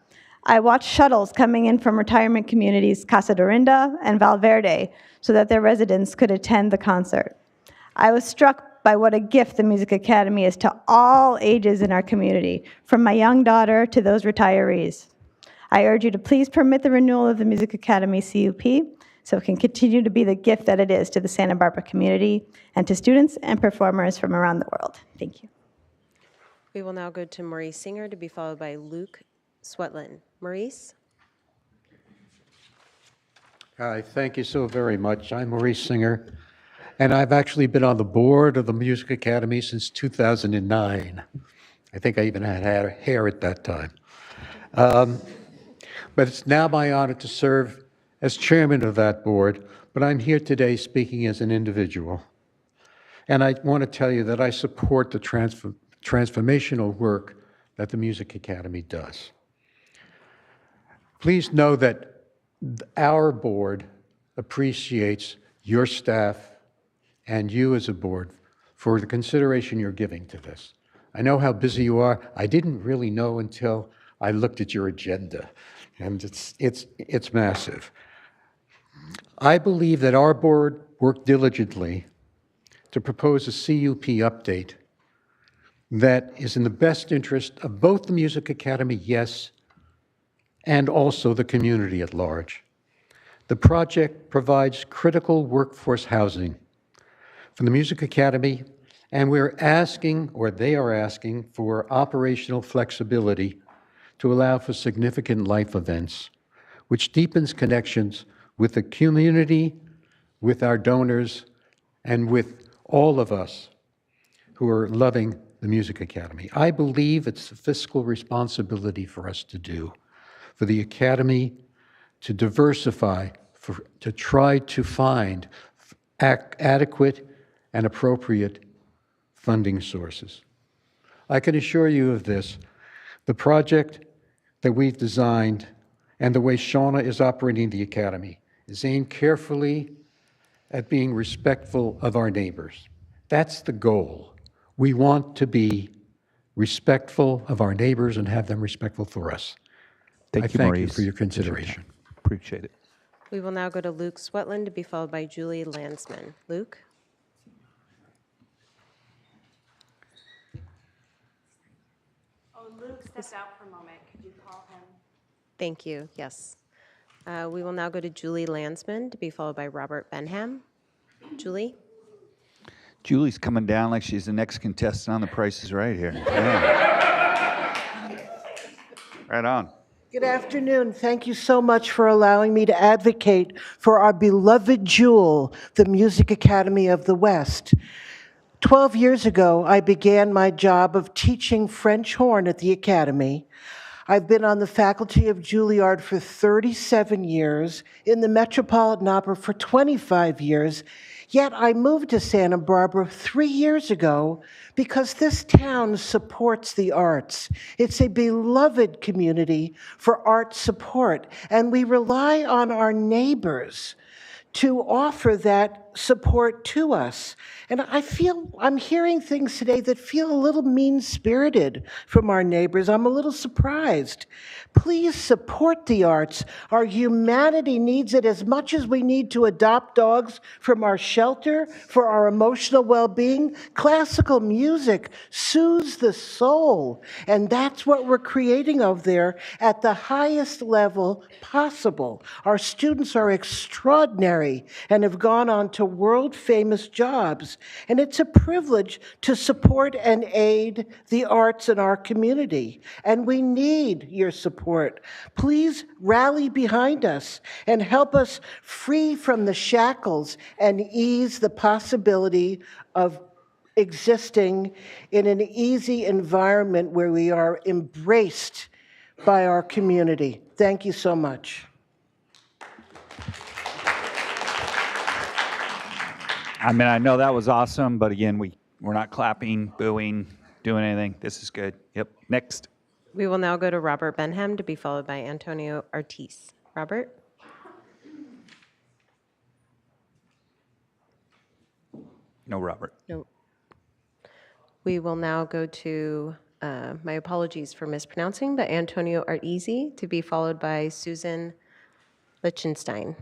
I watched shuttles coming in from retirement communities Casa Dorinda and Valverde so that their residents could attend the concert. I was struck by what a gift the Music Academy is to all ages in our community, from my young daughter to those retirees. I urge you to please permit the renewal of the Music Academy CUP so it can continue to be the gift that it is to the Santa Barbara community and to students and performers from around the world. Thank you. We will now go to Maurice Singer, to be followed by Luke Swetland. Maurice? Hi, thank you so very much. I'm Maurice Singer, and I've actually been on the board of the Music Academy since 2009. I think I even had hair at that time. But it's now my honor to serve as chairman of that board, but I'm here today speaking as an individual. And I want to tell you that I support the transformational work that the Music Academy does. Please know that our board appreciates your staff and you as a board for the consideration you're giving to this. I know how busy you are. I didn't really know until I looked at your agenda, and it's massive. I believe that our board worked diligently to propose a CUP update that is in the best interest of both the Music Academy, yes, and also the community at large. The project provides critical workforce housing from the Music Academy, and we're asking, or they are asking, for operational flexibility to allow for significant life events, which deepens connections with the community, with our donors, and with all of us who are loving the Music Academy. I believe it's a fiscal responsibility for us to do, for the Academy to diversify, to try to find adequate and appropriate funding sources. I can assure you of this. The project that we've designed and the way Shauna is operating the Academy is aimed carefully at being respectful of our neighbors. That's the goal. We want to be respectful of our neighbors and have them respectful for us. Thank you, you Maurice. for your consideration. Appreciate it. We will now go to Luke Swetland to be followed by Julie Landsman. Luke? Oh, Luke stepped out for a moment. Could you call him? Thank you, yes. We will now go to Julie Landsman to be followed by Robert Benham. Julie? Julie's coming down like she's the next contestant on The Price is Right here. Yeah. Right on. Good afternoon. Thank you so much for allowing me to advocate for our beloved jewel, the Music Academy of the West. 12 years ago, I began my job of teaching French horn at the Academy. I've been on the faculty of Juilliard for 37 years, in the Metropolitan Opera for 25 years, yet I moved to Santa Barbara 3 years ago because this town supports the arts. It's a beloved community for art support, and we rely on our neighbors to offer that support to us. And I'm hearing things today that feel a little mean-spirited from our neighbors. I'm a little surprised. Please support the arts. Our humanity needs it as much as we need to adopt dogs from our shelter for our emotional well-being. Classical music soothes the soul, and that's what we're creating over there at the highest level possible. Our students are extraordinary and have gone on to world-famous jobs, and it's a privilege to support and aid the arts in our community, and we need your support. Please rally behind us and help us free from the shackles and ease the possibility of existing in an easy environment where we are embraced by our community. Thank you so much. I mean, I know that was awesome, but again, we're not clapping, booing, doing anything. This is good. Yep. Next. We will now go to Robert Benham to be followed by Antonio Ortiz. Robert? No, Robert. No. We will now go to, my apologies for mispronouncing, but Antonio Artizi to be followed by Susan Lichtenstein.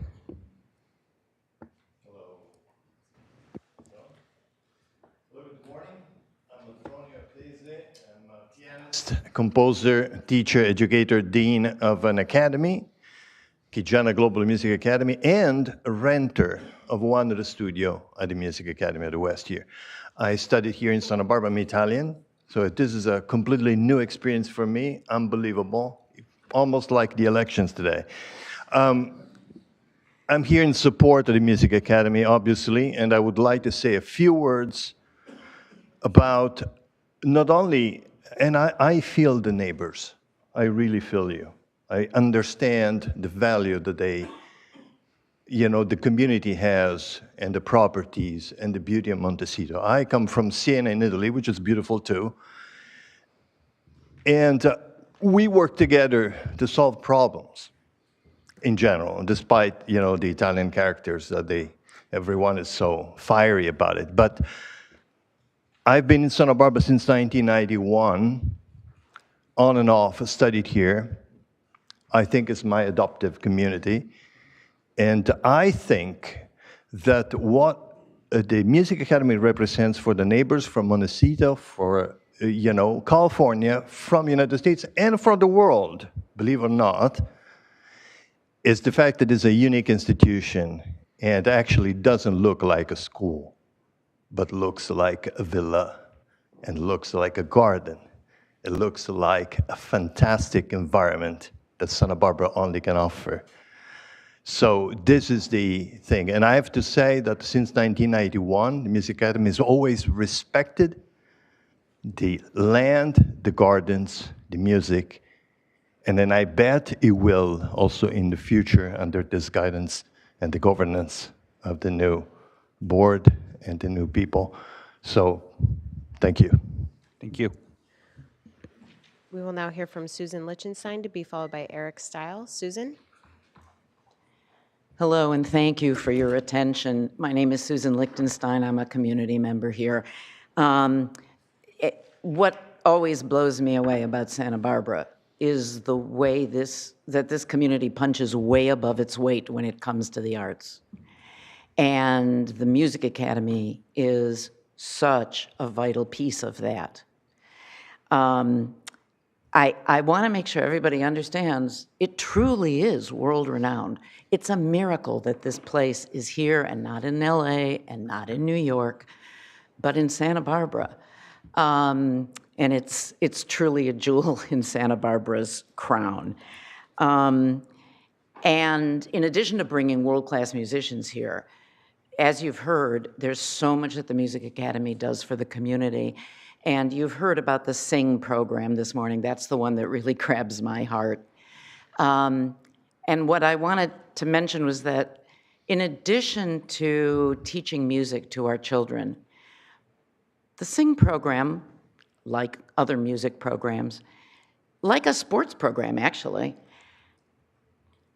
Composer, teacher, educator, dean of an academy, Kijana Global Music Academy, and a renter of one of the studio at the Music Academy of the West here. I studied here in Santa Barbara. I'm Italian, so this is a completely new experience for me, unbelievable, almost like the elections today. I'm here in support of the Music Academy, obviously, and I would like to say a few words about not only, and I feel the neighbors. I really feel you. I understand the value that they, the community has, and the properties, and the beauty of Montecito. I come from Siena in Italy, which is beautiful too. And we work together to solve problems in general, despite, the Italian characters that everyone is so fiery about it. But I've been in Santa Barbara since 1991, on and off, studied here. I think it's my adoptive community. And I think that what the Music Academy represents for the neighbors from Montecito, for, California, from the United States, and for the world, believe it or not, is the fact that it's a unique institution and actually doesn't look like a school. but looks like a villa and looks like a garden. It looks like a fantastic environment that Santa Barbara only can offer. So this is the thing. And I have to say that since 1991, the Music Academy has always respected the land, the gardens, the music, and then I bet it will also in the future under this guidance and the governance of the new board and the new people. So thank you. Thank you. We will now hear from Susan Lichtenstein to be followed by Eric Stiles. Susan? Hello, and thank you for your attention. My name is Susan Lichtenstein. I'm a community member here. What always blows me away about Santa Barbara is the way that this community punches way above its weight when it comes to the arts. And the Music Academy is such a vital piece of that. I want to make sure everybody understands it truly is world-renowned. It's a miracle that this place is here and not in LA and not in New York, but in Santa Barbara. And it's truly a jewel in Santa Barbara's crown. And in addition to bringing world-class musicians here, as you've heard, there's so much that the Music Academy does for the community. And you've heard about the Sing program this morning. That's the one that really grabs my heart. And what I wanted to mention was that in addition to teaching music to our children, the Sing program, like other music programs, like a sports program actually,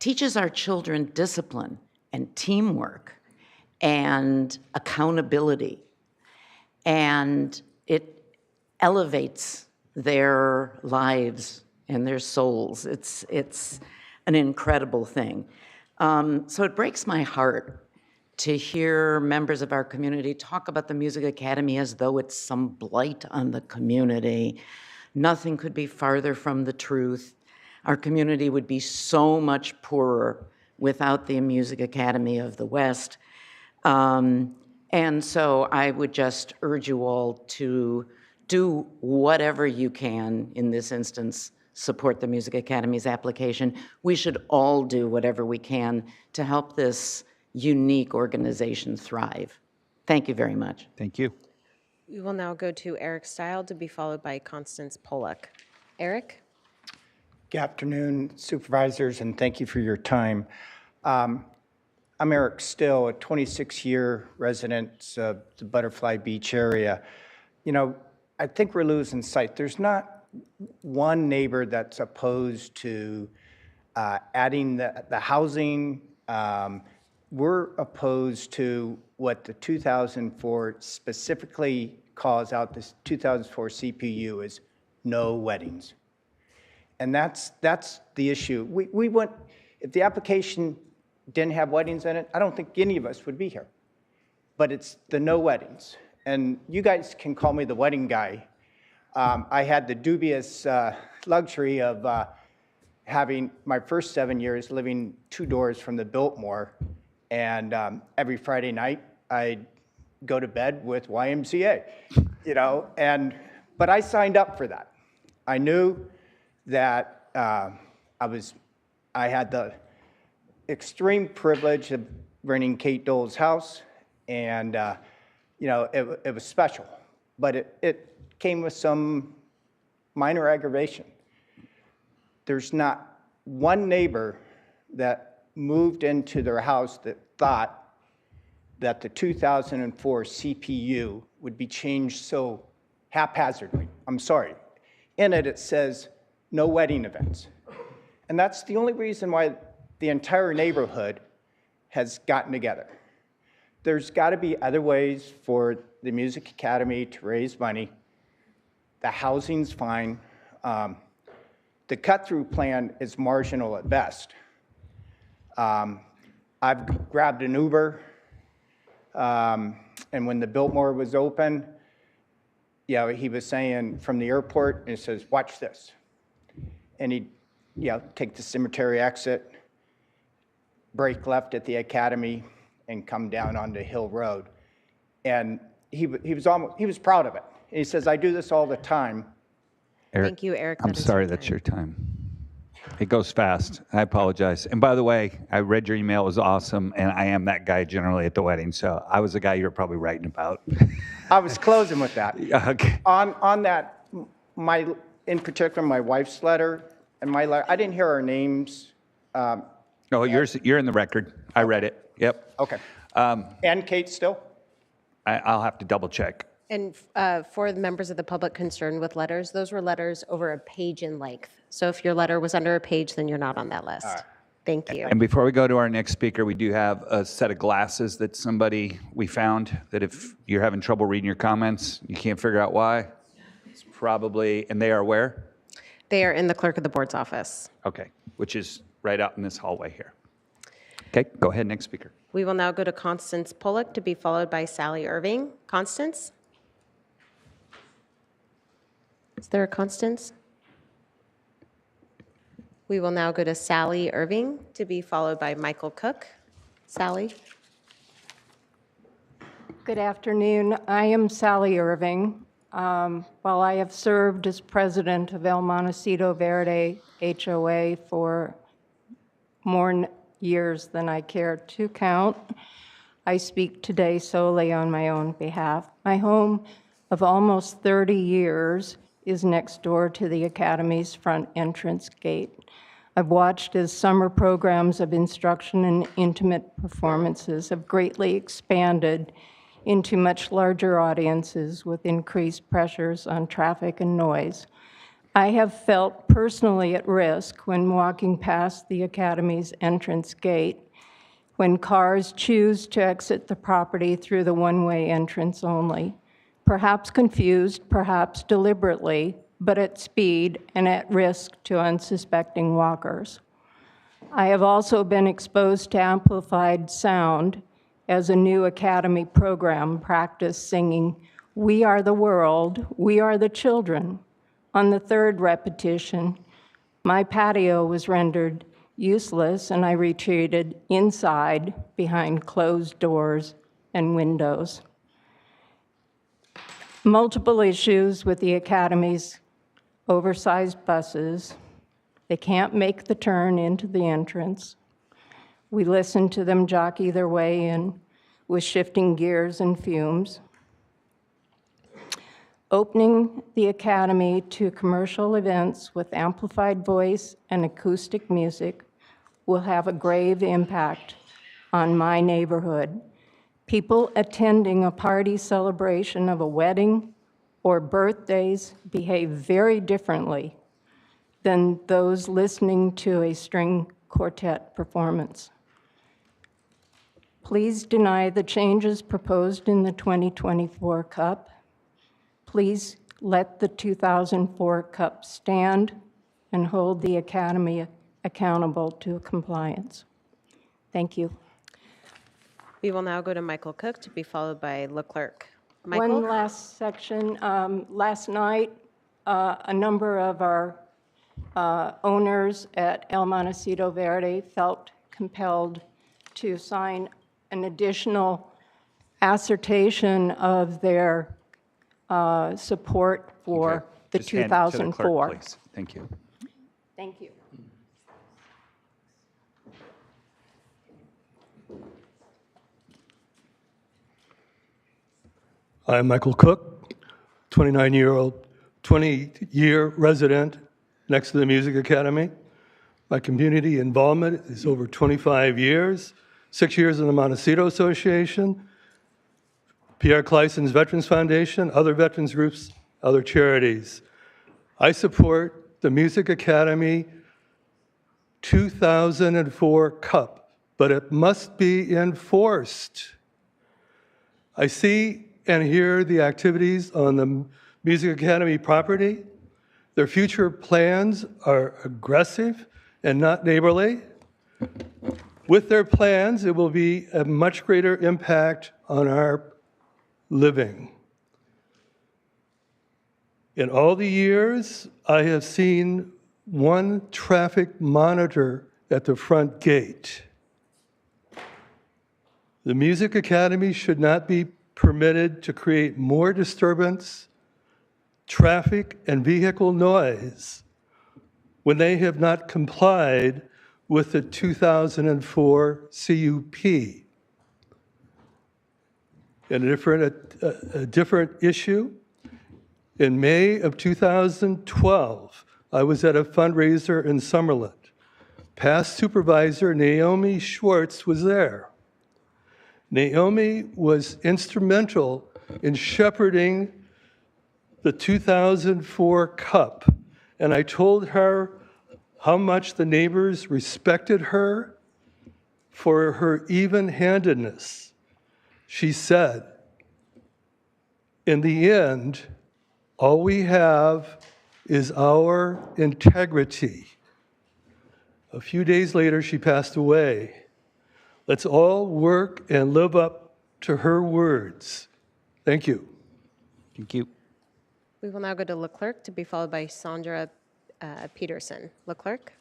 teaches our children discipline and teamwork and accountability. And it elevates their lives and their souls. It's an incredible thing. So it breaks my heart to hear members of our community talk about the Music Academy as though it's some blight on the community. Nothing could be farther from the truth. Our community would be so much poorer without the Music Academy of the West. And so I would just urge you all to do whatever you can, in this instance, support the Music Academy's application. We should all do whatever we can to help this unique organization thrive. Thank you very much. Thank you. We will now go to Eric Stile to be followed by Constance Pollock. Eric? Good afternoon, supervisors, and thank you for your time. I'm Eric Still, a 26-year resident of the Butterfly Beach area. You know, I think we're losing sight. There's not one neighbor that's opposed to adding the housing. We're opposed to what the 2004 specifically calls out, this 2004 CPU is no weddings. And that's the issue. We want, if the application didn't have weddings in it, I don't think any of us would be here. But it's the no weddings. And you guys can call me the wedding guy. I had the dubious luxury of having my first 7 years living 2 doors from the Biltmore. And every Friday night, I'd go to bed with YMCA, you know, but I signed up for that. I knew that I had the extreme privilege of renting Kate Dole's house, and you know, it was special, but it came with some minor aggravation. There's not one neighbor that moved into their house that thought that the 2004 CPU would be changed so haphazardly. I'm sorry. In it, it says no wedding events. And that's the only reason why the entire neighborhood has gotten together. There's got to be other ways for the Music Academy to raise money. The housing's fine. The cut-through plan is marginal at best. I've grabbed an Uber, and when the Biltmore was open, yeah, he was saying from the airport, and he says, watch this. And he'd take the cemetery exit, break left at the Academy, and come down onto Hill Road. And he was proud of it. He says, I do this all the time. Thank you, Eric. I'm That is sorry, your that's time. your time. It goes fast. I apologize. And by the way, I read your email. It was awesome. And I am that guy generally at the wedding. So I was the guy you were probably writing about. I was closing with that. Okay. On that, in particular, my wife's letter and my letter, I didn't hear our names. No, you're in the record. I read it. Yep. Okay. And Kate still? I'll have to double check. And for the members of the public concerned with letters, those were letters over a page in length. So if your letter was under a page, then you're not on that list. Thank you. And before we go to our next speaker, we do have a set of glasses that we found that if you're having trouble reading your comments, you can't figure out why, it's probably, and they are where? They are in the clerk of the board's office. Okay, which is right out in this hallway here. Okay, go ahead, next speaker. We will now go to Constance Pollock to be followed by Sally Irving. Constance? Is there a Constance? We will now go to Sally Irving to be followed by Michael Cook. Sally? Good afternoon. I am Sally Irving. While I have served as president of El Montecito Verde HOA for more years than I care to count, I speak today solely on my own behalf. My home of almost 30 years is next door to the Academy's front entrance gate. I've watched as summer programs of instruction and intimate performances have greatly expanded into much larger audiences with increased pressures on traffic and noise. I have felt personally at risk when walking past the Academy's entrance gate, when cars choose to exit the property through the one-way entrance only, perhaps confused, perhaps deliberately, but at speed and at risk to unsuspecting walkers. I have also been exposed to amplified sound as a new Academy program practiced singing, "We are the world, we are the children." On the third repetition, my patio was rendered useless and I retreated inside behind closed doors and windows. Multiple issues with the Academy's oversized buses. They can't make the turn into the entrance. We listen to them jockey their way in with shifting gears and fumes. Opening the Academy to commercial events with amplified voice and acoustic music will have a grave impact on my neighborhood. People attending a party celebration of a wedding or birthdays behave very differently than those listening to a string quartet performance. Please deny the changes proposed in the 2024 CUP. Please let the 2004 CUP stand and hold the Academy accountable to compliance. Thank you. We will now go to Michael Cook to be followed by Leclerc. Michael? One last section. Last night, a number of our owners at El Montecito Verde felt compelled to sign an additional assertion of their support for the Just hand it to the 2004. clerk, please. Thank you. Thank you. I'm Michael Cook, 20-year resident next to the Music Academy. My community involvement is over 25 years, 6 years in the Montecito Association, Pierre Kleisson's Veterans Foundation, other veterans groups, other charities. I support the Music Academy 2004 CUP, but it must be enforced. I see and hear the activities on the Music Academy property. Their future plans are aggressive and not neighborly. With their plans, it will be a much greater impact on our living. In all the years, I have seen one traffic monitor at the front gate. The Music Academy should not be permitted to create more disturbance, traffic, and vehicle noise when they have not complied with the 2004 CUP. And a different issue, in May of 2012, I was at a fundraiser in Summerlin. Past Supervisor Naomi Schwartz was there. Naomi was instrumental in shepherding the 2004 Cup, and I told her how much the neighbors respected her for her even-handedness. She said, in the end, all we have is our integrity. A few days later, she passed away. Let's all work and live up to her words. Thank you. Thank you. We will now go to Leclerc, to be followed by Sandra Peterson. Leclerc?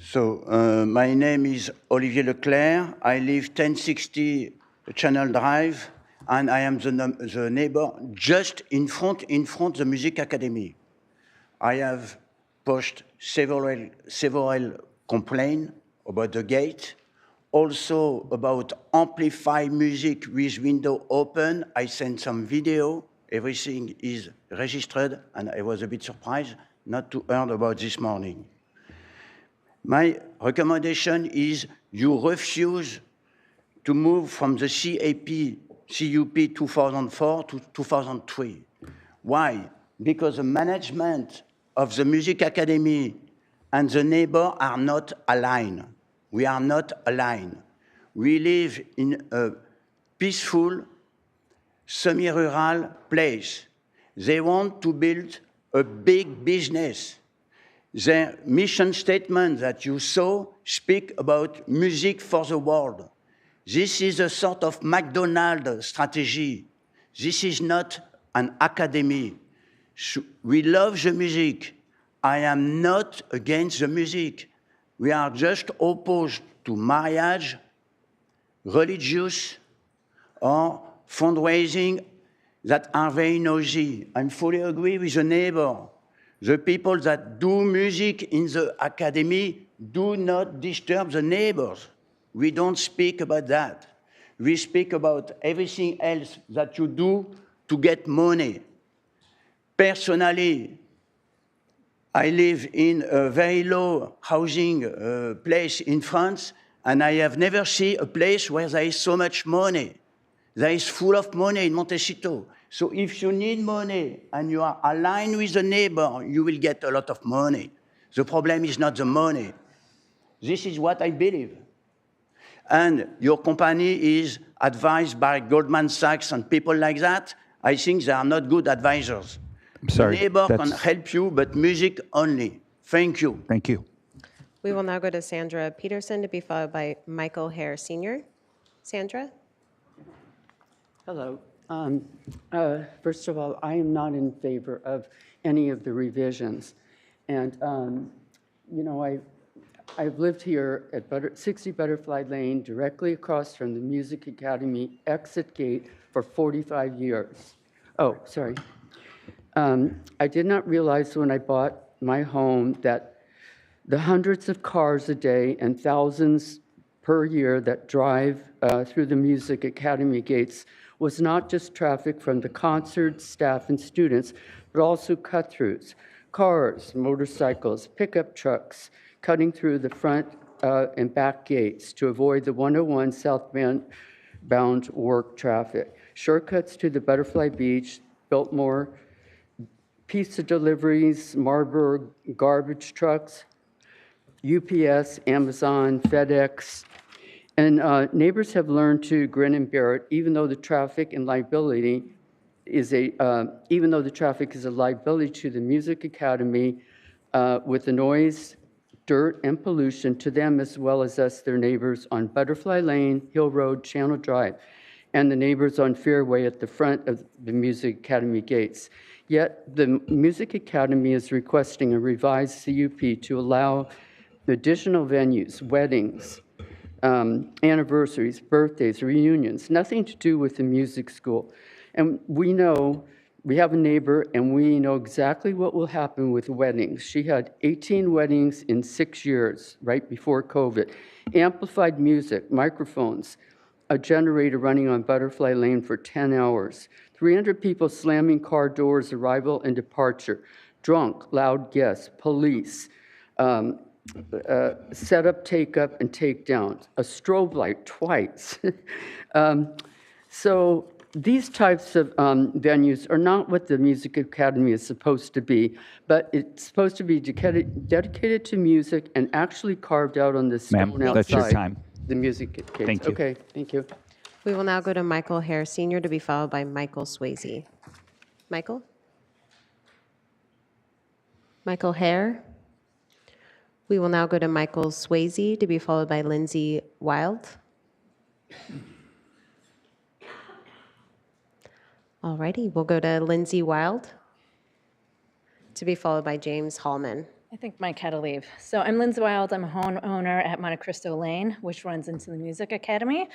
So, my name is Olivier Leclerc. I live 1060 Channel Drive, and I am the neighbor just in front the Music Academy. I have pushed several complaints about the gate, also about amplified music with window open. I sent some video. Everything is registered, and I was a bit surprised not to hear about this morning. My recommendation is you refuse to move from the CUP 2004 to 2003. Why? Because the management of the Music Academy and the neighbor are not aligned. We are not aligned. We live in a peaceful, semi-rural place. They want to build a big business. Their mission statement that you saw speak about music for the world. This is a sort of McDonald's strategy. This is not an academy. We love the music. I am not against the music. We are just opposed to marriage, religious, or fundraising that are very noisy. I fully agree with the neighbor. The people that do music in the academy do not disturb the neighbors. We don't speak about that. We speak about everything else that you do to get money. Personally, I live in a very low housing place in France, and I have never seen a place where there is so much money. There is full of money in Montecito. So if you need money and you are aligned with the neighbor, you will get a lot of money. The problem is not the money. This is what I believe. And your company is advised by Goldman Sachs and people like that. I think they are not good advisors. I'm sorry. The neighbor can help you, but music only. Thank you. Thank you. We will now go to Sandra Peterson, to be followed by Michael Hare Sr. Sandra? Hello. First of all, I am not in favor of any of the revisions. And, you know, I've lived here at 60 Butterfly Lane, directly across from the Music Academy exit gate for 45 years. Oh, sorry. I did not realize when I bought my home that the hundreds of cars a day and thousands per year that drive through the Music Academy gates was not just traffic from the concerts, staff, and students, but also cut-throughs, cars, motorcycles, pickup trucks, cutting through the front and back gates to avoid the 101 southbound work traffic. Shortcuts to the Butterfly Beach, Biltmore, pizza deliveries, Marburg garbage trucks, UPS, Amazon, FedEx. And neighbors have learned to grin and bear it, even though the traffic and liability is a liability to the Music Academy with the noise, dirt, and pollution to them as well as us, their neighbors on Butterfly Lane, Hill Road, Channel Drive, and the neighbors on Fairway at the front of the Music Academy gates. Yet the Music Academy is requesting a revised CUP to allow additional venues, weddings, anniversaries, birthdays, reunions, nothing to do with the music school. And we know, we have a neighbor, and we know exactly what will happen with weddings. She had 18 weddings in 6 years, right before COVID. Amplified music, microphones, a generator running on Butterfly Lane for 10 hours, 300 people slamming car doors, arrival and departure, drunk, loud guests, police, set up, take up, and take down, a strobe light twice. So these types of venues are not what the Music Academy is supposed to be, but it's supposed to be dedicated to music and actually carved out on the stone outside. That's your time. The music kids. Thank you. Okay, thank you. We will now go to Michael Hare Sr. to be followed by Michael Swayze. Michael? Michael Hare? We will now go to Michael Swayze to be followed by Lindsay Wild. All righty, we'll go to Lindsay Wild to be followed by James Hallman. I think Mike had to leave. So I'm Lindsay Wild. I'm a homeowner at Monte Cristo Lane, which runs into the Music Academy.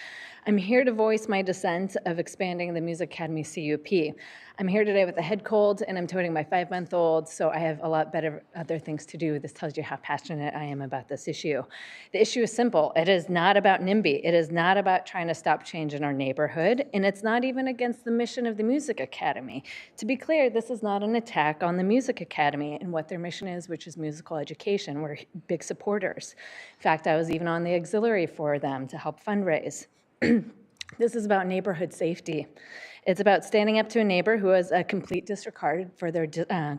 I'm here to voice my dissent of expanding the Music Academy CUP. I'm here today with a head cold, and I'm toting my 5-month-old, so I have a lot better other things to do. This tells you how passionate I am about this issue. The issue is simple. It is not about NIMBY. It is not about trying to stop change in our neighborhood, and it's not even against the mission of the Music Academy. To be clear, this is not an attack on the Music Academy and what their mission is, which is musical education. We're big supporters. In fact, I was even on the auxiliary for them to help fundraise. This is about neighborhood safety. It's about standing up to a neighbor who has a complete disregard for their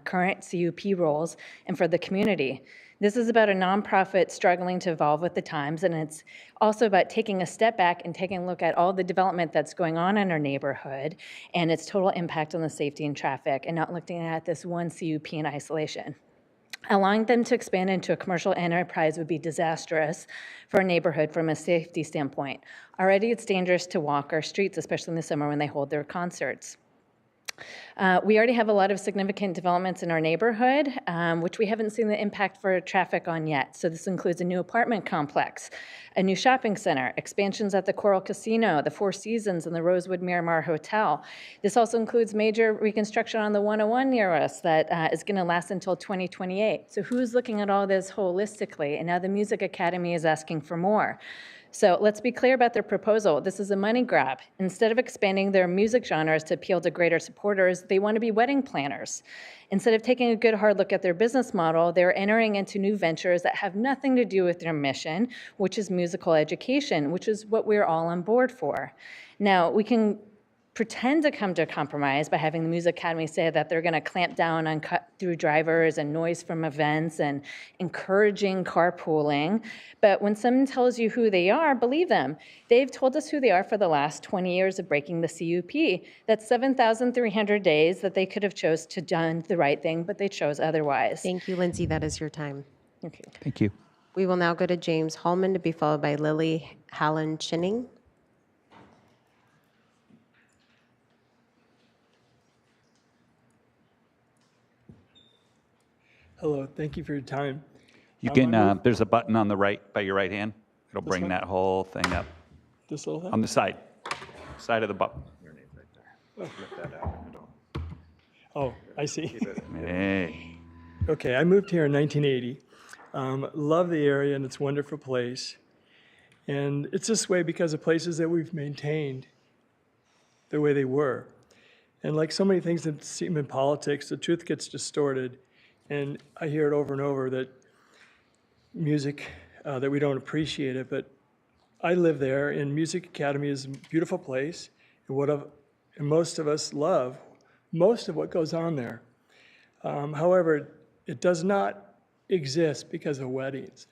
current CUP roles and for the community. This is about a nonprofit struggling to evolve with the times, and it's also about taking a step back and taking a look at all the development that's going on in our neighborhood and its total impact on the safety and traffic, and not looking at this one CUP in isolation. Allowing them to expand into a commercial enterprise would be disastrous for a neighborhood from a safety standpoint. Already it's dangerous to walk our streets, especially in the summer when they hold their concerts. We already have a lot of significant developments in our neighborhood, which we haven't seen the impact for traffic on yet. So this includes a new apartment complex, a new shopping center, expansions at the Coral Casino, the Four Seasons, and the Rosewood Miramar Hotel. This also includes major reconstruction on the 101 near us that is going to last until 2028. So who's looking at all this holistically? And now the Music Academy is asking for more. So let's be clear about their proposal. This is a money grab. Instead of expanding their music genres to appeal to greater supporters, they want to be wedding planners. Instead of taking a good hard look at their business model, they're entering into new ventures that have nothing to do with their mission, which is musical education, which is what we're all on board for. Now, we can pretend to come to a compromise by having the Music Academy say that they're going to clamp down on cut-through drivers and noise from events and encouraging carpooling. But when someone tells you who they are, believe them. They've told us who they are for the last 20 years of breaking the CUP. That's 7,300 days that they could have chose to done the right thing, but they chose otherwise. Thank you, Lindsay. That is your time. Okay. Thank you. We will now go to James Hallman to be followed by Lily Hallen-Chinning. Hello, thank you for your time. You can, there's a button on the right, by your right hand. It'll bring one? that whole thing up. This little thing? On the side of the button. Oh, I see. Hey. Okay, I moved here in 1980. Love the area and it's a wonderful place. And it's this way because of places that we've maintained the way they were. And like so many things that seem in politics, the truth gets distorted. And I hear it over and over that music, that we don't appreciate it, but I live there, and Music Academy is a beautiful place, and most of us love most of what goes on there. However, it does not exist because of weddings.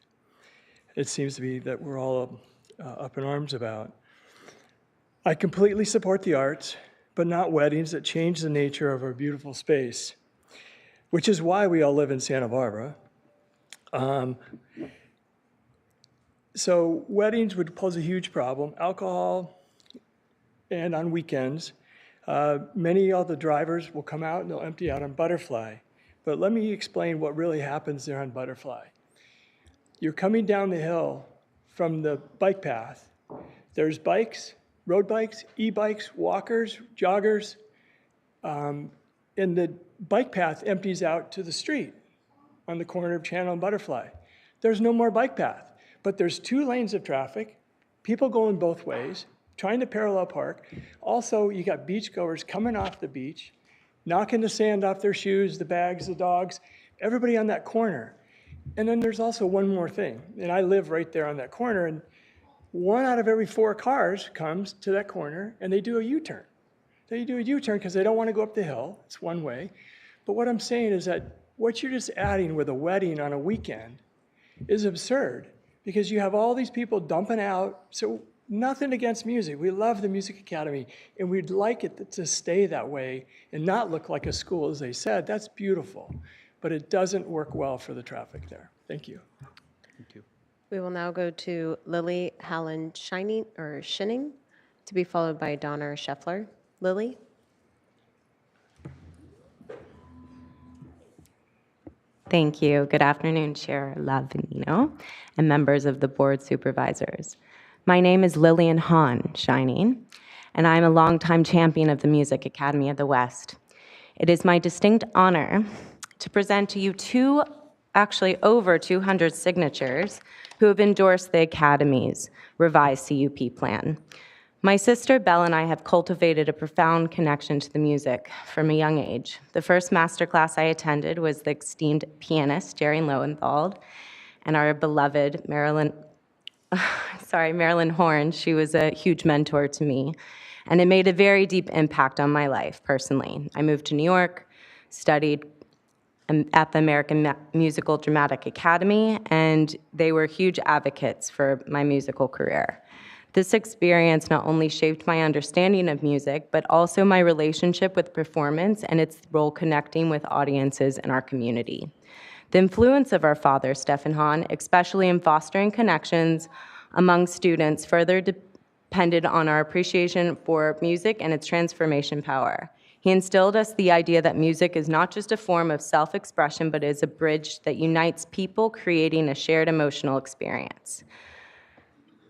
It seems to be that we're all up in arms about. I completely support the arts, but not weddings that change the nature of our beautiful space, which is why we all live in Santa Barbara. So weddings would pose a huge problem. Alcohol, and on weekends, many of the drivers will come out and they'll empty out on Butterfly. But let me explain what really happens there on Butterfly. You're coming down the hill from the bike path. There's bikes, road bikes, e-bikes, walkers, joggers, and the bike path empties out to the street on the corner of Channel and Butterfly. There's no more bike path, but there's 2 lanes of traffic, people going both ways, trying to parallel park. Also, you got beachgoers coming off the beach, knocking the sand off their shoes, the bags, the dogs, everybody on that corner. And then there's also one more thing, and I live right there on that corner, and 1 out of every 4 cars comes to that corner and they do a U-turn. They do a U-turn because they don't want to go up the hill. It's one way. But what I'm saying is that what you're just adding with a wedding on a weekend is absurd because you have all these people dumping out. So nothing against music. We love the Music Academy, and we'd like it to stay that way and not look like a school, as they said. That's beautiful, but it doesn't work well for the traffic there. Thank you. Thank you. We will now go to Lily Hallen Shinning, to be followed by Donner Scheffler. Lily? Thank you. Good afternoon, Chair Lavanino and members of the Board Supervisors. My name is Lillian Hahn Shining, and I'm a longtime champion of the Music Academy of the West. It is my distinct honor to present to you over 200 signatures who have endorsed the Academy's revised CUP plan. My sister Belle and I have cultivated a profound connection to the music from a young age. The first masterclass I attended was the esteemed pianist Jerry Lowenthal and our beloved Marilyn Horn. She was a huge mentor to me, and it made a very deep impact on my life personally. I moved to New York, studied at the American Musical Dramatic Academy, and they were huge advocates for my musical career. This experience not only shaped my understanding of music, but also my relationship with performance and its role connecting with audiences in our community. The influence of our father, Stefan Hahn, especially in fostering connections among students, further depended on our appreciation for music and its transformation power. He instilled us the idea that music is not just a form of self-expression, but is a bridge that unites people, creating a shared emotional experience.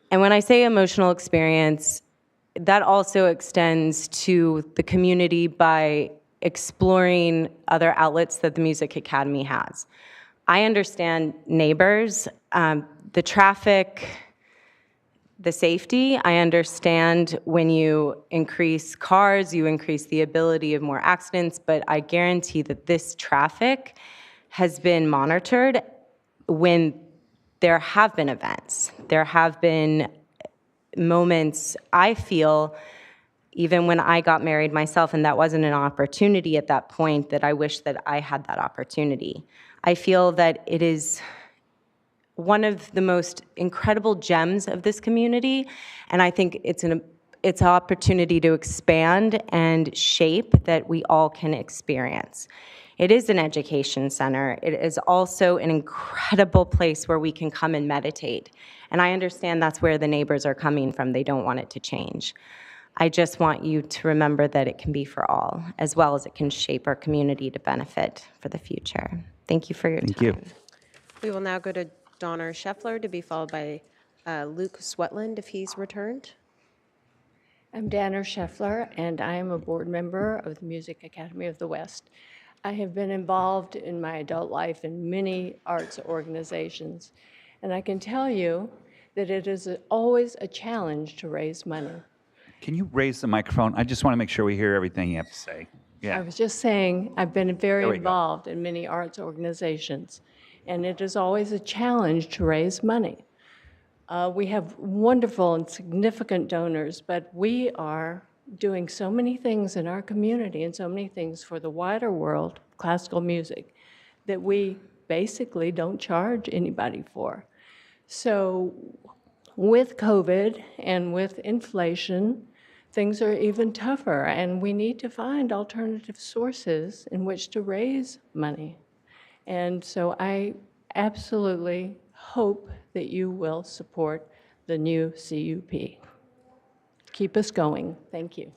And when I say emotional experience, that also extends to the community by exploring other outlets that the Music Academy has. I understand neighbors, the traffic, the safety. I understand when you increase cars, you increase the ability of more accidents, but I guarantee that this traffic has been monitored when there have been events. There have been moments, I feel, even when I got married myself, and that wasn't an opportunity at that point, that I wish that I had that opportunity. I feel that it is one of the most incredible gems of this community, and I think it's an opportunity to expand and shape that we all can experience. It is an education center. It is also an incredible place where we can come and meditate. And I understand that's where the neighbors are coming from. They don't want it to change. I just want you to remember that it can be for all, as well as it can shape our community to benefit for the future. Thank you for your time. Thank you. We will now go to Donner Scheffler, to be followed by Luke Swetland, if he's returned. I'm Danner Scheffler, and I am a board member of the Music Academy of the West. I have been involved in my adult life in many arts organizations, and I can tell you that it is always a challenge to raise money. Can you raise the microphone? I just want to make sure we hear everything you have to say. Yeah. I was just saying, I've been very involved in many arts organizations, and it is always a challenge to raise money. We have wonderful and significant donors, but we are doing so many things in our community and so many things for the wider world, classical music, that we basically don't charge anybody for. So with COVID and with inflation, things are even tougher, and we need to find alternative sources in which to raise money. And so I absolutely hope that you will support the new CUP. Keep us going. Thank you.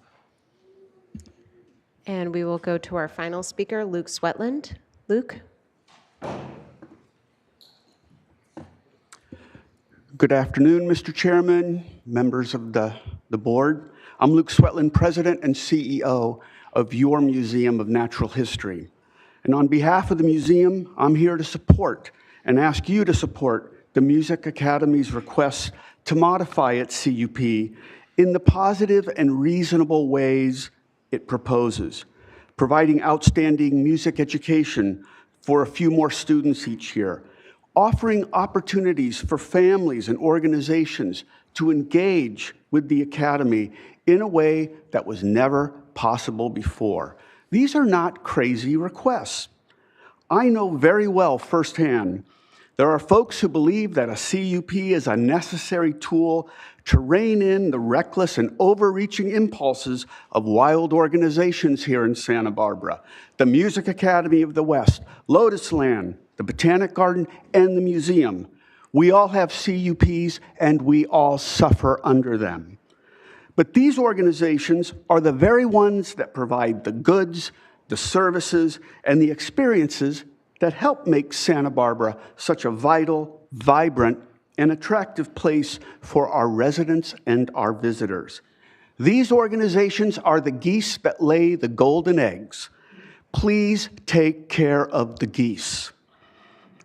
And we will go to our final speaker, Luke Swetland. Luke? Good afternoon, Mr. Chairman, members of the board. I'm Luke Swetland, President and CEO of your Museum of Natural History. And on behalf of the museum, I'm here to support and ask you to support the Music Academy's request to modify its CUP in the positive and reasonable ways it proposes, providing outstanding music education for a few more students each year, offering opportunities for families and organizations to engage with the Academy in a way that was never possible before. These are not crazy requests. I know very well firsthand there are folks who believe that a CUP is a necessary tool to rein in the reckless and overreaching impulses of wild organizations here in Santa Barbara. The Music Academy of the West, Lotus Land, the Botanic Garden, and the museum. We all have CUPs and we all suffer under them. But these organizations are the very ones that provide the goods, the services, and the experiences that help make Santa Barbara such a vital, vibrant, and attractive place for our residents and our visitors. These organizations are the geese that lay the golden eggs. Please take care of the geese.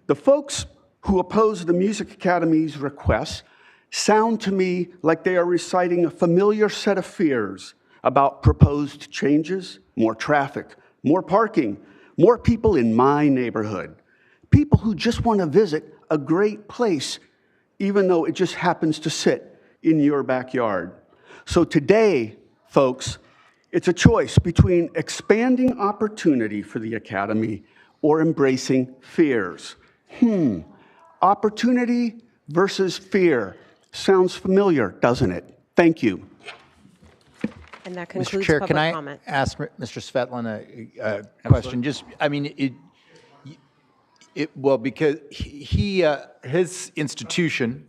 The folks who oppose the Music Academy's requests sound to me like they are reciting a familiar set of fears about proposed changes, more traffic, more parking, more people in my neighborhood, people who just want to visit a great place, even though it just happens to sit in your backyard. So today, folks, it's a choice between expanding opportunity for the Academy or embracing fears. Opportunity versus fear. Sounds familiar, doesn't it? Thank you. And that concludes Mr. Chair, public can I comment. ask Mr. Svetlana a question? Just, I mean, well, because his institution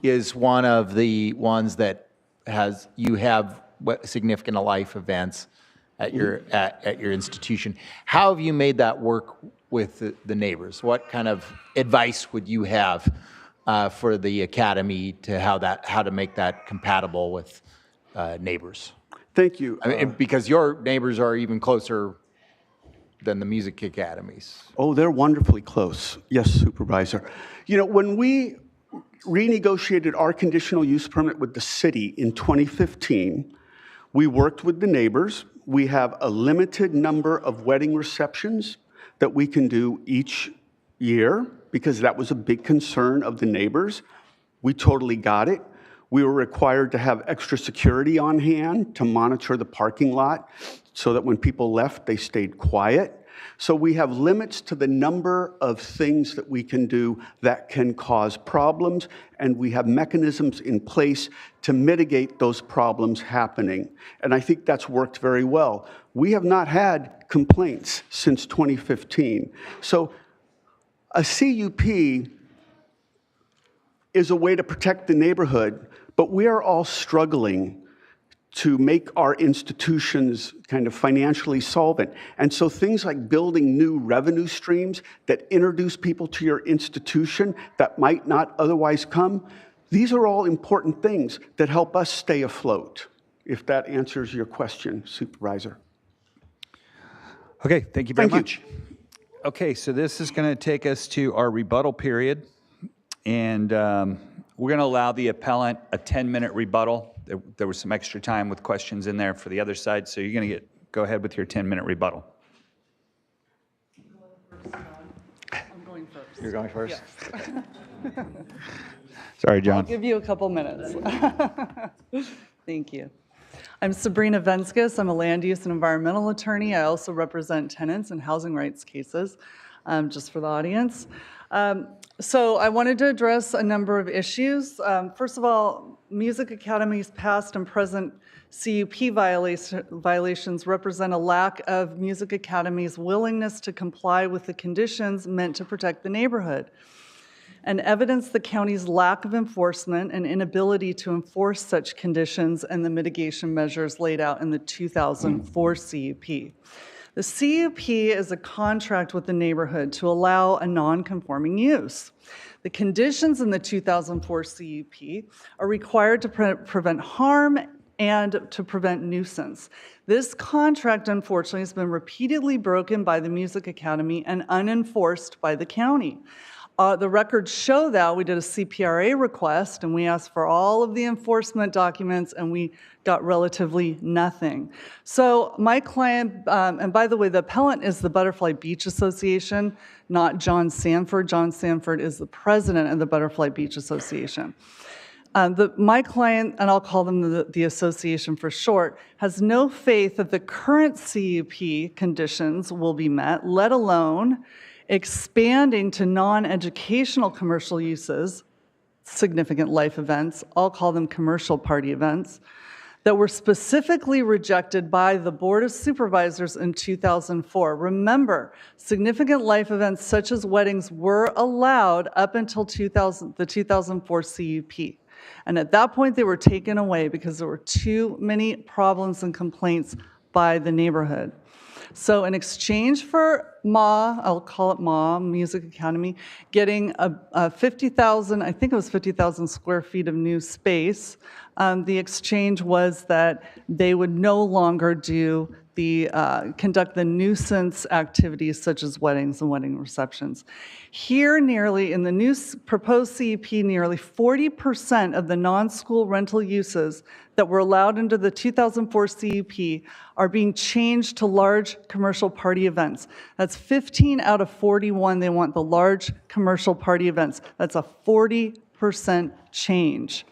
is one of the ones that you have significant life events at your institution. How have you made that work with the neighbors? What kind of advice would you have for the Academy to how to make that compatible with neighbors? Thank you. I mean, because your neighbors are even closer than the music academies. Oh, they're wonderfully close. Yes, Supervisor. You know, when we renegotiated our conditional use permit with the city in 2015, we worked with the neighbors. We have a limited number of wedding receptions that we can do each year because that was a big concern of the neighbors. We totally got it. We were required to have extra security on hand to monitor the parking lot so that when people left, they stayed quiet. So we have limits to the number of things that we can do that can cause problems, and we have mechanisms in place to mitigate those problems happening. And I think that's worked very well. We have not had complaints since 2015. So a CUP is a way to protect the neighborhood, but we are all struggling to make our institutions kind of financially solvent. And so things like building new revenue streams that introduce people to your institution that might not otherwise come, these are all important things that help us stay afloat, if that answers your question, Supervisor. Okay, thank you very much. Okay, so this is going to take us to our rebuttal period. And we're going to allow the appellant a 10-minute rebuttal. There was some extra time with questions in there for the other side, so you're going to go ahead with your 10-minute rebuttal. I'm going first. You're going first? Yes. Sorry, John. I'll give you a couple minutes. Thank you. I'm Sabrina Venskis. I'm a land use and environmental attorney. I also represent tenants in housing rights cases, just for the audience. So I wanted to address a number of issues. First of all, Music Academy's past and present CUP violations represent a lack of Music Academy's willingness to comply with the conditions meant to protect the neighborhood, and evidence the county's lack of enforcement and inability to enforce such conditions and the mitigation measures laid out in the 2004 CUP. The CUP is a contract with the neighborhood to allow a non-conforming use. The conditions in the 2004 CUP are required to prevent harm and to prevent nuisance. This contract, unfortunately, has been repeatedly broken by the Music Academy and unenforced by the county. The records show that we did a CPRA request and we asked for all of the enforcement documents and we got relatively nothing. So my client, and by the way, the appellant is the Butterfly Beach Association, not John Sanford. John Sanford is the president of the Butterfly Beach Association. My client, and I'll call them the association for short, has no faith that the current CUP conditions will be met, let alone expanding to non-educational commercial uses, significant life events, I'll call them commercial party events, that were specifically rejected by the Board of Supervisors in 2004. Remember, significant life events such as weddings were allowed up until the 2004 CUP. And at that point, they were taken away because there were too many problems and complaints by the neighborhood. So in exchange for MA, I'll call it MA, Music Academy, getting a 50,000, I think it was 50,000 square feet of new space, the exchange was that they would no longer do conduct the nuisance activities such as weddings and wedding receptions. Here, nearly in the new proposed CUP, nearly 40% of the non-school rental uses that were allowed under the 2004 CUP are being changed to large commercial party events. That's 15 out of 41. They want the large commercial party events. That's a 40% change.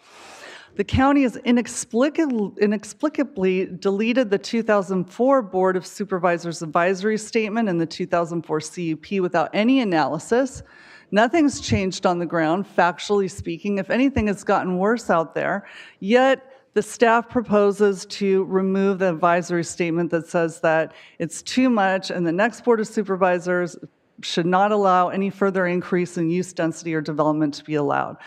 The county has inexplicably deleted the 2004 Board of Supervisors advisory statement and the 2004 CUP without any analysis. Nothing's changed on the ground, factually speaking. If anything, it's gotten worse out there. Yet, the staff proposes to remove the advisory statement that says that it's too much and the next Board of Supervisors should not allow any further increase in use density or development to be allowed.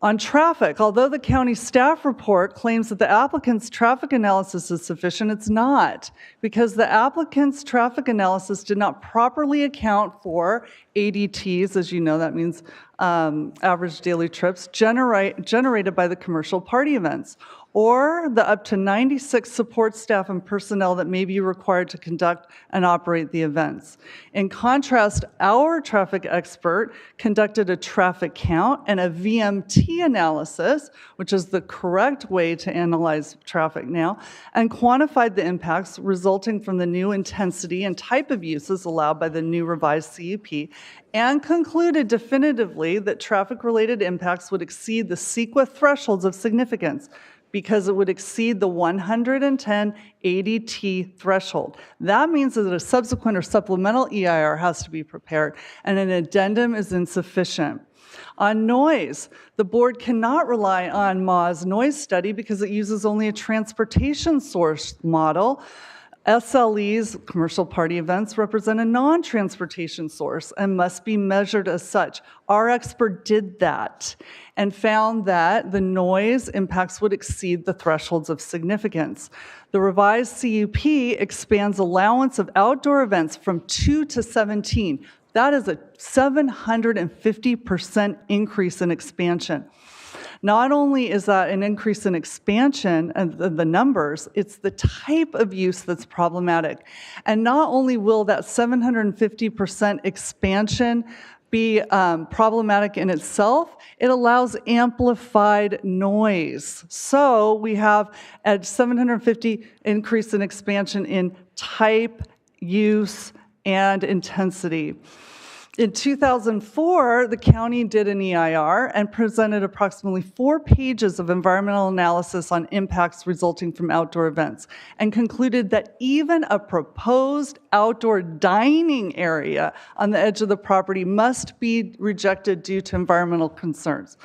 On traffic, although the county staff report claims that the applicant's traffic analysis is sufficient, it's not, because the applicant's traffic analysis did not properly account for ADTs, as you know, that means average daily trips, generated by the commercial party events, or the up to 96 support staff and personnel that may be required to conduct and operate the events. In contrast, our traffic expert conducted a traffic count and a VMT analysis, which is the correct way to analyze traffic now, and quantified the impacts resulting from the new intensity and type of uses allowed by the new revised CUP, and concluded definitively that traffic-related impacts would exceed the CEQA thresholds of significance, because it would exceed the 110 ADT threshold. That means that a subsequent or supplemental EIR has to be prepared, and an addendum is insufficient. On noise, the board cannot rely on MA's noise study because it uses only a transportation source model. SLEs, commercial party events, represent a non-transportation source and must be measured as such. Our expert did that and found that the noise impacts would exceed the thresholds of significance. The revised CUP expands allowance of outdoor events from 2 to 17. That is a 750% increase in expansion. Not only is that an increase in expansion and the numbers, it's the type of use that's problematic. And not only will that 750% expansion be problematic in itself, it allows amplified noise. So we have a 750 increase in expansion in type, use, and intensity. In 2004, the county did an EIR and presented approximately 4 pages of environmental analysis on impacts resulting from outdoor events and concluded that even a proposed outdoor dining area on the edge of the property must be rejected due to environmental concerns.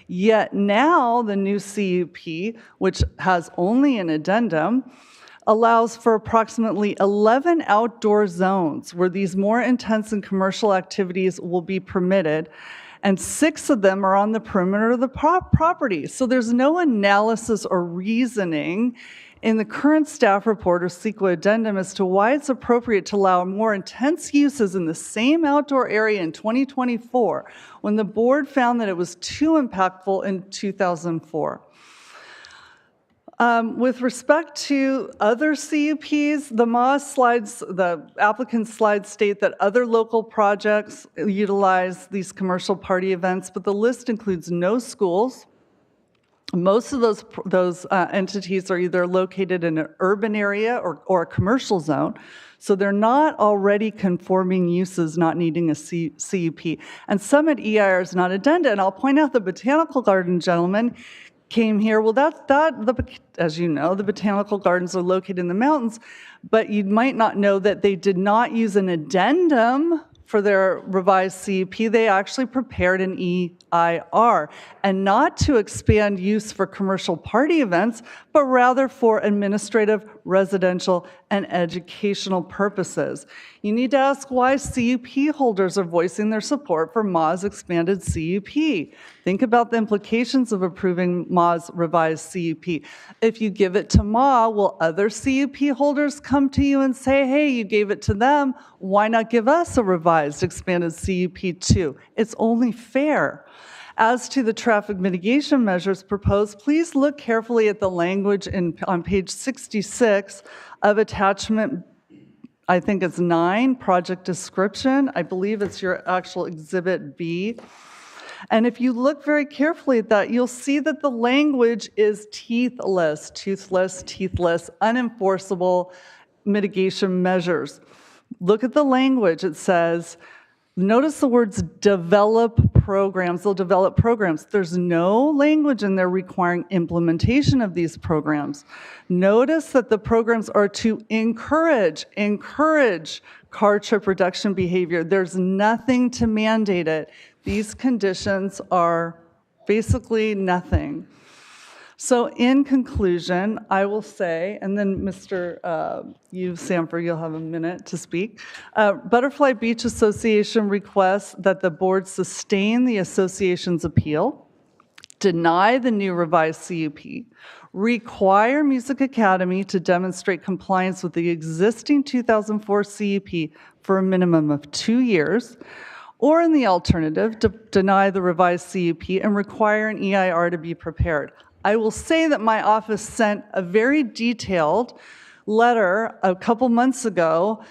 Yet now, the new CUP, which has only an addendum, allows for approximately 11 outdoor zones where these more intense and commercial activities will be permitted, and 6 of them are on the perimeter of the property. So there's no analysis or reasoning in the current staff report or CEQA addendum as to why it's appropriate to allow more intense uses in the same outdoor area in 2024 when the board found that it was too impactful in 2004. With respect to other CUPs, the applicant's slides state that other local projects utilize these commercial party events, but the list includes no schools. Most of those entities are either located in an urban area or a commercial zone, so they're not already conforming uses not needing a CUP. And some at EIR is not addenda, and I'll point out the Botanical Garden gentleman came here. Well, as you know, the botanical gardens are located in the mountains, but you might not know that they did not use an addendum for their revised CUP. They actually prepared an EIR, and not to expand use for commercial party events, but rather for administrative, residential, and educational purposes. You need to ask why CUP holders are voicing their support for MA's expanded CUP. Think about the implications of approving MA's revised CUP. If you give it to MA, will other CUP holders come to you and say, hey, you gave it to them, why not give us a revised expanded CUP too? It's only fair. As to the traffic mitigation measures proposed, please look carefully at the language on page 66 of attachment, I think it's 9, project description. I believe it's your actual exhibit B. And if you look very carefully at that, you'll see that the language is toothless, unenforceable mitigation measures. Look at the language. It says, notice the words develop programs. They'll develop programs. There's no language in there requiring implementation of these programs. Notice that the programs are to encourage car trip reduction behavior. There's nothing to mandate it. These conditions are basically nothing. So in conclusion, I will say, and then Mr. Sanford, you'll have a minute to speak. Butterfly Beach Association requests that the board sustain the association's appeal, deny the new revised CUP, require Music Academy to demonstrate compliance with the existing 2004 CUP for a minimum of 2 years, or in the alternative, deny the revised CUP and require an EIR to be prepared. I will say that my office sent a very detailed letter a couple months ago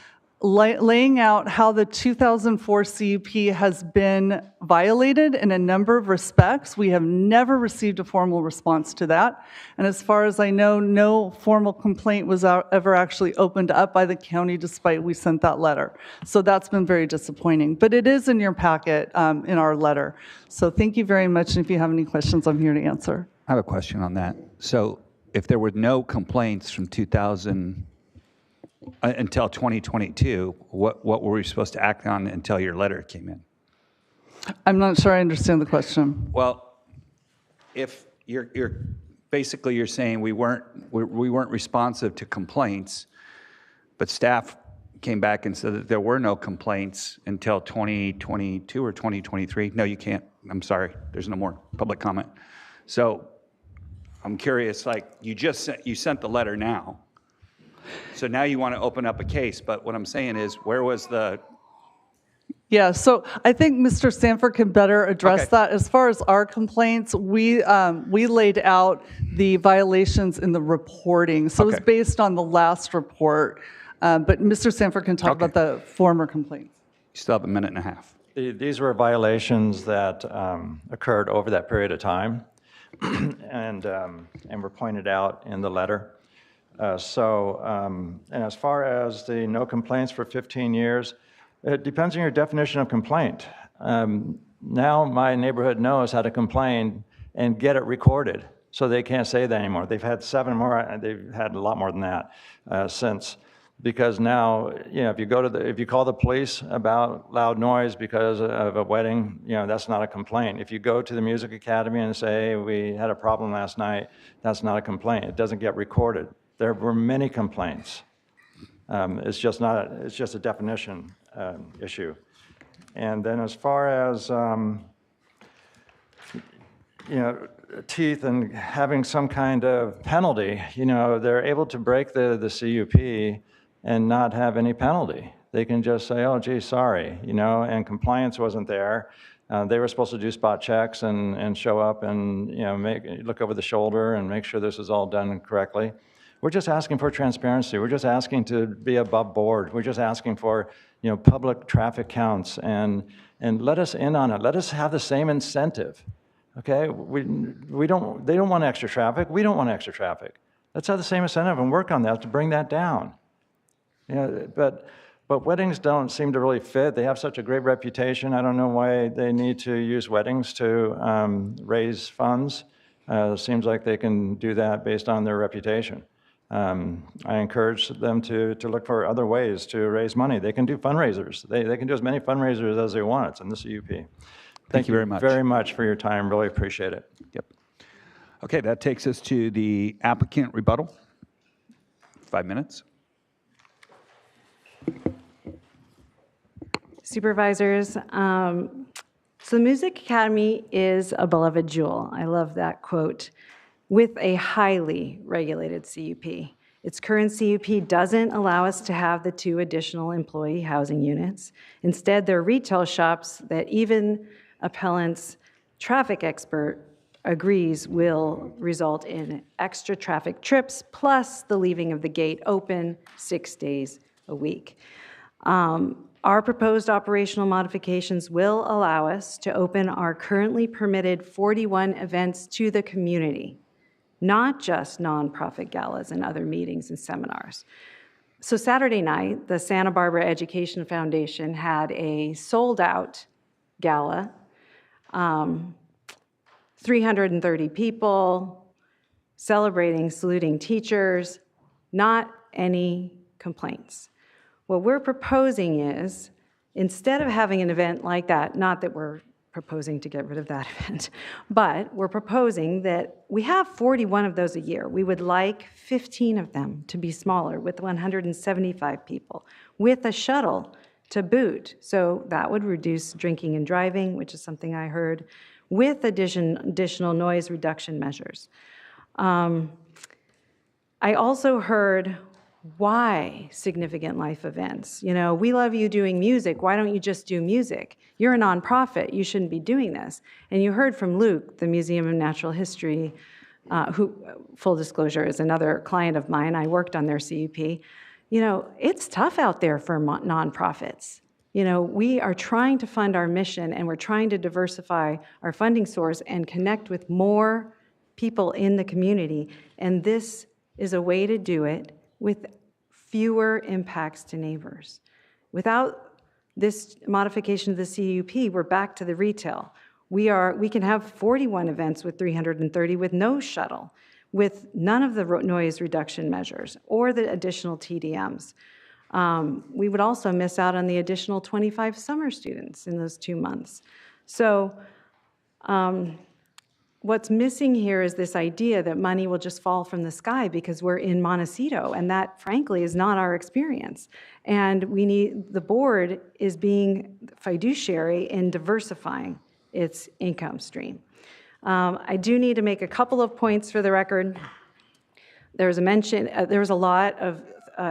laying out how the 2004 CUP has been violated in a number of respects. We have never received a formal response to that. And as far as I know, no formal complaint was ever actually opened up by the county despite we sent that letter. So that's been very disappointing. But it is in your packet in our letter. So thank you very much. And if you have any questions, I'm here to answer. I have a question on that. So if there were no complaints from 2000 until 2022, what were we supposed to act on until your letter came in? I'm not sure I understand the question. Well, if you're basically you're saying we weren't responsive to complaints, but staff came back and said that there were no complaints until 2022 or 2023. No, you can't. I'm sorry. There's no more public comment. So I'm curious, like you sent the letter now. So now you want to open up a case, but what I'm saying is, where was the... Yeah, so I think Mr. Sanford can better address that. As far as our complaints, we laid out the violations in the reporting. So it was based on the last report. But Mr. Sanford can talk about the former complaints. You still have a minute and a half. These were violations that occurred over that period of time and were pointed out in the letter. And as far as the no complaints for 15 years, it depends on your definition of complaint. Now my neighborhood knows how to complain and get it recorded, so they can't say that anymore. They've had 7 more, and they've had a lot more than that since. Because now, you know, if you call the police about loud noise because of a wedding, you know, that's not a complaint. If you go to the Music Academy and say, hey, we had a problem last night, that's not a complaint. It doesn't get recorded. There were many complaints. It's just a definition issue. And then as far as, you know, teeth in having some kind of penalty. You know, they're able to break the CUP and not have any penalty. They can just say, oh, gee, sorry, you know, and compliance wasn't there. They were supposed to do spot checks and show up and, you know, look over the shoulder and make sure this is all done correctly. We're just asking for transparency. We're just asking to be above board. We're just asking for, you know, public traffic counts and let us in on it. Let us have the same incentive. Okay, they don't want extra traffic. We don't want extra traffic. Let's have the same incentive and work on that to bring that down. You know, but weddings don't seem to really fit. They have such a great reputation. I don't know why they need to use weddings to raise funds. It seems like they can do that based on their reputation. I encourage them to look for other ways to raise money. They can do fundraisers. They can do as many fundraisers as they want. It's in the CUP. Thank you very much. Very much for your time. Really appreciate it. Yep. Okay, that takes us to the applicant rebuttal. 5 minutes. Supervisors, so the Music Academy is a beloved jewel. I love that quote. With a highly regulated CUP. Its current CUP doesn't allow us to have the 2 additional employee housing units. Instead, they're retail shops that even appellant's traffic expert agrees will result in extra traffic trips plus the leaving of the gate open 6 days a week. Our proposed operational modifications will allow us to open our currently permitted 41 events to the community, not just nonprofit galas and other meetings and seminars. So Saturday night, the Santa Barbara Education Foundation had a sold-out gala, 330 people, celebrating, saluting teachers, not any complaints. What we're proposing is, instead of having an event like that, not that we're proposing to get rid of that event, but we're proposing that we have 41 of those a year. We would like 15 of them to be smaller with 175 people, with a shuttle to boot. So that would reduce drinking and driving, which is something I heard, with additional noise reduction measures. I also heard, why significant life events? You know, we love you doing music. Why don't you just do music? You're a nonprofit. You shouldn't be doing this. And you heard from Luke, the Museum of Natural History, who, full disclosure, is another client of mine. I worked on their CUP. You know, it's tough out there for nonprofits. You know, we are trying to fund our mission, and we're trying to diversify our funding source and connect with more people in the community. And this is a way to do it with fewer impacts to neighbors. Without this modification of the CUP, we're back to the retail. We can have 41 events with 330 with no shuttle, with none of the noise reduction measures or the additional TDMs. We would also miss out on the additional 25 summer students in those 2 months. So what's missing here is this idea that money will just fall from the sky because we're in Montecito, and that, frankly, is not our experience. And the board is being fiduciary in diversifying its income stream. I do need to make a couple of points for the record. There was a lot of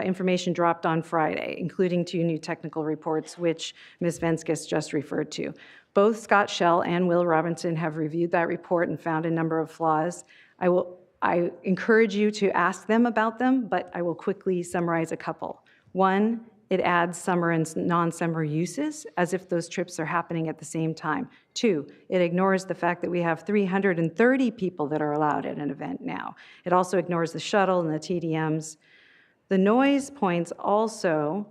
information dropped on Friday, including 2 new technical reports, which Ms. Venskis just referred to. Both Scott Schell and Will Robinson have reviewed that report and found a number of flaws. I encourage you to ask them about them, but I will quickly summarize a couple. 1, it adds summer and non-summer uses as if those trips are happening at the same time. 2, it ignores the fact that we have 330 people that are allowed at an event now. It also ignores the shuttle and the TDMs. The noise points also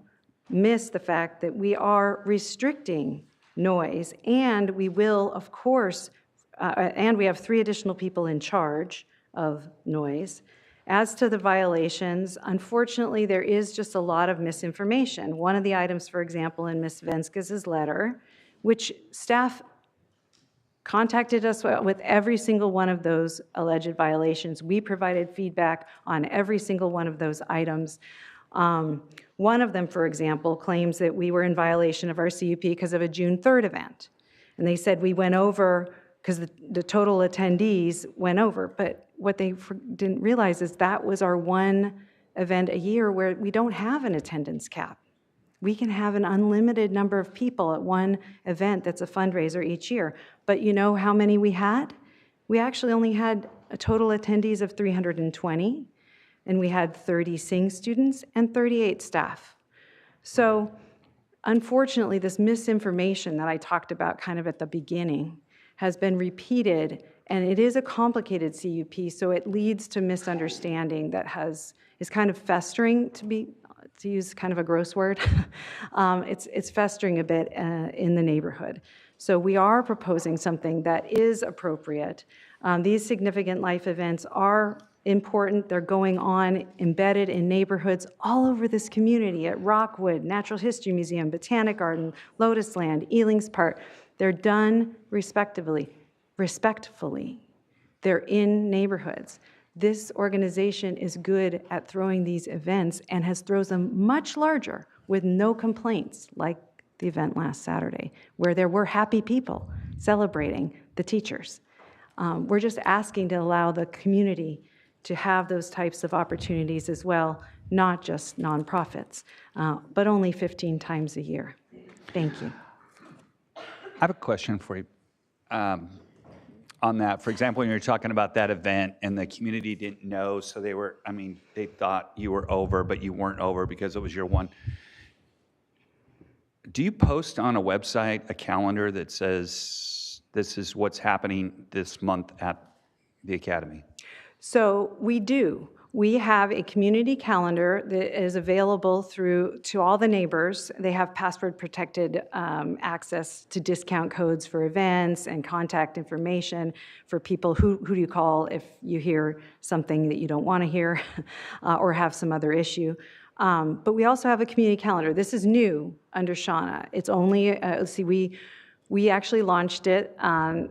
miss the fact that we are restricting noise, and we will, of course, and we have 3 additional people in charge of noise. As to the violations, unfortunately, there is just a lot of misinformation. One of the items, for example, in Ms. Venskis' letter, which staff contacted us with every single one of those alleged violations. We provided feedback on every single one of those items. One of them, for example, claims that we were in violation of our CUP because of a June 3rd event. And they said we went over because the total attendees went over. But what they didn't realize is that was our one event a year where we don't have an attendance cap. We can have an unlimited number of people at one event that's a fundraiser each year. But you know how many we had? We actually only had a total attendees of 320, and we had 30 sing students and 38 staff. So unfortunately, this misinformation that I talked about kind of at the beginning has been repeated, and it is a complicated CUP, so it leads to misunderstanding that is kind of festering, to use kind of a gross word. It's festering a bit in the neighborhood. So we are proposing something that is appropriate. These significant life events are important. They're going on embedded in neighborhoods all over this community, at Rockwood, Natural History Museum, Botanic Garden, Lotus Land, Elings Park. They're done respectfully. They're in neighborhoods. This organization is good at throwing these events and has throws them much larger with no complaints, like the event last Saturday, where there were happy people celebrating the teachers. We're just asking to allow the community to have those types of opportunities as well, not just nonprofits, but only 15 times a year. Thank you. I have a question for you on that. For example, when you're talking about that event and the community didn't know, so they thought you were over, but you weren't over because it was your one. Do you post on a website a calendar that says this is what's happening this month at the Academy? So we do. We have a community calendar that is available to all the neighbors. They have password-protected access to discount codes for events and contact information for people who do you call if you hear something that you don't want to hear or have some other issue. But we also have a community calendar. This is new under Shauna. It's only, let's see, we actually launched it on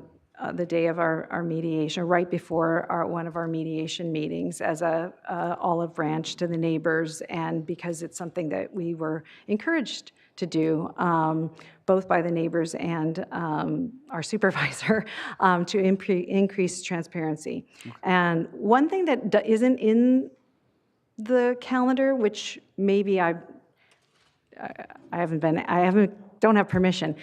the day of our mediation, right before one of our mediation meetings, as a olive branch to the neighbors, and because it's something that we were encouraged to do, both by the neighbors and our supervisor, to increase transparency. Okay. And one thing that isn't in the calendar, which maybe don't have permission,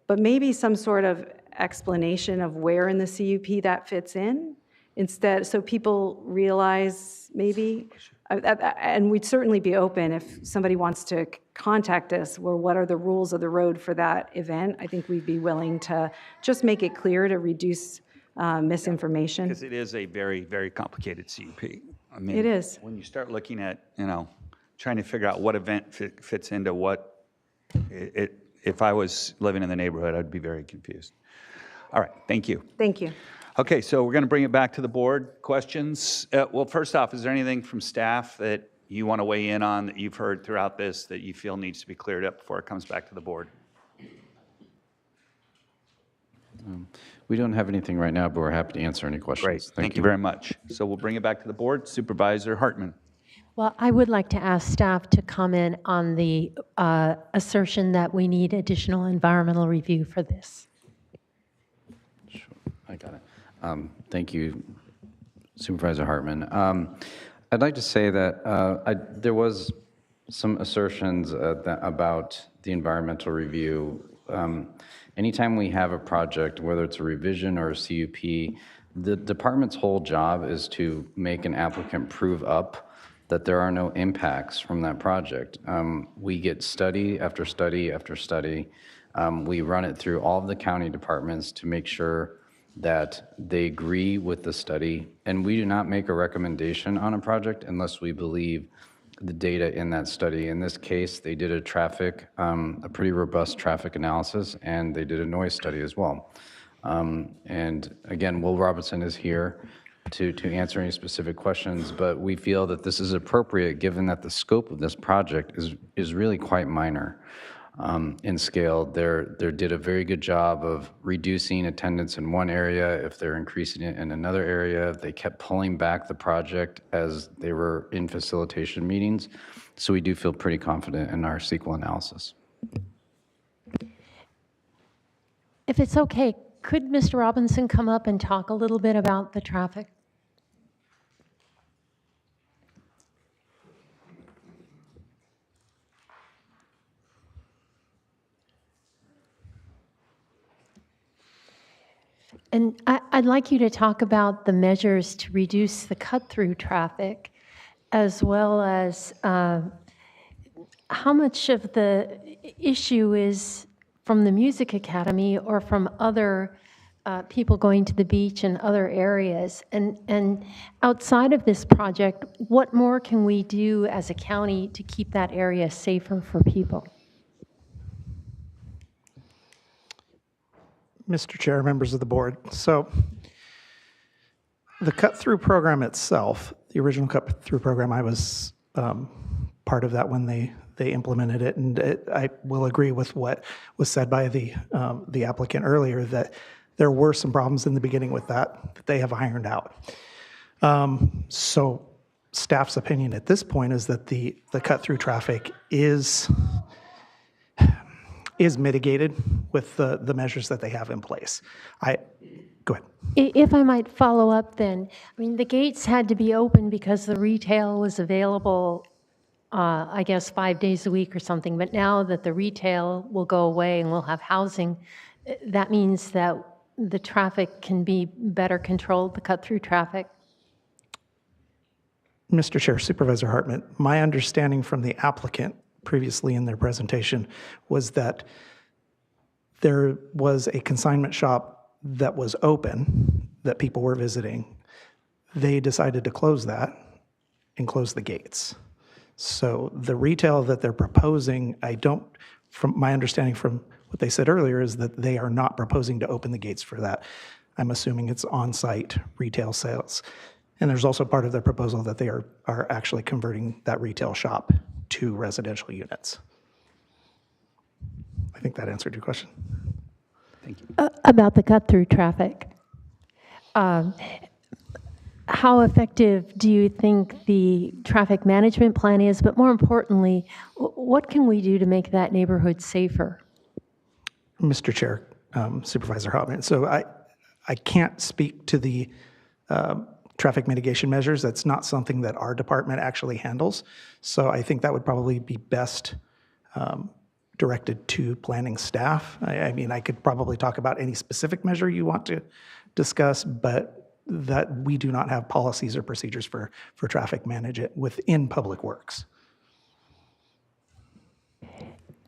but maybe some sort of explanation of where in the CUP that fits in instead, so people realize maybe, and we'd certainly be open if somebody wants to contact us, or what are the rules of the road for that event. I think we'd be willing to just make it clear to reduce misinformation. Because it is a very, very complicated CUP. I mean, it is. When you start looking at, trying to figure out what event fits into what, if I was living in the neighborhood, I'd be very confused. All right, thank you. Thank you. Okay, so we're going to bring it back to the board. Questions? Well, first off, is there anything from staff that you want to weigh in on that you've heard throughout this that you feel needs to be cleared up before it comes back to the board? We don't have anything right now, but we're happy to answer any questions. Great, thank you very much. So we'll bring it back to the board. Supervisor Hartman. Well, I would like to ask staff to comment on the assertion that we need additional environmental review for this. Sure, I got it. Thank you, Supervisor Hartman. I'd like to say that there was some assertions about the environmental review. Anytime we have a project, whether it's a revision or a CUP, the department's whole job is to make an applicant prove up that there are no impacts from that project. We get study after study after study. We run it through all of the county departments to make sure that they agree with the study, and we do not make a recommendation on a project unless we believe the data in that study. In this case, they did a pretty robust traffic analysis, and they did a noise study as well. And again, Will Robinson is here to answer any specific questions, but we feel that this is appropriate given that the scope of this project is really quite minor in scale. They did a very good job of reducing attendance in one area if they're increasing it in another area. They kept pulling back the project as they were in facilitation meetings. So we do feel pretty confident in our SQL analysis. If it's okay, Could Mr. Robinson come up and talk a little bit about the traffic? And I'd like you to talk about the measures to reduce the cut-through traffic, as well as how much of the issue is from the Music Academy or from other people going to the beach and other areas. And outside of this project, what more can we do as a county to keep that area safer for people? Mr. Chair, members of the board. So the cut-through program itself, the original cut-through program, I was part of that when they implemented it, and I will agree with what was said by the applicant earlier, that there were some problems in the beginning with that they have ironed out. So staff's opinion at this point is that the cut-through traffic is mitigated with the measures that they have in place. Go ahead. If I might follow up then, I mean, the gates had to be open because the retail was available, I guess, 5 days a week or something, but now that the retail will go away and we'll have housing, that means that the traffic can be better controlled, the cut-through traffic. Mr. Chair, Supervisor Hartman, my understanding from the applicant previously in their presentation was that there was a consignment shop that was open that people were visiting. They decided to close that and close the gates. So the retail that they're proposing, from my understanding from what they said earlier, is that they are not proposing to open the gates for that. I'm assuming it's on-site retail sales. And there's also part of their proposal that they are actually converting that retail shop to residential units. I think that answered your question. Thank you. About the cut-through traffic. How effective do you think the traffic management plan is? But more importantly, what can we do to make that neighborhood safer? Mr. Chair, Supervisor Hartman, so I can't speak to the traffic mitigation measures. That's not something that our department actually handles. So I think that would probably be best directed to planning staff. I mean, I could probably talk about any specific measure you want to discuss, but that we do not have policies or procedures for traffic management within Public Works.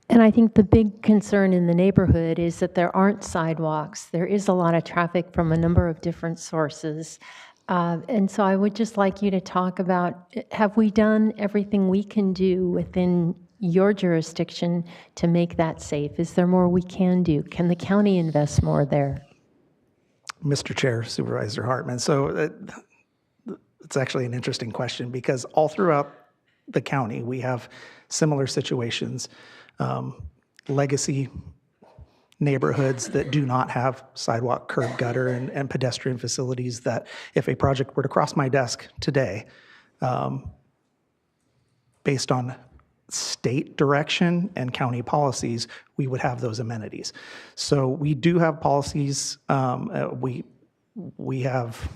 And I think the big concern in the neighborhood is that there aren't sidewalks. There is a lot of traffic from a number of different sources. And so I would just like you to talk about, have we done everything we can do within your jurisdiction to make that safe? Is there more we can do? Can the county invest more there? Mr. Chair, Supervisor Hartman, so it's actually an interesting question because all throughout the county, we have similar situations. Legacy neighborhoods that do not have sidewalk, curb, gutter, and pedestrian facilities that if a project were to cross my desk today, based on state direction and county policies, we would have those amenities. So we do have policies. We have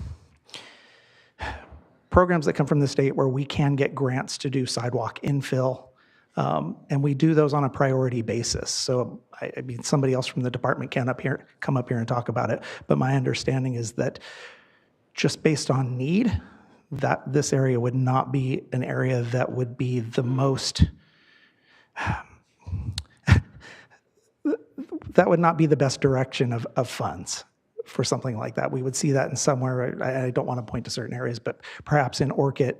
programs that come from the state where we can get grants to do sidewalk infill. And we do those on a priority basis. So, I mean, somebody else from the department can come up here and talk about it. But my understanding is that just based on need, that this area would not be an area that would be the most, that would not be the best direction of funds for something like that. We would see that in somewhere, I don't want to point to certain areas, but perhaps in Orchid,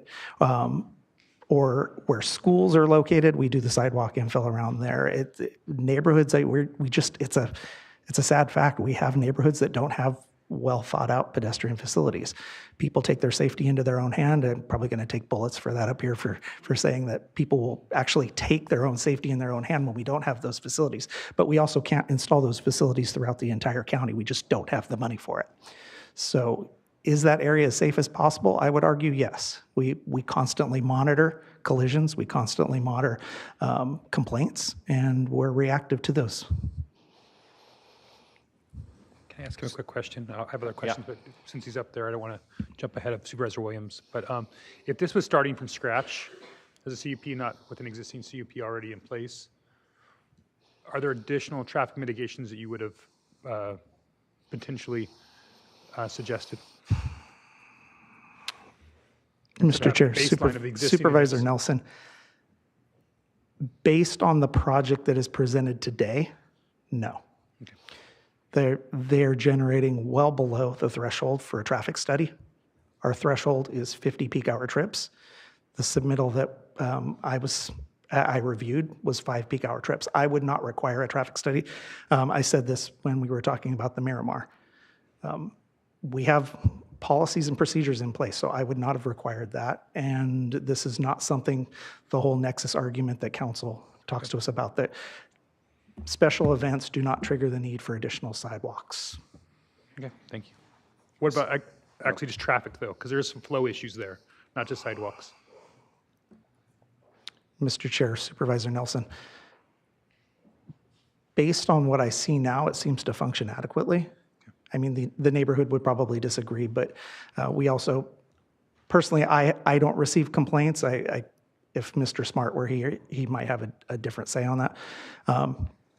or where schools are located, we do the sidewalk infill around there. Neighborhoods, it's a sad fact. We have neighborhoods that don't have well thought out pedestrian facilities. People take their safety into their own hand, and probably going to take bullets for that up here for saying that people will actually take their own safety in their own hand when we don't have those facilities. But we also can't install those facilities throughout the entire county. We just don't have the money for it. So is that area as safe as possible? I would argue yes. We constantly monitor collisions, we constantly monitor complaints, and we're reactive to those. Okay. Can I ask him a quick question? I have other questions, but since he's up there, I don't want to jump ahead of Supervisor Williams. But if this was starting from scratch as a CUP, not with an existing CUP already in place, are there additional traffic mitigations that you would have potentially suggested? Mr. Chair, Baseline of existing Supervisor events. Nelson, based on the project that is presented today, no. They're generating well below the threshold for a traffic study. Our threshold is 50 peak hour trips. The submittal that I reviewed was 5 peak hour trips. I would not require a traffic study. I said this when we were talking about the Miramar. We have policies and procedures in place, so I would not have required that. And this is not something, the whole nexus argument that council talks to us about, that special events do not trigger the need for additional sidewalks. Okay, thank you. What about actually just traffic, though? Because there's some flow issues there, not just sidewalks. Mr. Chair, Supervisor Nelson, based on what I see now, it seems to function adequately. I mean, the neighborhood would probably disagree, but we also, personally, I don't receive complaints. If Mr. Smart were here, he might have a different say on that.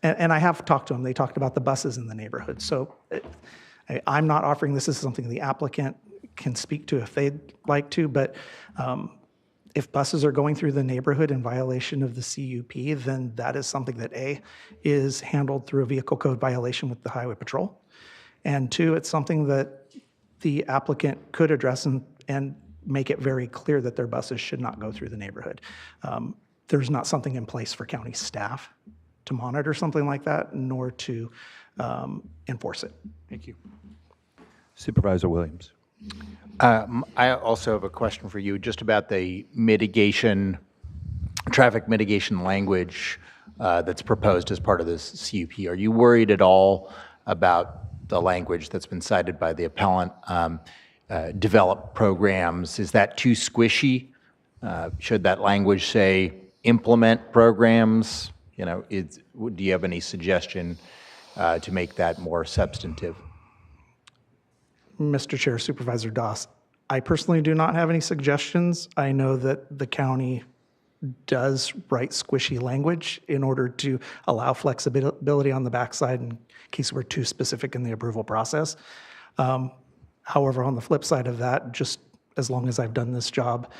And I have talked to them. They talked about the buses in the neighborhood. So I'm not offering this as something the applicant can speak to if they'd like to, but if buses are going through the neighborhood in violation of the CUP, then that is something that A, is handled through a vehicle code violation with the Highway Patrol. And 2, it's something that the applicant could address and make it very clear that their buses should not go through the neighborhood. There's not something in place for county staff to monitor something like that, nor to enforce it. Thank you. Supervisor Williams. I also have a question for you just about the mitigation, traffic mitigation language that's proposed as part of this CUP. Are you worried at all about the language that's been cited by the appellant, develop programs? Is that too squishy? Should that language say implement programs? You know, do you have any suggestion to make that more substantive? Mr. Chair, Supervisor Doss, I personally do not have any suggestions. I know that the county does write squishy language in order to allow flexibility on the backside in case we're too specific in the approval process. However, on the flip side of that, just as long as I've done this job,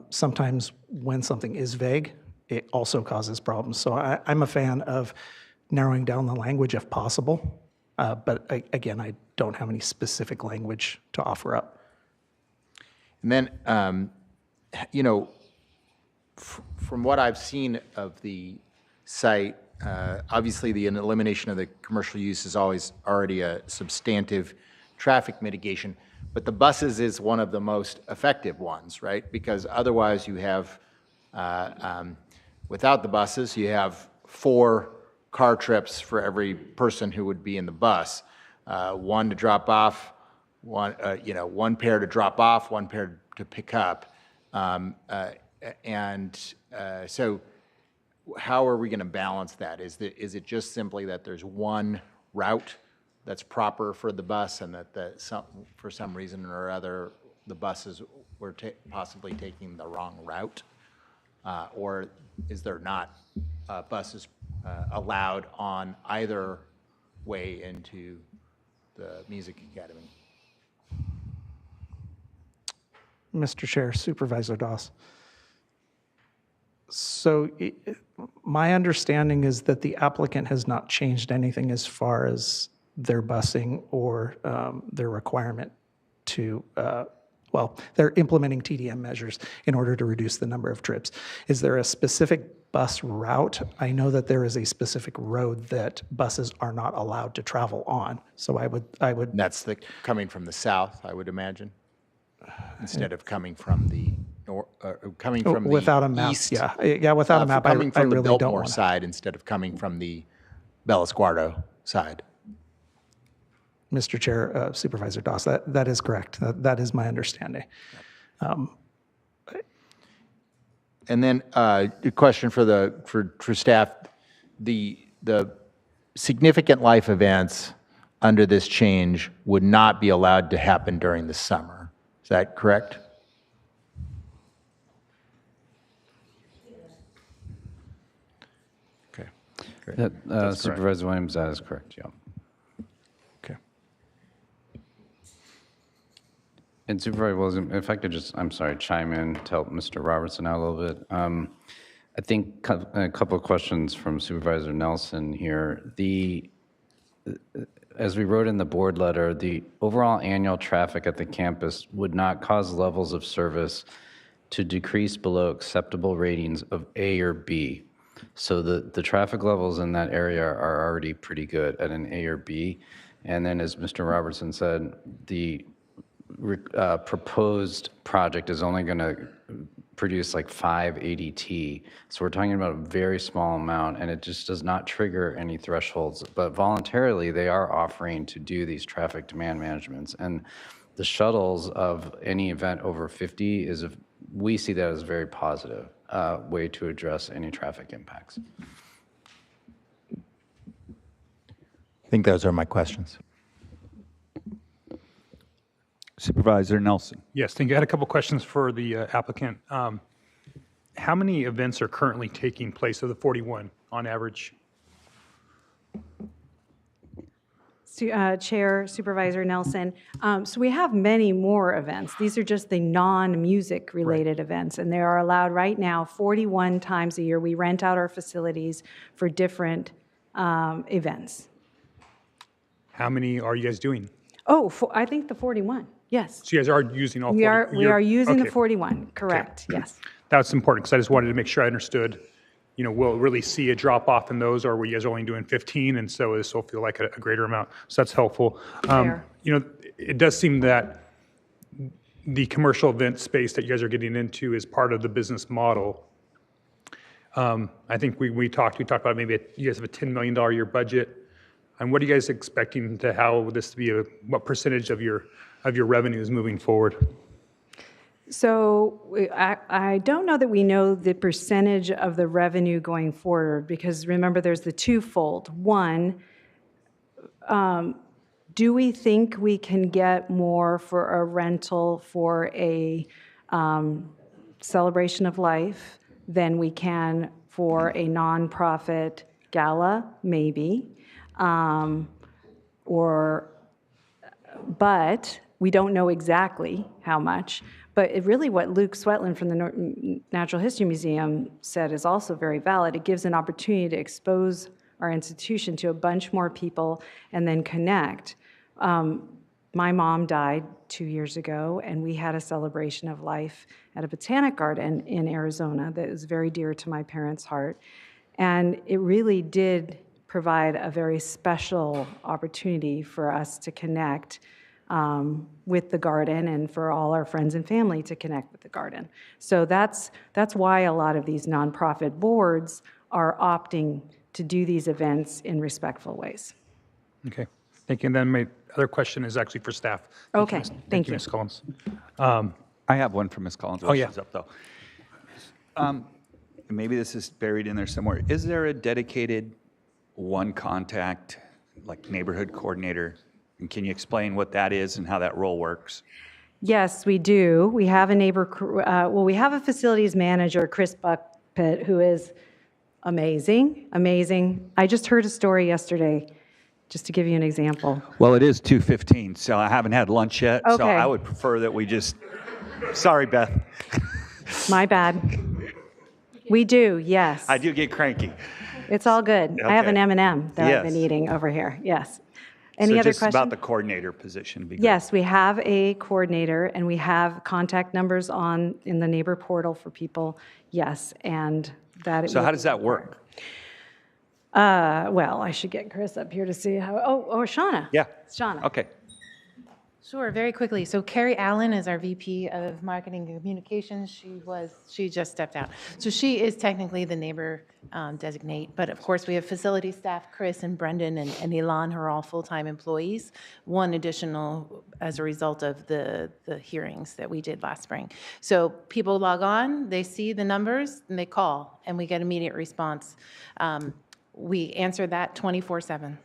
sometimes when something is vague, it also causes problems. So I'm a fan of narrowing down the language if possible. But again, I don't have any specific language to offer up. And then, you know, from what I've seen of the site, obviously the elimination of the commercial use is always already a substantive traffic mitigation, but the buses is one of the most effective ones, right? Because otherwise you have, without the buses, you have 4 car trips for every person who would be in the bus. One to drop off, one pair to drop off, one pair to pick up. So how are we going to balance that? Is it just simply that there's one route that's proper for the bus and that for some reason or other the buses were possibly taking the wrong route? Or is there not buses allowed on either way into the Music Academy? Mr. Chair, Supervisor Doss. So my understanding is that the applicant has not changed anything as far as their busing or their requirement to, they're implementing TDM measures in order to reduce the number of trips. Is there a specific bus route? I know that there is a specific road that buses are not allowed to travel on. So I would. That's coming from the south, I would imagine, instead of coming from the without a map, east. Yeah, without a map, coming from I really the don't Biltmore want side instead of coming from the Bellas Guardo side. Mr. Chair, Supervisor Doss, that is correct. That is my understanding. And then a question for staff: the significant life events under this change would not be allowed to happen during the summer. Is that correct? Okay. Great. Supervisor Williams, that is correct, yeah. Okay. And Supervisor Williams, if I could just, I'm sorry, chime in to help Mr. Robertson out a little bit. I think a couple of questions from Supervisor Nelson here. As we wrote in the board letter, the overall annual traffic at the campus would not cause levels of service to decrease below acceptable ratings of A or B. So the traffic levels in that area are already pretty good at an A or B. And then as Mr. Robertson said, the proposed project is only going to produce like 5 ADT. So we're talking about a very small amount, and it just does not trigger any thresholds. But voluntarily, they are offering to do these traffic demand managements. And the shuttles of any event over 50 we see that as a very positive way to address any traffic impacts. I think those are my questions. Supervisor Nelson. Yes, thank you. I had a couple questions for the applicant. How many events are currently taking place of the 41 on average? Chair, Supervisor Nelson. So we have many more events. These are just the non-music related events, and they are allowed right now 41 times a year. We rent out our facilities for different events. How many are you guys doing? Oh, I think the 41, yes. So you guys are using all 40? We are using the Okay. 41, correct, yes. That's important because I just wanted to make sure I understood, we'll really see a drop off in those, or were you guys only doing 15, and so this will feel like a greater amount. So that's helpful. It does seem that the commercial event space that you guys are getting into is part of the business model. I think we talked about maybe you guys have a $10 million a year budget. And what are you guys expecting this to be what percentage of your revenues moving forward? So I don't know that we know the percentage of the revenue going forward, because remember, there's the twofold. One, do we think we can get more for a rental for a celebration of life than we can for a nonprofit gala? Maybe. But we don't know exactly how much. But really what Luke Swetland from the Natural History Museum said is also very valid. It gives an opportunity to expose our institution to a bunch more people and then connect. My mom died 2 years ago, and we had a celebration of life at a botanic garden in Arizona that was very dear to my parents' heart. And it really did provide a very special opportunity for us to connect with the garden, and for all our friends and family to connect with the garden. So that's why a lot of these nonprofit boards are opting to do these events in respectful ways. Okay, thank you. And then my other question is actually for staff. Okay, thank you. Ms. Collins. I have one for Ms. Collins while Oh, yeah. she's up, though. Maybe this is buried in there somewhere. Is there a dedicated one contact, like neighborhood coordinator? And can you explain what that is and how that role works? Yes, we do. We have a we have a facilities manager, Chris Buckpitt, who is amazing. I just heard a story yesterday, just to give you an example. Well, it is 2:15, so I haven't had lunch yet. So Okay. I would prefer that we just, sorry, Beth. My bad. We do, yes. I do get cranky. It's all good. I have an Okay. M&M that I've been Yes. eating over here, yes. Any So other just questions? about the coordinator position. would be great. Yes, we have a coordinator, and we have contact numbers in the neighbor portal for people, yes, and that. So how does that work? Well, I should get Chris up here to see how, or Shauna. Yeah. Shauna. Okay. Sure, very quickly. So Carrie Allen is our VP of Marketing and Communications. She just stepped out. So she is technically the neighbor designate, but of course we have facility staff, Chris and Brendan and Elon, who are all full-time employees, one additional as a result of the hearings that we did last spring. So people log on, they see the numbers, and they call, and we get immediate response. We answer that 24/7,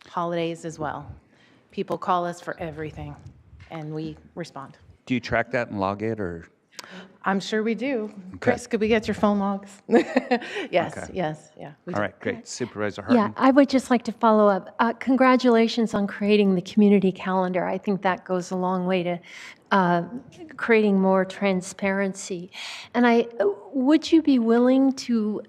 holidays as well. People call us for everything, and we respond. Do you track that and log it, or? I'm sure we do. Chris, could we get your phone logs? Yes, Okay. yes, yeah. we All do. right, great. Supervisor Yeah, Hartman? I would just like to follow up. Congratulations on creating the community calendar. I think that goes a long way to creating more transparency. And would you be willing to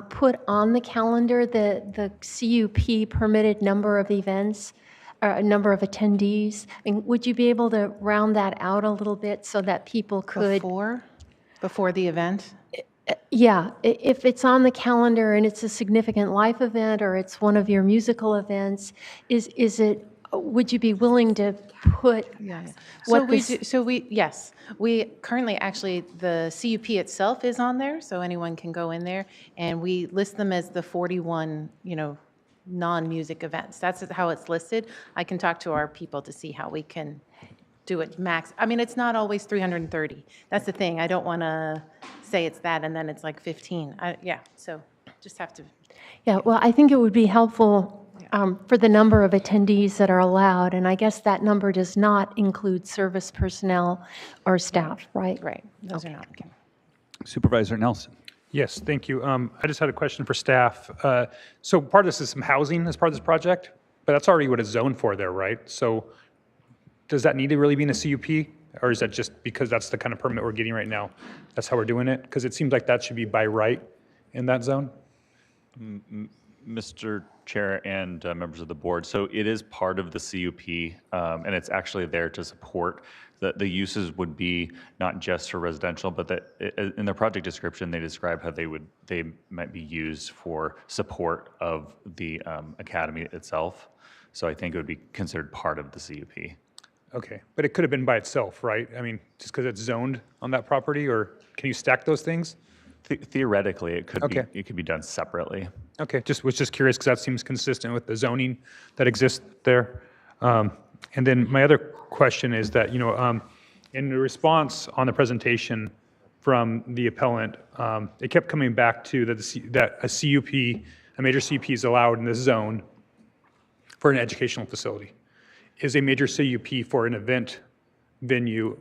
put on the calendar the CUP permitted number of events, or number of attendees? I mean, would you be able to round that out a little bit so that people could? Before the event? Yeah, if it's on the calendar and it's a significant life event or it's one of your musical events, would you be willing to put Yes, we currently, actually, the CUP itself is on there, so anyone can go in there, and we list them as the 41, non-music events. That's how it's listed. I can talk to our people to see how we can do it max. I mean, it's not always 330. That's the thing. I don't want to say it's that and then it's like 15. So just have to. Yeah, well, I think it would be helpful for the number of attendees that are allowed, and I guess that number does not include service personnel or staff, right? Right. Those are not. Okay. Supervisor Nelson? Yes, thank you. I just had a question for staff. So part of this is some housing as part of this project, but that's already what it's zoned for there, right? So does that need to really be in a CUP? Or is that just because that's the kind of permit we're getting right now? That's how we're doing it? Because it seems like that should be by right in that zone. Mr. Chair and members of the board, so it is part of the CUP, and it's actually there to support the uses would be not just for residential, but that in their project description, they describe how they might be used for support of the academy itself. So I think it would be considered part of the CUP. Okay, but it could have been by itself, right? I mean, just because it's zoned on that property, or can you stack those things? Theoretically, it could Okay. be. It could be done separately. Okay, was just curious because that seems consistent with the zoning that exists there. And then my other question is that, in the response on the presentation from the appellant, it kept coming back to that a CUP, a major CUP is allowed in this zone for an educational facility. Is a major CUP for an event venue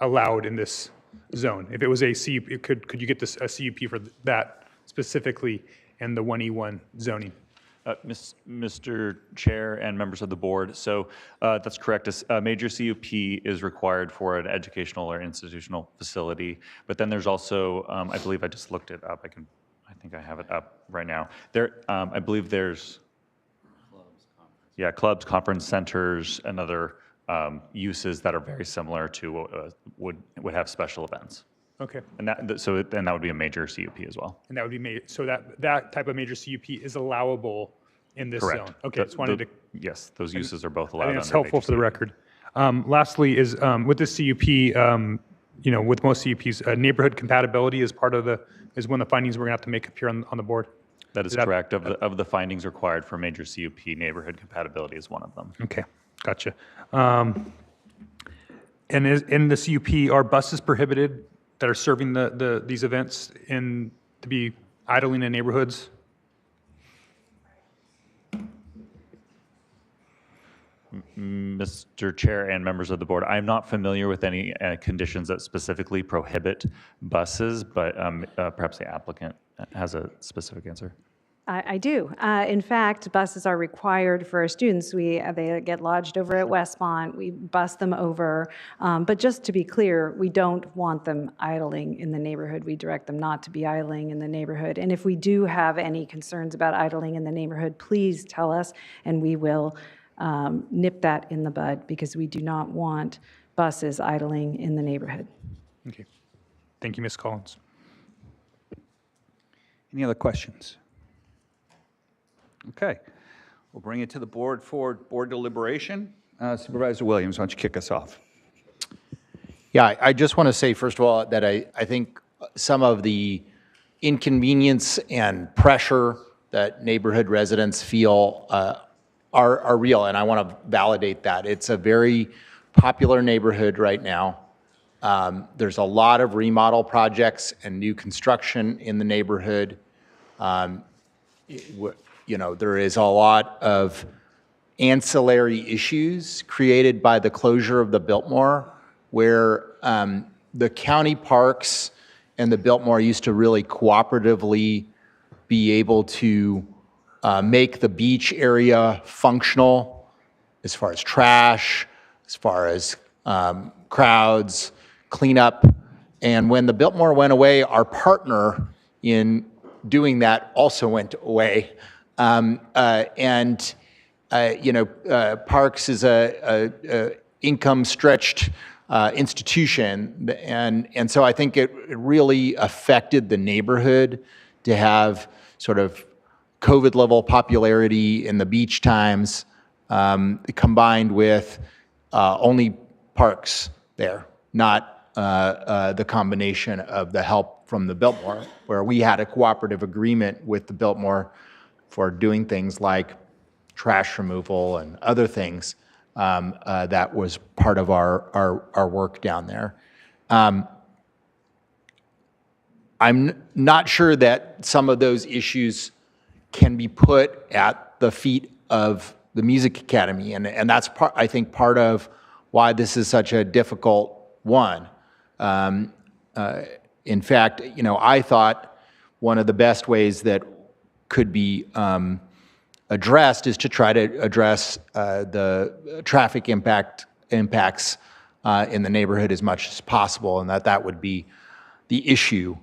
allowed in this zone? If it was a CUP, could you get a CUP for that specifically in the 1E1 zoning? Mr. Chair and members of the board, so that's correct. A major CUP is required for an educational or institutional facility, but then there's also, I believe I just looked it up. I think I have it up right now. I believe there's clubs, conference centers, and other uses that are very similar to what would have special events. Okay. And that would be a major CUP as well. And that would be so that type of major CUP is allowable in this Correct. zone. Okay, just wanted to. Yes, those uses are both allowed. I think it's under helpful major for the record. Lastly, is with this CUP, with most CUPs, neighborhood compatibility is one of the findings we're going to have to make up here on the board. That is correct. Of the findings required for major CUP, neighborhood compatibility is one of them. Okay, gotcha. And in the CUP, are buses prohibited that are serving these events to be idling in neighborhoods? Mr. Chair and members of the board, I'm not familiar with any conditions that specifically prohibit buses, but perhaps the applicant has a specific answer. I do. In fact, buses are required for our students. They get lodged over at Westmont. We bus them over. But just to be clear, we don't want them idling in the neighborhood. We direct them not to be idling in the neighborhood. And if we do have any concerns about idling in the neighborhood, please tell us, and we will nip that in the bud, because we do not want buses idling in the neighborhood. Okay. Thank you, Ms. Collins. Any other questions? Okay, we'll bring it to the board for board deliberation. Supervisor Williams, why don't you kick us off? Yeah, I just want to say, first of all, that I think some of the inconvenience and pressure that neighborhood residents feel are real, and I want to validate that. It's a very popular neighborhood right now. There's a lot of remodel projects and new construction in the neighborhood. There is a lot of ancillary issues created by the closure of the Biltmore, where the county parks and the Biltmore used to really cooperatively be able to make the beach area functional as far as trash, as far as crowds, cleanup. And when the Biltmore went away, our partner in doing that also went away. Parks is a income-stretched institution, and so I think it really affected the neighborhood to have sort of COVID-level popularity in the beach times, combined with only parks there, not the combination of the help from the Biltmore, where we had a cooperative agreement with the Biltmore for doing things like trash removal and other things that was part of our work down there. I'm not sure that some of those issues can be put at the feet of the Music Academy, and that's I think part of why this is such a difficult one. In fact, I thought one of the best ways that could be addressed is to try to address the traffic impacts in the neighborhood as much as possible, and that would be the issue.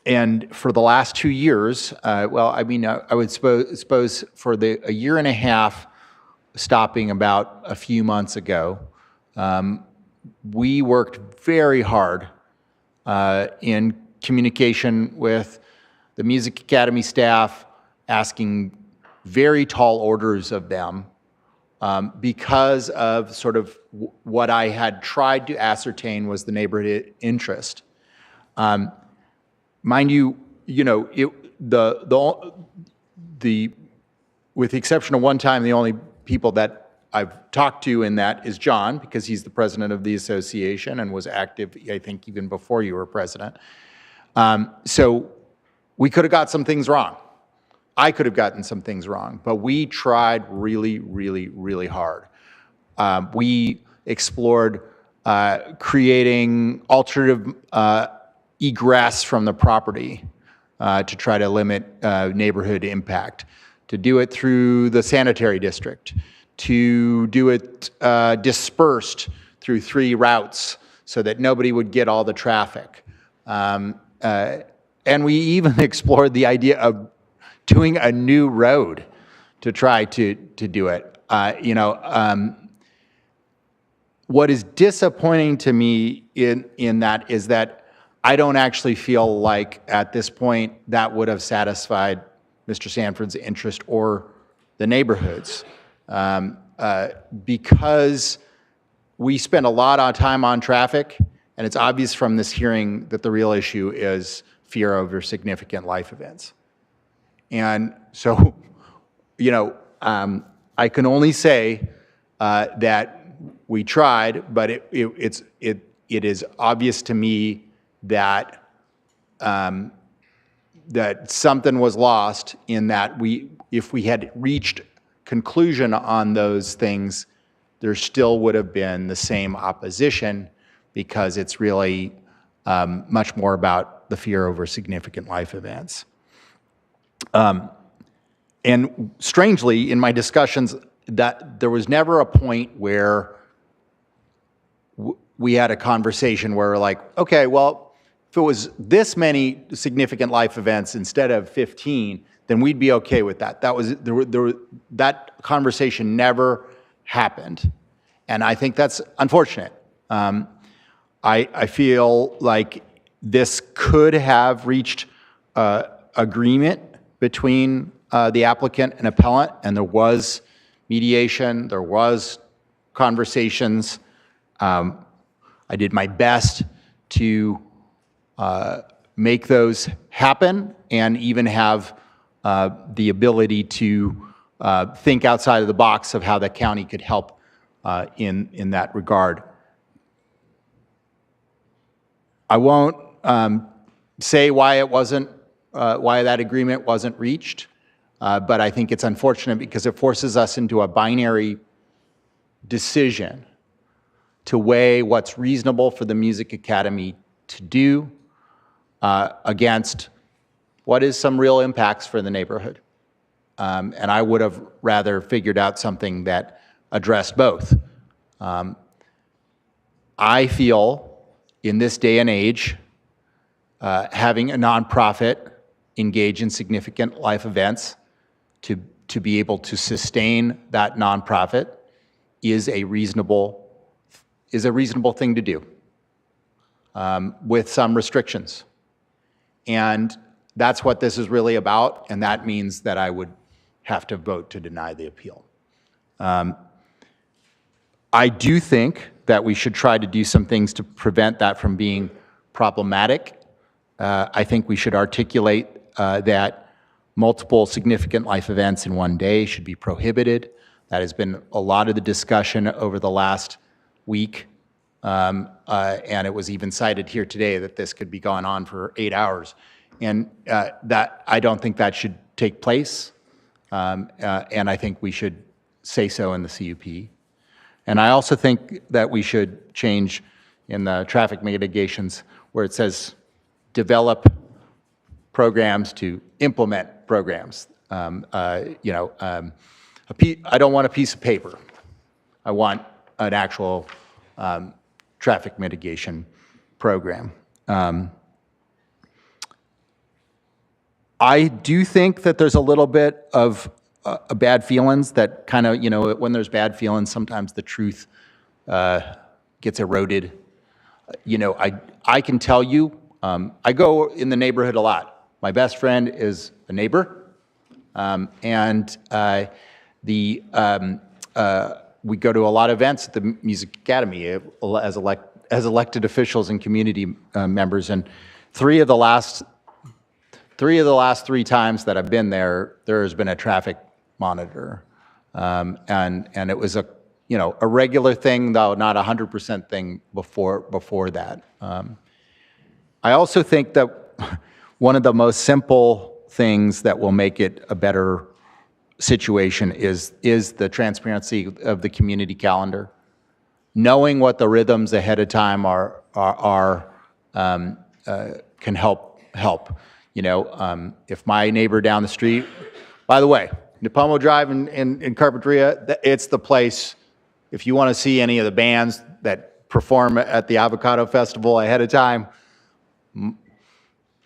And for the last 2 years, I would suppose for a year and a half, stopping about a few months ago, we worked very hard in communication with the Music Academy staff, asking very tall orders of them because of sort of what I had tried to ascertain was the neighborhood interest. Mind you, with the exception of one time, the only people that I've talked to in that is John, because he's the president of the association and was active, I think, even before you were president. So we could have got some things wrong. I could have gotten some things wrong, but we tried really, really, really hard. We explored creating alternative egress from the property to try to limit neighborhood impact, to do it through the sanitary district, to do it dispersed through 3 routes so that nobody would get all the traffic. And we even explored the idea of doing a new road to try to do it. What is disappointing to me in that is that I don't actually feel like at this point that would have satisfied Mr. Sanford's interest or the neighborhoods. Because we spend a lot of time on traffic, and it's obvious from this hearing that the real issue is fear over significant life events. And so, I can only say that we tried, but it is obvious to me that that something was lost in that if we had reached conclusion on those things, there still would have been the same opposition, because it's really much more about the fear over significant life events. And strangely, in my discussions, that there was never a point where we had a conversation where we're like, okay, well, if it was this many significant life events instead of 15, then we'd be okay with that. That conversation never happened. And I think that's unfortunate. I feel like this could have reached agreement between the applicant and appellant, and there was mediation, there was conversations. I did my best to make those happen and even have the ability to think outside of the box of how the county could help in that regard. I won't say why it wasn't, why that agreement wasn't reached. But I think it's unfortunate because it forces us into a binary decision to weigh what's reasonable for the Music Academy to do against what is some real impacts for the neighborhood. And I would have rather figured out something that addressed both. I feel in this day and age, having a nonprofit engage in significant life events to be able to sustain that nonprofit is a reasonable thing to do with some restrictions. And that's what this is really about, and that means that I would have to vote to deny the appeal. I do think that we should try to do some things to prevent that from being problematic. I think we should articulate that multiple significant life events in one day should be prohibited. That has been a lot of the discussion over the last week. And it was even cited here today that this could be going on for 8 hours. And that I don't think that should take place. And I think we should say so in the CUP. And I also think that we should change in the traffic mitigations where it says develop programs to implement programs. I don't want a piece of paper. I want an actual traffic mitigation program. I do think that there's a little bit of bad feelings that kind of, when there's bad feelings, sometimes the truth gets eroded. I can tell you, I go in the neighborhood a lot. My best friend is a neighbor, and we go to a lot of events at the Music Academy as elected officials and community members, and three of the last 3 times that I've been there, there has been a traffic monitor, and it was a regular thing, though not 100% thing before that. I also think that one of the most simple things that will make it a better situation is the transparency of the community calendar. Knowing what the rhythms ahead of time are can help. If my neighbor down the street, by the way, Napomo Drive in Carpinteria, it's the place, if you want to see any of the bands that perform at the Avocado Festival ahead of time,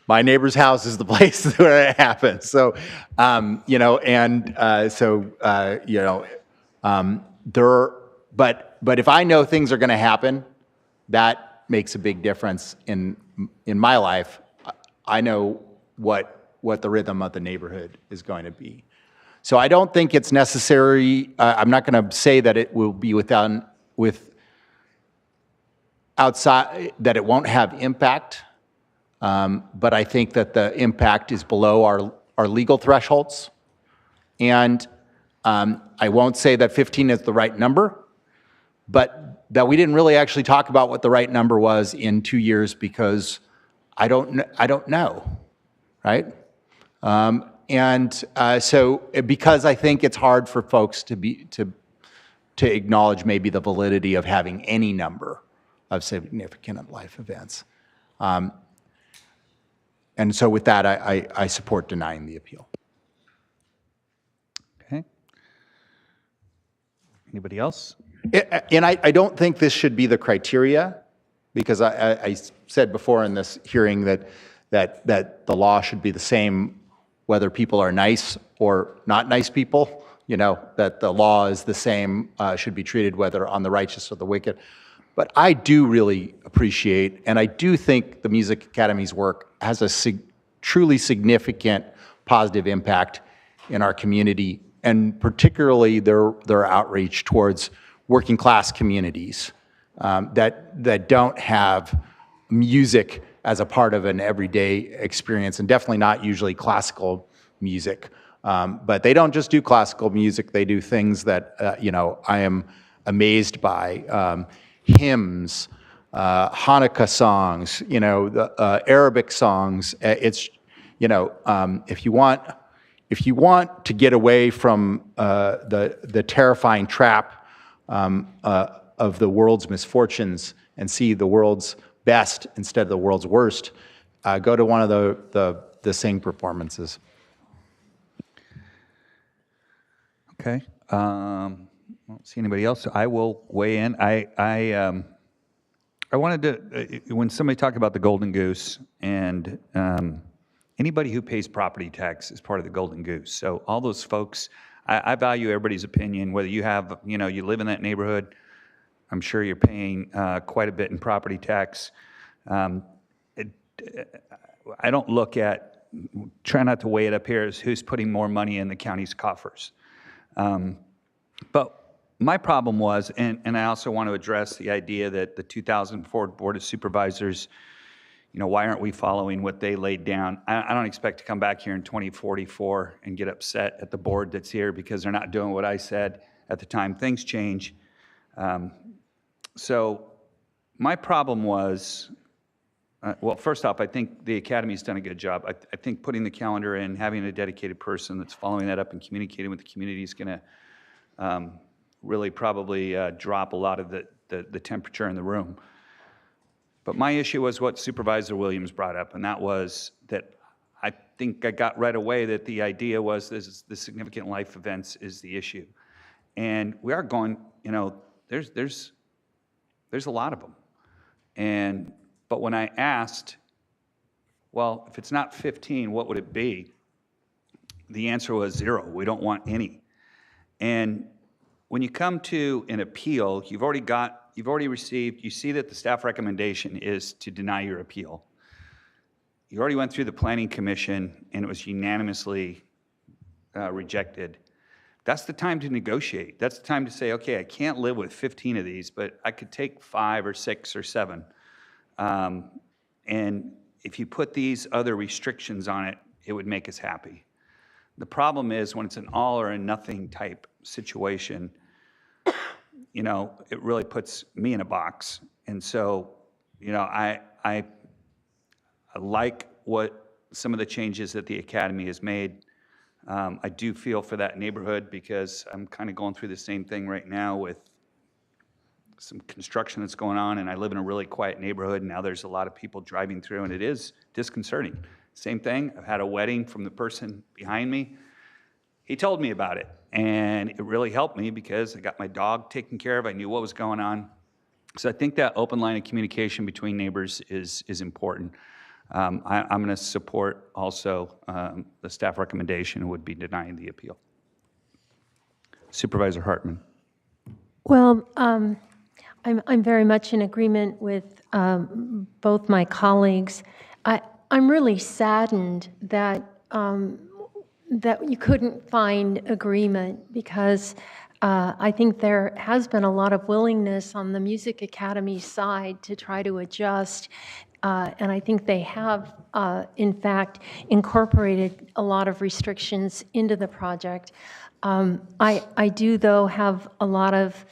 my neighbor's house is the place where it happens. So, but if I know things are going to happen, that makes a big difference in my life. I know what the rhythm of the neighborhood is going to be. So I don't think it's necessary. I'm not going to say that it will be outside, that it won't have impact. But I think that the impact is below our legal thresholds. And I won't say that 15 is the right number, but that we didn't really actually talk about what the right number was in 2 years because I don't know, right? So because I think it's hard for folks to acknowledge maybe the validity of having any number of significant life events. And so with that, I support denying the appeal. Okay. Anybody else? And I don't think this should be the criteria, because I said before in this hearing that the law should be the same whether people are nice or not nice people, that the law is the same, should be treated whether on the righteous or the wicked. But I do really appreciate, and I do think the Music Academy's work has a truly significant positive impact in our community, and particularly their outreach towards working class communities that don't have music as a part of an everyday experience, and definitely not usually classical music. But they don't just do classical music, they do things that I am amazed by. Hymns, Hanukkah songs, the Arabic songs. It's, if you want if you want to get away from the terrifying trap of the world's misfortunes and see the world's best instead of the world's worst, go to one of the Sing performances. Okay. I don't see anybody else. I will weigh in. I wanted to, when somebody talked about the Golden Goose, and anybody who pays property tax is part of the Golden Goose. So all those folks, I value everybody's opinion, whether you have, you live in that neighborhood. I'm sure you're paying quite a bit in property tax. I don't look at, try not to weigh it up here as who's putting more money in the county's coffers. But my problem was, and I also want to address the idea that the 2004 Board of Supervisors, why aren't we following what they laid down? I don't expect to come back here in 2044 and get upset at the board that's here because they're not doing what I said at the time. Things change. So my problem was, well, first off, I think the Academy's done a good job. I think putting the calendar in, having a dedicated person that's following that up and communicating with the community is going to really probably drop a lot of the temperature in the room. But my issue was what Supervisor Williams brought up, and that was that I think I got right away that the idea was the significant life events is the issue. And we are going, there's a lot of them. But when I asked, well, if it's not 15, what would it be? The answer was 0. We don't want any. And when you come to an appeal, you've already received, you see that the staff recommendation is to deny your appeal. You already went through the Planning Commission and it was unanimously rejected. That's the time to negotiate. That's the time to say, okay, I can't live with 15 of these, but I could take 5 or 6 or 7. And if you put these other restrictions on it, it would make us happy. The problem is when it's an all or a nothing type situation, it really puts me in a box. And so, I like what some of the changes that the Academy has made. I do feel for that neighborhood because I'm kind of going through the same thing right now with some construction that's going on, and I live in a really quiet neighborhood, and now there's a lot of people driving through, and it is disconcerting. Same thing, I've had a wedding from the person behind me. He told me about it, and it really helped me because I got my dog taken care of. I knew what was going on. So I think that open line of communication between neighbors is important. I'm going to support also the staff recommendation would be denying the appeal. Supervisor Hartman. Well, I'm very much in agreement with both my colleagues. I'm really saddened that that you couldn't find agreement because I think there has been a lot of willingness on the Music Academy side to try to adjust, and I think they have, in fact, incorporated a lot of restrictions into the project. I do, though, have a lot of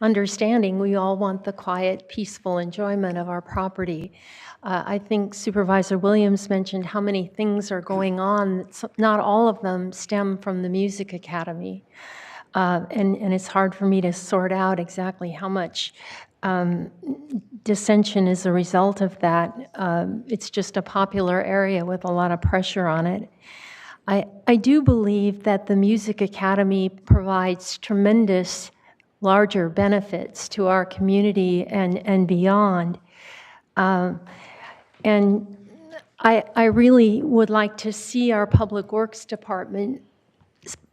understanding. We all want the quiet, peaceful enjoyment of our property. I think Supervisor Williams mentioned how many things are going on. Not all of them stem from the Music Academy. And it's hard for me to sort out exactly how much dissension is a result of that. It's just a popular area with a lot of pressure on it. I do believe that the Music Academy provides tremendous larger benefits to our community and beyond. And I really would like to see our Public Works Department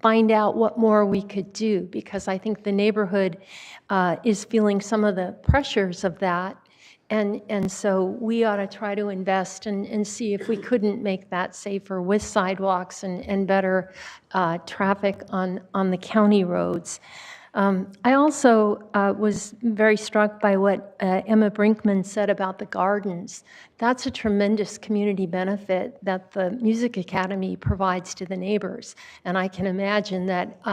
find out what more we could do, because I think the neighborhood is feeling some of the pressures of that. And so we ought to try to invest and see if we couldn't make that safer with sidewalks and better traffic on the county roads. I also was very struck by what Emma Brinkman said about the gardens. That's a tremendous community benefit that the Music Academy provides to the neighbors. And I can imagine that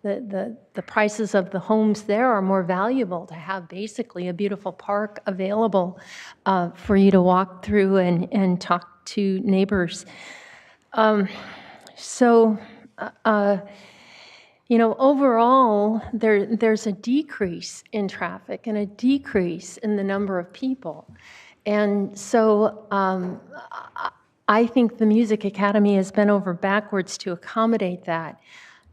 the prices of the homes there are more valuable to have basically a beautiful park available for you to walk through and talk to neighbors. So, overall, there's a decrease in traffic and a decrease in the number of people. And so I think the Music Academy has bent over backwards to accommodate that.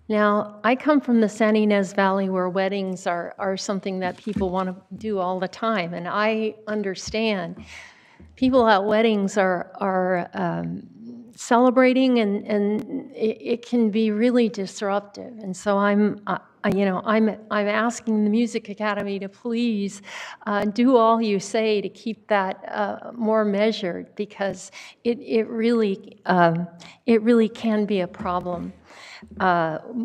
Now, I come from the San Ynez Valley where weddings are something that people want to do all the time. And I understand people at weddings are celebrating, and it can be really disruptive. And so I'm asking the Music Academy to please do all you say to keep that more measured, because it really can be a problem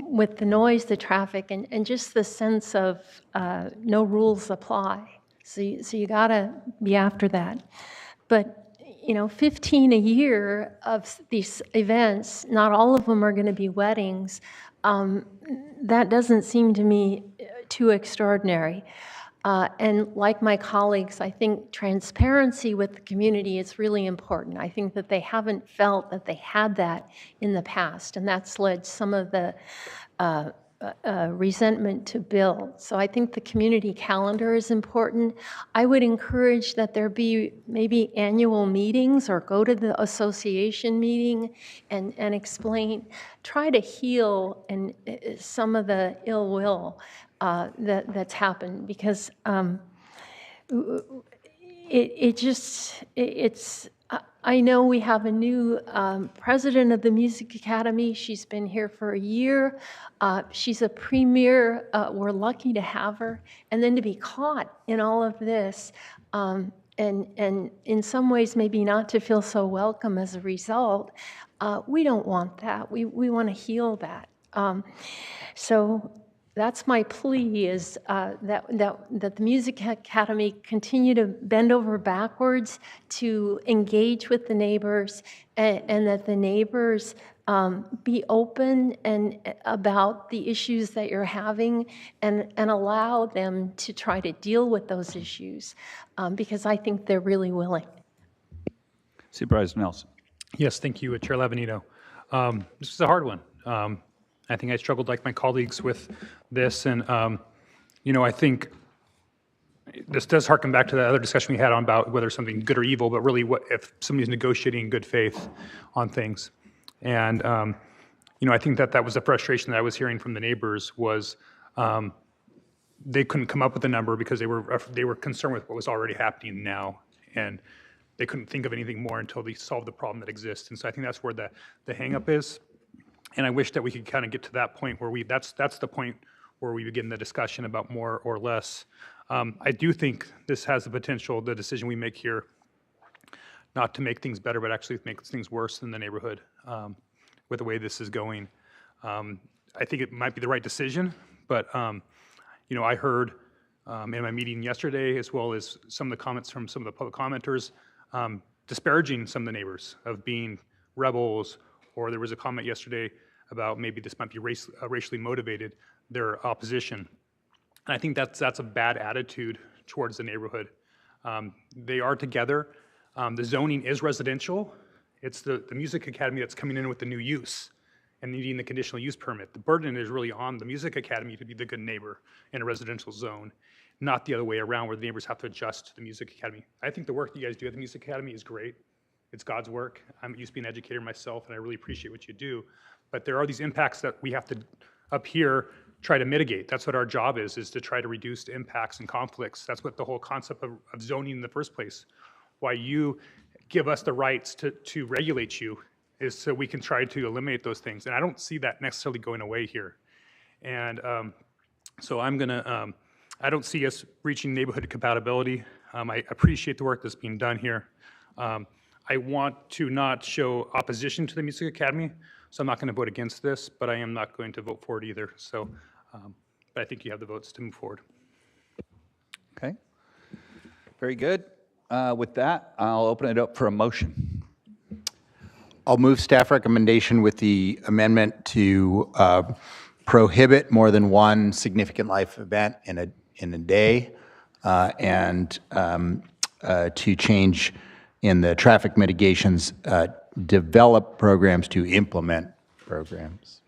with the noise, the traffic, and just the sense of no rules apply. So you got to be after that. But 15 a year of these events, not all of them are going to be weddings. That doesn't seem to me too extraordinary. And like my colleagues, I think transparency with the community is really important. I think that they haven't felt that they had that in the past, and that's led some of the resentment to build. So I think the community calendar is important. I would encourage that there be maybe annual meetings, or go to the association meeting and explain, try to heal and some of the ill will that's happened, because I know we have a new president of the Music Academy. She's been here for a year. She's a premier. We're lucky to have her. And then to be caught in all of this, and in some ways maybe not to feel so welcome as a result, we don't want that. We want to heal that. So that's my plea, is that the Music Academy continue to bend over backwards to engage with the neighbors, and that the neighbors be open and about the issues that you're having, and allow them to try to deal with those issues, because I think they're really willing. Supervisor Nelson. Yes, thank you, Chair Lavanito. This is a hard one. I think I struggled like my colleagues with this, and I think this does harken back to the other discussion we had on about whether something's good or evil, but really what if somebody's negotiating in good faith on things. And I think that was the frustration that I was hearing from the neighbors, was they couldn't come up with a number because they were concerned with what was already happening now, and they couldn't think of anything more until they solved the problem that exists. And so I think that's where the hang up is. And I wish that we could kind of get to that point where that's the point where we begin the discussion about more or less. I do think this has the potential, the decision we make here, not to make things better, but actually make things worse in the neighborhood with the way this is going. I think it might be the right decision, but I heard in my meeting yesterday, as well as some of the comments from some of the public commenters, disparaging some of the neighbors of being rebels, or there was a comment yesterday about maybe this might be racially motivated, their opposition. And I think that's a bad attitude towards the neighborhood. They are together. The zoning is residential. It's the Music Academy that's coming in with the new use and needing the conditional use permit. The burden is really on the Music Academy to be the good neighbor in a residential zone, not the other way around where the neighbors have to adjust to the Music Academy. I think the work that you guys do at the Music Academy is great. It's God's work. I'm used to being an educator myself, and I really appreciate what you do. But there are these impacts that we have to, up here, try to mitigate. That's what our job is to try to reduce the impacts and conflicts. That's what the whole concept of zoning in the first place. Why you give us the rights to regulate you is so we can try to eliminate those things. And I don't see that necessarily going away here. And so I don't see us reaching neighborhood compatibility. I appreciate the work that's being done here. I want to not show opposition to the Music Academy, so I'm not going to vote against this, but I am not going to vote for it either. So, but I think you have the votes to move forward. Okay. Very good. With that, I'll open it up for a motion. I'll move staff recommendation with the amendment to prohibit more than one significant life event in a day, and to change in the traffic mitigations, develop programs to implement programs,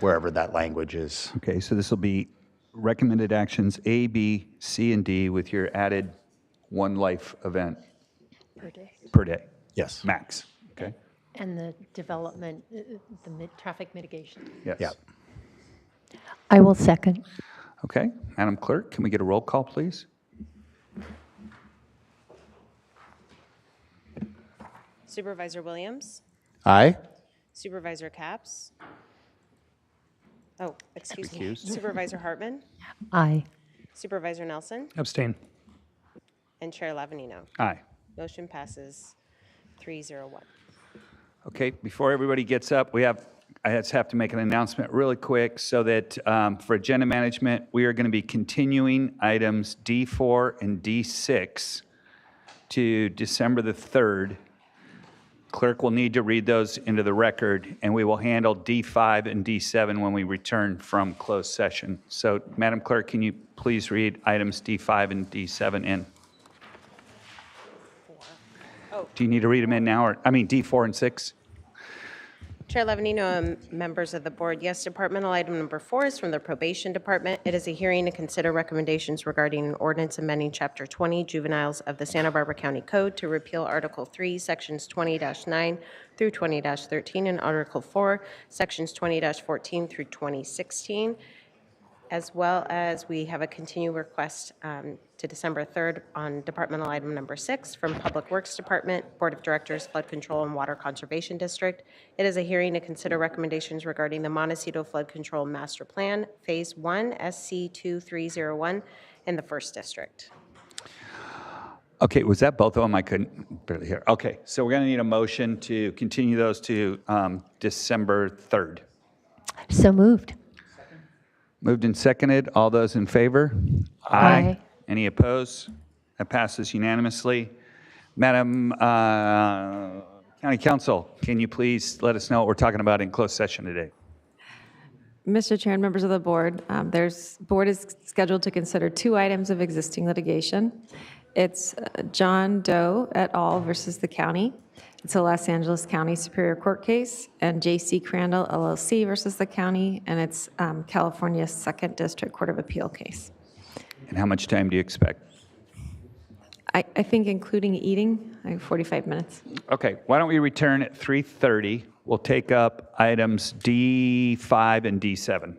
wherever that language is. Okay, so this will be recommended actions A, B, C, and D with your added one life event Per day. per day. Yes. Max. Okay. And the development, traffic mitigation. Yes. Yeah. I will second. Okay, Madam Clerk, can we get a roll call, please? Supervisor Williams? Aye. Supervisor Capps? Oh, excuse me. Recused. Supervisor Hartman? Aye. Supervisor Nelson? Abstain. And Chair Lavanino. Aye. Motion passes 301. Okay, before everybody gets up, I just have to make an announcement really quick so that for agenda management, we are going to be continuing items D4 and D6 to December the 3rd. Clerk will need to read those into the record, and we will handle D5 and D7 when we return from closed session. So, Madam Clerk, can you please read items D5 and D7 in? Do you need to read them in now, or, D4 and 6? Chair Lavanino and members of the board, yes, departmental item number 4 is from the probation department. It is a hearing to consider recommendations regarding an ordinance amending Chapter 20 juveniles of the Santa Barbara County Code to repeal Article 3, Sections 20-9 through 20-13, and Article 4, Sections 20-14 through 2016, as well as we have a continued request to December 3rd on departmental item number 6 from Public Works Department, Board of Directors, Flood Control and Water Conservation District. It is a hearing to consider recommendations regarding the Montecito Flood Control Master Plan, Phase 1, SC 2301, in the 1st District. Okay, was that both of them? I couldn't barely hear. Okay, so we're going to need a motion to continue those to December 3rd. So moved. Moved and seconded. All those in favor? Aye. Any opposed? That passes unanimously. Madam County Counsel, can you please let us know what we're talking about in closed session today? Mr. Chair and members of the board, board is scheduled to consider 2 items of existing litigation. It's John Doe et al. Versus the county. It's a Los Angeles County Superior Court case, and J.C. Crandall LLC versus the county, and it's California 2nd District Court of Appeal case. And how much time do you expect? I think including eating, 45 minutes. Okay, why don't we return at 3:30? We'll take up items D5 and D7.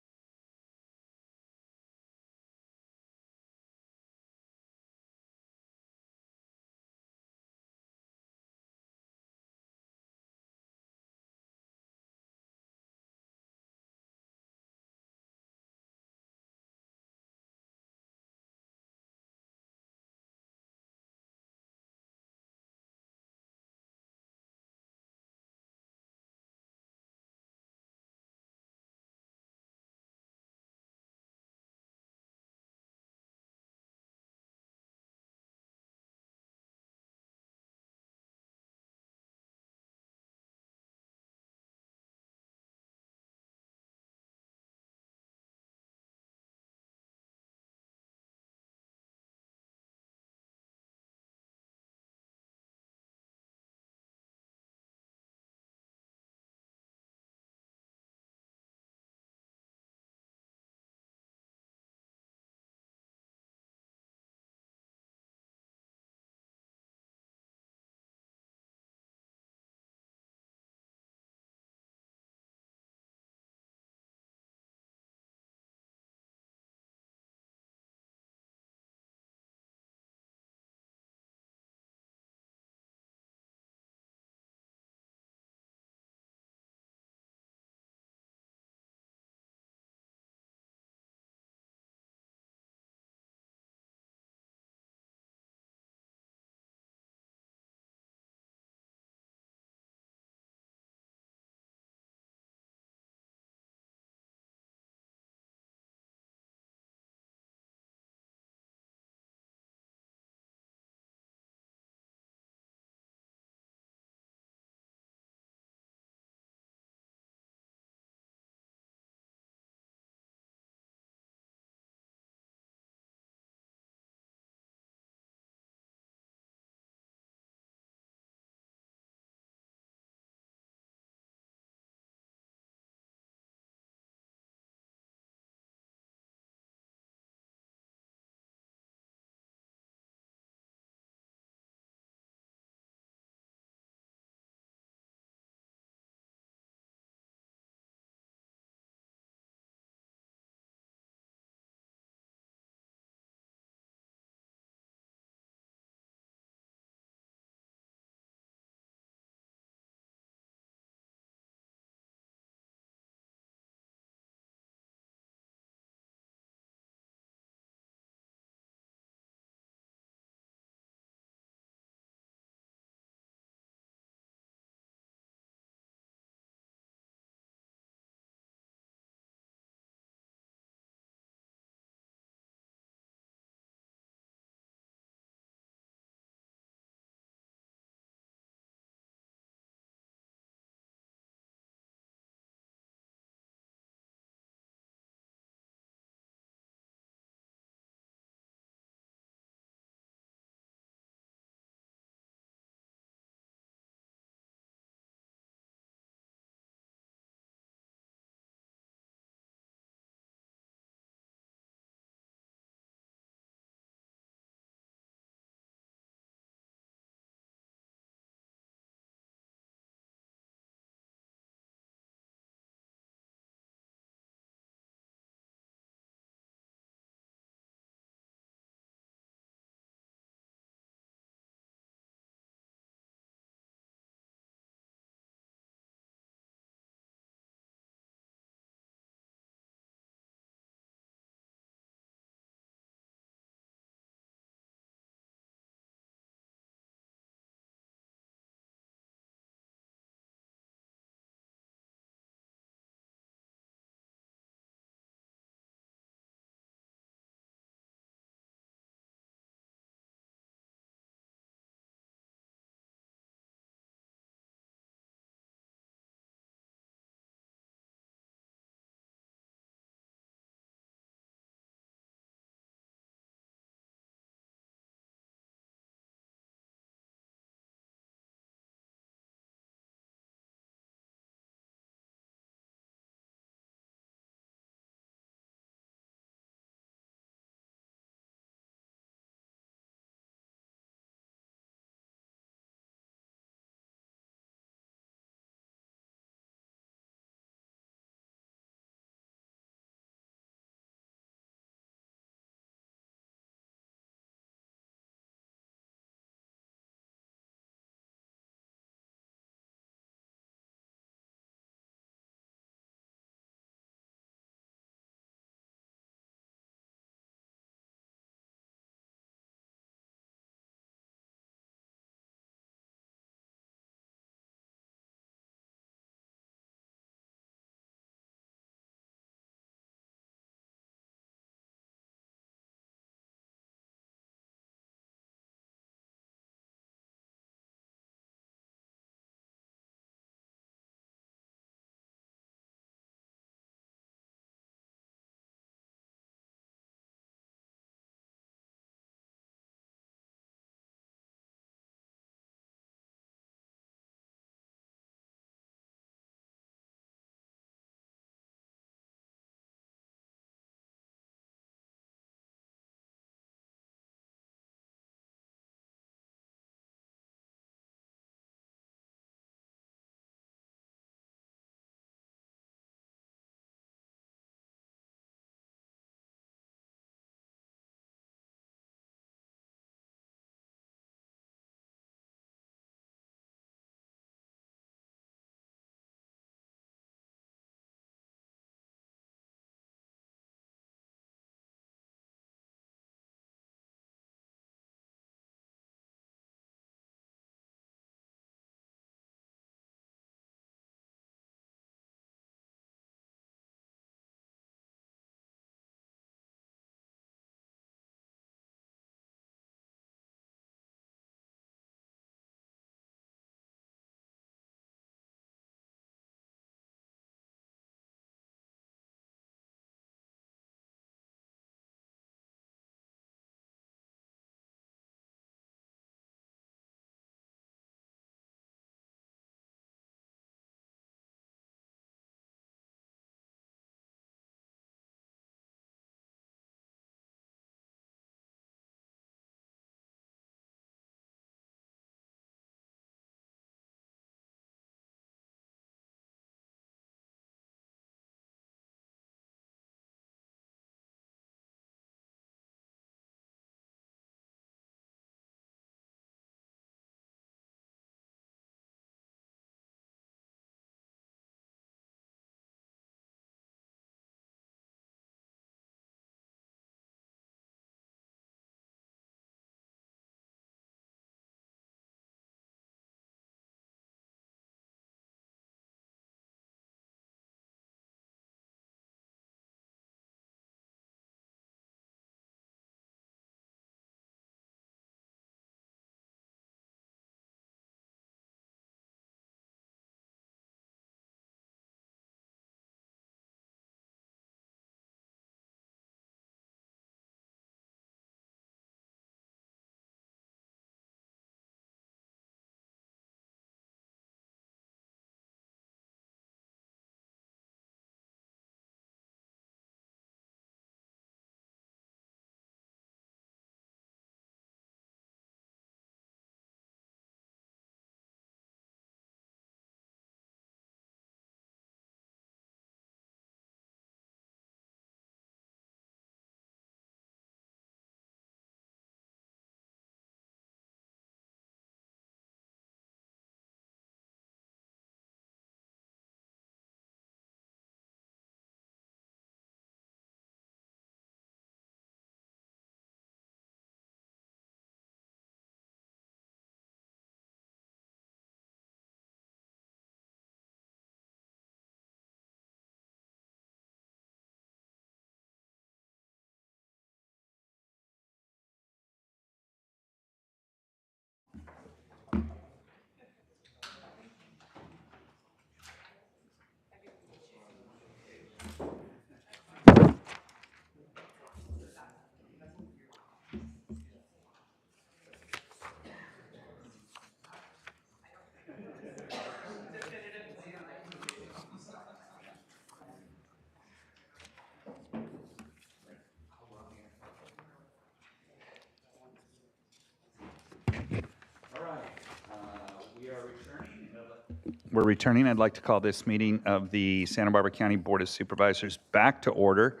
We're returning. I'd like to call this meeting of the Santa Barbara County Board of Supervisors back to order.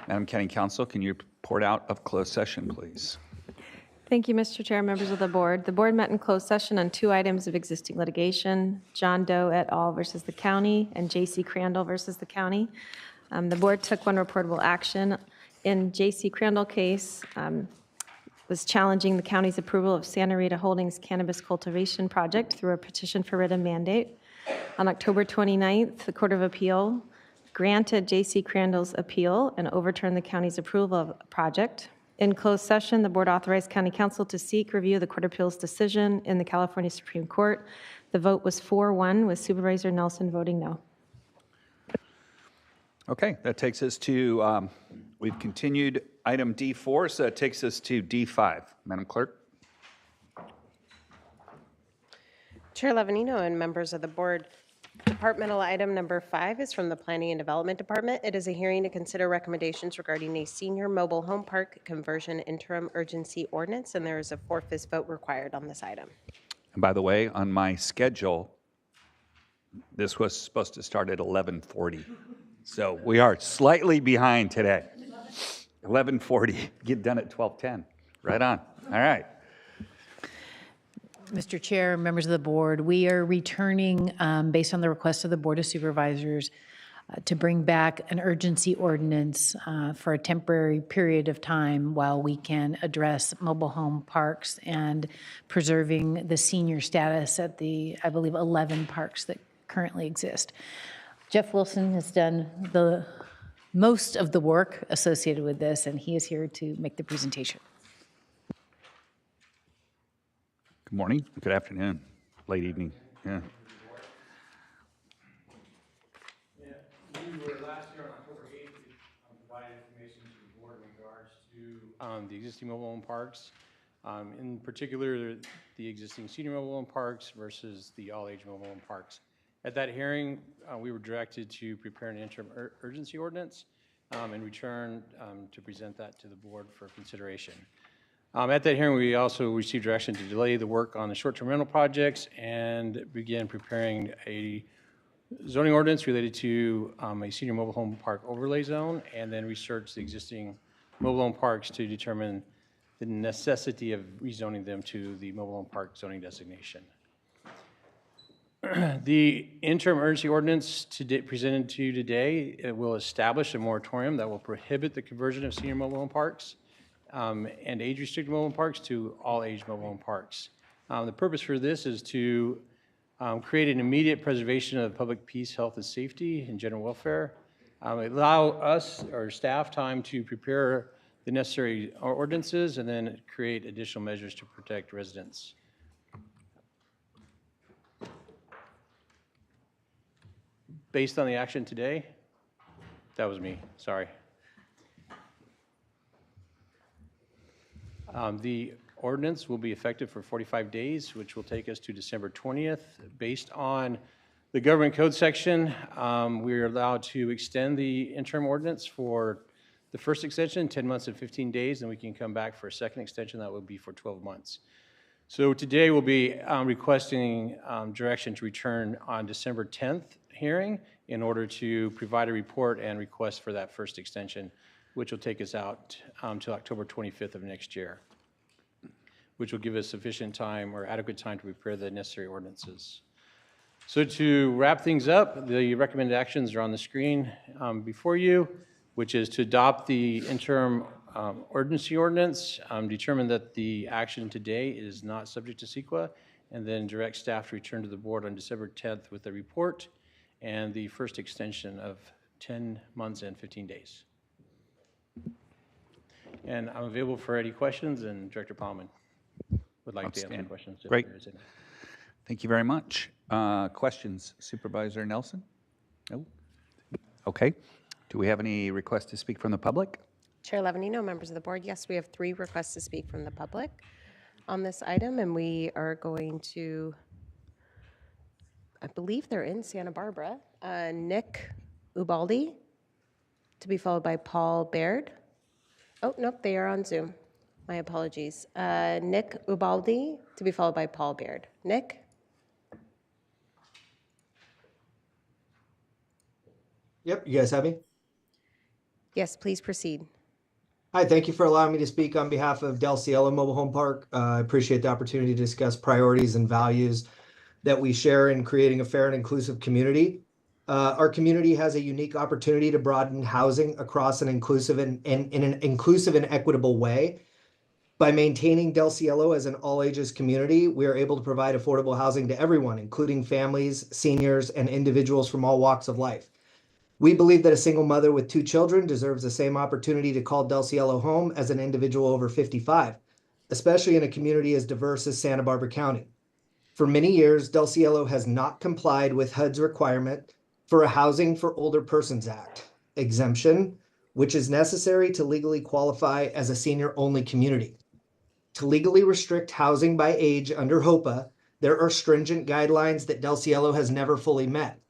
Madam County Counsel, can you report out of closed session, please? Thank you, Mr. Chair, members of the board. The board met in closed session on 2 items of existing litigation, John Doe et al. Versus the county and J.C. Crandall versus the county. The board took one reportable action. In J.C. Crandall case, was challenging the county's approval of Santa Rita Holdings cannabis cultivation project through a petition for writ of mandate. On October 29th, the Court of Appeal granted J.C. Crandall's appeal and overturned the county's approval of a project. In closed session, the board authorized County Counsel to seek review of the Court of Appeal's decision in the California Supreme Court. The vote was 4-1, with Supervisor Nelson voting no. Okay, that takes us to, we've continued item D4, so that takes us to D5. Madam Clerk. Chair Levanino and members of the board, departmental item number 5 is from the Planning and Development Department. It is a hearing to consider recommendations regarding a senior mobile home park conversion interim urgency ordinance, and there is a 4/5 vote required on this item. And by the way, on my schedule, this was supposed to start at 11:40. So we are slightly behind today. 11:40, get done at 12:10. Right on. All right. Mr. Chair, members of the board, we are returning, based on the request of the Board of Supervisors, to bring back an urgency ordinance for a temporary period of time while we can address mobile home parks and preserving the senior status at the, I believe, 11 parks that currently exist. Jeff Wilson has done the most of the work associated with this, and he is here to make the presentation. Good morning, good afternoon, late evening. Yeah. We were last year on October 8th, provided information to the board in regards to the existing mobile home parks. In particular, the existing senior mobile home parks versus the all-age mobile home parks. At that hearing, we were directed to prepare an interim urgency ordinance and return to present that to the board for consideration. At that hearing, we also received direction to delay the work on the short-term rental projects and begin preparing a zoning ordinance related to a senior mobile home park overlay zone, and then research the existing mobile home parks to determine the necessity of rezoning them to the mobile home park zoning designation. The interim urgency ordinance presented to you today, it will establish a moratorium that will prohibit the conversion of senior mobile home parks and age-restricted mobile home parks to all-age mobile home parks. The purpose for this is to create an immediate preservation of public peace, health, and safety and general welfare. Allow us or staff time to prepare the necessary ordinances and then create additional measures to protect residents. Based on the action today, that was me, sorry. The ordinance will be effective for 45 days, which will take us to December 20th. Based on the government code section, we are allowed to extend the interim ordinance for the first extension, 10 months and 15 days, and we can come back for a second extension that would be for 12 months. So today we'll be requesting direction to return on December 10th hearing in order to provide a report and request for that first extension, which will take us out to October 25th of next year, which will give us sufficient time or adequate time to prepare the necessary ordinances. So to wrap things up, the recommended actions are on the screen before you, which is to adopt the interim urgency ordinance, determine that the action today is not subject to CEQA, and then direct staff to return to the board on December 10th with a report and the first extension of 10 months and 15 days. And I'm available for any questions, and Director Palman would like to answer questions. Great. Thank you very much. Questions, Supervisor Nelson? No? Okay. Do we have any requests to speak from the public? Chair Levanino, members of the board, yes, we have 3 requests to speak from the public on this item, and we are going to, I believe they're in Santa Barbara. Nick Ubaldi, to be followed by Paul Baird. Oh, nope, they are on Zoom. My apologies. Nick Ubaldi, to be followed by Paul Baird. Nick? Yep, you guys have me? Yes, please proceed. Hi, thank you for allowing me to speak on behalf of Del Cielo Mobile Home Park. I appreciate the opportunity to discuss priorities and values that we share in creating a fair and inclusive community. Our community has a unique opportunity to broaden housing across an inclusive and in an inclusive and equitable way. By maintaining Del Cielo as an all-ages community, we are able to provide affordable housing to everyone, including families, seniors, and individuals from all walks of life. We believe that a single mother with 2 children deserves the same opportunity to call Del Cielo home as an individual over 55, especially in a community as diverse as Santa Barbara County. For many years, Del Cielo has not complied with HUD's requirement for a Housing for Older Persons Act exemption, which is necessary to legally qualify as a senior-only community. To legally restrict housing by age under HOPA, there are stringent guidelines that Del Cielo has never fully met.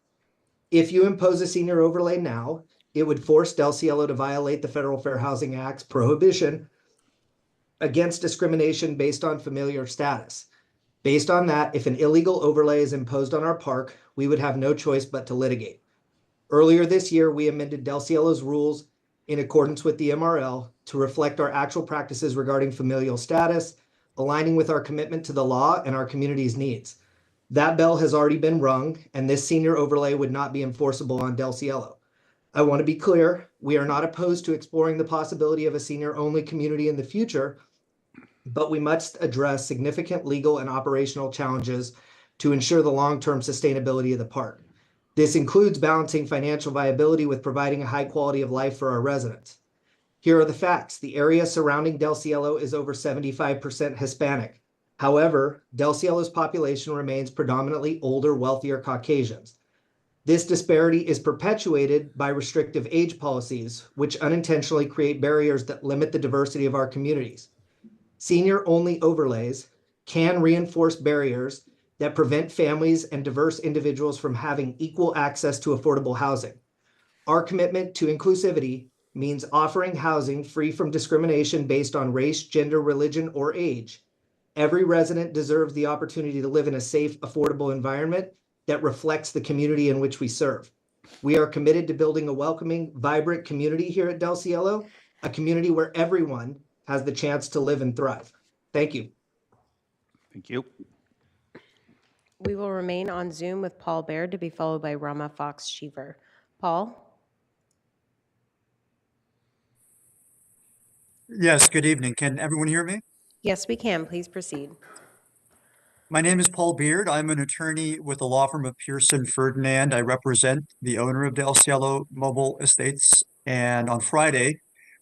If you impose a senior overlay now, it would force Del Cielo to violate the Federal Fair Housing Act's prohibition against discrimination based on familiar status. Based on that, if an illegal overlay is imposed on our park, we would have no choice but to litigate. Earlier this year, we amended Del Cielo's rules in accordance with the MRL to reflect our actual practices regarding familial status, aligning with our commitment to the law and our community's needs. That bell has already been rung, and this senior overlay would not be enforceable on Del Cielo. I want to be clear, we are not opposed to exploring the possibility of a senior-only community in the future, but we must address significant legal and operational challenges to ensure the long-term sustainability of the park. This includes balancing financial viability with providing a high quality of life for our residents. Here are the facts. The area surrounding Del Cielo is over 75% Hispanic. However, Del Cielo's population remains predominantly older, wealthier Caucasians. This disparity is perpetuated by restrictive age policies, which unintentionally create barriers that limit the diversity of our communities. Senior-only overlays can reinforce barriers that prevent families and diverse individuals from having equal access to affordable housing. Our commitment to inclusivity means offering housing free from discrimination based on race, gender, religion, or age. Every resident deserves the opportunity to live in a safe, affordable environment that reflects the community in which we serve. We are committed to building a welcoming, vibrant community here at Del Cielo, a community where everyone has the chance to live and thrive. Thank you. Thank you. We will remain on Zoom with Paul Baird to be followed by Rama Fox Cheever. Paul? Yes, good evening. Can everyone hear me? Yes, we can. Please proceed. My name is Paul Beard. I'm an attorney with the law firm of Pearson Ferdinand. I represent the owner of Del Cielo Mobile Estates. And on Friday,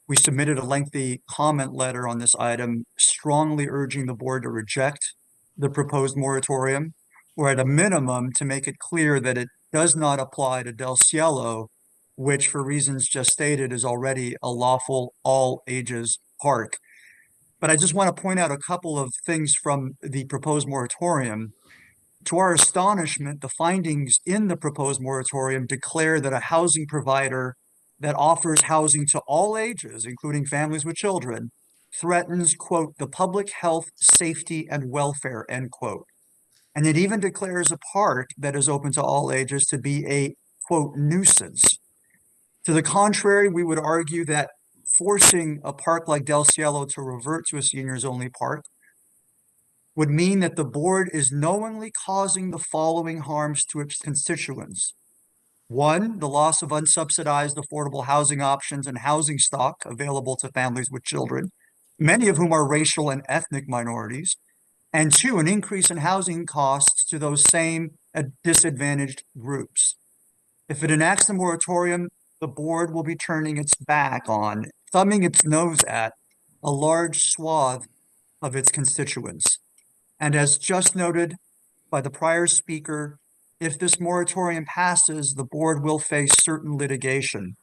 we submitted a lengthy comment letter on this item, strongly urging the board to reject the proposed moratorium, or at a minimum to make it clear that it does not apply to Del Cielo, which for reasons just stated is already a lawful all ages park. But I just want to point out a couple of things from the proposed moratorium. To our astonishment, the findings in the proposed moratorium declare that a housing provider that offers housing to all ages, including families with children, threatens, quote, the public health, safety, and welfare, end quote. And it even declares a park that is open to all ages to be a, quote, nuisance. To the contrary, we would argue that forcing a park like Del Cielo to revert to a seniors-only park would mean that the board is knowingly causing the following harms to its constituents. One, the loss of unsubsidized affordable housing options and housing stock available to families with children, many of whom are racial and ethnic minorities. And two, an increase in housing costs to those same disadvantaged groups. If it enacts the moratorium, the board will be turning its back on, thumbing its nose at, a large swath of its constituents. And as just noted by the prior speaker, if this moratorium passes, the board will face certain litigation.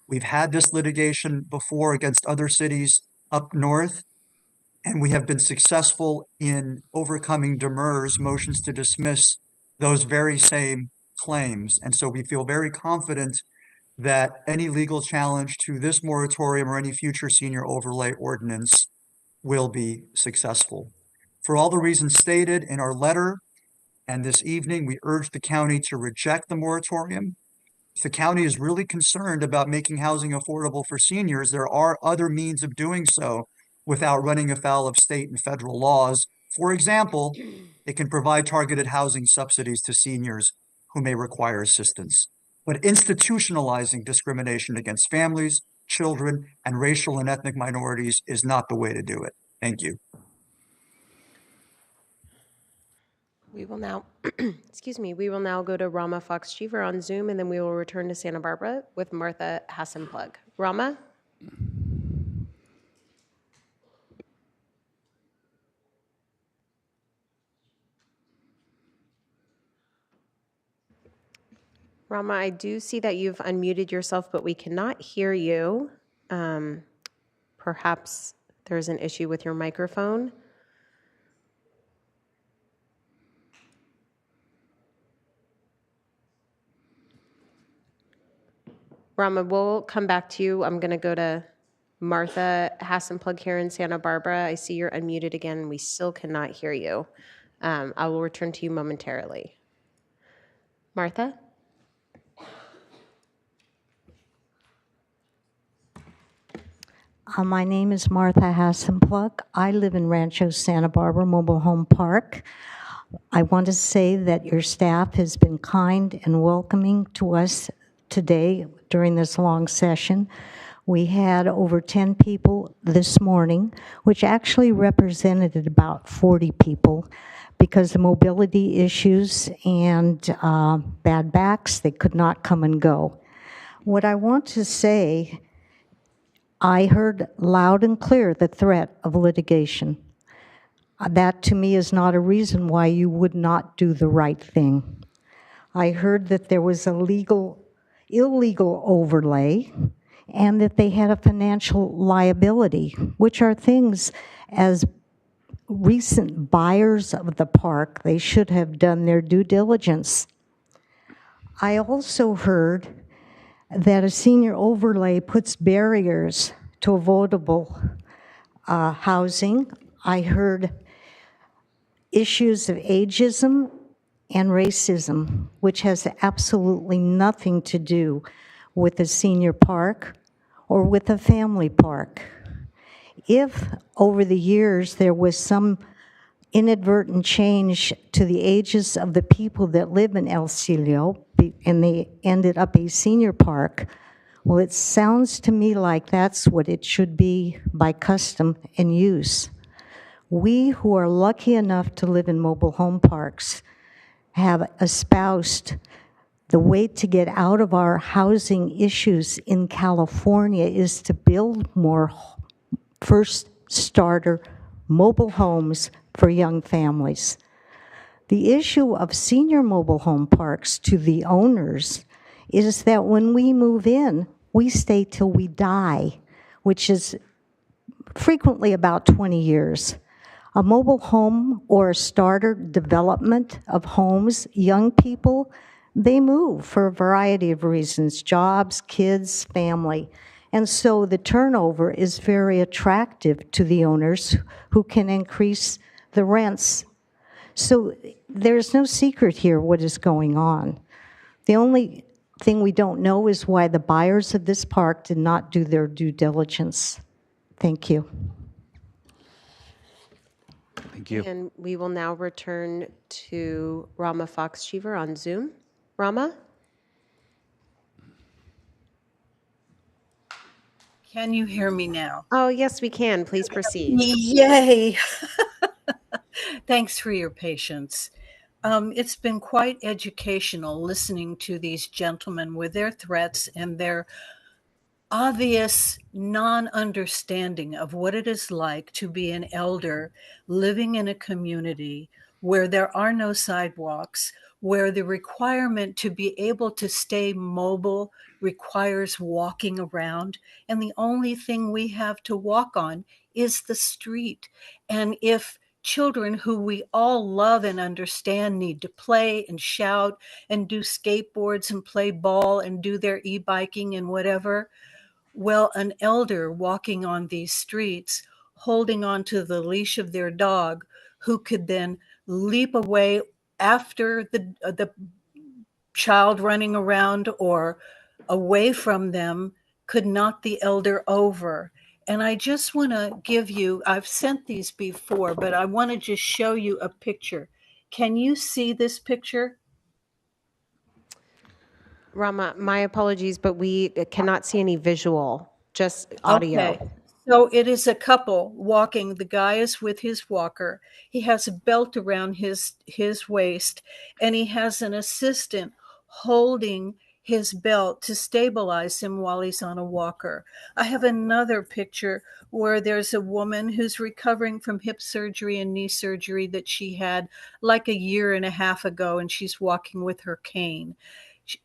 We've had this litigation before against other cities up north, and we have been successful in overcoming demurs, motions to dismiss those very same claims. And so we feel very confident that any legal challenge to this moratorium or any future senior overlay ordinance will be successful. For all the reasons stated in our letter and this evening, we urge the county to reject the moratorium, If the county is really concerned about making housing affordable for seniors, there are other means of doing so without running afoul of state and federal laws. For example, it can provide targeted housing subsidies to seniors who may require assistance. But institutionalizing discrimination against families, children, and racial and ethnic minorities is not the way to do it. Thank you. We will now, excuse me, we will now go to Rama Fox Cheever on Zoom, and then we will return to Santa Barbara with Martha Hassenplug. Rama? Rama, I do see that you've unmuted yourself, but we cannot hear you. Perhaps there's an issue with your microphone. Rama, we'll come back to you. I'm going to go to Martha Hassenplug here in Santa Barbara. I see you're unmuted again, and we still cannot hear you. I will return to you momentarily. Martha? My name is Martha Hassenplug. I live in Rancho Santa Barbara Mobile Home Park. I want to say that your staff has been kind and welcoming to us today during this long session. We had over 10 people this morning, which actually represented about 40 people because of mobility issues and bad backs. They could not come and go. What I want to say, I heard loud and clear the threat of litigation. That to me is not a reason why you would not do the right thing. I heard that there was a illegal overlay and that they had a financial liability, which are things as recent buyers of the park, they should have done their due diligence. I also heard that a senior overlay puts barriers to avoidable housing. I heard issues of ageism and racism, which has absolutely nothing to do with a senior park or with a family park. If over the years there was some inadvertent change to the ages of the people that live in El Cilio and they ended up a senior park, well, it sounds to me like that's what it should be by custom and use. We who are lucky enough to live in mobile home parks have espoused the way to get out of our housing issues in California is to build more first starter mobile homes for young families. The issue of senior mobile home parks to the owners is that when we move in, we stay till we die, which is frequently about 20 years. A mobile home or a starter development of homes, young people, they move for a variety of reasons, jobs, kids, family. And so the turnover is very attractive to the owners who can increase the rents. So there's no secret here what is going on. The only thing we don't know is why the buyers of this park did not do their due diligence. Thank you. Thank you. And we will now return to Rama Fox Cheever on Zoom. Rama? Can you hear me now? Oh, yes, we can. Please proceed. Yay! Thanks for your patience. It's been quite educational listening to these gentlemen with their threats and their obvious non-understanding of what it is like to be an elder living in a community where there are no sidewalks, where the requirement to be able to stay mobile requires walking around, and the only thing we have to walk on is the street. And if children who we all love and understand need to play and shout and do skateboards and play ball and do their e-biking and whatever, well, an elder walking on these streets, holding on to the leash of their dog, who could then leap away after the child running around or away from them could knock the elder over. And I just want to give you, I've sent these before, but I want to just show you a picture. Can you see this picture? Rama, my apologies, but we cannot see any visual, just audio. Okay. So it is a couple walking. The guy is with his walker. He has a belt around his waist, and he has an assistant holding his belt to stabilize him while he's on a walker. I have another picture where there's a woman who's recovering from hip surgery and knee surgery that she had like a year and a half ago, and she's walking with her cane.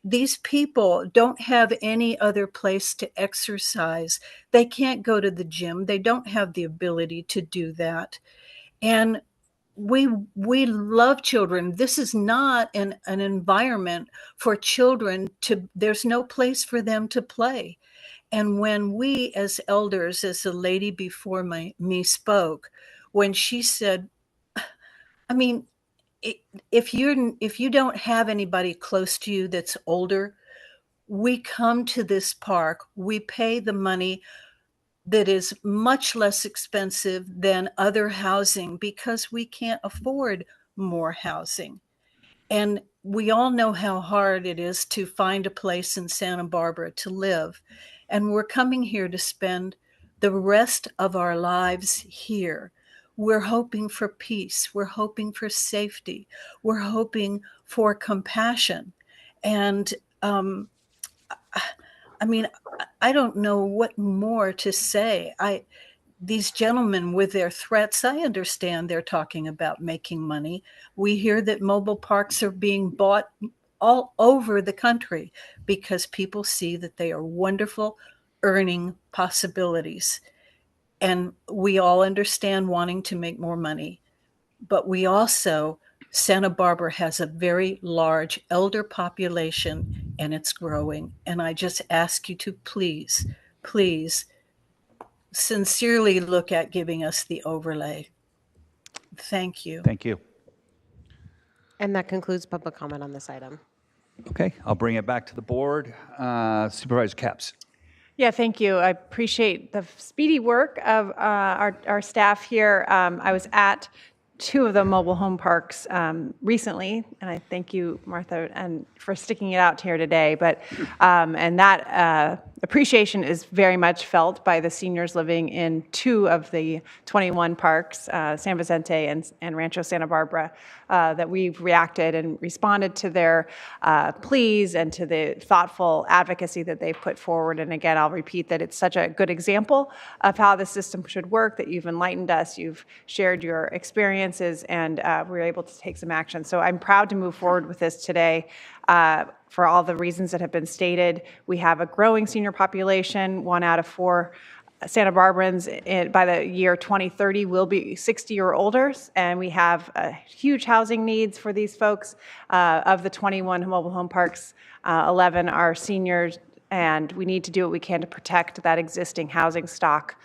These people don't have any other place to exercise. They can't go to the gym. They don't have the ability to do that. And we love children. This is not an environment for children to, there's no place for them to play. And when we as elders, as the lady before me spoke, when she said, I mean, if you don't have anybody close to you that's older, we come to this park, we pay the money that is much less expensive than other housing because we can't afford more housing. And we all know how hard it is to find a place in Santa Barbara to live. And we're coming here to spend the rest of our lives here. We're hoping for peace. We're hoping for safety. We're hoping for compassion. And I mean, I don't know what more to say. These gentlemen with their threats, I understand they're talking about making money. We hear that mobile parks are being bought all over the country because people see that they are wonderful earning possibilities. And we all understand wanting to make more money. But we also, Santa Barbara has a very large elder population and it's growing. And I just ask you to please, please sincerely look at giving us the overlay. Thank you. Thank you. And that concludes public comment on this item. Okay, I'll bring it back to the board. Supervisor Capps. Yeah, thank you. I appreciate the speedy work of our staff here. I was at 2 of the mobile home parks recently, and I thank you, Martha, and for sticking it out here today. But and that appreciation is very much felt by the seniors living in 2 of the 21 parks, San Vicente and Rancho Santa Barbara, that we've reacted and responded to their pleas and to the thoughtful advocacy that they've put forward. And again, I'll repeat that it's such a good example of how the system should work, that you've enlightened us, you've shared your experiences, and we're able to take some action. So I'm proud to move forward with this today. For all the reasons that have been stated, we have a growing senior population. 1 out of 4 Santa Barbarans by the year 2030 will be 60 or older, and we have huge housing needs for these folks. Of the 21 mobile home parks, 11 are seniors, and we need to do what we can to protect that existing housing stock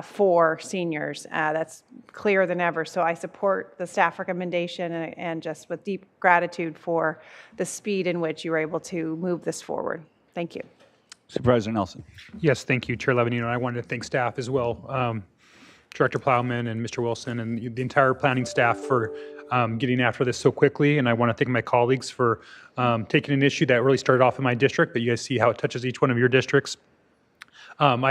for seniors. That's clearer than ever. So I support the staff recommendation and just with deep gratitude for the speed in which you were able to move this forward. Thank you. Supervisor Nelson. Yes, thank you, Chair Levenino. I wanted to thank staff as well, Director Plowman and Mr. Wilson and the entire planning staff for getting after this so quickly. And I want to thank my colleagues for taking an issue that really started off in my district, but you guys see how it touches each one of your districts. I'm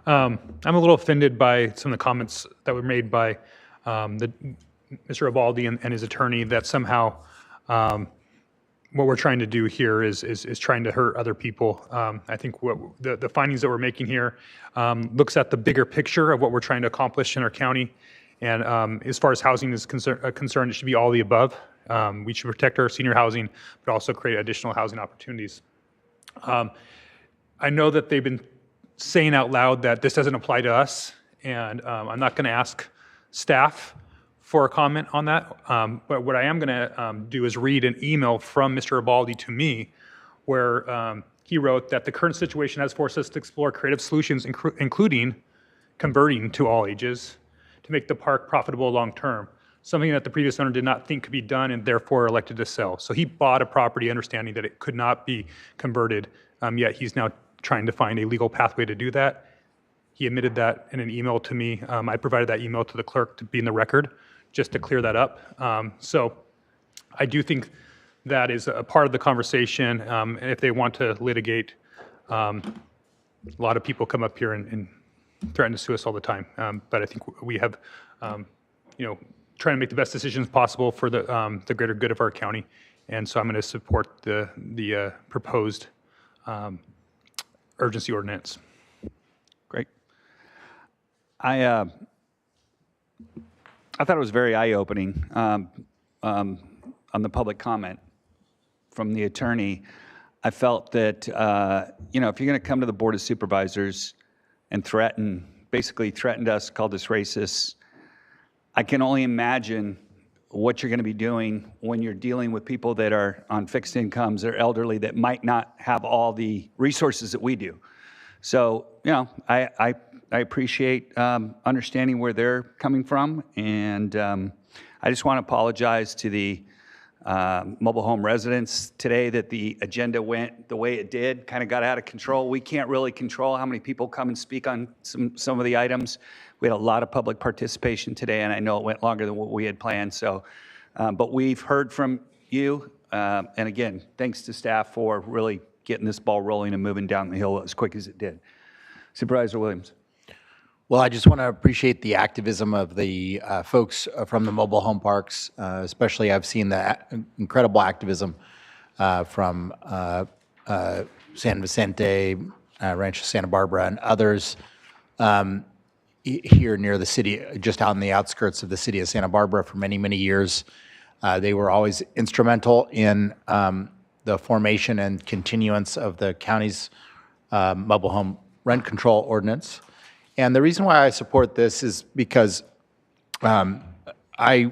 a little offended by some of the comments that were made by Mr. Ibaldi and his attorney that somehow what we're trying to do here is trying to hurt other people. I think what the findings that we're making here looks at the bigger picture of what we're trying to accomplish in our county. And as far as housing is concerned, it should be all the above. We should protect our senior housing, but also create additional housing opportunities. I know that they've been saying out loud that this doesn't apply to us, and I'm not going to ask staff for a comment on that, but what I am going to do is read an email from Mr. Ibaldi to me where he wrote that the current situation has forced us to explore creative solutions, including converting to all ages to make the park profitable long term. something that the previous owner did not think could be done and therefore elected to sell. So he bought a property understanding that it could not be converted, yet he's now trying to find a legal pathway to do that. He admitted that in an email to me. I provided that email to the clerk to be in the record, just to clear that up. So I do think that is a part of the conversation, and if they want to litigate, a lot of people come up here and threaten to sue us all the time. But I think we have, trying to make the best decisions possible for the greater good of our county. And so I'm going to support the proposed urgency ordinance. Great. I thought it was very eye-opening on the public comment from the attorney. I felt that, if you're going to come to the Board of Supervisors and basically threatened us, called us racist, I can only imagine what you're going to be doing when you're dealing with people that are on fixed incomes or elderly that might not have all the resources that we do. So, I appreciate understanding where they're coming from, and I just want to apologize to the mobile home residents today that the agenda went the way it did, kind of got out of control. We can't really control how many people come and speak on some of the items. We had a lot of public participation today, and I know it went longer than what we had planned. So, but we've heard from you, and again, thanks to staff for really getting this ball rolling and moving down the hill as quick as it did. Supervisor Williams. Well, I just want to appreciate the activism of the folks from the mobile home parks. Especially, I've seen the incredible activism from San Vicente, Rancho Santa Barbara, and others here near the city, just out on the outskirts of the city of Santa Barbara for many, many years. They were always instrumental in the formation and continuance of the county's mobile home rent control ordinance. And the reason why I support this is because I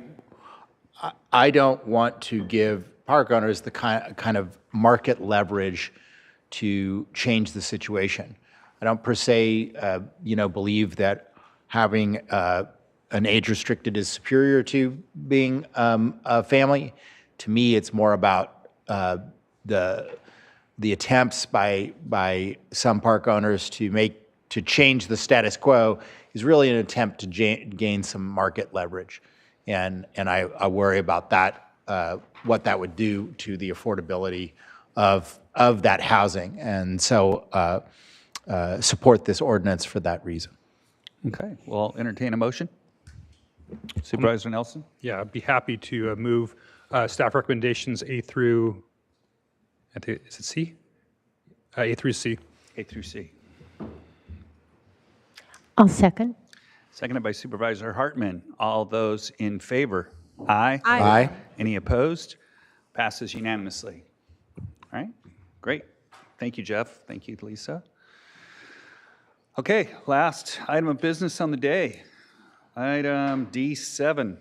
don't want to give park owners the kind of market leverage to change the situation. I don't per se, believe that having an age restricted is superior to being a family. To me, it's more about the attempts by some park owners to change the status quo is really an attempt to gain some market leverage. And I worry about that, what that would do to the affordability of that housing. And so support this ordinance for that reason. Okay, well, entertain a motion. Supervisor Nelson? Yeah, I'd be happy to move staff recommendations A through, is it C? A through C. A through C. I'll second. Seconded by Supervisor Hartman. All those in favor? Aye. Aye. Aye. Any opposed? Passes unanimously. All right, great. Thank you, Jeff. Thank you, Lisa. Okay, last item of business on the day. Item D7.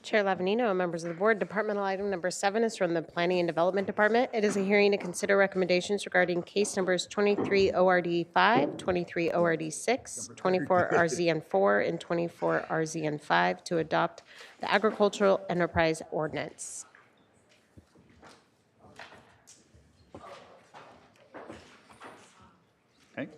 Chair Lavanino and members of the board, departmental item number 7 is from the Planning and Development Department. It is a hearing to consider recommendations regarding case numbers 23 ORD 5, 23 ORD 6, 24 RZN 4, and 24 RZN 5 to adopt the Agricultural Enterprise Ordinance. Okay.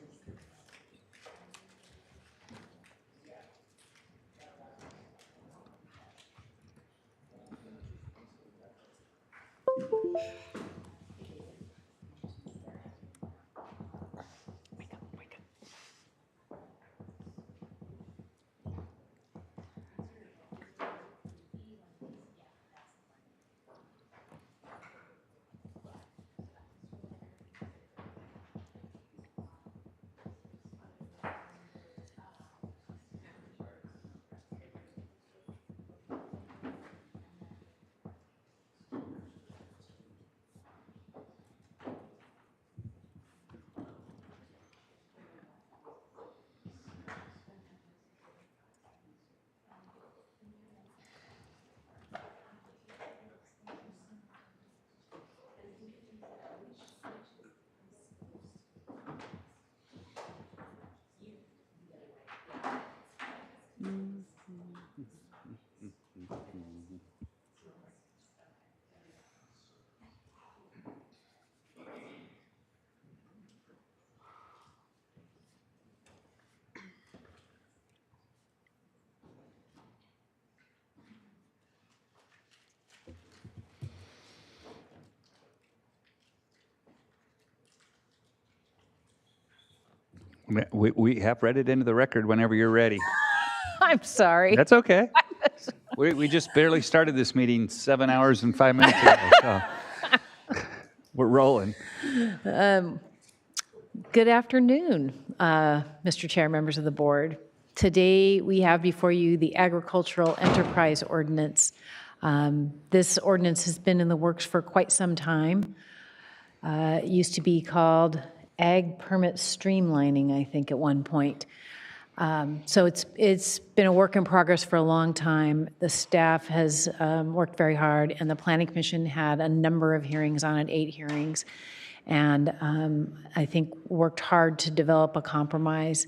We have read it into the record whenever you're ready. I'm sorry. That's okay. We just barely started this meeting 7 hours and 5 minutes ago, so we're rolling. Good afternoon, Mr. Chair, members of the board. Today, we have before you the Agricultural Enterprise Ordinance. This ordinance has been in the works for quite some time. It used to be called Ag Permit Streamlining, I think, at one point. So it's been a work in progress for a long time. The staff has worked very hard, and the Planning Commission had a number of hearings on it, 8 hearings, and I think worked hard to develop a compromise.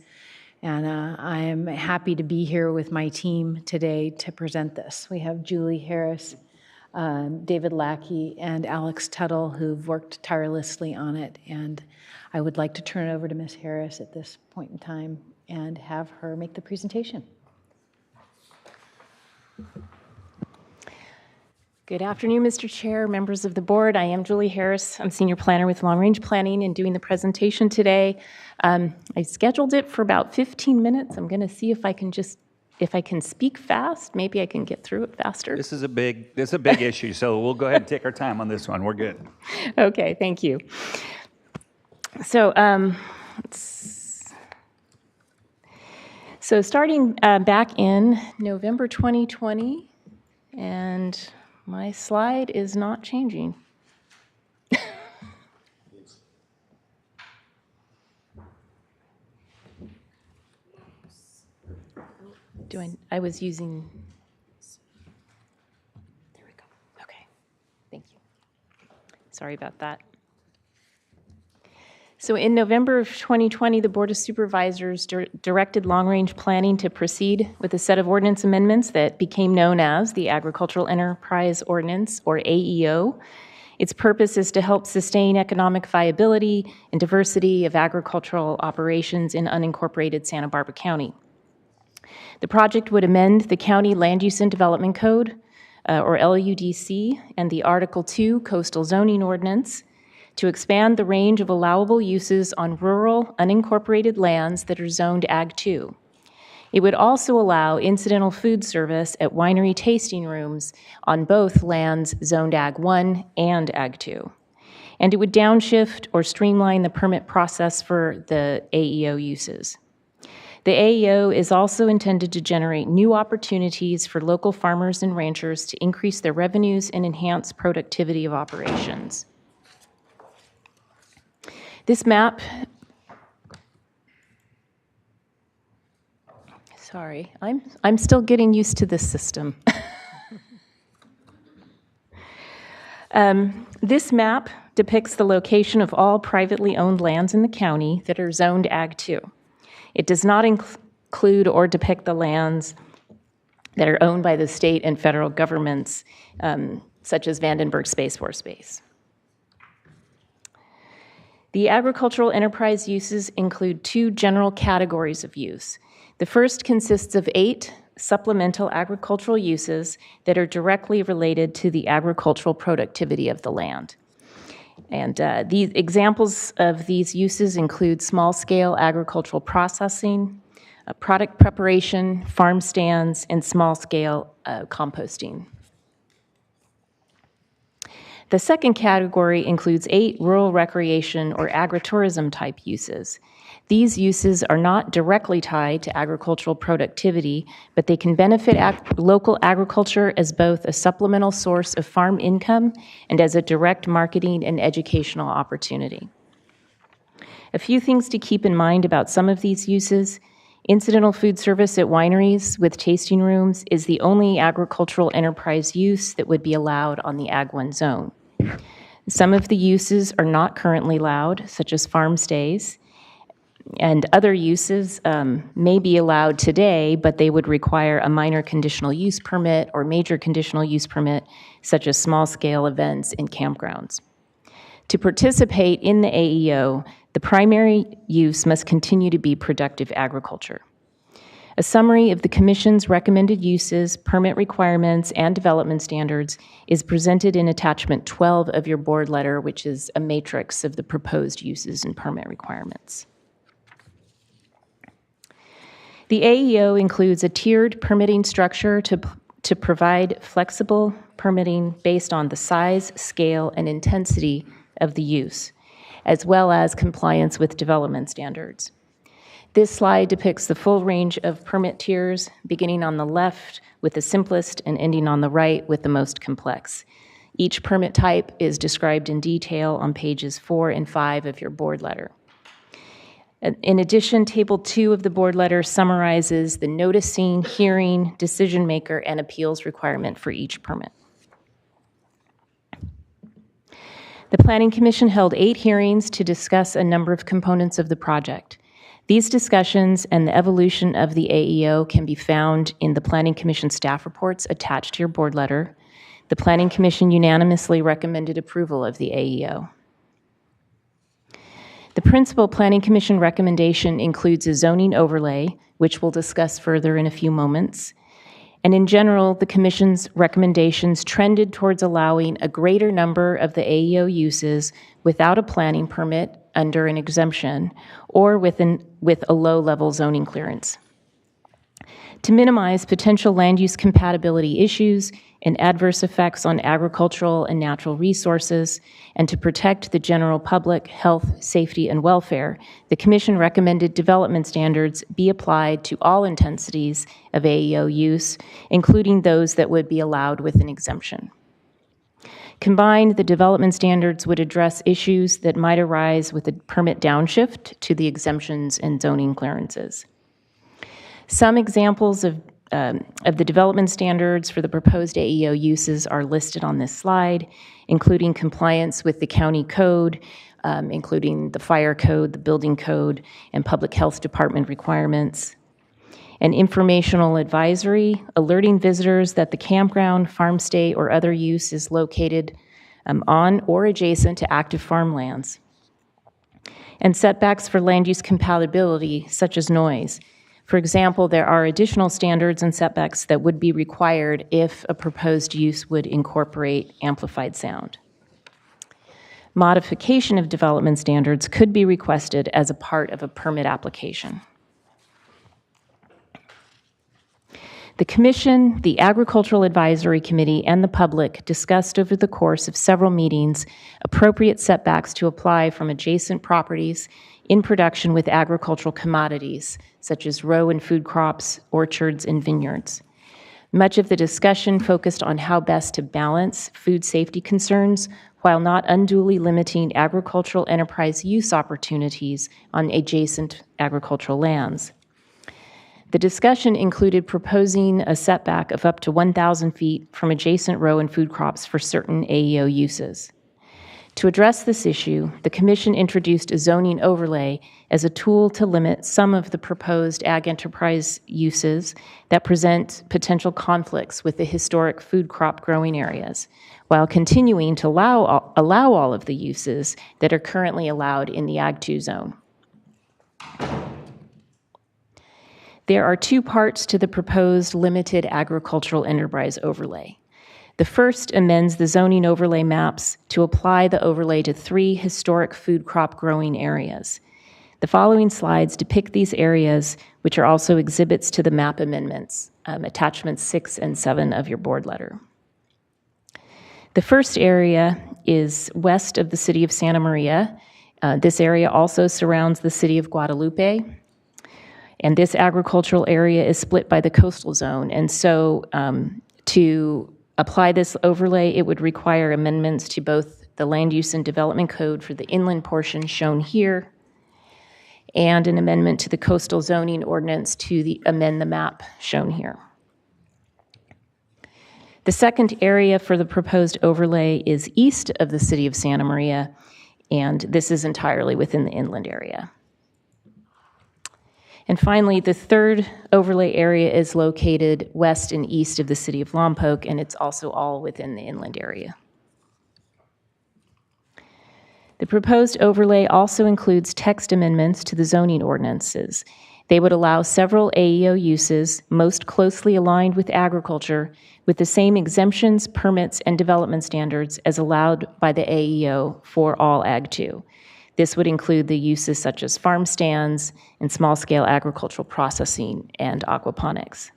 And I am happy to be here with my team today to present this. We have Julie Harris, David Lackey, and Alex Tuttle, who've worked tirelessly on it. And I would like to turn it over to Ms. Harris at this point in time and have her make the presentation. Good afternoon, Mr. Chair, members of the board. I am Julie Harris. I'm Senior Planner with Long Range Planning and doing the presentation today. I scheduled it for about 15 minutes. I'm going to see if I can speak fast. Maybe I can get through it faster. This is a big issue, so we'll go ahead and take our time on this one. We're good. Okay, thank you. So, starting back in November 2020, and my slide is not changing. I was using, there we go. Okay, thank you. Sorry about that. So in November of 2020, the Board of Supervisors directed long-range planning to proceed with a set of ordinance amendments that became known as the Agricultural Enterprise Ordinance, or AEO. Its purpose is to help sustain economic viability and diversity of agricultural operations in unincorporated Santa Barbara County. The project would amend the County Land Use and Development Code, or LUDC, and the Article 2 Coastal Zoning Ordinance to expand the range of allowable uses on rural, unincorporated lands that are zoned Ag 2. It would also allow incidental food service at winery tasting rooms on both lands zoned Ag 1 and Ag 2. And it would downshift or streamline the permit process for the AEO uses. The AEO is also intended to generate new opportunities for local farmers and ranchers to increase their revenues and enhance productivity of operations. This map, sorry, I'm still getting used to this system. This map depicts the location of all privately owned lands in the county that are zoned Ag 2. It does not include or depict the lands that are owned by the state and federal governments, such as Vandenberg Space Force Base. The agricultural enterprise uses include 2 general categories of use. The first consists of 8 supplemental agricultural uses that are directly related to the agricultural productivity of the land. And the examples of these uses include small-scale agricultural processing, product preparation, farm stands, and small-scale composting. The second category includes 8 rural recreation or agritourism type uses. These uses are not directly tied to agricultural productivity, but they can benefit local agriculture as both a supplemental source of farm income and as a direct marketing and educational opportunity. A few things to keep in mind about some of these uses. Incidental food service at wineries with tasting rooms is the only agricultural enterprise use that would be allowed on the Ag 1 zone. Some of the uses are not currently allowed, such as farm stays, and other uses may be allowed today, but they would require a minor conditional use permit or major conditional use permit, such as small-scale events in campgrounds. To participate in the AEO, the primary use must continue to be productive agriculture. A summary of the Commission's recommended uses, permit requirements, and development standards is presented in Attachment 12 of your board letter, which is a matrix of the proposed uses and permit requirements. The AEO includes a tiered permitting structure to provide flexible permitting based on the size, scale, and intensity of the use, as well as compliance with development standards. This slide depicts the full range of permit tiers, beginning on the left with the simplest and ending on the right with the most complex. Each permit type is described in detail on pages 4 and 5 of your board letter. In addition, Table 2 of the board letter summarizes the noticing, hearing, decision maker, and appeals requirement for each permit. The Planning Commission held 8 hearings to discuss a number of components of the project. These discussions and the evolution of the AEO can be found in the Planning Commission staff reports attached to your board letter. The Planning Commission unanimously recommended approval of the AEO. The principal Planning Commission recommendation includes a zoning overlay, which we'll discuss further in a few moments. And in general, the Commission's recommendations trended towards allowing a greater number of the AEO uses without a planning permit under an exemption or with a low-level zoning clearance. To minimize potential land use compatibility issues and adverse effects on agricultural and natural resources, and to protect the general public health, safety, and welfare, the Commission recommended development standards be applied to all intensities of AEO use, including those that would be allowed with an exemption. Combined, the development standards would address issues that might arise with a permit downshift to the exemptions and zoning clearances. Some examples of the development standards for the proposed AEO uses are listed on this slide, including compliance with the county code, including the fire code, the building code, and public health department requirements. An informational advisory, alerting visitors that the campground, farm stay, or other use is located on or adjacent to active farmlands. And setbacks for land use compatibility, such as noise. For example, there are additional standards and setbacks that would be required if a proposed use would incorporate amplified sound. Modification of development standards could be requested as a part of a permit application. The Commission, the Agricultural Advisory Committee, and the public discussed over the course of several meetings appropriate setbacks to apply from adjacent properties in production with agricultural commodities, such as row and food crops, orchards, and vineyards. Much of the discussion focused on how best to balance food safety concerns while not unduly limiting agricultural enterprise use opportunities on adjacent agricultural lands. The discussion included proposing a setback of up to 1,000 feet from adjacent row and food crops for certain AEO uses. To address this issue, the Commission introduced a zoning overlay as a tool to limit some of the proposed ag enterprise uses that present potential conflicts with the historic food crop growing areas, while continuing to allow all of the uses that are currently allowed in the Ag 2 zone. There are 2 parts to the proposed limited agricultural enterprise overlay. The first amends the zoning overlay maps to apply the overlay to 3 historic food crop growing areas. The following slides depict these areas, which are also exhibits to the map amendments, attachments 6 and 7 of your board letter. The first area is west of the city of Santa Maria. This area also surrounds the city of Guadalupe. And this agricultural area is split by the coastal zone. And so to apply this overlay, it would require amendments to both the Land Use and Development Code for the inland portion shown here, and an amendment to the Coastal Zoning Ordinance to amend the map shown here. The second area for the proposed overlay is east of the city of Santa Maria, and this is entirely within the inland area. And finally, the third overlay area is located west and east of the city of Lompoc, and it's also all within the inland area. The proposed overlay also includes text amendments to the zoning ordinances. They would allow several AEO uses most closely aligned with agriculture with the same exemptions, permits, and development standards as allowed by the AEO for all Ag 2. This would include the uses such as farm stands and small-scale agricultural processing and aquaponics.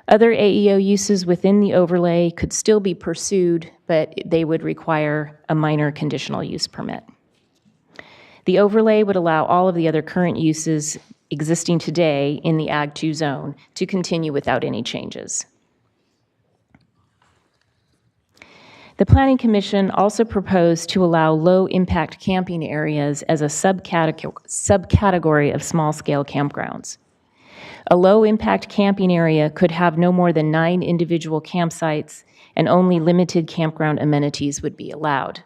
Other AEO uses within the overlay could still be pursued, but they would require a minor conditional use permit. The overlay would allow all of the other current uses existing today in the Ag 2 zone to continue without any changes. The Planning Commission also proposed to allow low-impact camping areas as a subcategory of small-scale campgrounds. A low-impact camping area could have no more than 9 individual campsites, and only limited campground amenities would be allowed.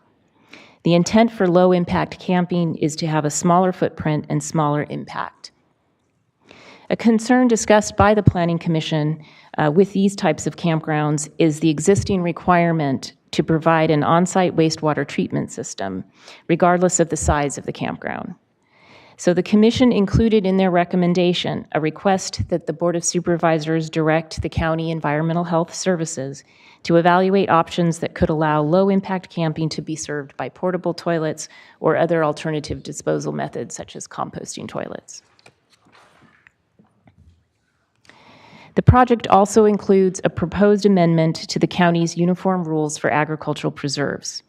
The intent for low-impact camping is to have a smaller footprint and smaller impact. A concern discussed by the Planning Commission with these types of campgrounds is the existing requirement to provide an on-site wastewater treatment system, regardless of the size of the campground. So the Commission included in their recommendation a request that the Board of Supervisors direct the County Environmental Health Services to evaluate options that could allow low-impact camping to be served by portable toilets or other alternative disposal methods such as composting toilets. The project also includes a proposed amendment to the county's uniform rules for agricultural preserves.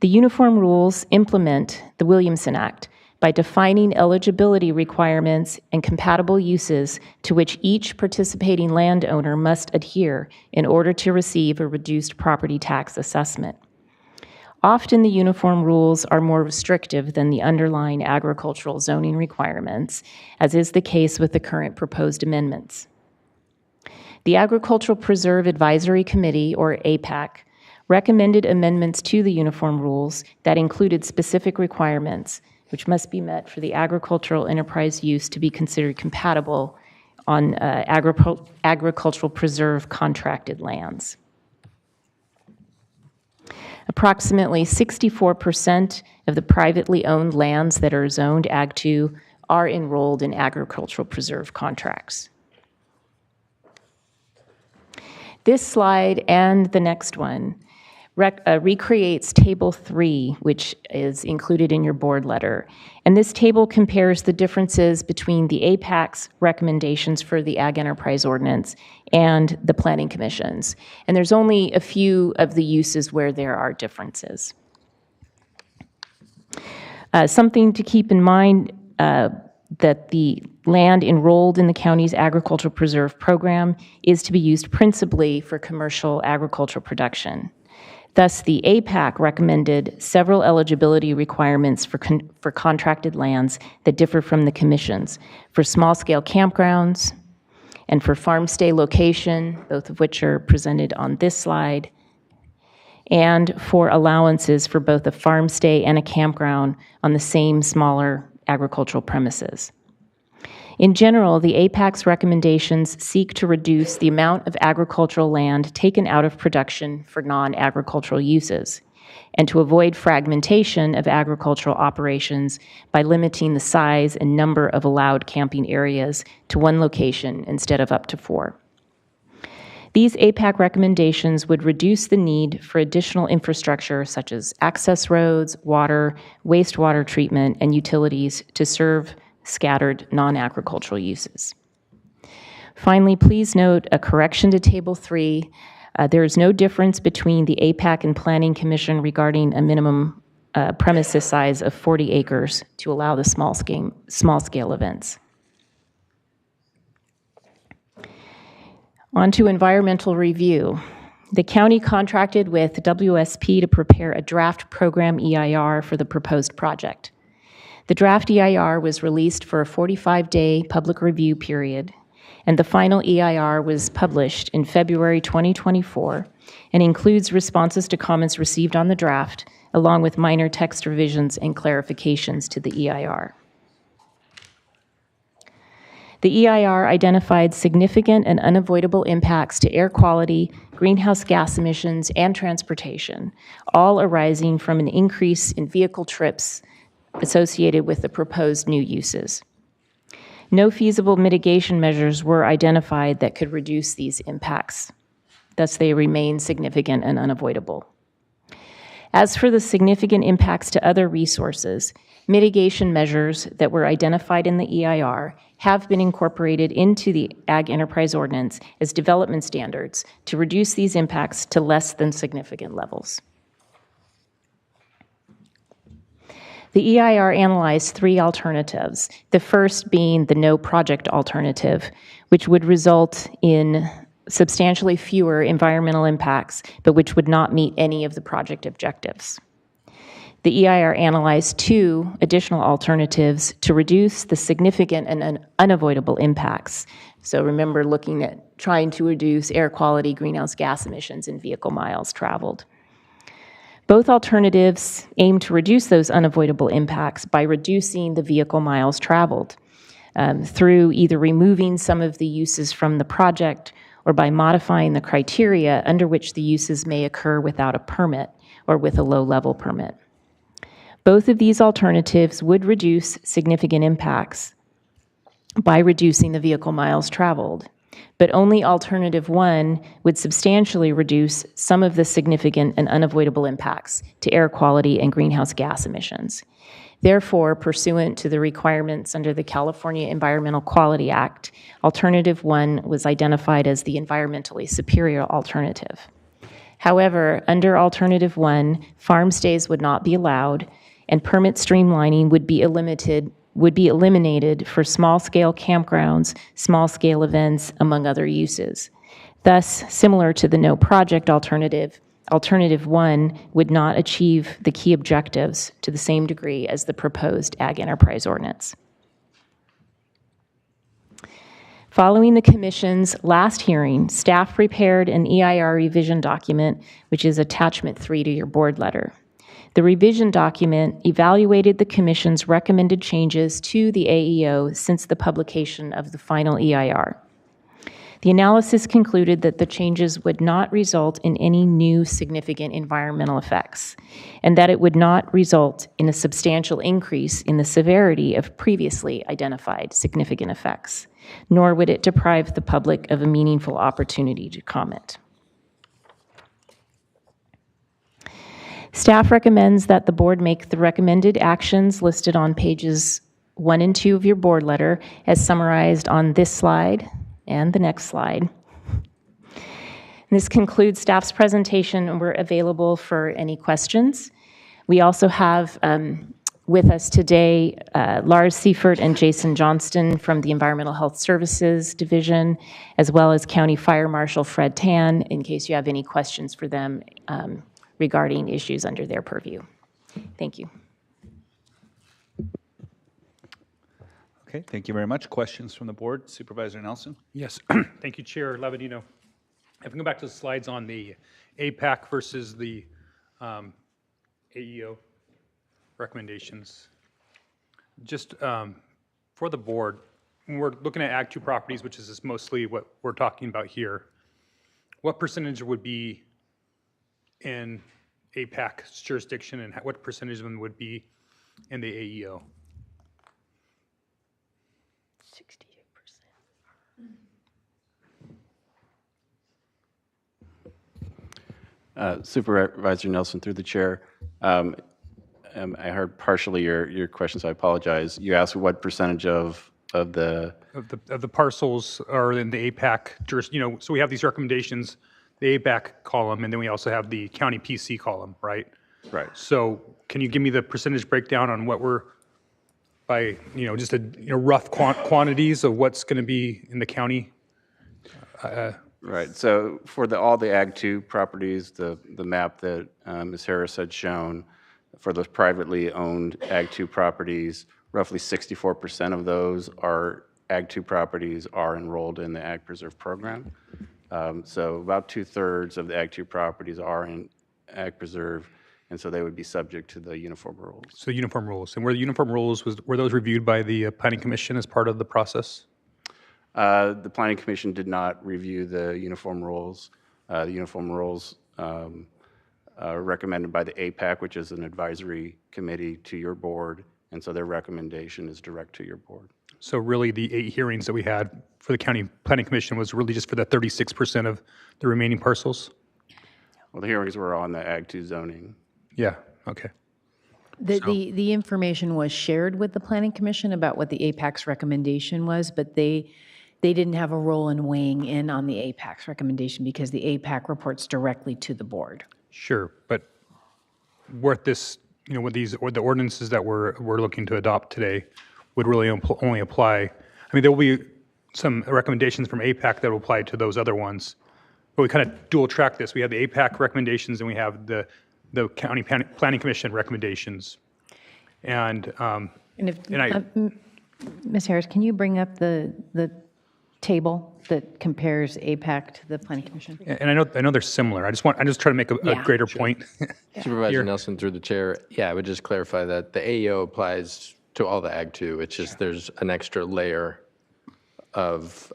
The uniform rules implement the Williamson Act by defining eligibility requirements and compatible uses to which each participating landowner must adhere in order to receive a reduced property tax assessment. Often the uniform rules are more restrictive than the underlying agricultural zoning requirements, as is the case with the current proposed amendments. The Agricultural Preserve Advisory Committee, or APAC, recommended amendments to the uniform rules that included specific requirements which must be met for the agricultural enterprise use to be considered compatible on agricultural preserve contracted lands. Approximately 64% of the privately owned lands that are zoned Ag 2 are enrolled in agricultural preserve contracts. This slide and the next one recreates Table 3, which is included in your board letter. And this table compares the differences between the APAC's recommendations for the Ag Enterprise Ordinance and the Planning Commission's. And there's only a few of the uses where there are differences. Something to keep in mind that the land enrolled in the county's agricultural preserve program is to be used principally for commercial agricultural production. Thus, the APAC recommended several eligibility requirements for contracted lands that differ from the Commission's for small-scale campgrounds and for farm stay location, both of which are presented on this slide, and for allowances for both a farm stay and a campground on the same smaller agricultural premises. In general, the APAC's recommendations seek to reduce the amount of agricultural land taken out of production for non-agricultural uses, and to avoid fragmentation of agricultural operations by limiting the size and number of allowed camping areas to one location instead of up to 4. These APAC recommendations would reduce the need for additional infrastructure such as access roads, water, wastewater treatment, and utilities to serve scattered non-agricultural uses. Finally, please note a correction to Table 3. There is no difference between the APAC and Planning Commission regarding a minimum premises size of 40 acres to allow the small-scale events. On to environmental review. The county contracted with WSP to prepare a draft program EIR for the proposed project. The draft EIR was released for a 45-day public review period, and the final EIR was published in February 2024 and includes responses to comments received on the draft, along with minor text revisions and clarifications to the EIR. The EIR identified significant and unavoidable impacts to air quality, greenhouse gas emissions, and transportation, all arising from an increase in vehicle trips associated with the proposed new uses. No feasible mitigation measures were identified that could reduce these impacts. Thus, they remain significant and unavoidable. As for the significant impacts to other resources, mitigation measures that were identified in the EIR have been incorporated into the Ag Enterprise Ordinance as development standards to reduce these impacts to less than significant levels. The EIR analyzed 3 alternatives, the first being the no project alternative, which would result in substantially fewer environmental impacts, but which would not meet any of the project objectives. The EIR analyzed 2 additional alternatives to reduce the significant and unavoidable impacts. So remember looking at trying to reduce air quality, greenhouse gas emissions, and vehicle miles traveled. Both alternatives aim to reduce those unavoidable impacts by reducing the vehicle miles traveled through either removing some of the uses from the project or by modifying the criteria under which the uses may occur without a permit or with a low-level permit. Both of these alternatives would reduce significant impacts by reducing the vehicle miles traveled, but only alternative 1 would substantially reduce some of the significant and unavoidable impacts to air quality and greenhouse gas emissions. Therefore, pursuant to the requirements under the California Environmental Quality Act, alternative 1 was identified as the environmentally superior alternative. However, under alternative 1, farm stays would not be allowed, and permit streamlining would be eliminated for small-scale campgrounds, small-scale events, among other uses. Thus, similar to the no project alternative, alternative 1 would not achieve the key objectives to the same degree as the proposed Ag Enterprise Ordinance. Following the Commission's last hearing, staff prepared an EIR revision document, which is attachment 3 to your board letter. The revision document evaluated the Commission's recommended changes to the AEO since the publication of the final EIR. The analysis concluded that the changes would not result in any new significant environmental effects, and that it would not result in a substantial increase in the severity of previously identified significant effects, nor would it deprive the public of a meaningful opportunity to comment. Staff recommends that the board make the recommended actions listed on pages 1 and 2 of your board letter as summarized on this slide and the next slide. This concludes staff's presentation, and we're available for any questions. We also have with us today Lars Seifert and Jason Johnston from the Environmental Health Services Division, as well as County Fire Marshal Fred Tan, in case you have any questions for them regarding issues under their purview. Thank you. Okay, thank you very much. Questions from the board? Supervisor Nelson? Yes, thank you, Chair Lavadino. If we go back to the slides on the APAC versus the AEO recommendations, just for the board, when we're looking at Ag 2 properties, which is mostly what we're talking about here, what percentage would be in APAC's jurisdiction, and what percentage of them would be in the AEO? 68%. Supervisor Nelson, through the chair. I heard partially your question, so I apologize. You asked what percentage of the parcels are in the APAC so we have these recommendations, the APAC column, and then we also have the county PC column, right? Right. So can you give me the percentage breakdown on what we're by, just rough quantities of what's going to be in the county? Right. So for all the Ag 2 properties, the map that Ms. Harris had shown, for those privately owned Ag 2 properties, roughly 64% of those Ag 2 properties are enrolled in the Ag Preserve program. So about 2/3 of the Ag 2 properties are in Ag Preserve, and so they would be subject to the uniform rules. So uniform rules. And were the uniform rules, were those reviewed by the Planning Commission as part of the process? The Planning Commission did not review the uniform rules. The uniform rules are recommended by the APAC, which is an advisory committee to your board, and so their recommendation is direct to your board. So really the 8 hearings that we had for the County Planning Commission was really just for the 36% of the remaining parcels? Well, the hearings were on the Ag 2 zoning. Yeah, okay. The information was shared with the Planning Commission about what the APAC's recommendation was, but they didn't have a role in weighing in on the APAC's recommendation because the APAC reports directly to the board. Sure, but with this, with these, or the ordinances that we're looking to adopt today would really only apply, I mean, there will be some recommendations from APAC that will apply to those other ones, but we kind of dual track this. We have the APAC recommendations and we have the County Planning Commission recommendations. And Ms. Harris, can you bring up the table that compares APAC to the Planning Commission? And I know they're similar. I just try to make a greater point. Supervisor Nelson, through the chair, I would just clarify that the AEO applies to all the Ag 2. It's just there's an extra layer of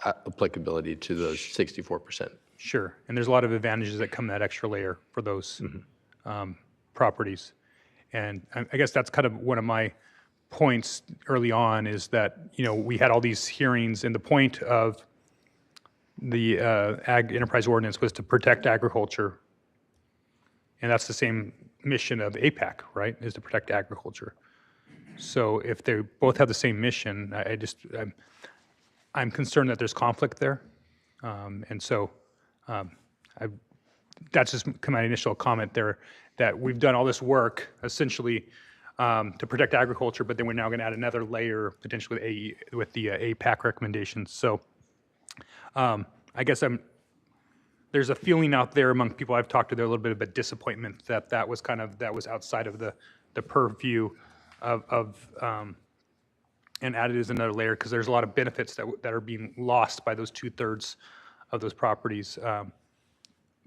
applicability to those 64%. Sure, and there's a lot of advantages that come that extra layer for those properties. And I guess that's kind of one of my points early on is that, we had all these hearings and the point of the Ag Enterprise Ordinance was to protect agriculture. And that's the same mission of APAC, right, is to protect agriculture. So if they both have the same mission, I'm concerned that there's conflict there. And so that's just my initial comment there, that we've done all this work essentially to protect agriculture, but then we're now going to add another layer potentially with the APAC recommendations. So I guess there's a feeling out there among people I've talked to, there a little bit of a disappointment that was outside of the purview of and added as another layer because there's a lot of benefits that are being lost by those 2/3 of those properties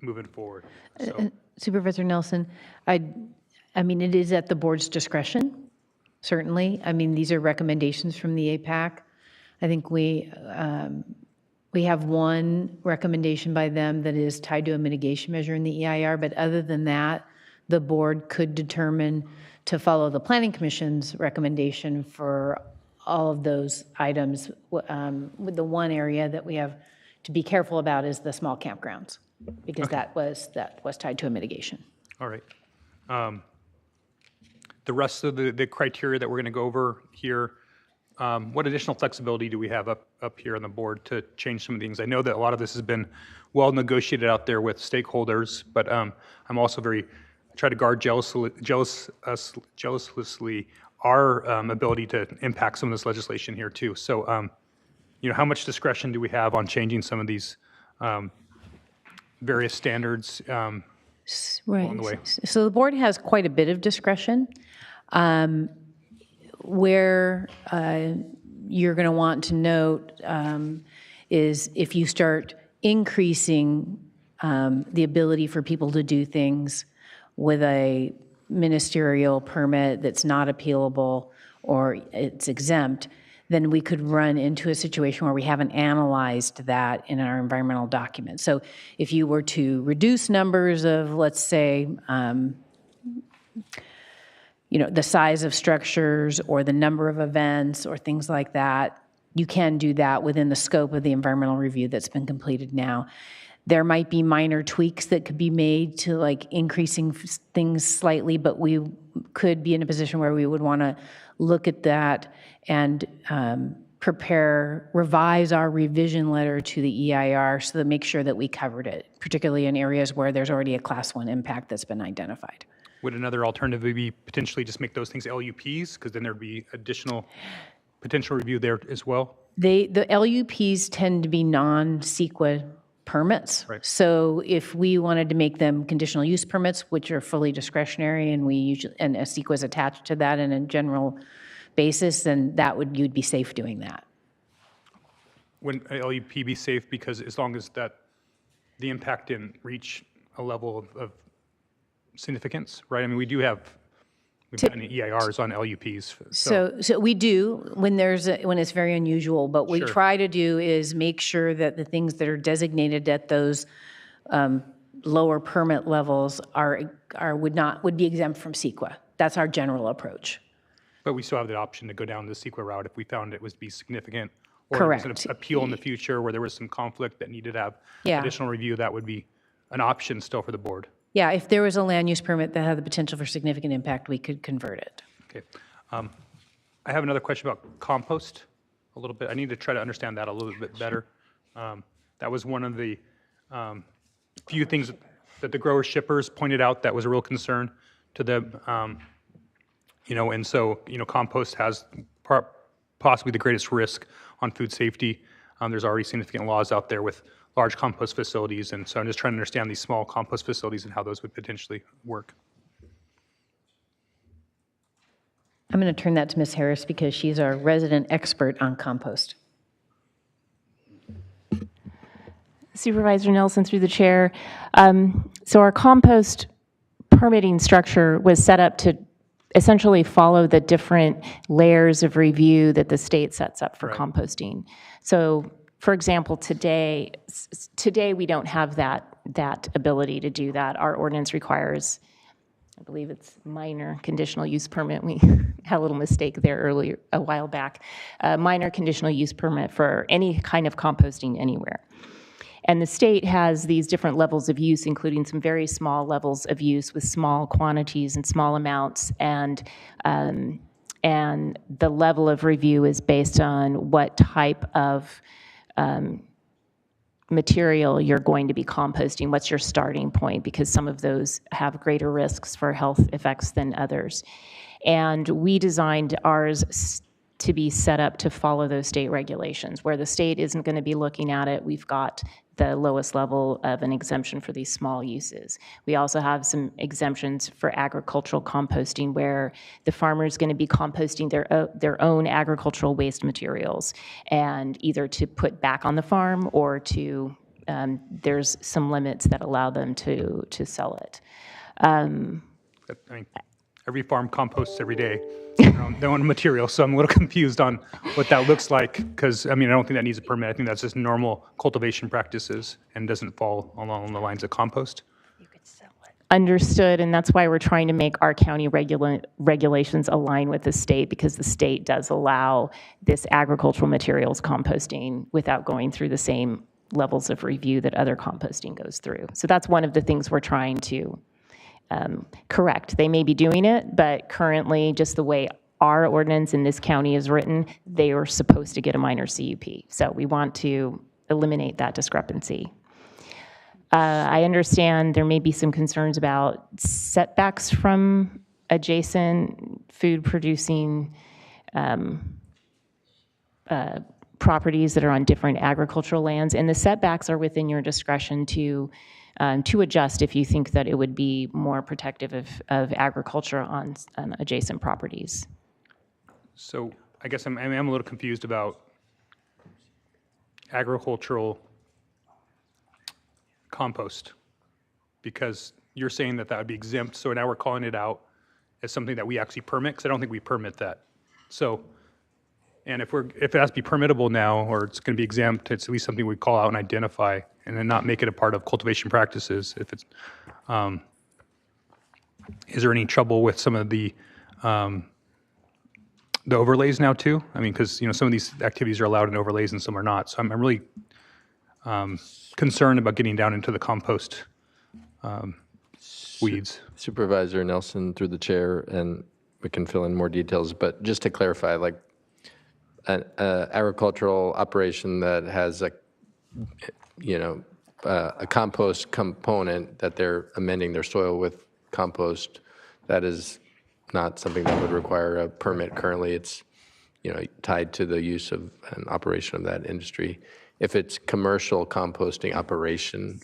moving forward. So. Supervisor Nelson, I mean, it is at the board's discretion, certainly. I mean, these are recommendations from the APAC. I think we have one recommendation by them that is tied to a mitigation measure in the EIR, but other than that, the board could determine to follow the Planning Commission's recommendation for all of those items. With the one area that we have to be careful about is the small campgrounds, because that was tied to a mitigation. All right. The rest of the criteria that we're going to go over here, what additional flexibility do we have up here on the board to change some of the things? I know that a lot of this has been well negotiated out there with stakeholders, but I'm also try to guard jealously our ability to impact some of this legislation here too. So, how much discretion do we have on changing some of these various standards along the way? So the board has quite a bit of discretion. Where you're going to want to note is if you start increasing the ability for people to do things with a ministerial permit that's not appealable or it's exempt, then we could run into a situation where we haven't analyzed that in our environmental document. So if you were to reduce numbers of, let's say, the size of structures or the number of events or things like that, you can do that within the scope of the environmental review that's been completed now. There might be minor tweaks that could be made to increasing things slightly, but we could be in a position where we would want to look at that and revise our revision letter to the EIR so to make sure that we covered it, particularly in areas where there's already a Class 1 impact that's been identified. Would another alternative be potentially just make those things LUPs? Because then there'd be additional potential review there as well? The LUPs tend to be non-CEQA permits. Right. So if we wanted to make them conditional use permits, which are fully discretionary, and a CEQA is attached to that in a general basis, then you'd be safe doing that. Wouldn't a LUP be safe because as long as the impact didn't reach a level of significance, right? I mean, we've got any EIRs on LUPs. So we do when it's very unusual, but what we try to do is make sure that the things that are designated at those lower permit levels would be exempt from CEQA. That's our general approach. But we still have the option to go down the CEQA route if we found it was to be significant. Or Correct. There was an appeal in the future where there was some conflict that needed to have additional review. That would be an option still for the board. Yeah, if there was a land use permit that had the potential for significant impact, we could convert it. Okay. I have another question about compost a little bit. I need to try to understand that a little bit better. That was one of the few things that the grower shippers pointed out that was a real concern to them. And so, compost has possibly the greatest risk on food safety. There's already significant laws out there with large compost facilities, and so I'm just trying to understand these small compost facilities and how those would potentially work. I'm going to turn that to Ms. Harris because she's our resident expert on compost. Supervisor Nelson, through the chair. So our compost permitting structure was set up to essentially follow the different layers of review that the state sets up for composting. So, for example, today we don't have that ability to do that. Our ordinance requires, I believe it's minor conditional use permit. We had a little mistake there earlier, a while back. Minor conditional use permit for any kind of composting anywhere. And the state has these different levels of use, including some very small levels of use with small quantities and small amounts. And the level of review is based on what type of material you're going to be composting, what's your starting point, because some of those have greater risks for health effects than others. And we designed ours to be set up to follow those state regulations. Where the state isn't going to be looking at it, we've got the lowest level of an exemption for these small uses. We also have some exemptions for agricultural composting where the farmer is going to be composting their own agricultural waste materials, and either to put back on the farm or to, there's some limits that allow them to sell it. Every farm composts every day their own material, so I'm a little confused on what that looks like, because I don't think that needs a permit. I think that's just normal cultivation practices and doesn't fall along the lines of compost. Understood, and that's why we're trying to make our county regulations align with the state, because the state does allow this agricultural materials composting without going through the same levels of review that other composting goes through. So that's one of the things we're trying to correct. They may be doing it, but currently, just the way our ordinance in this county is written, they are supposed to get a minor CUP. So we want to eliminate that discrepancy. I understand there may be some concerns about setbacks from adjacent food-producing properties that are on different agricultural lands, and the setbacks are within your discretion to adjust if you think that it would be more protective of agriculture on adjacent properties. So I guess I'm a little confused about agricultural compost, because you're saying that would be exempt, so now we're calling it out as something that we actually permit, because I don't think we permit that. So, and if it has to be permittable now, or it's going to be exempt, it's at least something we call out and identify, and then not make it a part of cultivation practices. If it's, is there any trouble with some of the overlays now too? Because some of these activities are allowed in overlays and some are not. So I'm really concerned about getting down into the compost weeds. Supervisor Nelson, through the chair, and we can fill in more details, but just to clarify, like an agricultural operation that has a compost component that they're amending their soil with compost, that is not something that would require a permit currently. It's tied to the use of an operation of that industry. If it's commercial composting operation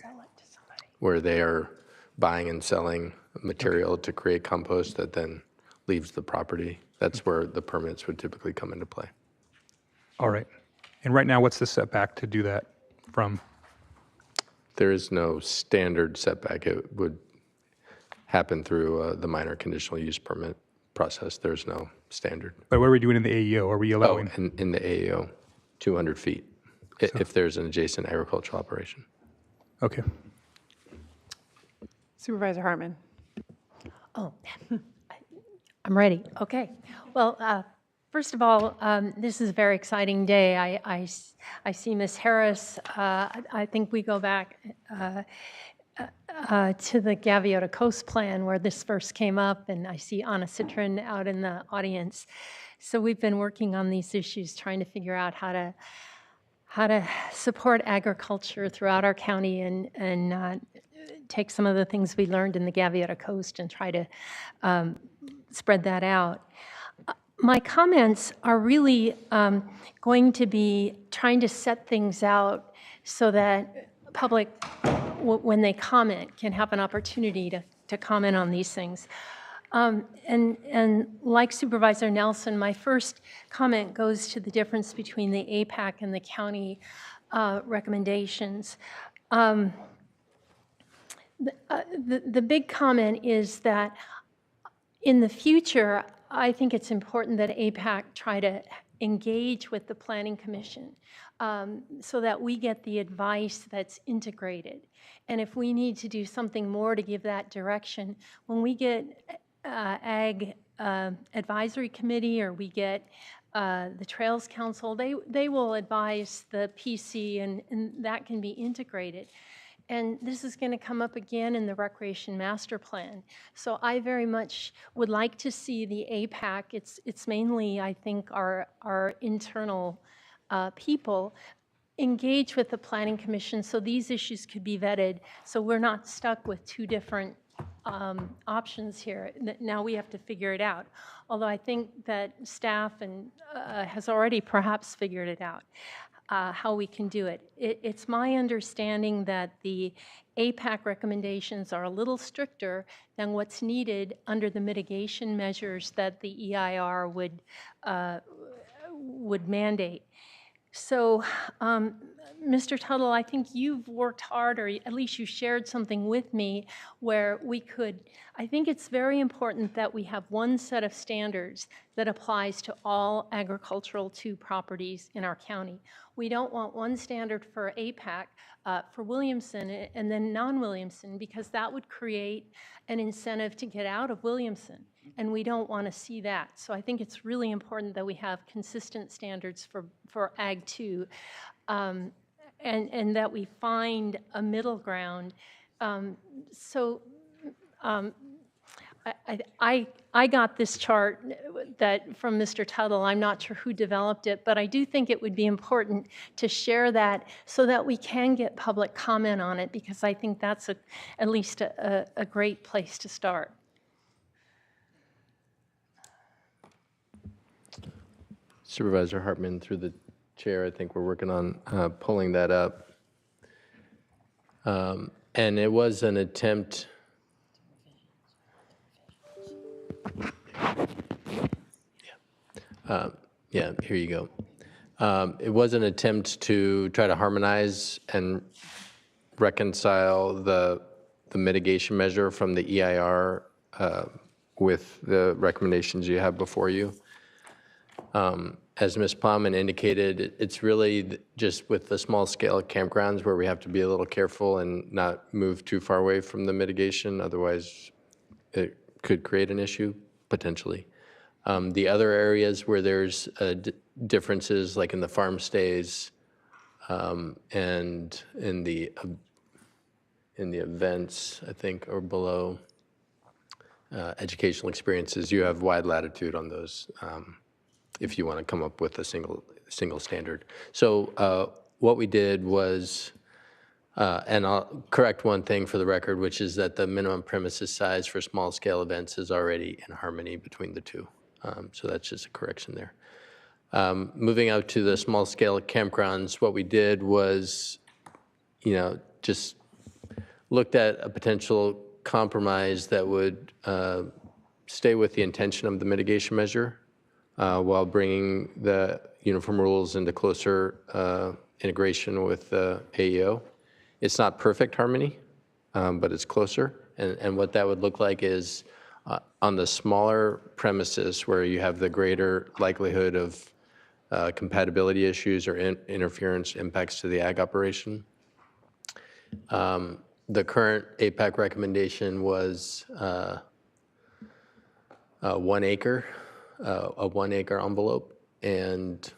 where they are buying and selling material to create compost that then leaves the property, that's where the permits would typically come into play. All right. And right now, what's the setback to do that from? There is no standard setback. It would happen through the minor conditional use permit process. There's no standard. But what are we doing in the AEO? Are we allowing? Oh, in the AEO, 200 feet, if there's an adjacent agricultural operation. Okay. Supervisor Hartman. Oh, I'm ready. Okay. Well, first of all, this is a very exciting day. I see Ms. Harris. I think we go back to the Gaviota Coast Plan where this first came up, and I see Anna Citrin out in the audience. So we've been working on these issues, trying to figure out how to support agriculture throughout our county and take some of the things we learned in the Gaviota Coast and try to spread that out. My comments are really going to be trying to set things out so that public, when they comment, can have an opportunity to comment on these things. And like Supervisor Nelson, my first comment goes to the difference between the APAC and the county recommendations. The big comment is that in the future, I think it's important that APAC try to engage with the Planning Commission so that we get the advice that's integrated. And if we need to do something more to give that direction, when we get Ag Advisory Committee or we get the Trails Council, they will advise the PC and that can be integrated. And this is going to come up again in the Recreation Master Plan. So I very much would like to see the APAC, it's mainly, I think, our internal people, engage with the Planning Commission so these issues could be vetted so we're not stuck with two different options here. Now we have to figure it out. Although I think that staff has already perhaps figured it out. How we can do it. It's my understanding that the APAC recommendations are a little stricter than what's needed under the mitigation measures that the EIR would mandate. So, Mr. Tuttle, I think you've worked hard, or at least you shared something with me where we could, I think it's very important that we have one set of standards that applies to all agricultural properties in our county. We don't want one standard for APAC for Williamson and then non-Williamson, because that would create an incentive to get out of Williamson, and we don't want to see that. So I think it's really important that we have consistent standards for Ag 2, and that we find a middle ground. I got this chart that from Mr. Tuttle. I'm not sure who developed it, but I do think it would be important to share that so that we can get public comment on it, because I think that's at least a great place to start. Supervisor Hartman, through the chair, I think we're working on pulling that up. And it was an attempt. Yeah, here you go. It was an attempt to try to harmonize and reconcile the mitigation measure from the EIR with the recommendations you have before you. As Ms. Plowman indicated, it's really just with the small scale campgrounds where we have to be a little careful and not move too far away from the mitigation. Otherwise, it could create an issue, potentially. The other areas where there's differences, like in the farm stays and in the events, I think, or below educational experiences, you have wide latitude on those if you want to come up with a single standard. So what we did was, and I'll correct one thing for the record, which is that the minimum premises size for small scale events is already in harmony between the two. So that's just a correction there. Moving out to the small scale campgrounds, what we did was, just looked at a potential compromise that would stay with the intention of the mitigation measure while bringing the uniform rules into closer integration with the AEO. It's not perfect harmony, but it's closer. And what that would look like is on the smaller premises where you have the greater likelihood of compatibility issues or interference impacts to the ag operation. The current APAC recommendation was 1 acre, a 1 acre envelope, and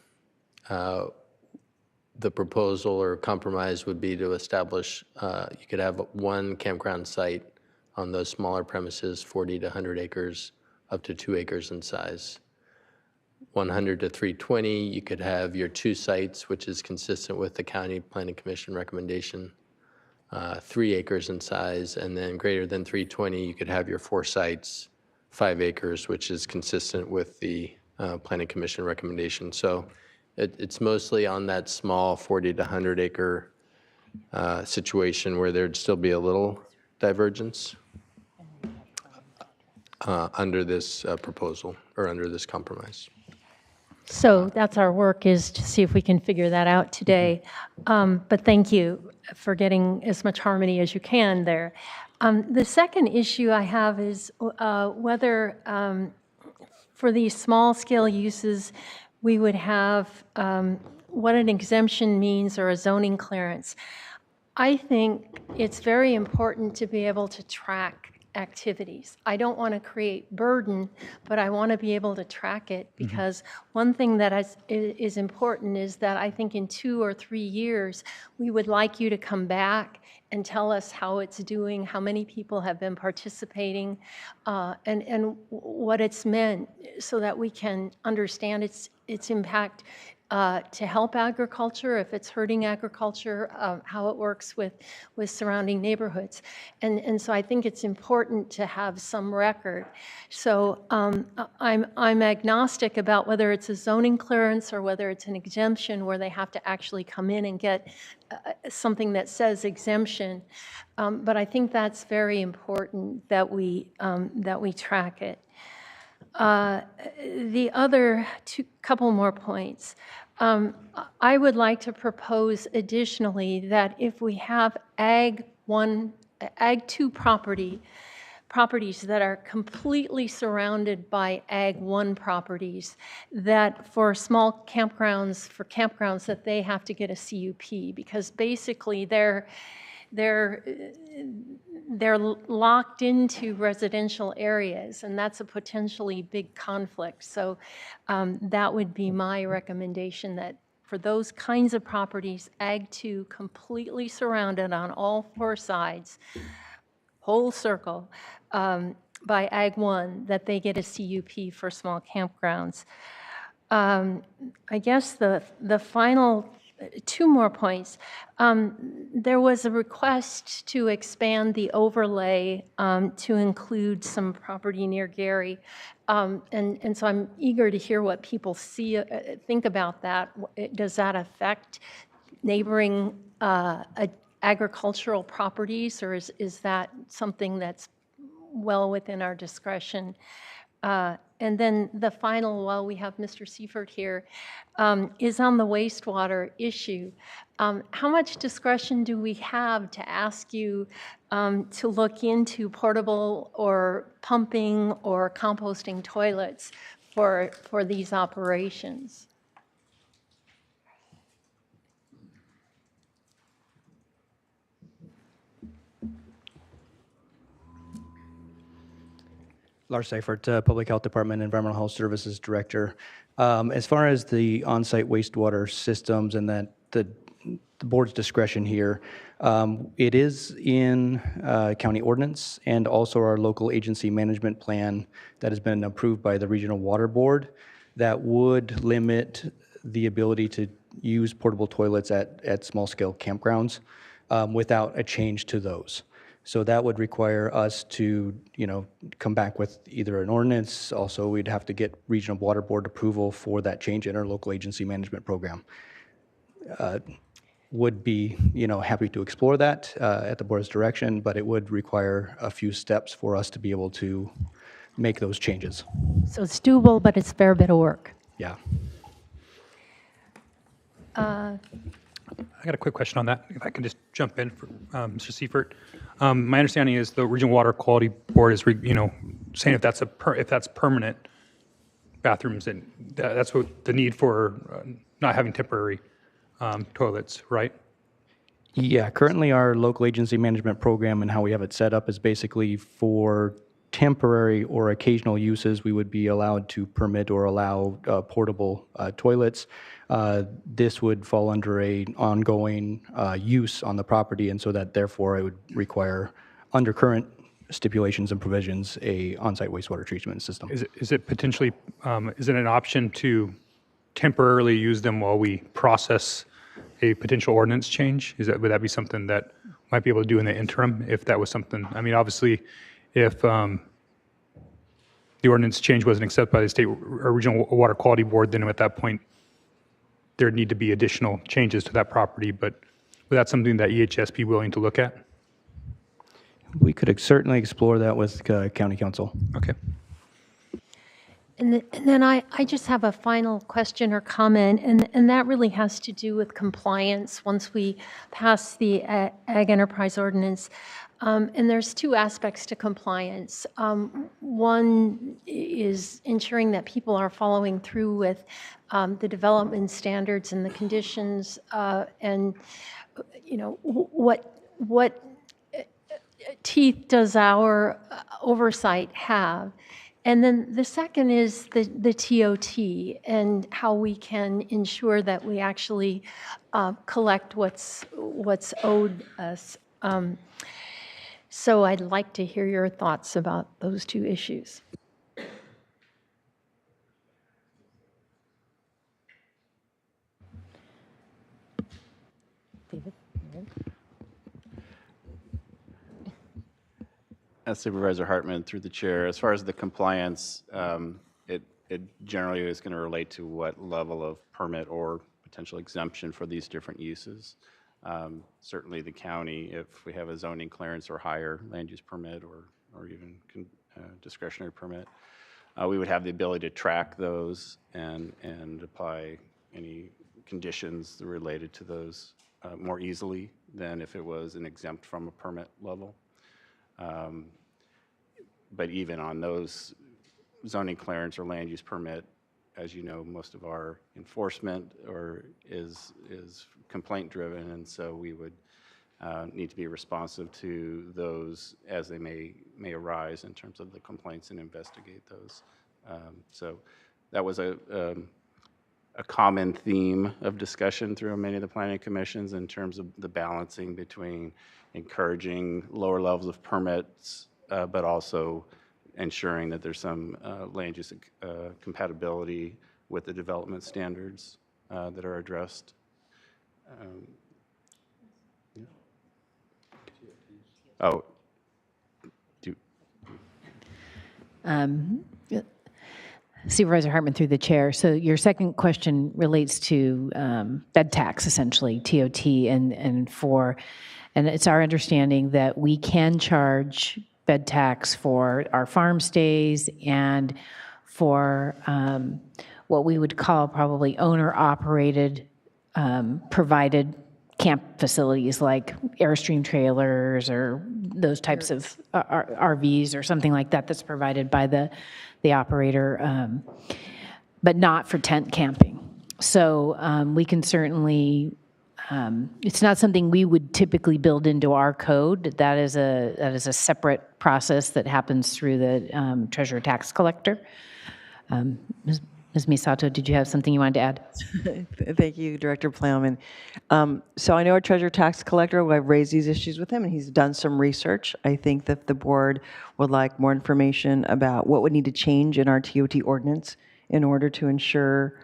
the proposal or compromise would be to establish, you could have one campground site on those smaller premises, 40 to 100 acres, up to 2 acres in size. 100 to 320, you could have your 2 sites, which is consistent with the County Planning Commission recommendation, 3 acres in size, and then greater than 320, you could have your 4 sites, 5 acres, which is consistent with the Planning Commission recommendation. So it's mostly on that small 40 to 100 acre situation where there'd still be a little divergence under this proposal or under this compromise. So that's our work, is to see if we can figure that out today. But thank you for getting as much harmony as you can there. The second issue I have is whether for these small-scale uses, we would have what an exemption means or a zoning clearance. I think it's very important to be able to track activities. I don't want to create burden, but I want to be able to track it, because one thing that is important is that I think in 2 or 3 years, we would like you to come back and tell us how it's doing, how many people have been participating, and what it's meant, so that we can understand its impact to help agriculture, if it's hurting agriculture, how it works with surrounding neighborhoods. And so I think it's important to have some record. So I'm agnostic about whether it's a zoning clearance or whether it's an exemption where they have to actually come in and get something that says exemption. But I think that's very important that we track it. The other couple more points. I would like to propose additionally that if we have Ag 2 properties that are completely surrounded by Ag 1 properties, that for small campgrounds, that they have to get a CUP, because basically they're locked into residential areas, and that's a potentially big conflict. So that would be my recommendation, that for those kinds of properties, Ag 2 completely surrounded on all 4 sides, whole circle, by Ag 1, that they get a CUP for small campgrounds. I guess the final 2 more points. There was a request to expand the overlay to include some property near Gary. And so I'm eager to hear what people think about that. Does that affect neighboring agricultural properties, or is that something that's well within our discretion? And then the final, while we have Mr. Seifert here, is on the wastewater issue. How much discretion do we have to ask you to look into portable or pumping or composting toilets for these operations? Lars Seifert, Public Health Department, Environmental Health Services Director. As far as the on-site wastewater systems and that the board's discretion here, it is in county ordinance and also our local agency management plan that has been approved by the Regional Water Board that would limit the ability to use portable toilets at small-scale campgrounds without a change to those. So that would require us to, come back with either an ordinance. Also, we'd have to get Regional Water Board approval for that change in our local agency management program. Would be, happy to explore that at the board's direction, but it would require a few steps for us to be able to make those changes. So it's doable, but it's a fair bit of work. Yeah. I got a quick question on that, if I can just jump in for Mr. Seifert. My understanding is the Regional Water Quality Board is, saying if that's permanent bathrooms, and that's what the need for not having temporary toilets, right? Yeah, currently our local agency management program and how we have it set up is basically for temporary or occasional uses, we would be allowed to permit or allow portable toilets. This would fall under a ongoing use on the property, and so that therefore it would require, under current stipulations and provisions, a on-site wastewater treatment system. Is it potentially, is it an option to temporarily use them while we process a potential ordinance change? Would that be something that might be able to do in the interim if that was something? I mean, obviously, if the ordinance change wasn't accepted by the state or regional water quality board, then at that point there'd need to be additional changes to that property. But would that something that EHS be willing to look at? We could certainly explore that with county council. Okay. And then I just have a final question or comment, and that really has to do with compliance once we pass the Ag Enterprise Ordinance. And there's two aspects to compliance. One is ensuring that people are following through with the development standards and the conditions, and what teeth does our oversight have? And then the second is the TOT and how we can ensure that we actually collect what's owed us. So I'd like to hear your thoughts about those two issues. David? Supervisor Hartman, through the chair, as far as the compliance, it generally is going to relate to what level of permit or potential exemption for these different uses. Certainly the county, if we have a zoning clearance or higher land use permit or even discretionary permit, we would have the ability to track those and apply any conditions related to those more easily than if it was an exempt from a permit level. But even on those zoning clearance or land use permit, as you know, most of our enforcement is complaint driven, and so we would need to be responsive to those as they may arise in terms of the complaints and investigate those. So that was a common theme of discussion through many of the planning commissions in terms of the balancing between encouraging lower levels of permits, but also ensuring that there's some land use compatibility with the development standards that are addressed. Yeah. Oh, Supervisor Hartman, through the chair. So your second question relates to bed tax, essentially, TOT, and it's our understanding that we can charge bed tax for our farm stays and for what we would call probably owner-operated, provided camp facilities like Airstream trailers or those types of RVs or something like that that's provided by the operator, but not for tent camping. So we can certainly, it's not something we would typically build into our code. That is a separate process that happens through the treasurer tax collector. Ms. Soto, did you have something you wanted to add? Thank you, Director Plowman. So I know our treasurer tax collector, I've raised these issues with him, and he's done some research. I think that the board would like more information about what would need to change in our TOT ordinance in order to ensure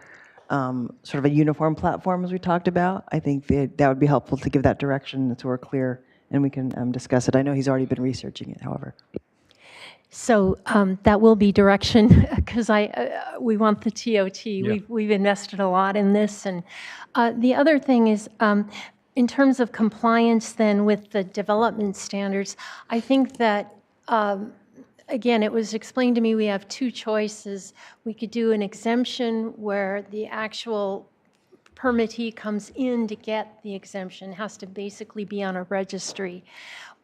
sort of a uniform platform, as we talked about. I think that would be helpful to give that direction so we're clear and we can discuss it. I know he's already been researching it, however. So that will be direction, because we want the TOT. Yeah. We've invested a lot in this. And the other thing is, in terms of compliance then with the development standards, I think that, again, it was explained to me we have two choices. We could do an exemption where the actual permittee comes in to get the exemption, has to basically be on a registry,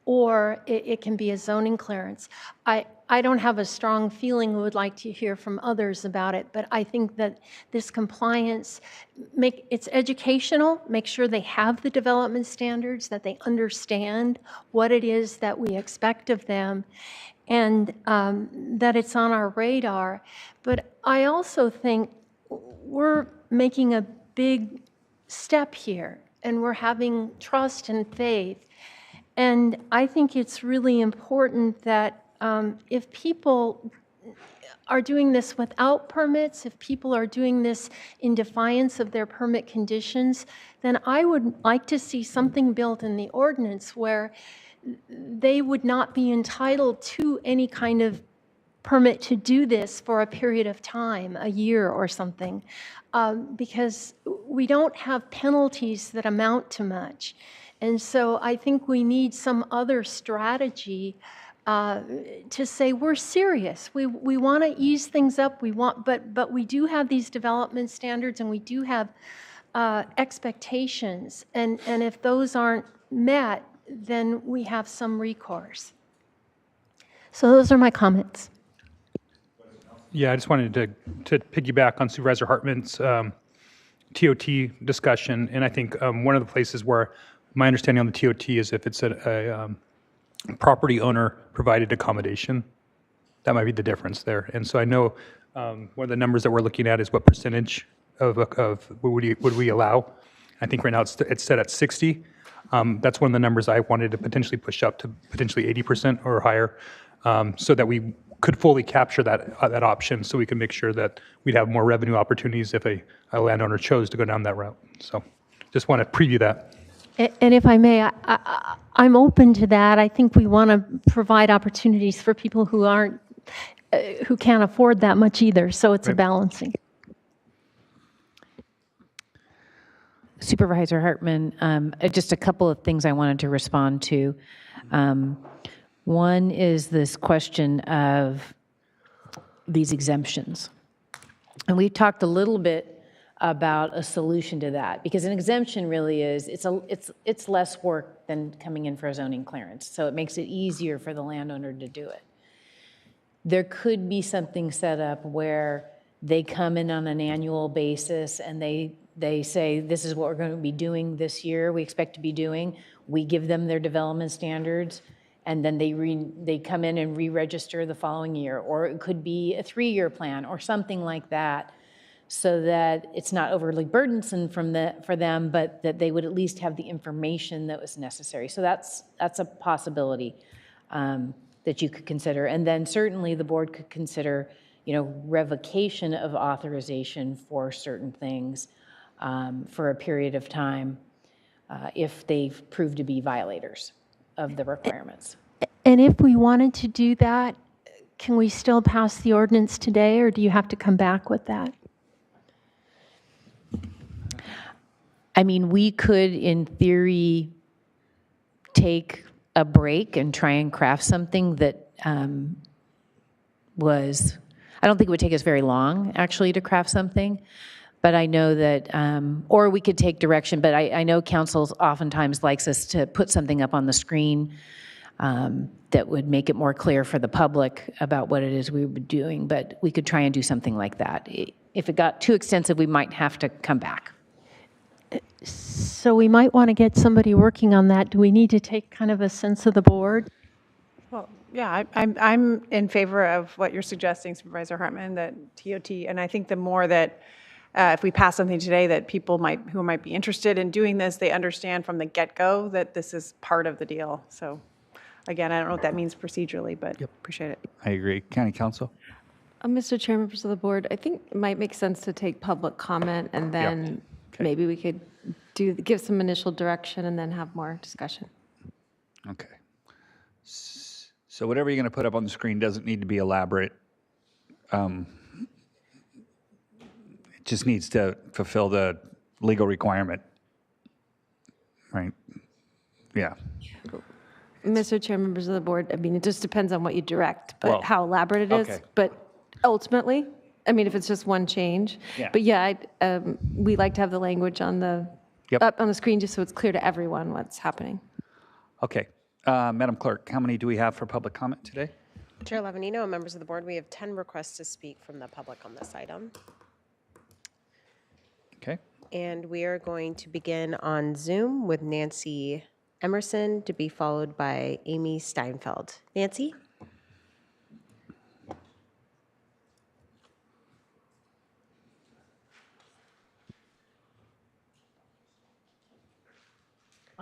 or it can be a zoning clearance. I don't have a strong feeling, would like to hear from others about it, but I think that this compliance, it's educational, make sure they have the development standards, that they understand what it is that we expect of them, and that it's on our radar. But I also think we're making a big step here, and we're having trust and faith. And I think it's really important that if people are doing this without permits, if people are doing this in defiance of their permit conditions, then I would like to see something built in the ordinance where they would not be entitled to any kind of permit to do this for a period of time, a year or something, because we don't have penalties that amount to much. And so I think we need some other strategy to say we're serious. We want to ease things up. But we do have these development standards, and we do have expectations. And if those aren't met, then we have some recourse. So those are my comments. Yeah, I just wanted to piggyback on Supervisor Hartman's TOT discussion. And I think one of the places where my understanding on the TOT is if it's a property owner provided accommodation, that might be the difference there. And so I know one of the numbers that we're looking at is what percentage of would we allow. I think right now it's set at 60. That's one of the numbers I wanted to potentially push up to potentially 80% or higher, so that we could fully capture that option, so we can make sure that we'd have more revenue opportunities if a landowner chose to go down that route. So just want to preview that. And if I may, I'm open to that. I think we want to provide opportunities for people who can't afford that much either. So it's a balancing. Supervisor Hartman, just a couple of things I wanted to respond to. One is this question of these exemptions. And we talked a little bit about a solution to that, because an exemption really is, it's less work than coming in for a zoning clearance. So it makes it easier for the landowner to do it. There could be something set up where they come in on an annual basis and they say, this is what we're going to be doing this year, we expect to be doing. We give them their development standards, and then they come in and re-register the following year. Or it could be a 3-year plan or something like that, so that it's not overly burdensome for them, but that they would at least have the information that was necessary. So that's a possibility that you could consider. And then certainly the board could consider, revocation of authorization for certain things for a period of time if they've proved to be violators of the requirements. And if we wanted to do that, can we still pass the ordinance today, or do you have to come back with that? I mean, we could, in theory, take a break and try and craft something that I don't think it would take us very long, actually, to craft something. But I know that, or we could take direction, but I know council oftentimes likes us to put something up on the screen that would make it more clear for the public about what it is we would be doing. But we could try and do something like that. If it got too extensive, we might have to come back. So we might want to get somebody working on that. Do we need to take kind of a sense of the board? Well, yeah, I'm in favor of what you're suggesting, Supervisor Hartman, that TOT, and I think the more that if we pass something today that people who might be interested in doing this, they understand from the get-go that this is part of the deal. So again, I don't know what that means procedurally, but appreciate it. I agree. County Council? Mr. Chair, members of the board, I think it might make sense to take public comment, and then maybe we could give some initial direction and then have more discussion. Okay. So whatever you're going to put up on the screen doesn't need to be elaborate. It just needs to fulfill the legal requirement, right? Yeah. Mr. Chair, members of the board, I mean, it just depends on what you direct, but Well, how elaborate it is. okay. But ultimately, I mean, if it's just one change. Yeah. But yeah, we like to have the language on the up on the screen just so it's clear to everyone what's happening. Okay. Madam Clerk, how many do we have for public comment today? Chair Levanino and members of the board, we have 10 requests to speak from the public on this item. Okay. And we are going to begin on Zoom with Nancy Emerson, to be followed by Amy Steinfeld. Nancy?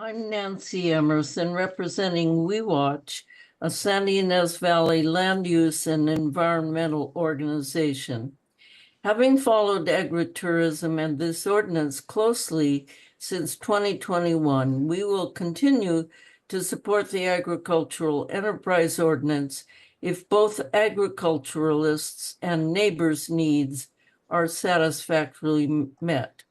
I'm Nancy Emerson, representing We Watch, a San Ynez Valley land use and environmental organization. Having followed agritourism and this ordinance closely since 2021, we will continue to support the agricultural enterprise ordinance if both agriculturalists and neighbors' needs are satisfactorily met.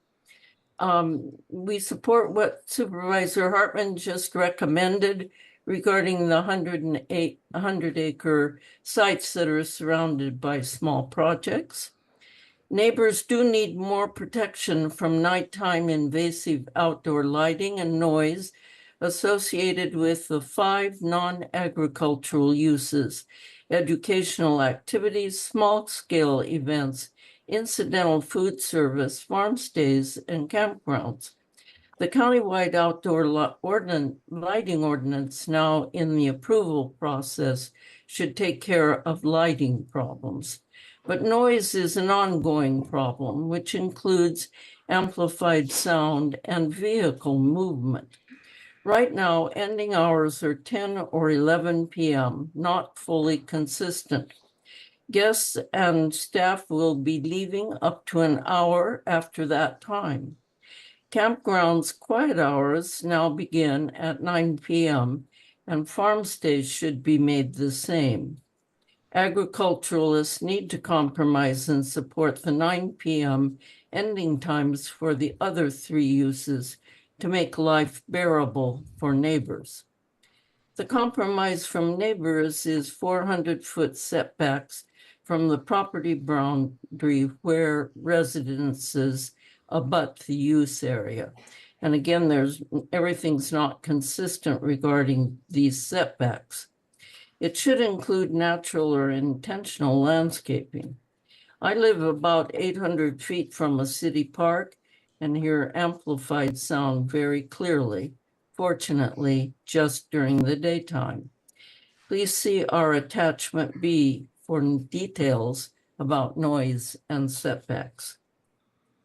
We support what Supervisor Hartman just recommended regarding the 100-acre sites that are surrounded by small projects. Neighbors do need more protection from nighttime invasive outdoor lighting and noise associated with the 5 non-agricultural uses: educational activities, small-scale events, incidental food service, farm stays, and campgrounds. The countywide outdoor lighting ordinance, now in the approval process, should take care of lighting problems. But noise is an ongoing problem, which includes amplified sound and vehicle movement. Right now, ending hours are 10 or 11 p.m., not fully consistent. Guests and staff will be leaving up to an hour after that time. Campgrounds' quiet hours now begin at 9 p.m., and farm stays should be made the same. Agriculturalists need to compromise and support the 9 p.m. ending times for the other 3 uses to make life bearable for neighbors. The compromise from neighbors is 400-foot setbacks from the property boundary where residences abut the use area. And again, everything's not consistent regarding these setbacks. It should include natural or intentional landscaping. I live about 800 feet from a city park and hear amplified sound very clearly, fortunately, just during the daytime. Please see our attachment B for details about noise and setbacks.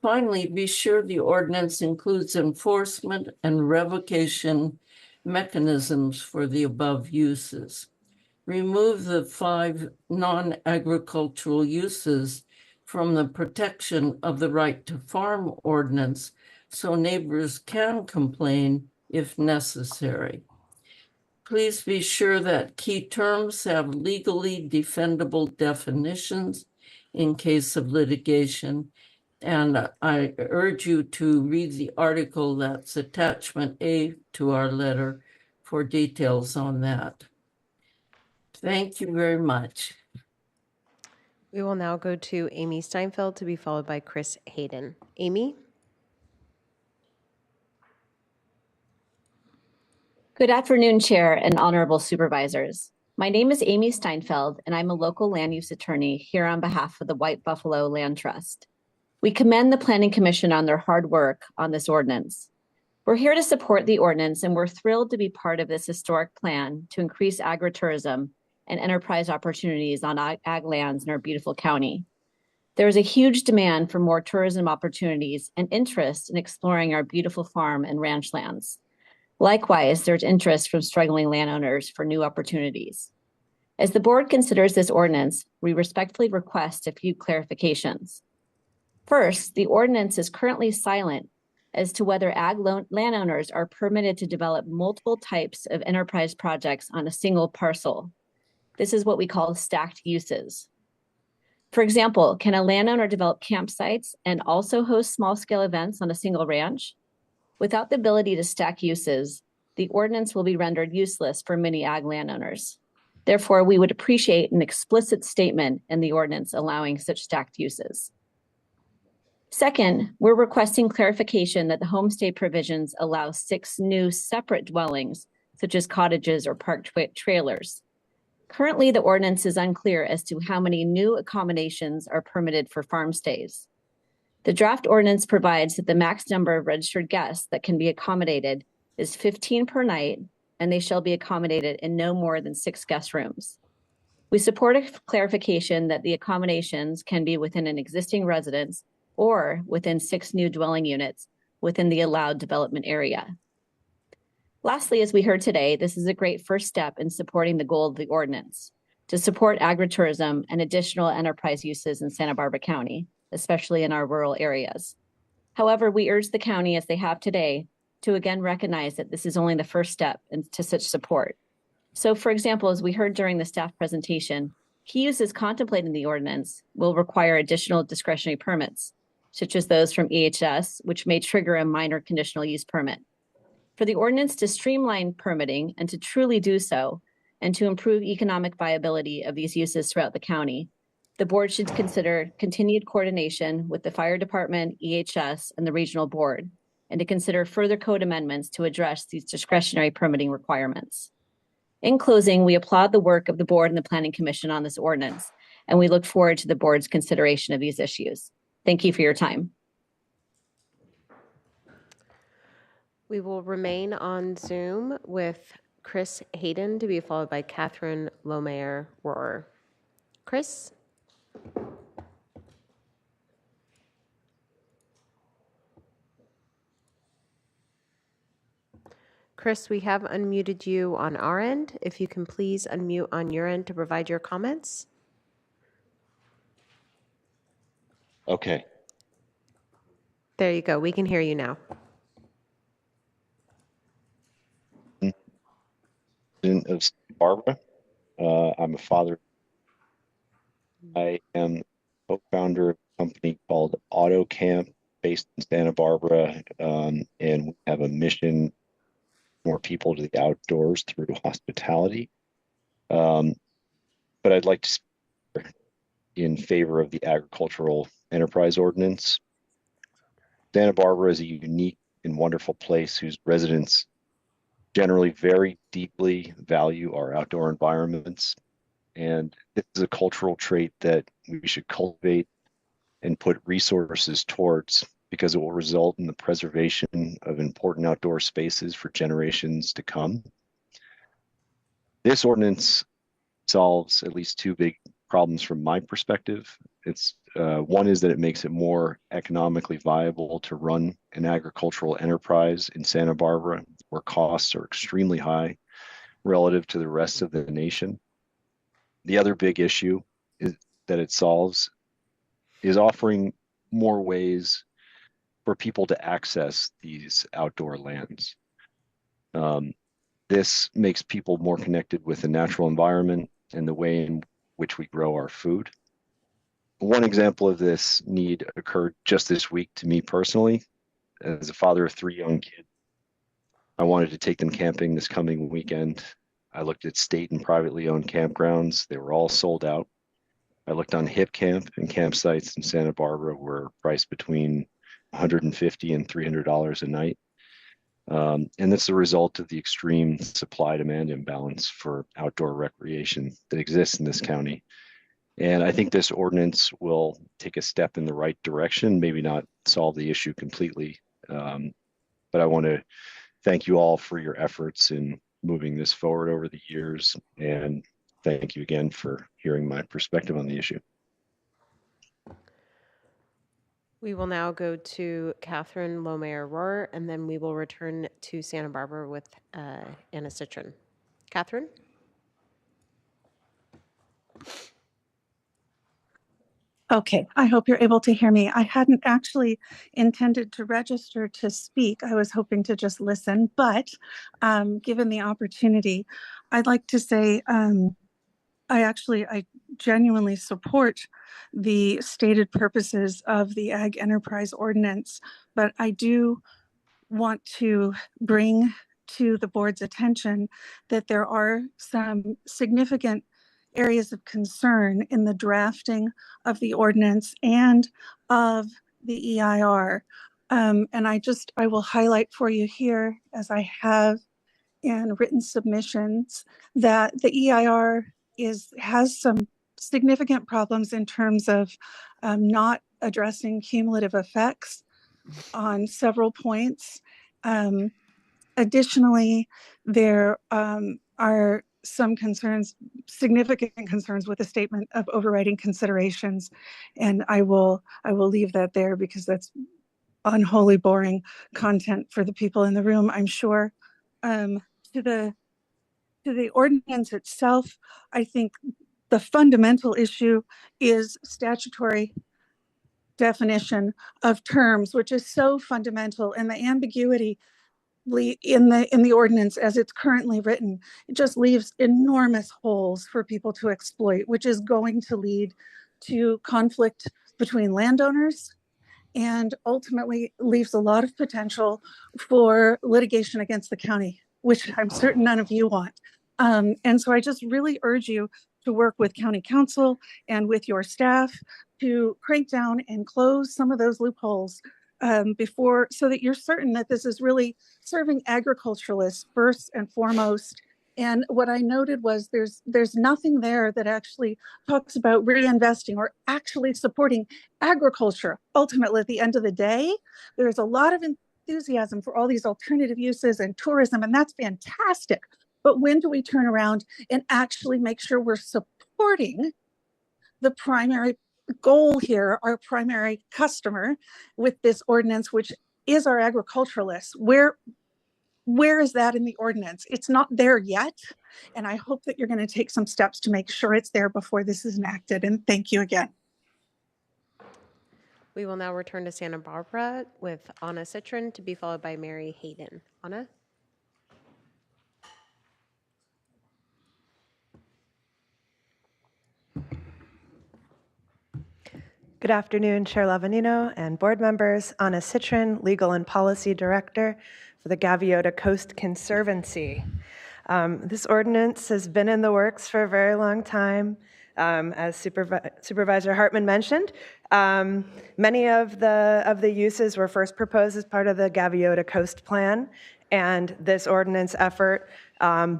Finally, be sure the ordinance includes enforcement and revocation mechanisms for the above uses. Remove the 5 non-agricultural uses from the protection of the right to farm ordinance so neighbors can complain if necessary. Please be sure that key terms have legally defendable definitions in case of litigation. And I urge you to read the article that's attachment A to our letter for details on that. Thank you very much. We will now go to Amy Steinfeld to be followed by Chris Hayden. Amy? Good afternoon, Chair and honorable supervisors. My name is Amy Steinfeld, and I'm a local land use attorney here on behalf of the White Buffalo Land Trust. We commend the Planning Commission on their hard work on this ordinance. We're here to support the ordinance, and we're thrilled to be part of this historic plan to increase agritourism and enterprise opportunities on ag lands in our beautiful county. There is a huge demand for more tourism opportunities and interest in exploring our beautiful farm and ranch lands. Likewise, there's interest from struggling landowners for new opportunities. As the board considers this ordinance, we respectfully request a few clarifications. First, the ordinance is currently silent as to whether ag landowners are permitted to develop multiple types of enterprise projects on a single parcel. This is what we call stacked uses. For example, can a landowner develop campsites and also host small-scale events on a single ranch? Without the ability to stack uses, the ordinance will be rendered useless for many ag landowners. Therefore, we would appreciate an explicit statement in the ordinance allowing such stacked uses. Second, we're requesting clarification that the homestay provisions allow 6 new separate dwellings, such as cottages or park trailers. Currently, the ordinance is unclear as to how many new accommodations are permitted for farm stays. The draft ordinance provides that the max number of registered guests that can be accommodated is 15 per night, and they shall be accommodated in no more than 6 guest rooms. We support a clarification that the accommodations can be within an existing residence or within 6 new dwelling units within the allowed development area. Lastly, as we heard today, this is a great first step in supporting the goal of the ordinance to support agritourism and additional enterprise uses in Santa Barbara County, especially in our rural areas. However, we urge the county, as they have today, to again recognize that this is only the first step into such support. So, for example, as we heard during the staff presentation, key uses contemplated in the ordinance will require additional discretionary permits, such as those from EHS, which may trigger a minor conditional use permit. For the ordinance to streamline permitting and to truly do so, and to improve economic viability of these uses throughout the county, the board should consider continued coordination with the fire department, EHS, and the regional board, and to consider further code amendments to address these discretionary permitting requirements. In closing, we applaud the work of the board and the Planning Commission on this ordinance, and we look forward to the board's consideration of these issues. Thank you for your time. We will remain on Zoom with Chris Hayden to be followed by Catherine Lomayer-Rohrer. Chris? Chris, we have unmuted you on our end. If you can please unmute on your end to provide your comments. Okay. There you go. We can hear you now. Of Santa Barbara. I'm a father. I am co-founder of a company called Auto Camp based in Santa Barbara, and we have a mission: more people to the outdoors through hospitality. But I'd like to speak in favor of the agricultural enterprise ordinance. Santa Barbara is a unique and wonderful place whose residents generally very deeply value our outdoor environments. And this is a cultural trait that we should cultivate and put resources towards, because it will result in the preservation of important outdoor spaces for generations to come. This ordinance solves at least two big problems from my perspective. One is that it makes it more economically viable to run an agricultural enterprise in Santa Barbara, where costs are extremely high relative to the rest of the nation. The other big issue that it solves is offering more ways for people to access these outdoor lands. This makes people more connected with the natural environment and the way in which we grow our food. One example of this need occurred just this week to me personally. As a father of 3 young kids, I wanted to take them camping this coming weekend. I looked at state and privately owned campgrounds. They were all sold out. I looked on Hip Camp, and campsites in Santa Barbara were priced between $150 and $300 a night. And that's the result of the extreme supply-demand imbalance for outdoor recreation that exists in this county. And I think this ordinance will take a step in the right direction, maybe not solve the issue completely. But I want to thank you all for your efforts in moving this forward over the years. And thank you again for hearing my perspective on the issue. We will now go to Catherine Lomayer-Rohrer, and then we will return to Santa Barbara with Anna Citron. Catherine? Okay, I hope you're able to hear me. I hadn't actually intended to register to speak. I was hoping to just listen, but given the opportunity, I'd like to say I genuinely support the stated purposes of the Ag Enterprise Ordinance, but I do want to bring to the board's attention that there are some significant areas of concern in the drafting of the ordinance and of the EIR. And I will highlight for you here, as I have in written submissions, that the EIR has some significant problems in terms of not addressing cumulative effects on several points. Additionally, there are some concerns, significant concerns with the statement of overriding considerations, and I will leave that there because that's unholy boring content for the people in the room, I'm sure. to the ordinance itself, I think the fundamental issue is statutory definition of terms, which is so fundamental, and the ambiguity in the ordinance as it's currently written, it just leaves enormous holes for people to exploit, which is going to lead to conflict between landowners and ultimately leaves a lot of potential for litigation against the county, which I'm certain none of you want. And so I just really urge you to work with county council and with your staff to crank down and close some of those loopholes before, so that you're certain that this is really serving agriculturalists first and foremost. And what I noted was there's nothing there that actually talks about reinvesting or actually supporting agriculture. Ultimately, at the end of the day, there's a lot of enthusiasm for all these alternative uses and tourism, and that's fantastic. But when do we turn around and actually make sure we're supporting the primary goal here, our primary customer with this ordinance, which is our agriculturalists? Where is that in the ordinance? It's not there yet. And I hope that you're going to take some steps to make sure it's there before this is enacted. And thank you again. We will now return to Santa Barbara with Anna Citron, to be followed by Mary Hayden. Anna? Good afternoon, Chair Lavanino and board members. Anna Citron, Legal and Policy Director for the Gaviota Coast Conservancy. This ordinance has been in the works for a very long time. As Supervisor Hartman mentioned, many of the uses were first proposed as part of the Gaviota Coast Plan, and this ordinance effort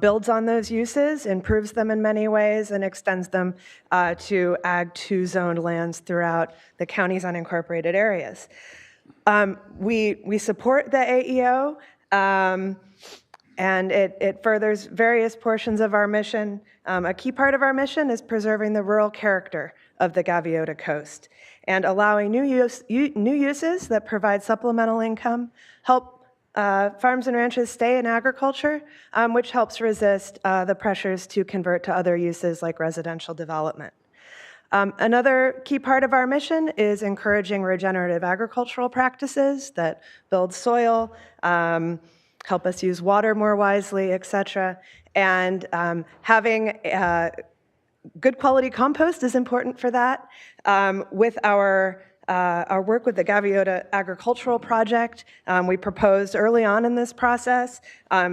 builds on those uses, improves them in many ways, and extends them to Ag 2 zoned lands throughout the county's unincorporated areas. We support the AEO, and it furthers various portions of our mission. A key part of our mission is preserving the rural character of the Gaviota Coast and allowing new uses that provide supplemental income, help farms and ranches stay in agriculture, which helps resist the pressures to convert to other uses like residential development. Another key part of our mission is encouraging regenerative agricultural practices that build soil, help us use water more wisely, et cetera. And having good quality compost is important for that. With our work with the Gaviota Agricultural Project, we proposed early on in this process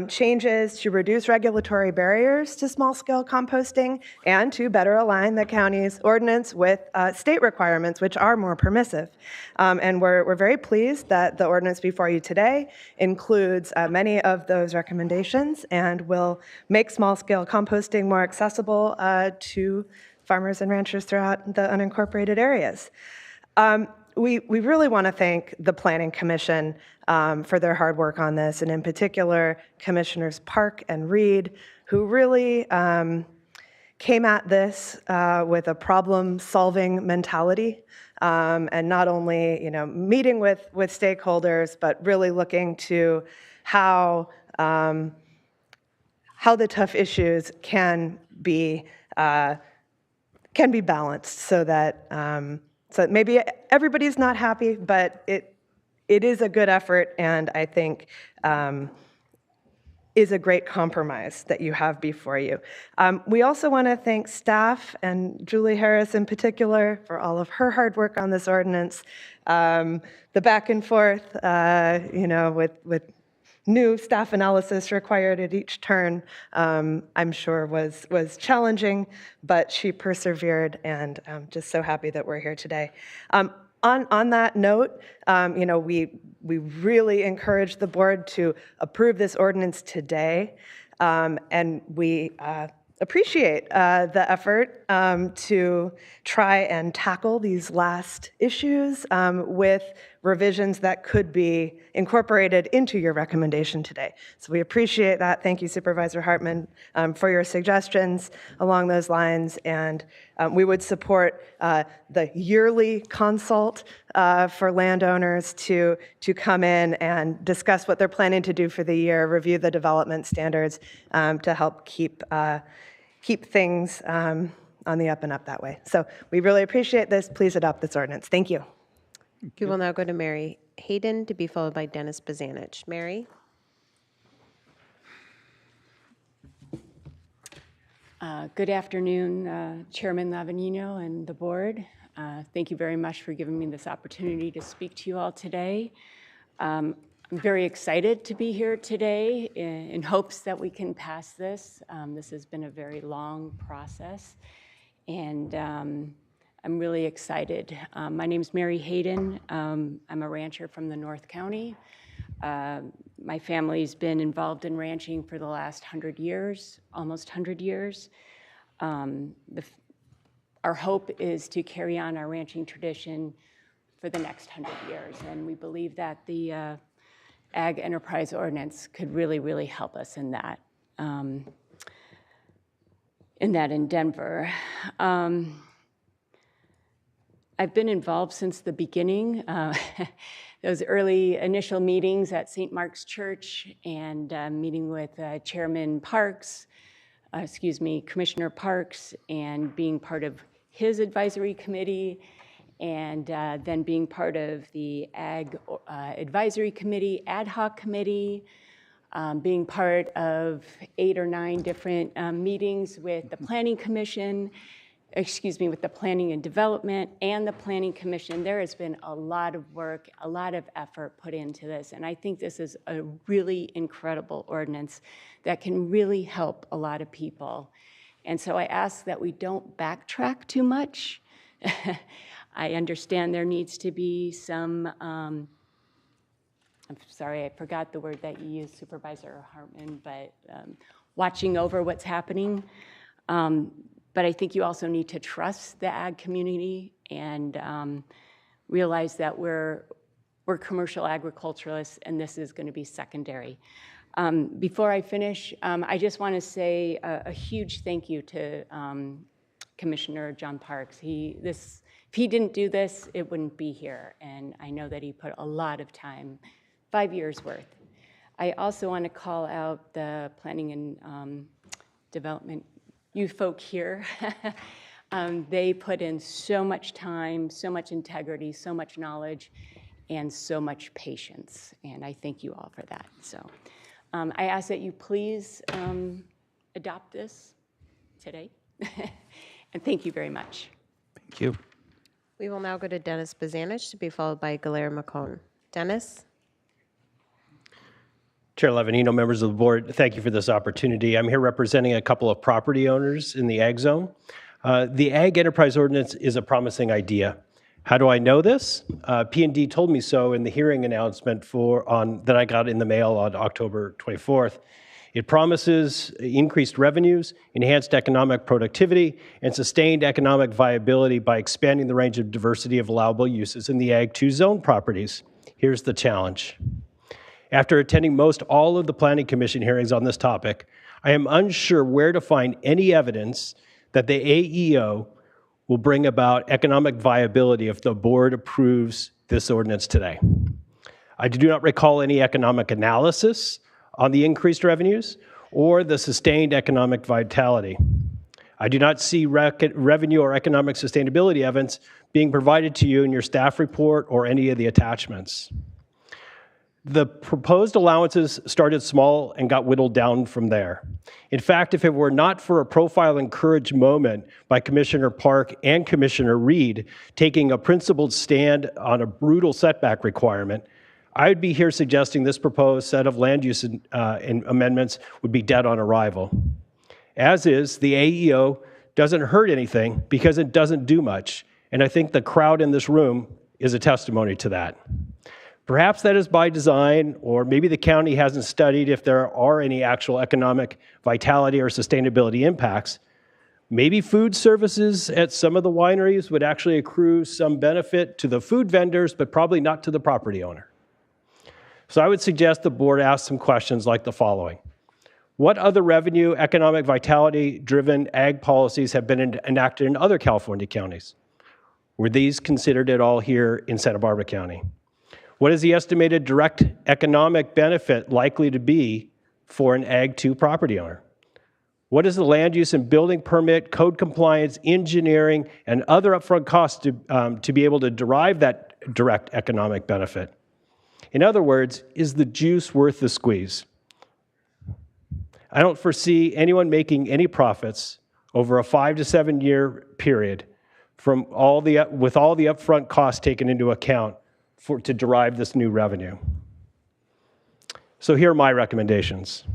changes to reduce regulatory barriers to small-scale composting and to better align the county's ordinance with state requirements, which are more permissive. And we're very pleased that the ordinance before you today includes many of those recommendations and will make small-scale composting more accessible to farmers and ranchers throughout the unincorporated areas. We really want to thank the Planning Commission for their hard work on this, and in particular, Commissioners Park and Reed, who really came at this with a problem-solving mentality, and not only meeting with stakeholders, but really looking to how the tough issues can be balanced so that maybe everybody's not happy, but it is a good effort, and I think is a great compromise that you have before you. We also want to thank staff and Julie Harris in particular for all of her hard work on this ordinance. The back and forth, with new staff analysis required at each turn, I'm sure was challenging, but she persevered, and I'm just so happy that we're here today. On that note, we really encourage the board to approve this ordinance today, and we appreciate the effort to try and tackle these last issues with revisions that could be incorporated into your recommendation today. So we appreciate that. Thank you, Supervisor Hartman, for your suggestions along those lines. And we would support the yearly consult for landowners to come in and discuss what they're planning to do for the year, review the development standards to help keep things on the up and up that way. So we really appreciate this. Please adopt this ordinance. Thank you. We will now go to Mary Hayden, to be followed by Dennis Bazanich. Mary? Good afternoon, Chairman Lavanino and the board. Thank you very much for giving me this opportunity to speak to you all today. I'm very excited to be here today in hopes that we can pass this. This has been a very long process, and I'm really excited. My name is Mary Hayden. I'm a rancher from the North County. My family's been involved in ranching for the last 100 years, almost 100 years. Our hope is to carry on our ranching tradition for the next 100 years, and we believe that the Ag Enterprise Ordinance could really, really help us in that endeavor. I've been involved since the beginning, those early initial meetings at St. Mark's Church and meeting with Commissioner Parks, and being part of his advisory committee, and then being part of the Ag Advisory Committee, Ad Hoc Committee, being part of 8 or 9 different meetings with the Planning Commission, with the Planning and Development and the Planning Commission. There has been a lot of work, a lot of effort put into this, and I think this is a really incredible ordinance that can really help a lot of people. And so I ask that we don't backtrack too much. I understand there needs to be some, I'm sorry, I forgot the word that you used, Supervisor Hartman, but watching over what's happening. But I think you also need to trust the ag community and realize that we're commercial agriculturalists, and this is going to be secondary. Before I finish, I just want to say a huge thank you to Commissioner John Parks. If he didn't do this, it wouldn't be here, and I know that he put a lot of time, 5 years worth. I also want to call out the Planning and Development, you folk here. They put in so much time, so much integrity, so much knowledge, and so much patience, and I thank you all for that. So I ask that you please adopt this today, and thank you very much. Thank you. We will now go to Dennis Bazanich, to be followed by Galera McCone. Dennis? Chair Lavanino, members of the board, thank you for this opportunity. I'm here representing a couple of property owners in the Ag Zone. The Ag Enterprise Ordinance is a promising idea. How do I know this? P&D told me so in the hearing announcement that I got in the mail on October 24th. It promises increased revenues, enhanced economic productivity, and sustained economic viability by expanding the range of diversity of allowable uses in the Ag 2 zone properties. Here's the challenge. After attending most all of the Planning Commission hearings on this topic, I am unsure where to find any evidence that the AEO will bring about economic viability if the board approves this ordinance today. I do not recall any economic analysis on the increased revenues or the sustained economic vitality. I do not see revenue or economic sustainability evidence being provided to you in your staff report or any of the attachments. The proposed allowances started small and got whittled down from there. In fact, if it were not for a profile encouraged moment by Commissioner Park and Commissioner Reed taking a principled stand on a brutal setback requirement, I would be here suggesting this proposed set of land use amendments would be dead on arrival. As is, the AEO doesn't hurt anything because it doesn't do much, and I think the crowd in this room is a testimony to that. Perhaps that is by design, or maybe the county hasn't studied if there are any actual economic vitality or sustainability impacts, Maybe food services at some of the wineries would actually accrue some benefit to the food vendors, but probably not to the property owner. So I would suggest the board ask some questions like the following. What other revenue, economic vitality-driven ag policies have been enacted in other California counties? Were these considered at all here in Santa Barbara County? What is the estimated direct economic benefit likely to be for an Ag 2 property owner? What is the land use and building permit, code compliance, engineering, and other upfront costs to be able to derive that direct economic benefit? In other words, is the juice worth the squeeze? I don't foresee anyone making any profits over a 5 to 7 year period with all the upfront costs taken into account to derive this new revenue. So here are my recommendations.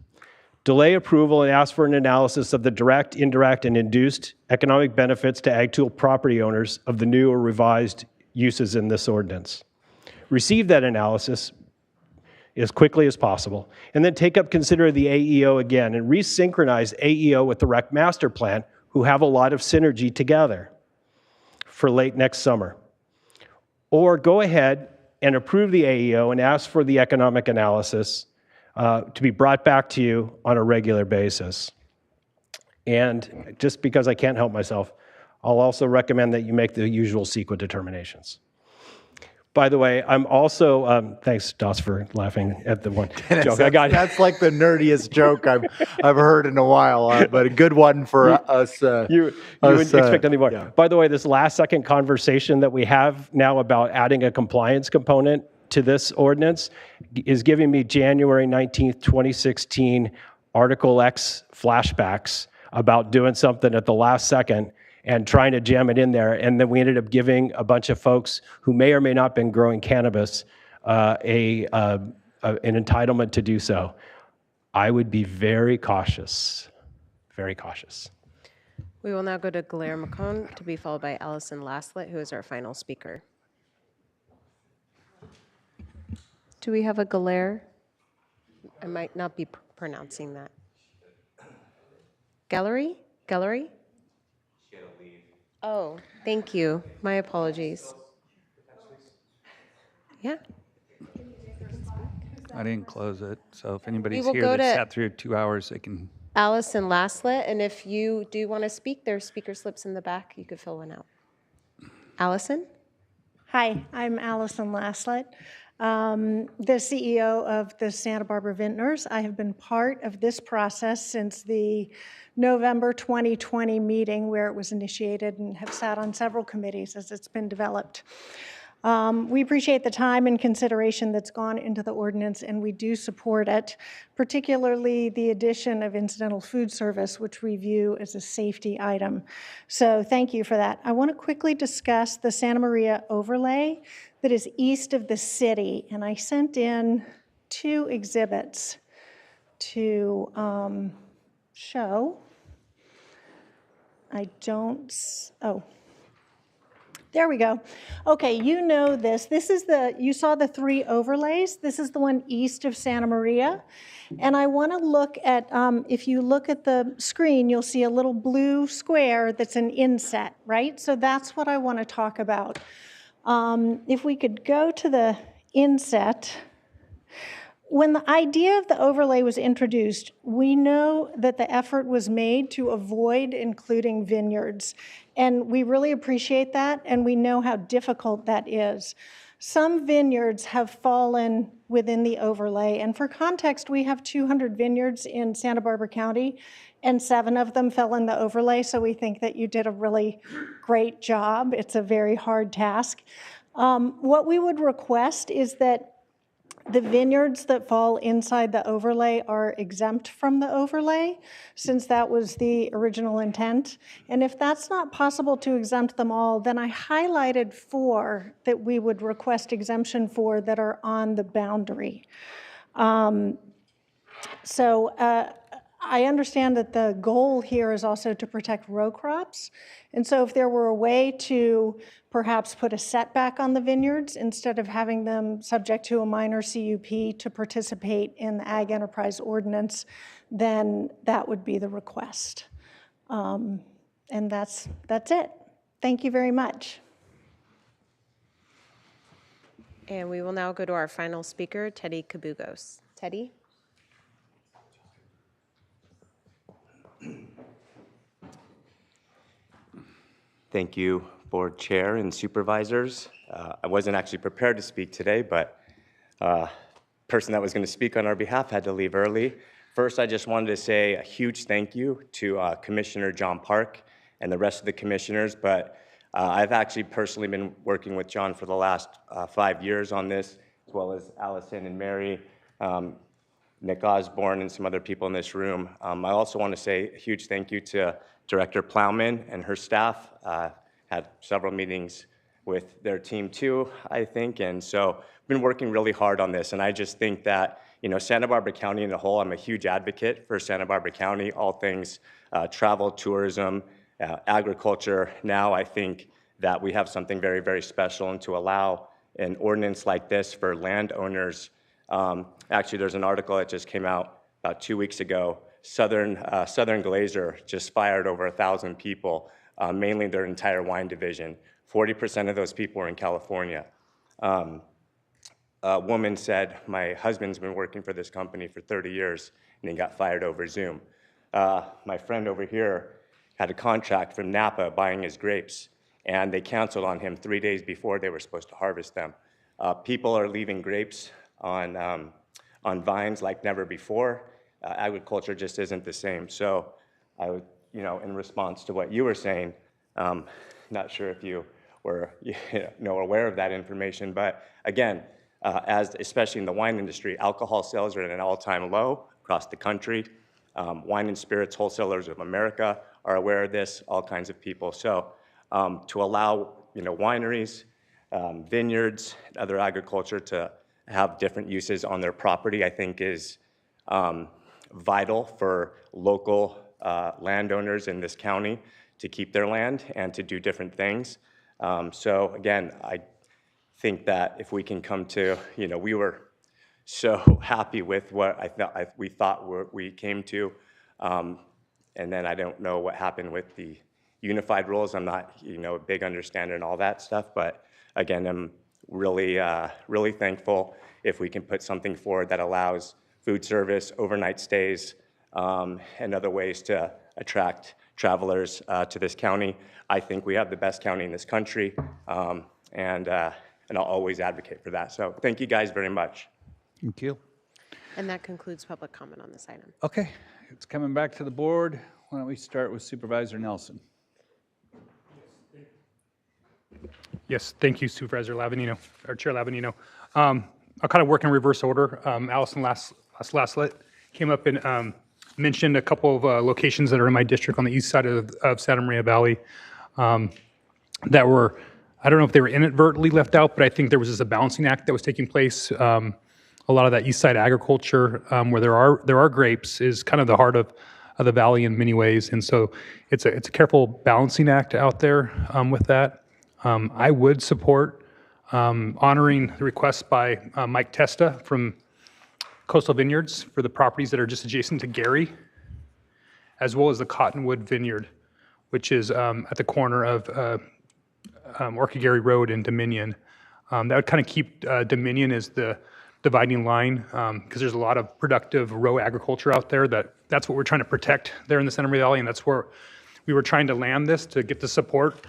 Delay approval and ask for an analysis of the direct, indirect, and induced economic benefits to Ag 2 property owners of the new or revised uses in this ordinance. Receive that analysis as quickly as possible, and then consider the AEO again and resynchronize AEO with the Rec Master Plan, who have a lot of synergy together for late next summer. Or go ahead and approve the AEO and ask for the economic analysis to be brought back to you on a regular basis. And just because I can't help myself, I'll also recommend that you make the usual CEQA determinations. By the way, I'm also, thanks, Doss, for laughing at the one joke I got. That's like the nerdiest joke I've heard in a while, but a good one for us. You wouldn't expect any more. Yeah. By the way, this last second conversation that we have now about adding a compliance component to this ordinance is giving me January 19th, 2016 Article X flashbacks about doing something at the last second and trying to jam it in there. And then we ended up giving a bunch of folks who may or may not have been growing cannabis an entitlement to do so. I would be very cautious, very cautious. We will now go to Galaire McCone, to be followed by Allison Laslett, who is our final speaker. Do we have a Galaire? I might not be pronouncing that. Gallery? Gallery? Oh, thank you. My apologies. Yeah. I didn't close it, so if anybody's here that sat through 2 hours, they can. Allison Laslett, and if you do want to speak, there's speaker slips in the back. You could fill one out. Allison? Hi, I'm Allison Laslett, the CEO of the Santa Barbara Vintners. I have been part of this process since the November 2020 meeting where it was initiated and have sat on several committees as it's been developed. We appreciate the time and consideration that's gone into the ordinance, and we do support it, particularly the addition of incidental food service, which we view as a safety item. So thank you for that. I want to quickly discuss the Santa Maria overlay that is east of the city, and I sent in 2 exhibits to show. There we go. Okay, you know this. You saw the 3 overlays. This is the one east of Santa Maria. And I want to look at, if you look at the screen, you'll see a little blue square that's an inset, right? So that's what I want to talk about. If we could go to the inset. When the idea of the overlay was introduced, we know that the effort was made to avoid including vineyards. And we really appreciate that, and we know how difficult that is. Some vineyards have fallen within the overlay, and for context, we have 200 vineyards in Santa Barbara County, and 7 of them fell in the overlay, so we think that you did a really great job. It's a very hard task. What we would request is that the vineyards that fall inside the overlay are exempt from the overlay, since that was the original intent. And if that's not possible to exempt them all, then I highlighted 4 that we would request exemption for that are on the boundary. I understand that the goal here is also to protect row crops. And so if there were a way to perhaps put a setback on the vineyards instead of having them subject to a minor CUP to participate in the Ag Enterprise Ordinance, then that would be the request. And that's it. Thank you very much. And we will now go to our final speaker, Teddy Kabugos. Teddy? Thank you, Board Chair and Supervisors. I wasn't actually prepared to speak today, but person that was going to speak on our behalf had to leave early. First, I just wanted to say a huge thank you to Commissioner John Park and the rest of the commissioners, but I've actually personally been working with John for the last 5 years on this, as well as Allison and Mary, Nick Osborne, and some other people in this room. I also want to say a huge thank you to Director Plowman and her staff. Had several meetings with their team too, I think, and so I've been working really hard on this, and I just think that, you know, Santa Barbara County in a whole, I'm a huge advocate for Santa Barbara County, all things travel, tourism, agriculture. Now I think that we have something very, very special, and to allow an ordinance like this for landowners. Actually, there's an article that just came out about 2 weeks ago. Southern Glacier just fired over 1,000 people, mainly their entire wine division. 40% of those people were in California. A woman said, my husband's been working for this company for 30 years, and he got fired over Zoom. My friend over here had a contract from Napa buying his grapes, and they canceled on him 3 days before they were supposed to harvest them. People are leaving grapes on vines like never before. Agriculture just isn't the same. So I would, you know, in response to what you were saying, not sure if you were aware of that information, but again, especially in the wine industry, alcohol sales are at an all-time low across the country. Wine and Spirits Wholesalers of America are aware of this, all kinds of people. So to allow, you know, wineries, vineyards, and other agriculture to have different uses on their property, I think is vital for local landowners in this county to keep their land and to do different things. So again, I think that if we can come to, you know, we were so happy with what we thought we came to, and then I don't know what happened with the unified rules. I'm not, you know, a big understander and all that stuff, but again, I'm really, really thankful if we can put something forward that allows food service, overnight stays, and other ways to attract travelers to this county. I think we have the best county in this country, and I'll always advocate for that. So thank you guys very much. Thank you. And that concludes public comment on this item. Okay, it's coming back to the board. Why don't we start with Supervisor Nelson? Yes, thank you, Supervisor Lavanino, or Chair Lavanino. I'll kind of work in reverse order. Allison last came up and mentioned a couple of locations that are in my district on the east side of Santa Maria Valley that were, I don't know if they were inadvertently left out, but I think there was just a balancing act that was taking place. A lot of that east side agriculture where there are grapes is kind of the heart of the valley in many ways, and so it's a careful balancing act out there with that. I would support honoring the request by Mike Testa from Coastal Vineyards for the properties that are just adjacent to Gary, as well as the Cottonwood Vineyard, which is at the corner of Orchid Gary Road and Dominion. That would kind of keep Dominion as the dividing line, because there's a lot of productive row agriculture out there. That's what we're trying to protect there in the Santa Maria Valley, and that's where we were trying to land this to get the support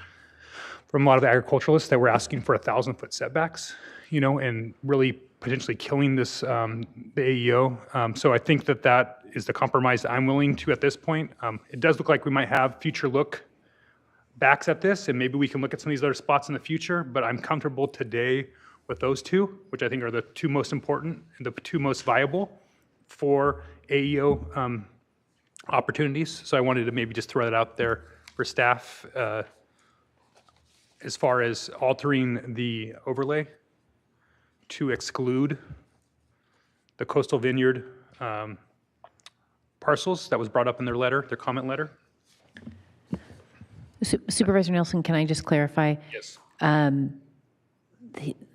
from a lot of the agriculturalists that were asking for 1,000-foot setbacks, you know, and really potentially killing this, the AEO. So I think that is the compromise that I'm willing to at this point. It does look like we might have future look backs at this, and maybe we can look at some of these other spots in the future, but I'm comfortable today with those two, which I think are the two most important and the two most viable for AEO opportunities. So I wanted to maybe just throw that out there for staff as far as altering the overlay to exclude the Coastal Vineyard parcels that was brought up in their letter, their comment letter. Supervisor Nelson, can I just clarify? Yes.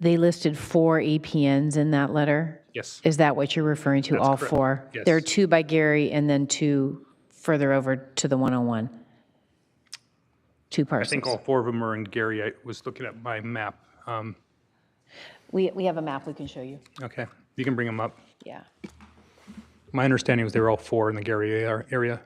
They listed 4 APNs in that letter? Yes. Is that what you're referring to, That's all correct. 4? Yes. There are 2 by Gary and then 2 further over to the 101. two I parcels. think all 4 of them are in Gary. I was looking at my map. We have a map we can show you. Okay, you can bring them up. Yeah. My understanding was they were all 4 in the Gary area.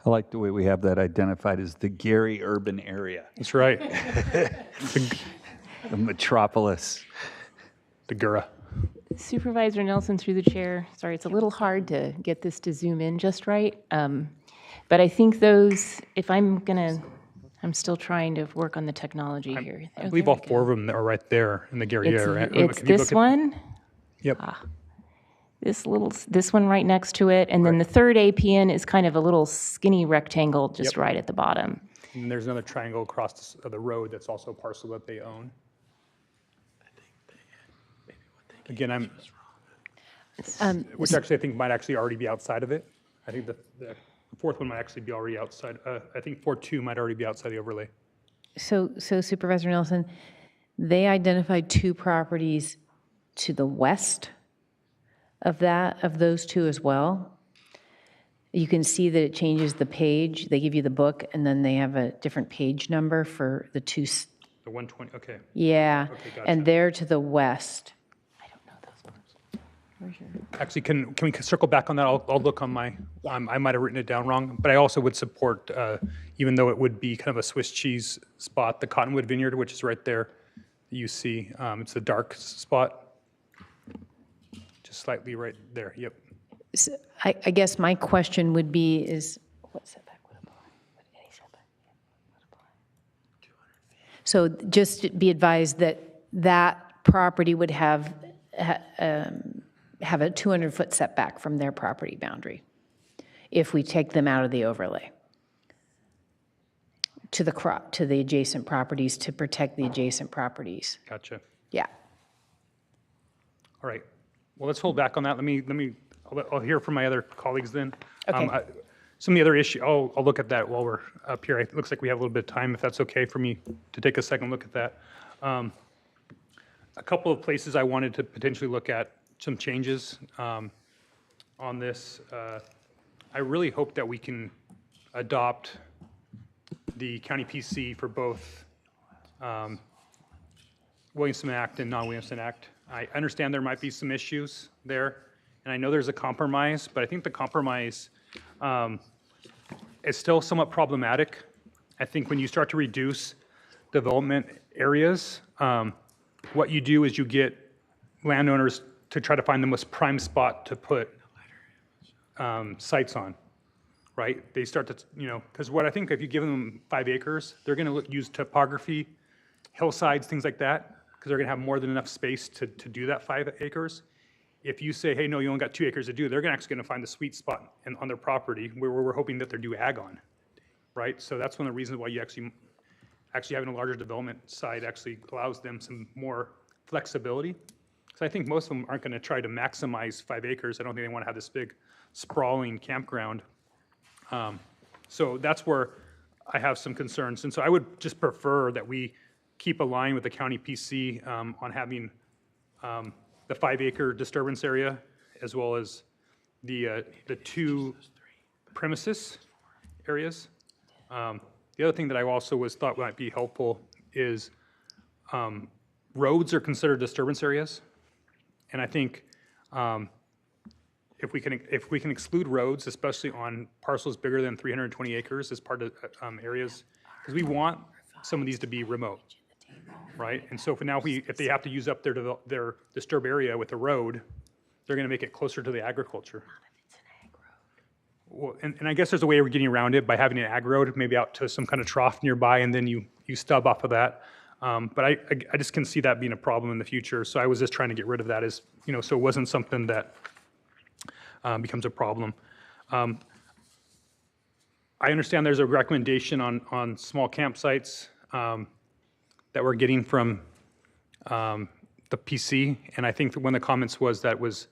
I like the way we have that identified as the Gary urban area. That's right. The metropolis. The Gura. Supervisor Nelson, through the chair. Sorry, it's a little hard to get this to zoom in just right. But I think those, if I'm still trying to work on the technology here. I believe all 4 of them are right there in the Gary area. It's this one. Yep. This one right next to it, and then the third APN is kind of a little skinny rectangle just right at the bottom. And there's another triangle across the road that's also a parcel that they own. Again, which actually I think might actually already be outside of it. I think the 4th one might actually be already outside. I think 4.2 might already be outside the overlay. So Supervisor Nelson, they identified 2 properties to the west of those 2 as well. You can see that it changes the page. They give you the book, and then they have a different page number for the 2. The 120, okay. Yeah, Okay, gotcha. and they're to the west. Actually, can we circle back on that? I'll look on my, I might have written it down wrong, but I also would support, even though it would be kind of a Swiss cheese spot, the Cottonwood Vineyard, which is right there, you see. It's a dark spot. Just slightly right there, yep. So I guess my question would be is, what setback would apply? Would any setback apply? So just be advised that that property would have a 200-foot setback from their property boundary if we take them out of the overlay to the adjacent properties to protect the adjacent properties. Gotcha. Yeah. All right. Well, let's hold back on that. I'll hear from my other colleagues then. Okay. Some of the other issue, I'll look at that while we're up here. It looks like we have a little bit of time, if that's okay for me to take a second look at that. A couple of places I wanted to potentially look at some changes on this. I really hope that we can adopt the county PC for both Williamson Act and non-Williamson Act. I understand there might be some issues there, and I know there's a compromise, but I think the compromise is still somewhat problematic. I think when you start to reduce development areas, what you do is you get landowners to try to find the most prime spot to put sites on, right? They start to, because what I think if you give them 5 acres, they're going to use topography, hillsides, things like that, because they're going to have more than enough space to do that 5 acres. If you say, hey, no, you only got 2 acres to do, they're actually going to find the sweet spot on their property where we're hoping that they're do ag on, right? So that's one of the reasons why you actually having a larger development side actually allows them some more flexibility. Because I think most of them aren't going to try to maximize 5 acres. I don't think they want to have this big sprawling campground. So that's where I have some concerns. And so I would just prefer that we keep aligned with the county PC on having the 5-acre disturbance area as well as the 2 premises areas. The other thing that I also thought might be helpful is roads are considered disturbance areas. And I think if we can exclude roads, especially on parcels bigger than 320 acres as part of areas, because we want some of these to be remote, right? And so if they have to use up their disturbed area with a road, they're going to make it closer to the agriculture. Well, and I guess there's a way of getting around it by having an ag road, maybe out to some kind of trough nearby, and then you stub off of that. But I just can see that being a problem in the future. So I was just trying to get rid of that so it wasn't something that becomes a problem. I understand there's a recommendation on small campsites that we're getting from the PC, and I think that one of the comments was that was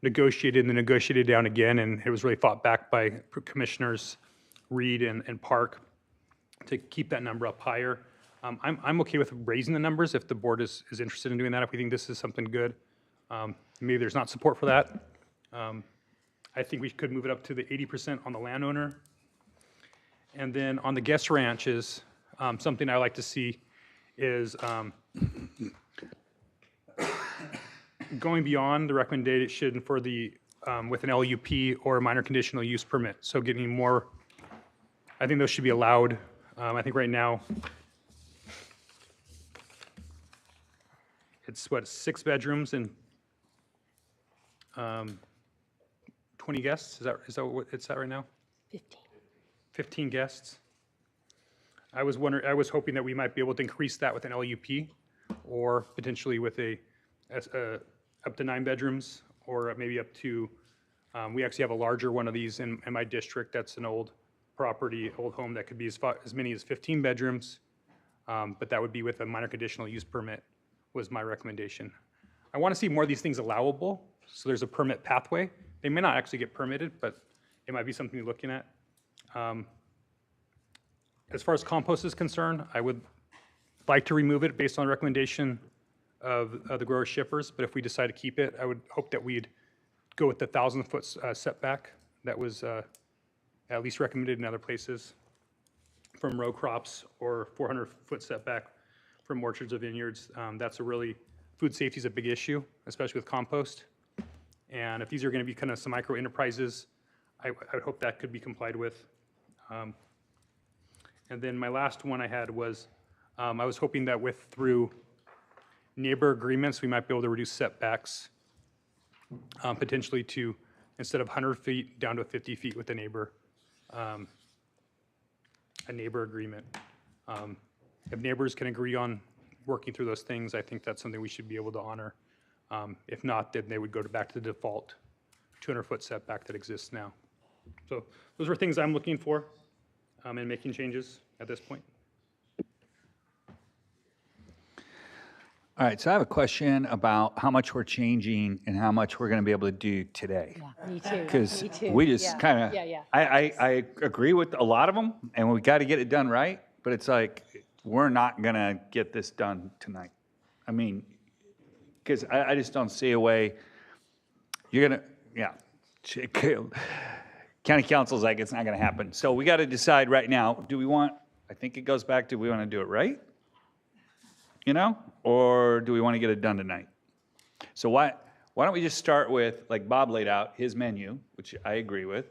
negotiated and then negotiated down again, and it was really fought back by Commissioners Reed and Park to keep that number up higher. I'm okay with raising the numbers if the board is interested in doing that, if we think this is something good. Maybe there's not support for that. I think we could move it up to the 80% on the landowner. And then on the guest ranches, something I like to see is going beyond the recommendation for the with an LUP or a minor conditional use permit. So getting more, I think those should be allowed. I think right now it's 6 bedrooms and 20 guests. Is that what it's at right now? 15 guests. I was hoping that we might be able to increase that with an LUP, or potentially with up to 9 bedrooms, or maybe up to. We actually have a larger one of these in my district. That's an old property, old home that could be as many as 15 bedrooms, but that would be with a minor conditional use permit. Was my recommendation. I want to see more of these things allowable, so there's a permit pathway. They may not actually get permitted, but it might be something you're looking at. As far as compost is concerned, I would like to remove it based on the recommendation of the grower shippers, but if we decide to keep it, I would hope that we'd go with the 1,000-foot setback that was at least recommended in other places from row crops, or 400-foot setback from orchards or vineyards. That's a really, food safety is a big issue, especially with compost. And if these are going to be kind of some micro enterprises, I would hope that could be complied with. And then my last one I had was, I was hoping that through neighbor agreements, we might be able to reduce setbacks potentially to, instead of 100 feet, down to 50 feet with a neighbor agreement. If neighbors can agree on working through those things, I think that's something we should be able to honor. If not, then they would go back to the default 200-foot setback that exists now. So those are things I'm looking for in making changes at this point. All right, so I have a question about how much we're changing and how much we're going to be able to do today. Me too. Because we just kind of, I agree with a lot of them, and we got to get it done right, but it's like, we're not going to get this done tonight. I mean, because I just don't see a way. You're going to, county council's like, it's not going to happen. So we got to decide right now, do we want, I think it goes back to, we want to do it right? You know, or do we want to get it done tonight? So why don't we just start with, like Bob laid out, his menu, which I agree with,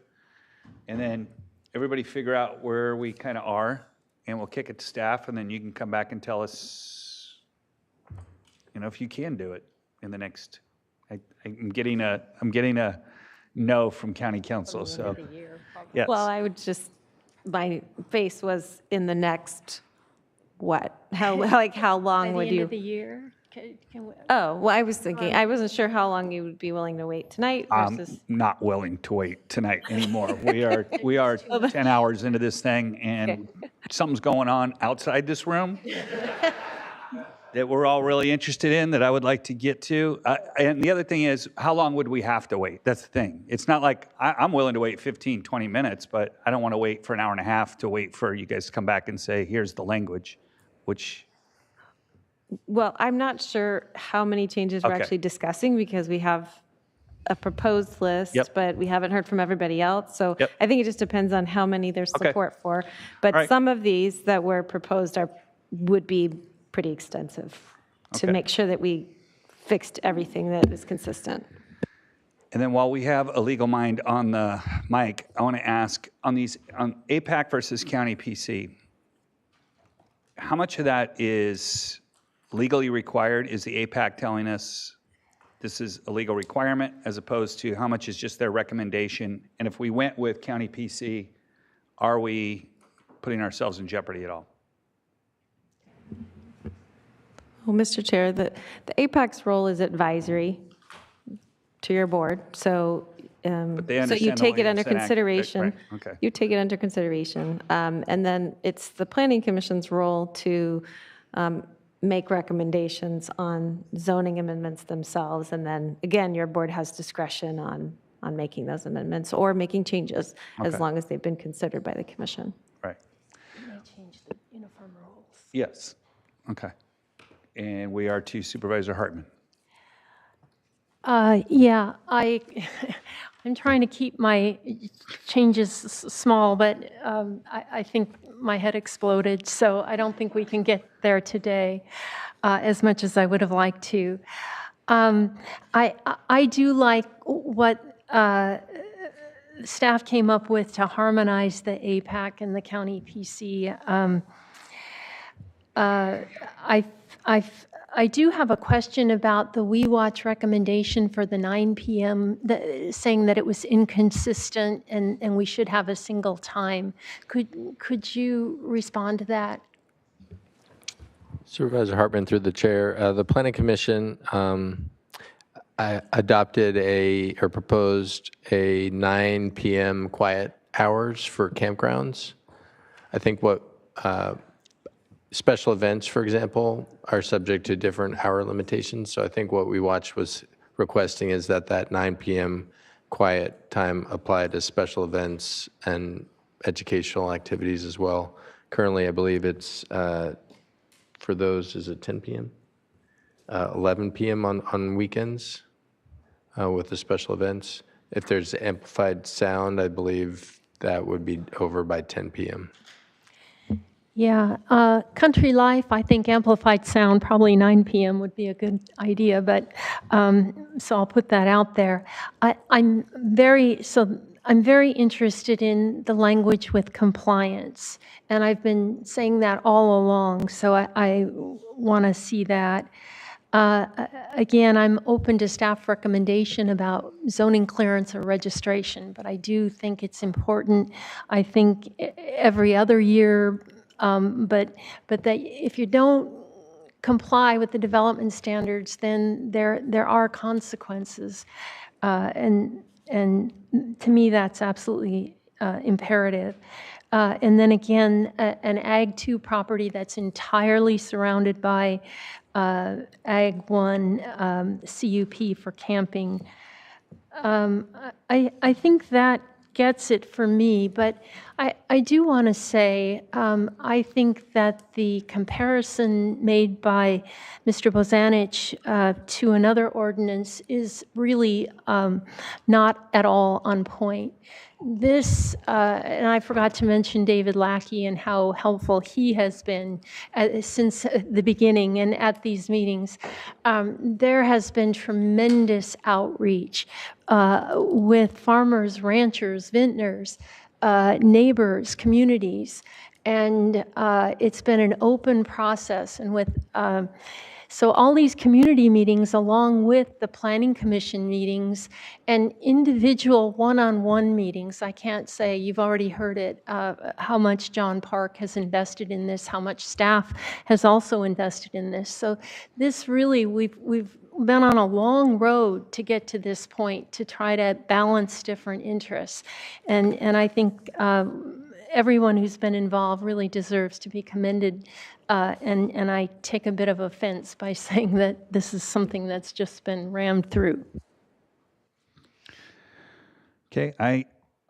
and then everybody figure out where we kind of are, and we'll kick it to staff, and then you can come back and tell us, you know, if you can do it in the next. I'm getting a no from county council. So yes. Well, I would just, my face was in the next. What? How long would you? By the end of the year? Oh, well, I was thinking, I wasn't sure how long you would be willing to wait tonight versus. I'm not willing to wait tonight anymore. We are 10 hours into this thing, and something's going on outside this room that we're all really interested in that I would like to get to. And the other thing is, how long would we have to wait? That's the thing. It's not like I'm willing to wait 15, 20 minutes, but I don't want to wait for an hour and a half to wait for you guys to come back and say, here's the language. Which, well, I'm not sure how many changes we're actually discussing because we have a proposed list, but we haven't heard from everybody else. So I think it just depends on how many there's support for. But some of these that were proposed would be pretty extensive to make sure that we fixed everything that is consistent. And then while we have a legal mind on the mic, I want to ask on APAC versus county PC, how much of that is legally required? Is the APAC telling us this is a legal requirement as opposed to how much is just their recommendation? And if we went with county PC, are we putting ourselves in jeopardy at all? Well, Mr. Chair, the APAC's role is advisory to your board. So so you take it under consideration. You take it under consideration. And then it's the Planning Commission's role to make recommendations on zoning amendments themselves, and then, again, your board has discretion on making those amendments or making changes as Okay. long as they've been considered by the commission. Right. May change the uniform rules. Yes. Okay. And we are to Supervisor Hartman. Yeah, I'm trying to keep my changes small, but I think my head exploded, so I don't think we can get there today as much as I would have liked to. I do like what staff came up with to harmonize the APAC and the county PC. I do have a question about the We Watch recommendation for the 9 p.m., saying that it was inconsistent and we should have a single time. Could you respond to that? Supervisor Hartman, through the chair, the Planning Commission adopted or proposed a 9 p.m. quiet hours for campgrounds. I think what special events, for example, are subject to different hour limitations. So I think what We Watch was requesting is that 9 p.m. quiet time applied to special events and educational activities as well. Currently, I believe it's for those, is it 10 p.m.? 11 p.m. on weekends with the special events. If there's amplified sound, I believe that would be over by 10 p.m. Yeah, country life, I think amplified sound, probably 9 p.m. would be a good idea, but so I'll put that out there. I'm very interested in the language with compliance, and I've been saying that all along, so I want to see that. Again, I'm open to staff recommendation about zoning clearance or registration, but I do think it's important. I think every other year, but that if you don't comply with the development standards, then there are consequences, and to me that's absolutely imperative. And then again, an Ag 2 property that's entirely surrounded by Ag 1 CUP for camping. I think that gets it for me, but I do want to say I think that the comparison made by Mr. Bozanich to another ordinance is really not at all on point. This, and I forgot to mention David Lackey and how helpful he has been since the beginning and at these meetings. There has been tremendous outreach with farmers, ranchers, vintners, neighbors, communities, and it's been an open process. And with so all these community meetings, along with the Planning Commission meetings and individual one-on-one meetings, I can't say, you've already heard it, how much John Park has invested in this, how much staff has also invested in this. So this really, we've been on a long road to get to this point to try to balance different interests. And I think everyone who's been involved really deserves to be commended. And I take a bit of offense by saying that this is something that's just been rammed through. Okay,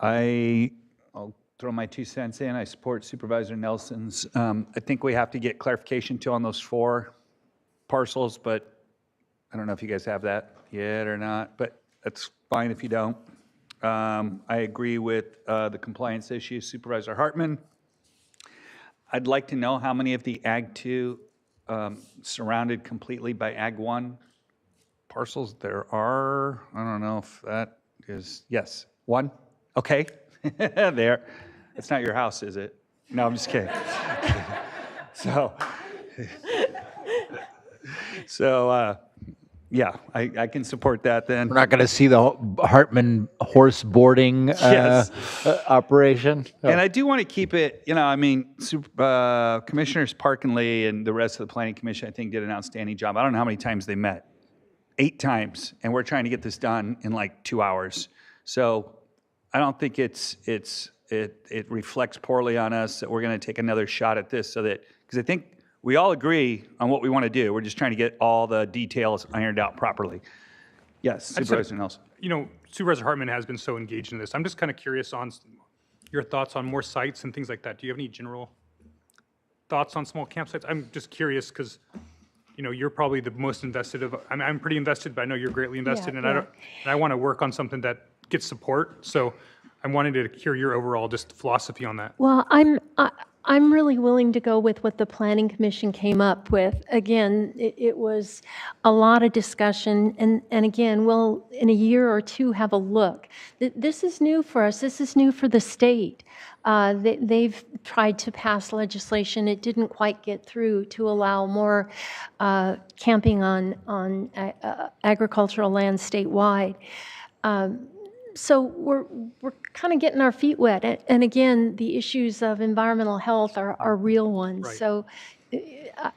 I'll throw my 2 cents in. I support Supervisor Nelson's. I think we have to get clarification too on those 4 parcels, but I don't know if you guys have that yet or not, but that's fine if you don't. I agree with the compliance issue, Supervisor Hartman. I'd like to know how many of the Ag 2 surrounded completely by Ag 1 parcels there are. I don't know if that is, yes, 1? Okay, there. It's not your house, is it? No, I'm just kidding. So yeah, I can support that then. We're not going to see the Hartman horse boarding Yes. operation. And I do want to keep it, I mean, Commissioners Park and Lee and the rest of the Planning Commission, I think, did an outstanding job. I don't know how many times they met. 8 times, and we're trying to get this done in like 2 hours. So I don't think it reflects poorly on us that we're going to take another shot at this, so that, because I think we all agree on what we want to do. We're just trying to get all the details ironed out properly. Yes, Supervisor Nelson. You know, Supervisor Hartman has been so engaged in this. I'm just kind of curious on your thoughts on more sites and things like that. Do you have any general thoughts on small campsites? I'm just curious because, you know, you're probably the most invested of. I'm pretty invested, but I know you're greatly invested, and I want to work on something that gets support. So I'm wanting to hear your overall just philosophy on that. Well, I'm really willing to go with what the Planning Commission came up with. Again, it was a lot of discussion, and again, we'll, in a year or two, have a look. This is new for us. This is new for the state. They've tried to pass legislation. It didn't quite get through to allow more camping on agricultural land statewide. So we're kind of getting our feet wet, and again, the issues of environmental health are real ones. Right. So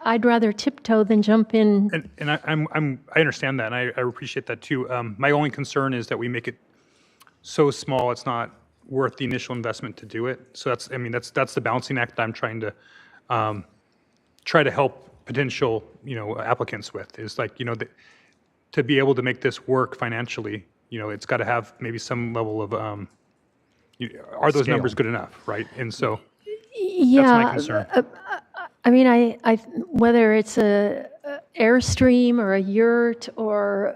I'd rather tiptoe than jump in. And I understand that, and I appreciate that too. My only concern is that we make it so small it's not worth the initial investment to do it. So that's the balancing act that I'm trying to try to help potential applicants with. Is like to be able to make this work financially. It's got to have maybe some level of, are those Scale. numbers good enough, right? And so Yeah, that's my concern. I mean, I whether it's a Airstream or a yurt or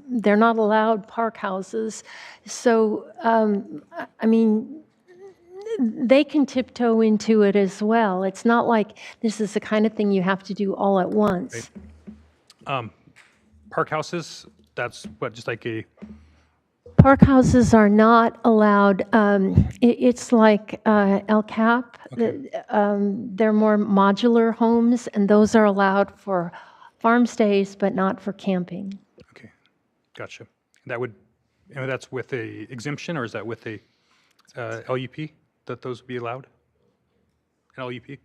they're not allowed park houses. So, I mean, they can tiptoe into it as well. It's not like this is the kind of thing you have to do all at once. Right. Park houses, that's what, just like a... Park houses are not allowed. It's like El Cap. Okay. They're more modular homes, and those are allowed for farm stays, but not for camping. Okay, gotcha. That would, that's with a exemption, or is that with a LUP, that those would be allowed? An LUP?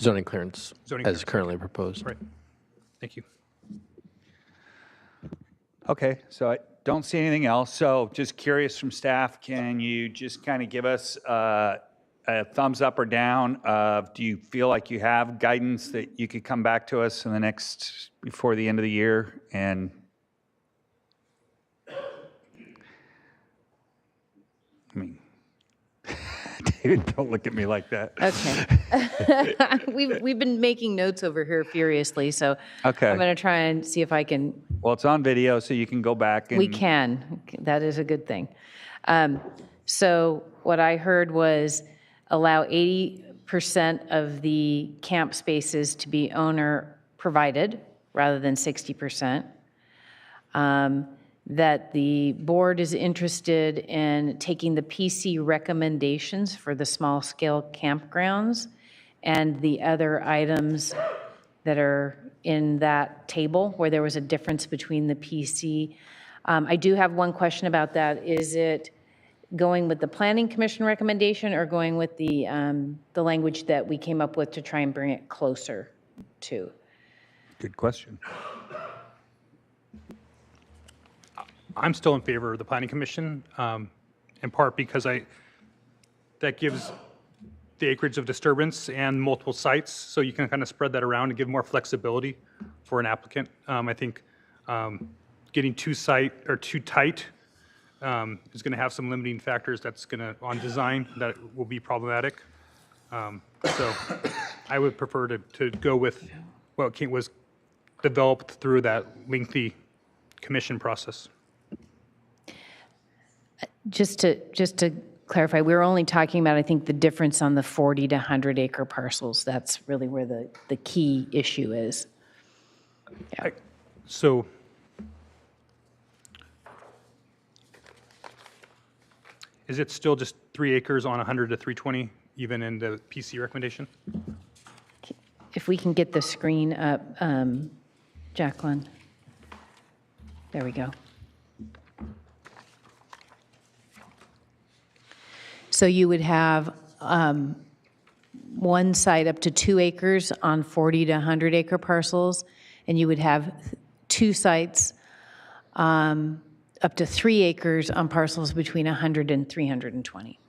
Zoning clearance Zoning as clearance. currently proposed. Right. Thank you. Okay, so I don't see anything else. So just curious from staff, can you just kind of give us a thumbs up or down of, do you feel like you have guidance that you could come back to us in the before the end of the year? And I mean, David, don't look at me like that. Okay. We've been making notes over here furiously, so Okay. I'm going to try and see if I can. Well, it's on video, so you can go back and... We can. That is a good thing. So what I heard was allow 80% of the camp spaces to be owner-provided rather than 60%. That the board is interested in taking the PC recommendations for the small-scale campgrounds and the other items that are in that table where there was a difference between the PC. I do have one question about that. Is it going with the Planning Commission recommendation or going with the language that we came up with to try and bring it closer to? Good question. I'm still in favor of the Planning Commission, in part because that gives the acreage of disturbance and multiple sites, so you can kind of spread that around and give more flexibility for an applicant. I think getting too tight is going to have some limiting factors that's going to, on design, that will be problematic. So I would prefer to go with what was developed through that lengthy commission process. Just to clarify, we were only talking about, I think, the difference on the 40 to 100 acre parcels. That's really where the key issue is. Yeah. So is it still just 3 acres on 100 to 320, even in the PC recommendation? If we can get the screen up, Jacqueline. There we go. So you would have one site up to 2 acres on 40 to 100 acre parcels, and you would have 2 sites up to 3 acres on parcels between 100 and 320.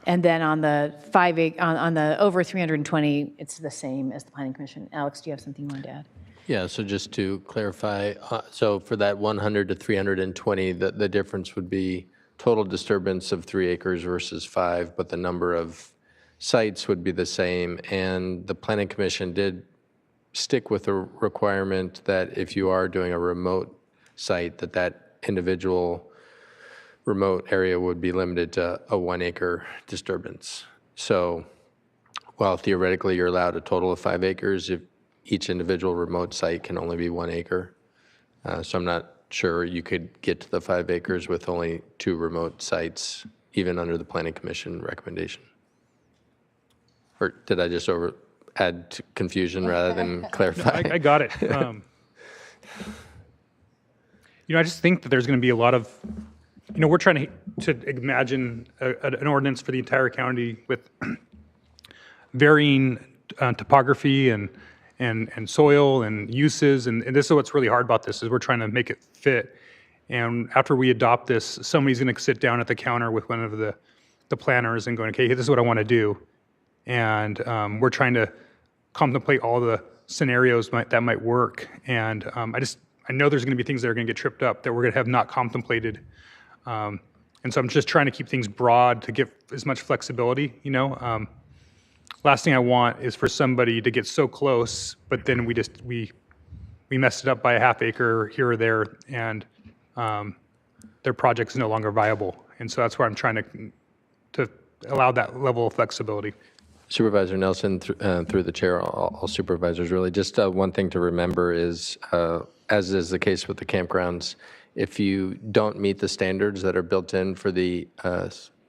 And then on the on the over 320, it's the same as the Planning Commission. Alex, do you have something you wanted to add? Yeah, so just to clarify, so for that 100 to 320, the difference would be total disturbance of 3 acres versus 5, but the number of sites would be the same. And the Planning Commission did stick with a requirement that if you are doing a remote site, that individual remote area would be limited to a 1 acre disturbance. So while theoretically you're allowed a total of 5 acres, if each individual remote site can only be 1 acre. So I'm not sure you could get to the 5 acres with only 2 remote sites, even under the Planning Commission recommendation. Or did I just add to confusion rather than clarify? No, I got it. I just think that there's going to be a lot of, we're trying to imagine an ordinance for the entire county with varying topography and soil and uses, and this is what's really hard about this, is we're trying to make it fit. And after we adopt this, somebody's going to sit down at the counter with one of the planners and going, okay, this is what I want to do. And we're trying to contemplate all the scenarios that might work. And I know there's going to be things that are going to get tripped up that we're going to have not contemplated. And so I'm just trying to keep things broad to give as much flexibility, Last thing I want is for somebody to get so close, but then we messed it up by a half acre here or there, and their project is no longer viable. And so that's where I'm trying to allow that level of flexibility. Supervisor Nelson, through the chair, all supervisors really, just one thing to remember is, as is the case with the campgrounds, if you don't meet the standards that are built in for the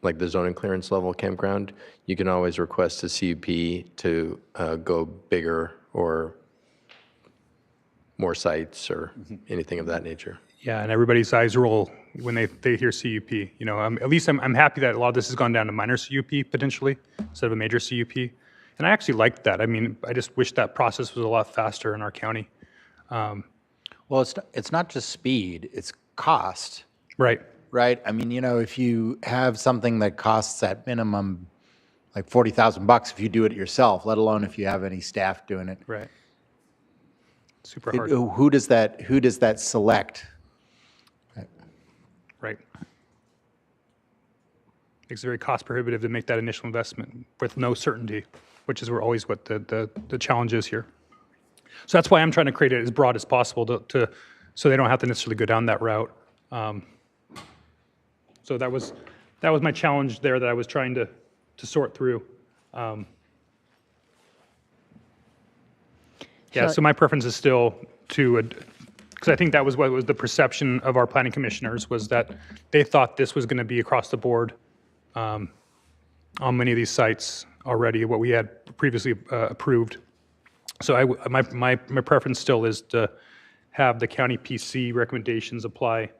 like the zoning clearance level campground, you can always request a CUP to go bigger or more sites or anything of that nature. Yeah, and everybody's eyes roll when they hear CUP. At least I'm happy that a lot of this has gone down to minor CUP potentially instead of a major CUP. And I actually liked that. I mean, I just wish that process was a lot faster in our county. Well, it's not just speed, it's cost. Right. Right? I mean, if you have something that costs at minimum like $40,000 if you do it yourself, let alone if you have any staff doing it. Right. Super hard. Who does that select? Right. Makes it very cost prohibitive to make that initial investment with no certainty, which is always what the challenge is here. So that's why I'm trying to create it as broad as possible so they don't have to necessarily go down that route. So that was my challenge there that I was trying to sort through. So my preference is still because I think that was what was the perception of our planning commissioners, was that they thought this was going to be across the board on many of these sites already, what we had previously approved. So my preference still is to have the county PC recommendations apply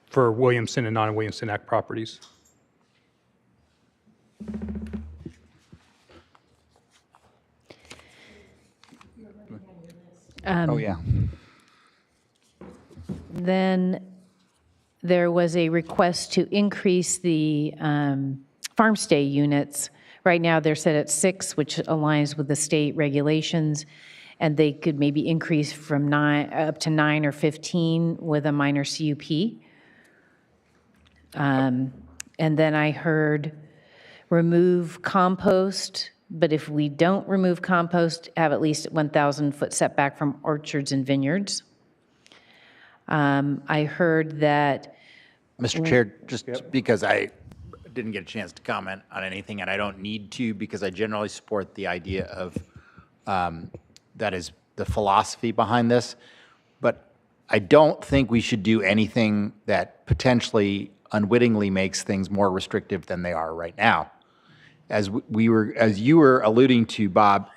for Williamson and non-Williamson Act properties. Oh, yeah. Then there was a request to increase the farm stay units. Right now, they're set at 6, which aligns with the state regulations, and they could maybe increase from 9 up to 9 or 15 with a minor CUP. And then I heard remove compost, but if we don't remove compost, have at least 1,000-foot setback from orchards and vineyards. I heard that... Mr. Chair, just because I didn't get a chance to comment on anything, and I don't need to, because I generally support the idea of, that is the philosophy behind this, but I don't think we should do anything that potentially unwittingly makes things more restrictive than they are right now. As you were alluding to, Bob,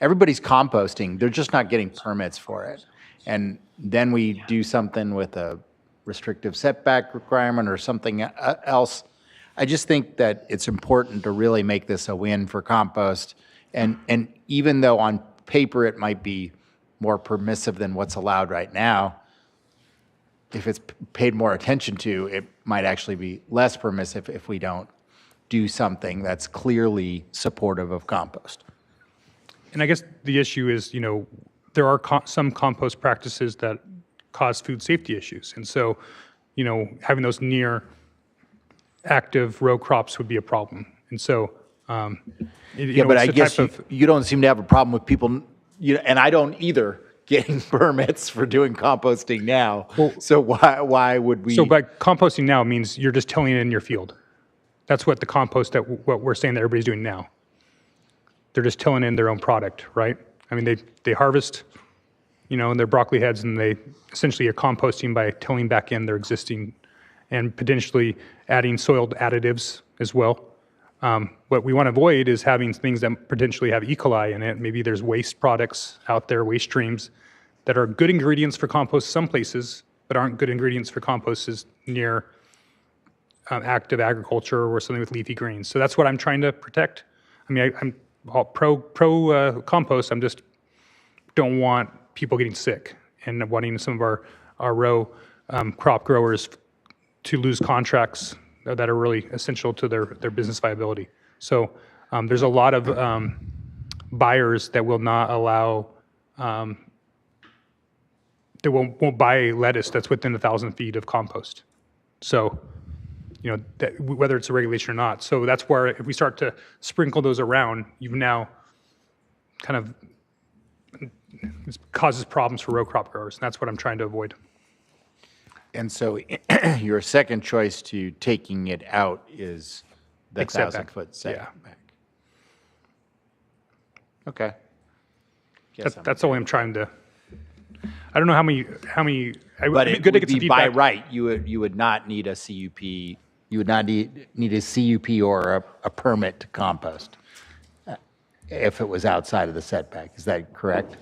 everybody's composting, they're just not getting permits for it. And then we do something with a restrictive setback requirement or something else. I just think that it's important to really make this a win for compost. And even though on paper it might be more permissive than what's allowed right now, if it's paid more attention to, it might actually be less permissive if we don't do something that's clearly supportive of compost. And I guess the issue is, there are some compost practices that cause food safety issues. And so, having those near active row crops would be a problem. And so, Yeah, but I guess you don't seem to have a problem with people, and I don't either, getting permits for doing composting now. So why would we? So by composting now means you're just tilling it in your field. That's what the compost what we're saying that everybody's doing now. They're just tilling in their own product, right? I mean, they harvest, their broccoli heads, and they essentially are composting by tilling back in their existing and potentially adding soil additives as well. What we want to avoid is having things that potentially have E. coli in it. Maybe there's waste products out there, waste streams, that are good ingredients for compost some places, but aren't good ingredients for composts near active agriculture or something with leafy greens. So that's what I'm trying to protect. I mean, I'm all pro compost. I'm just don't want people getting sick and wanting some of our row crop growers to lose contracts that are really essential to their business viability. So there's a lot of buyers that will not allow, they won't buy lettuce that's within 1,000 feet of compost. So, whether it's a regulation or not. So that's where if we start to sprinkle those around, you've now kind of, it causes problems for row crop growers. And that's what I'm trying to avoid. And so your second choice to taking it out is the 1,000-foot setback. Okay. That's all I'm trying to. I don't know how many. But it would be by right. You would not need a CUP. You would not need a CUP or a permit to compost if it was outside of the setback. Is that correct?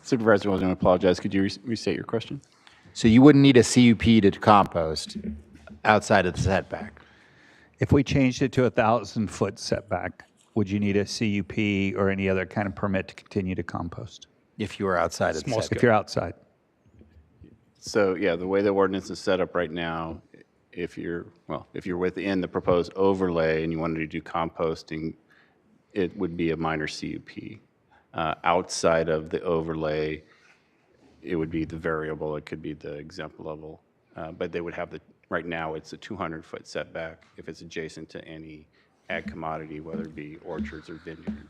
Supervisor Wilson, I apologize. Could you restate your question? So you wouldn't need a CUP to compost outside of the setback? If we changed it to 1,000-foot setback, would you need a CUP or any other kind of permit to continue to compost? If you were outside of the setback. If you're outside. So yeah, the way the ordinance is set up right now, if you're within the proposed overlay and you wanted to do composting, it would be a minor CUP. Outside of the overlay, it would be the variable. It could be the exempt level, but they would have right now it's a 200-foot setback if it's adjacent to any ag commodity, whether it be orchards or vineyard.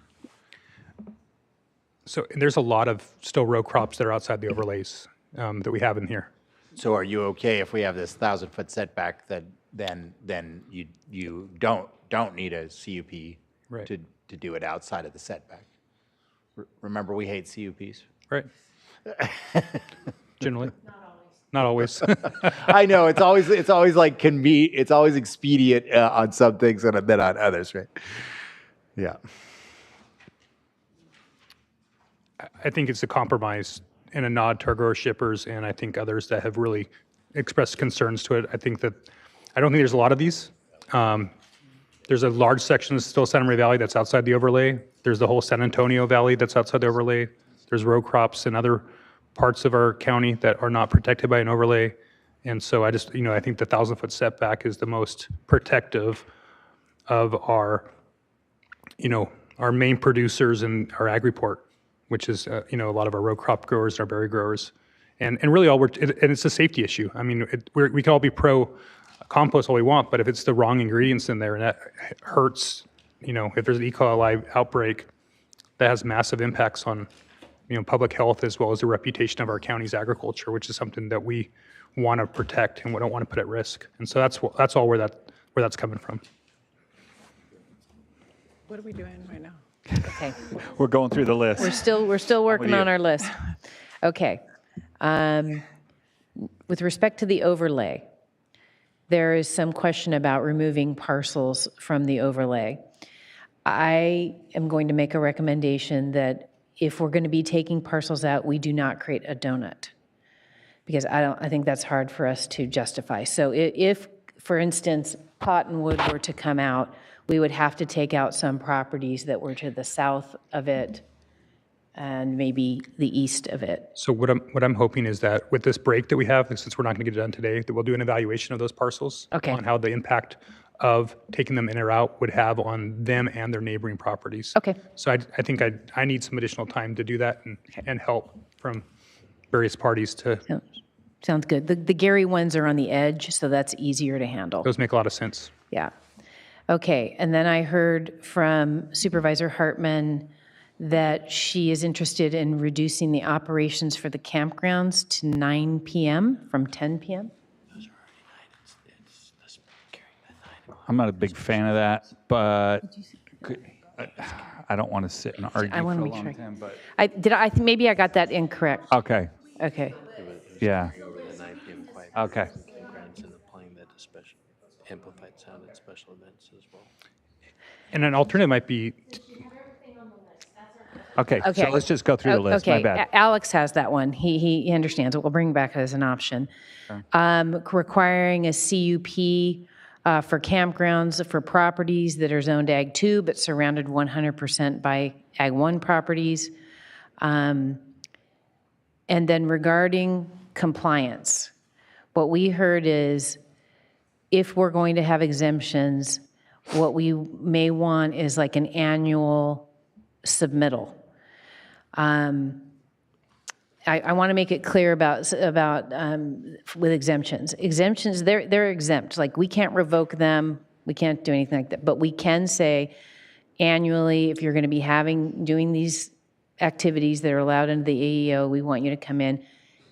So there's a lot of still row crops that are outside the overlays that we have in here. So are you okay if we have this 1,000-foot setback that then you don't need a CUP to do it outside of the setback? Remember, we hate CUPs. Right. Generally. Not always. I know it's always like it's always expedient on some things and then on others, right? Yeah. I think it's a compromise and a nod to our grower shippers, and I think others that have really expressed concerns to it. I don't think there's a lot of these. There's a large section of still Santa Maria Valley that's outside the overlay. There's the whole San Antonio Valley that's outside the overlay. There's row crops in other parts of our county that are not protected by an overlay. And so I think the 1,000-foot setback is the most protective of our main producers and our agri-port, which is, a lot of our row crop growers, our berry growers. And really and it's a safety issue. I mean, we can all be pro compost all we want, but if it's the wrong ingredients in there and that hurts, if there's an E. coli outbreak, that has massive impacts on, public health as well as the reputation of our county's agriculture, which is something that we want to protect and we don't want to put at risk. And so that's all where that's coming from. What are we doing right now? Okay. We're going through the list. We're still working on our list. Okay. With respect to the overlay, there is some question about removing parcels from the overlay. I am going to make a recommendation that if we're going to be taking parcels out, we do not create a donut, because I think that's hard for us to justify. So if, for instance, Cottonwood were to come out, we would have to take out some properties that were to the south of it and maybe the east of it. So what I'm hoping is that with this break that we have, since we're not going to get it done today, that we'll do an evaluation of those parcels on how the impact of taking them in or out would have on them and their neighboring properties. Okay. So I think I need some additional time to do that and help from various parties to. Sounds good. The Gary ones are on the edge, so that's easier to handle. Those make a lot of sense. Yeah. Okay, and then I heard from Supervisor Hartman that she is interested in reducing the operations for the campgrounds to 9 p.m. from 10 p.m. I'm not a big fan of that, but I don't want to sit and argue I want for to a make long sure. time. But Maybe I got that incorrect. okay. Okay. Yeah. Okay. And applying that to special amplified sound at special events as well. And an alternative might be. Okay, so let's just go through the list. Okay, My bad. Alex has that one. He understands it. We'll bring back as an option. Requiring a CUP for campgrounds for properties that are zoned Ag 2 but surrounded 100% by Ag 1 properties. And then regarding compliance, what we heard is if we're going to have exemptions, what we may want is like an annual submittal. I want to make it clear about with exemptions. Exemptions, they're exempt. Like we can't revoke them. We can't do anything like that. But we can say annually, if you're going to be doing these activities that are allowed under the AEO, we want you to come in.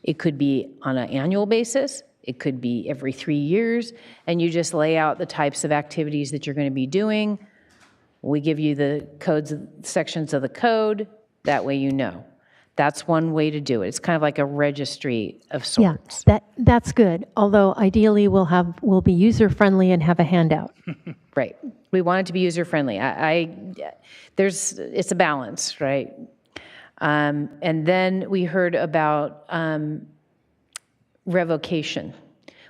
It could be on an annual basis. It could be every 3 years. And you just lay out the types of activities that you're going to be doing. We give you the codes, sections of the code. That way you know. That's one way to do it. It's kind of like a registry of sorts. Yeah, that's good. Although ideally we'll be user-friendly and have a handout. Right. We want it to be user-friendly. It's a balance, right? And then we heard about revocation.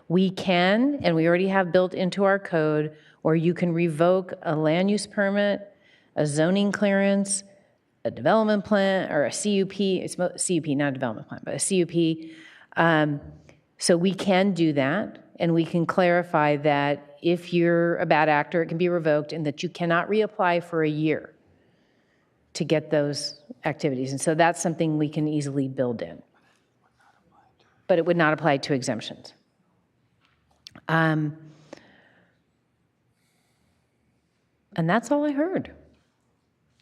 We can, and we already have built into our code, or you can revoke a land use permit, a zoning clearance, a development plan, or a CUP. It's CUP, not a development plan, but a CUP. So we can do that, and we can clarify that if you're a bad actor, it can be revoked, and that you cannot reapply for a year to get those activities. And so that's something we can easily build in. But it would not apply to exemptions. And that's all I heard.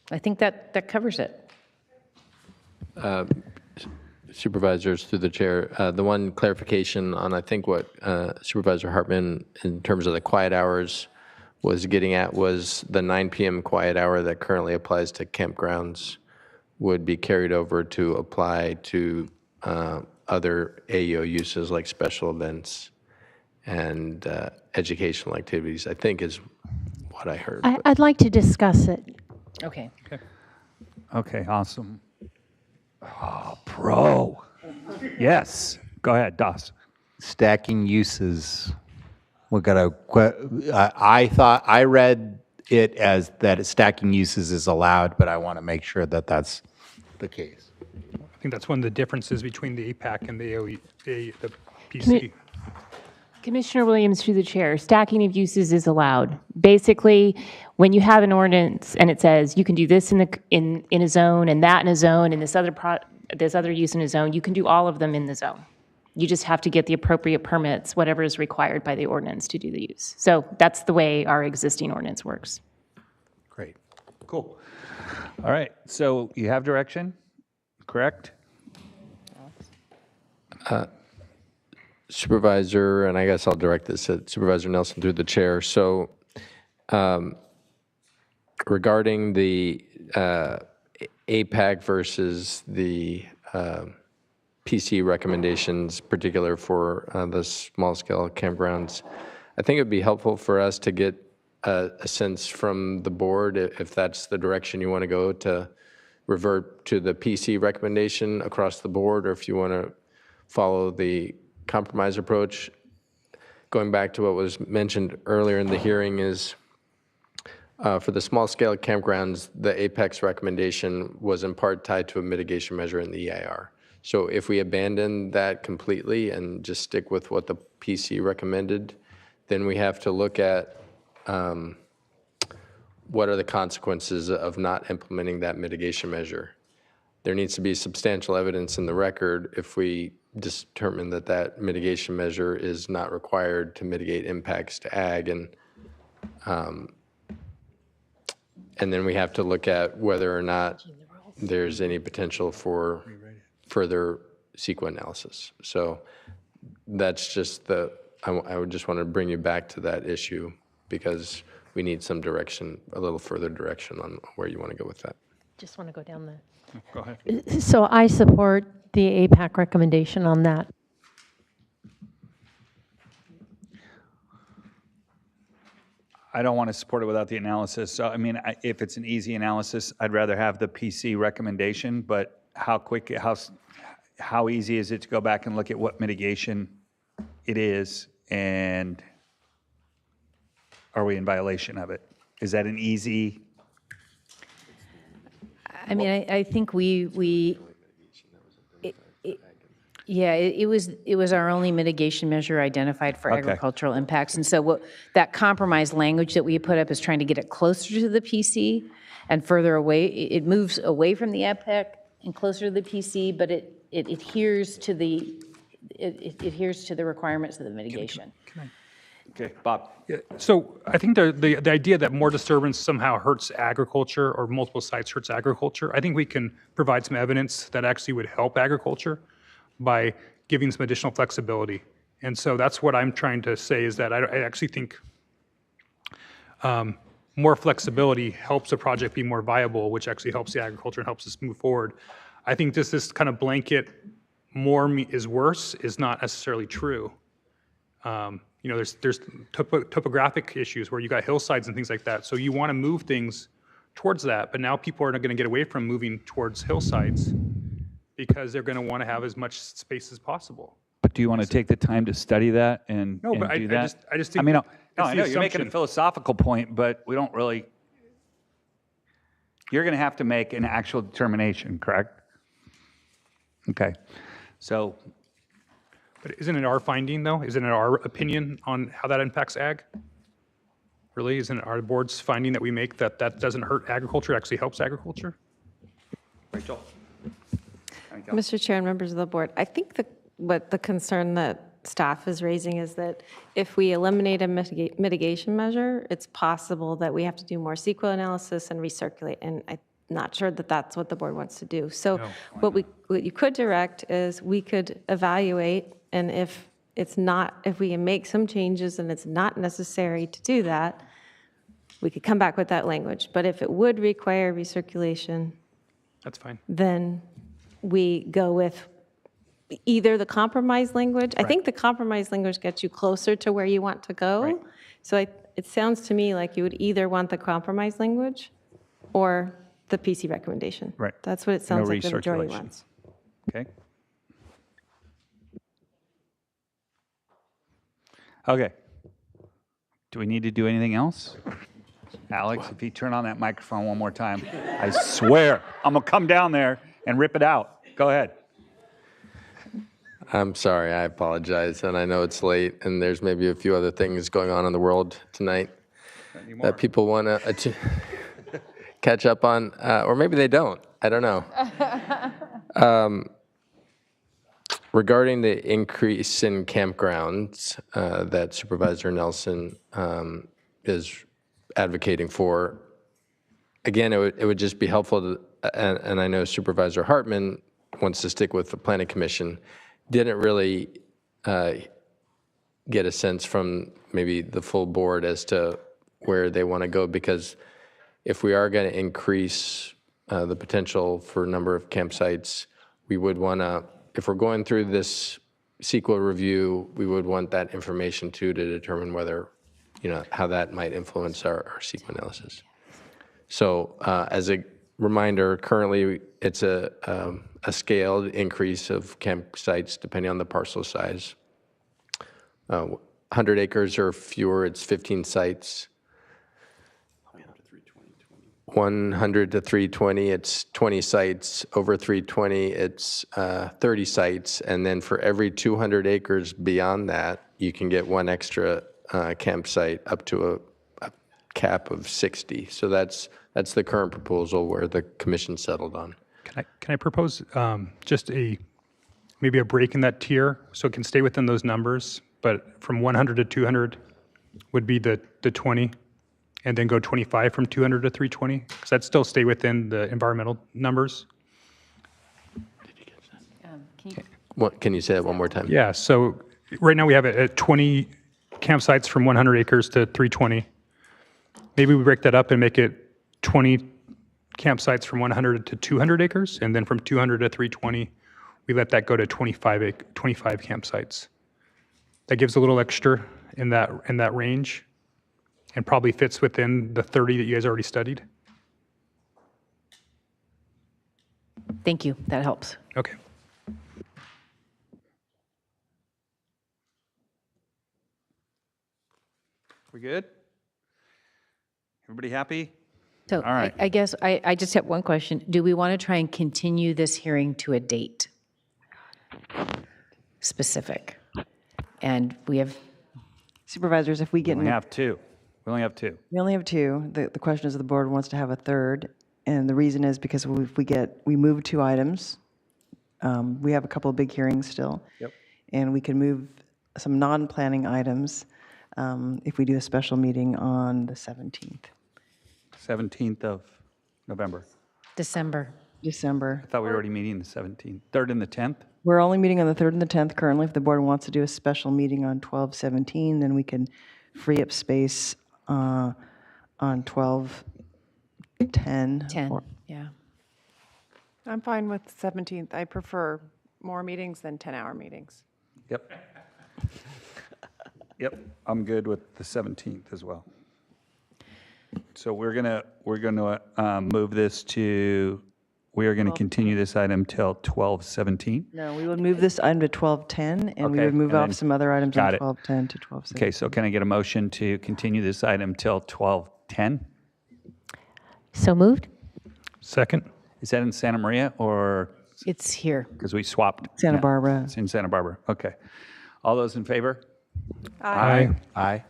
I think that covers it. Supervisors, through the chair, the one clarification on I think what Supervisor Hartman in terms of the quiet hours was getting at was the 9 p.m. quiet hour that currently applies to campgrounds would be carried over to apply to other AEO uses like special events and educational activities, I think is what I heard. I'd like to discuss it. Okay. Okay, awesome. Oh, pro. Yes. Go ahead, Das. Stacking uses. We got I read it as that stacking uses is allowed, but I want to make sure that that's the case. I think that's one of the differences between the APAC and the AOE, the PC. Commissioner Williams, through the chair, stacking of uses is allowed. Basically, when you have an ordinance and it says you can do this in a zone and that in a zone and this other use in a zone, you can do all of them in the zone. You just have to get the appropriate permits, whatever is required by the ordinance to do the use. So that's the way our existing ordinance works. Great. Cool. All right. So you have direction, correct? Supervisor, and I guess I'll direct this at Supervisor Nelson through the chair. So regarding the APAC versus the PC recommendations, particular for the small-scale campgrounds, I think it would be helpful for us to get a sense from the board, if that's the direction you want to go, to revert to the PC recommendation across the board, or if you want to follow the compromise approach. Going back to what was mentioned earlier in the hearing is For the small-scale campgrounds, the apex recommendation was in part tied to a mitigation measure in the EIR. So if we abandon that completely and just stick with what the PC recommended, then we have to look at what are the consequences of not implementing that mitigation measure. There needs to be substantial evidence in the record if we determine that that mitigation measure is not required to mitigate impacts to ag, and then we have to look at whether or not there's any potential for further CEQA analysis. So that's just I would just want to bring you back to that issue because we need some direction, a little further direction on where you want to go with that. Just want to go down the. Go ahead. So I support the APAC recommendation on that. I don't want to support it without the analysis. So, I mean, if it's an easy analysis, I'd rather have the PC recommendation, but how easy is it to go back and look at what mitigation it is, and are we in violation of it? Is that an easy? I mean, I think it was our only mitigation measure identified for agricultural impacts. And so that compromise language that we put up is trying to get it closer to the PC and further away. It moves away from the APEC and closer to the PC, but it adheres to the requirements of the mitigation. Okay, Bob. Yeah, so I think the idea that more disturbance somehow hurts agriculture or multiple sites hurts agriculture, I think we can provide some evidence that actually would help agriculture by giving some additional flexibility. And so that's what I'm trying to say, is that I actually think more flexibility helps a project be more viable, which actually helps the agriculture and helps us move forward. I think this kind of blanket more is worse is not necessarily true. You know, there's topographic issues where you got hillsides and things like that. So you want to move things towards that, but now people are not going to get away from moving towards hillsides because they're going to want to have as much space as possible. But do you want to take the time to study that and No, but do that? I just think. I mean, no, it's I the know you're making a assumption. philosophical point, but we don't really. You're going to have to make an actual determination, correct? Okay, so. But isn't it our finding, though? Isn't it our opinion on how that impacts ag? Really, isn't it our board's finding that we make that doesn't hurt agriculture, actually helps agriculture? Rachel. Mr. Chair and members of the board, I think what the concern that staff is raising is that if we eliminate a mitigation measure, it's possible that we have to do more CEQA analysis and recirculate, and I'm not sure that that's what the board wants to do. So what you could direct is we could evaluate, and if we can make some changes and it's not necessary to do that, we could come back with that language. But if it would require recirculation, that's fine. Then we go with either the compromise language. I think the compromise language gets you closer to where you want to go. Right. So it sounds to me like you would either want the compromise language or the PC recommendation. Right. That's what it sounds No like the majority recirculation. wants. Okay. Okay. Do we need to do anything else? Alex, if you turn on that microphone one more time, I swear I'm going to come down there and rip it out. Go ahead. I'm sorry, I apologize, and I know it's late, and there's maybe a few other things going on in the world tonight that people want to catch up on, or maybe they don't. I don't know. Regarding the increase in campgrounds that Supervisor Nelson is advocating for, again, it would just be helpful to, and I know Supervisor Hartman wants to stick with the Planning Commission, didn't really get a sense from maybe the full board as to where they want to go, because if we are going to increase the potential for a number of campsites, we would want to, if we're going through this CEQA review, we would want that information too to determine whether, you know, how that might influence our CEQA analysis. So as a reminder, currently it's a scaled increase of campsites depending on the parcel size. 100 acres or fewer, it's 15 sites. 100 to 320, it's 20 sites. Over 320, it's 30 sites. And then for every 200 acres beyond that, you can get one extra campsite up to a cap of 60. So that's the current proposal where the commission settled on. Can I propose just maybe a break in that tier so it can stay within those numbers, but from 100 to 200 would be the 20, and then go 25 from 200 to 320? Because that'd still stay within the environmental numbers. What, can you say that one more time? Yeah, so right now we have it at 20 campsites from 100 acres to 320. Maybe we break that up and make it 20 campsites from 100 to 200 acres, and then from 200 to 320, we let that go to 25 campsites. That gives a little extra in that range, and probably fits within the 30 that you guys already studied. Thank you. That helps. Okay. We good? Everybody happy? So All right. I guess I just have one question. Do we want to try and continue this hearing to a date specific? And we have Supervisors, if we get... We only have two. We only have two. We only have two. The question is if the board wants to have a third. And the reason is because if we move 2 items, we have a couple of big hearings still. Yep. And we can move some non-planning items if we do a special meeting on the 17th. 17th of November. December. I thought we were already meeting the 17th. 3rd and the 10th? We're only meeting on the 3rd and the 10th currently. If the board wants to do a special meeting on 12/17, then we can free up space on 12/10. 10, yeah. I'm fine with 17th. I prefer more meetings than 10-hour meetings. Yep. Yep, I'm good with the 17th as well. So we're gonna move this to, we are gonna continue this item till 12/17. No, we would move this item to 12/10, and we Okay, would move and off then- some other items on got it. 12/10 to 12/17. Okay, so can I get a motion to continue this item till 12/10? So moved? Second. Is that in Santa Maria or? It's here. Because we swapped. Santa Barbara. It's in Santa Barbara, okay. All those in favor? Aye. Aye.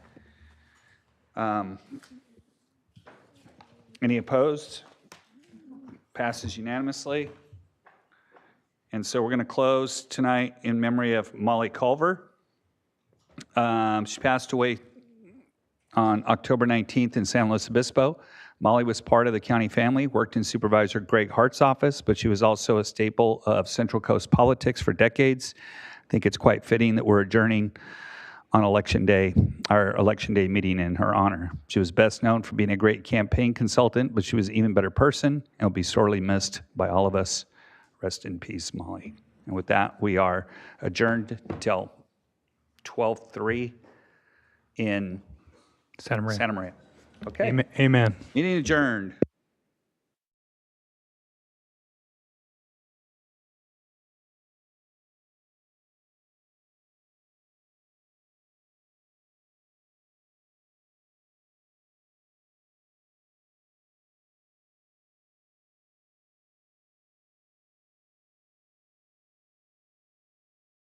Any opposed? Passes unanimously. And so we're going to close tonight in memory of Molly Culver. She passed away on October 19th in San Luis Obispo. Molly was part of the county family, worked in Supervisor Greg Hart's office, but she was also a staple of Central Coast politics for decades. I think it's quite fitting that we're adjourning on Election Day, our Election Day meeting in her honor. She was best known for being a great campaign consultant, but she was an even better person and will be sorely missed by all of us. Rest in peace, Molly. And with that, we are adjourned till 12/3 in Santa Maria. Santa Maria. Okay. Amen. Meeting adjourned.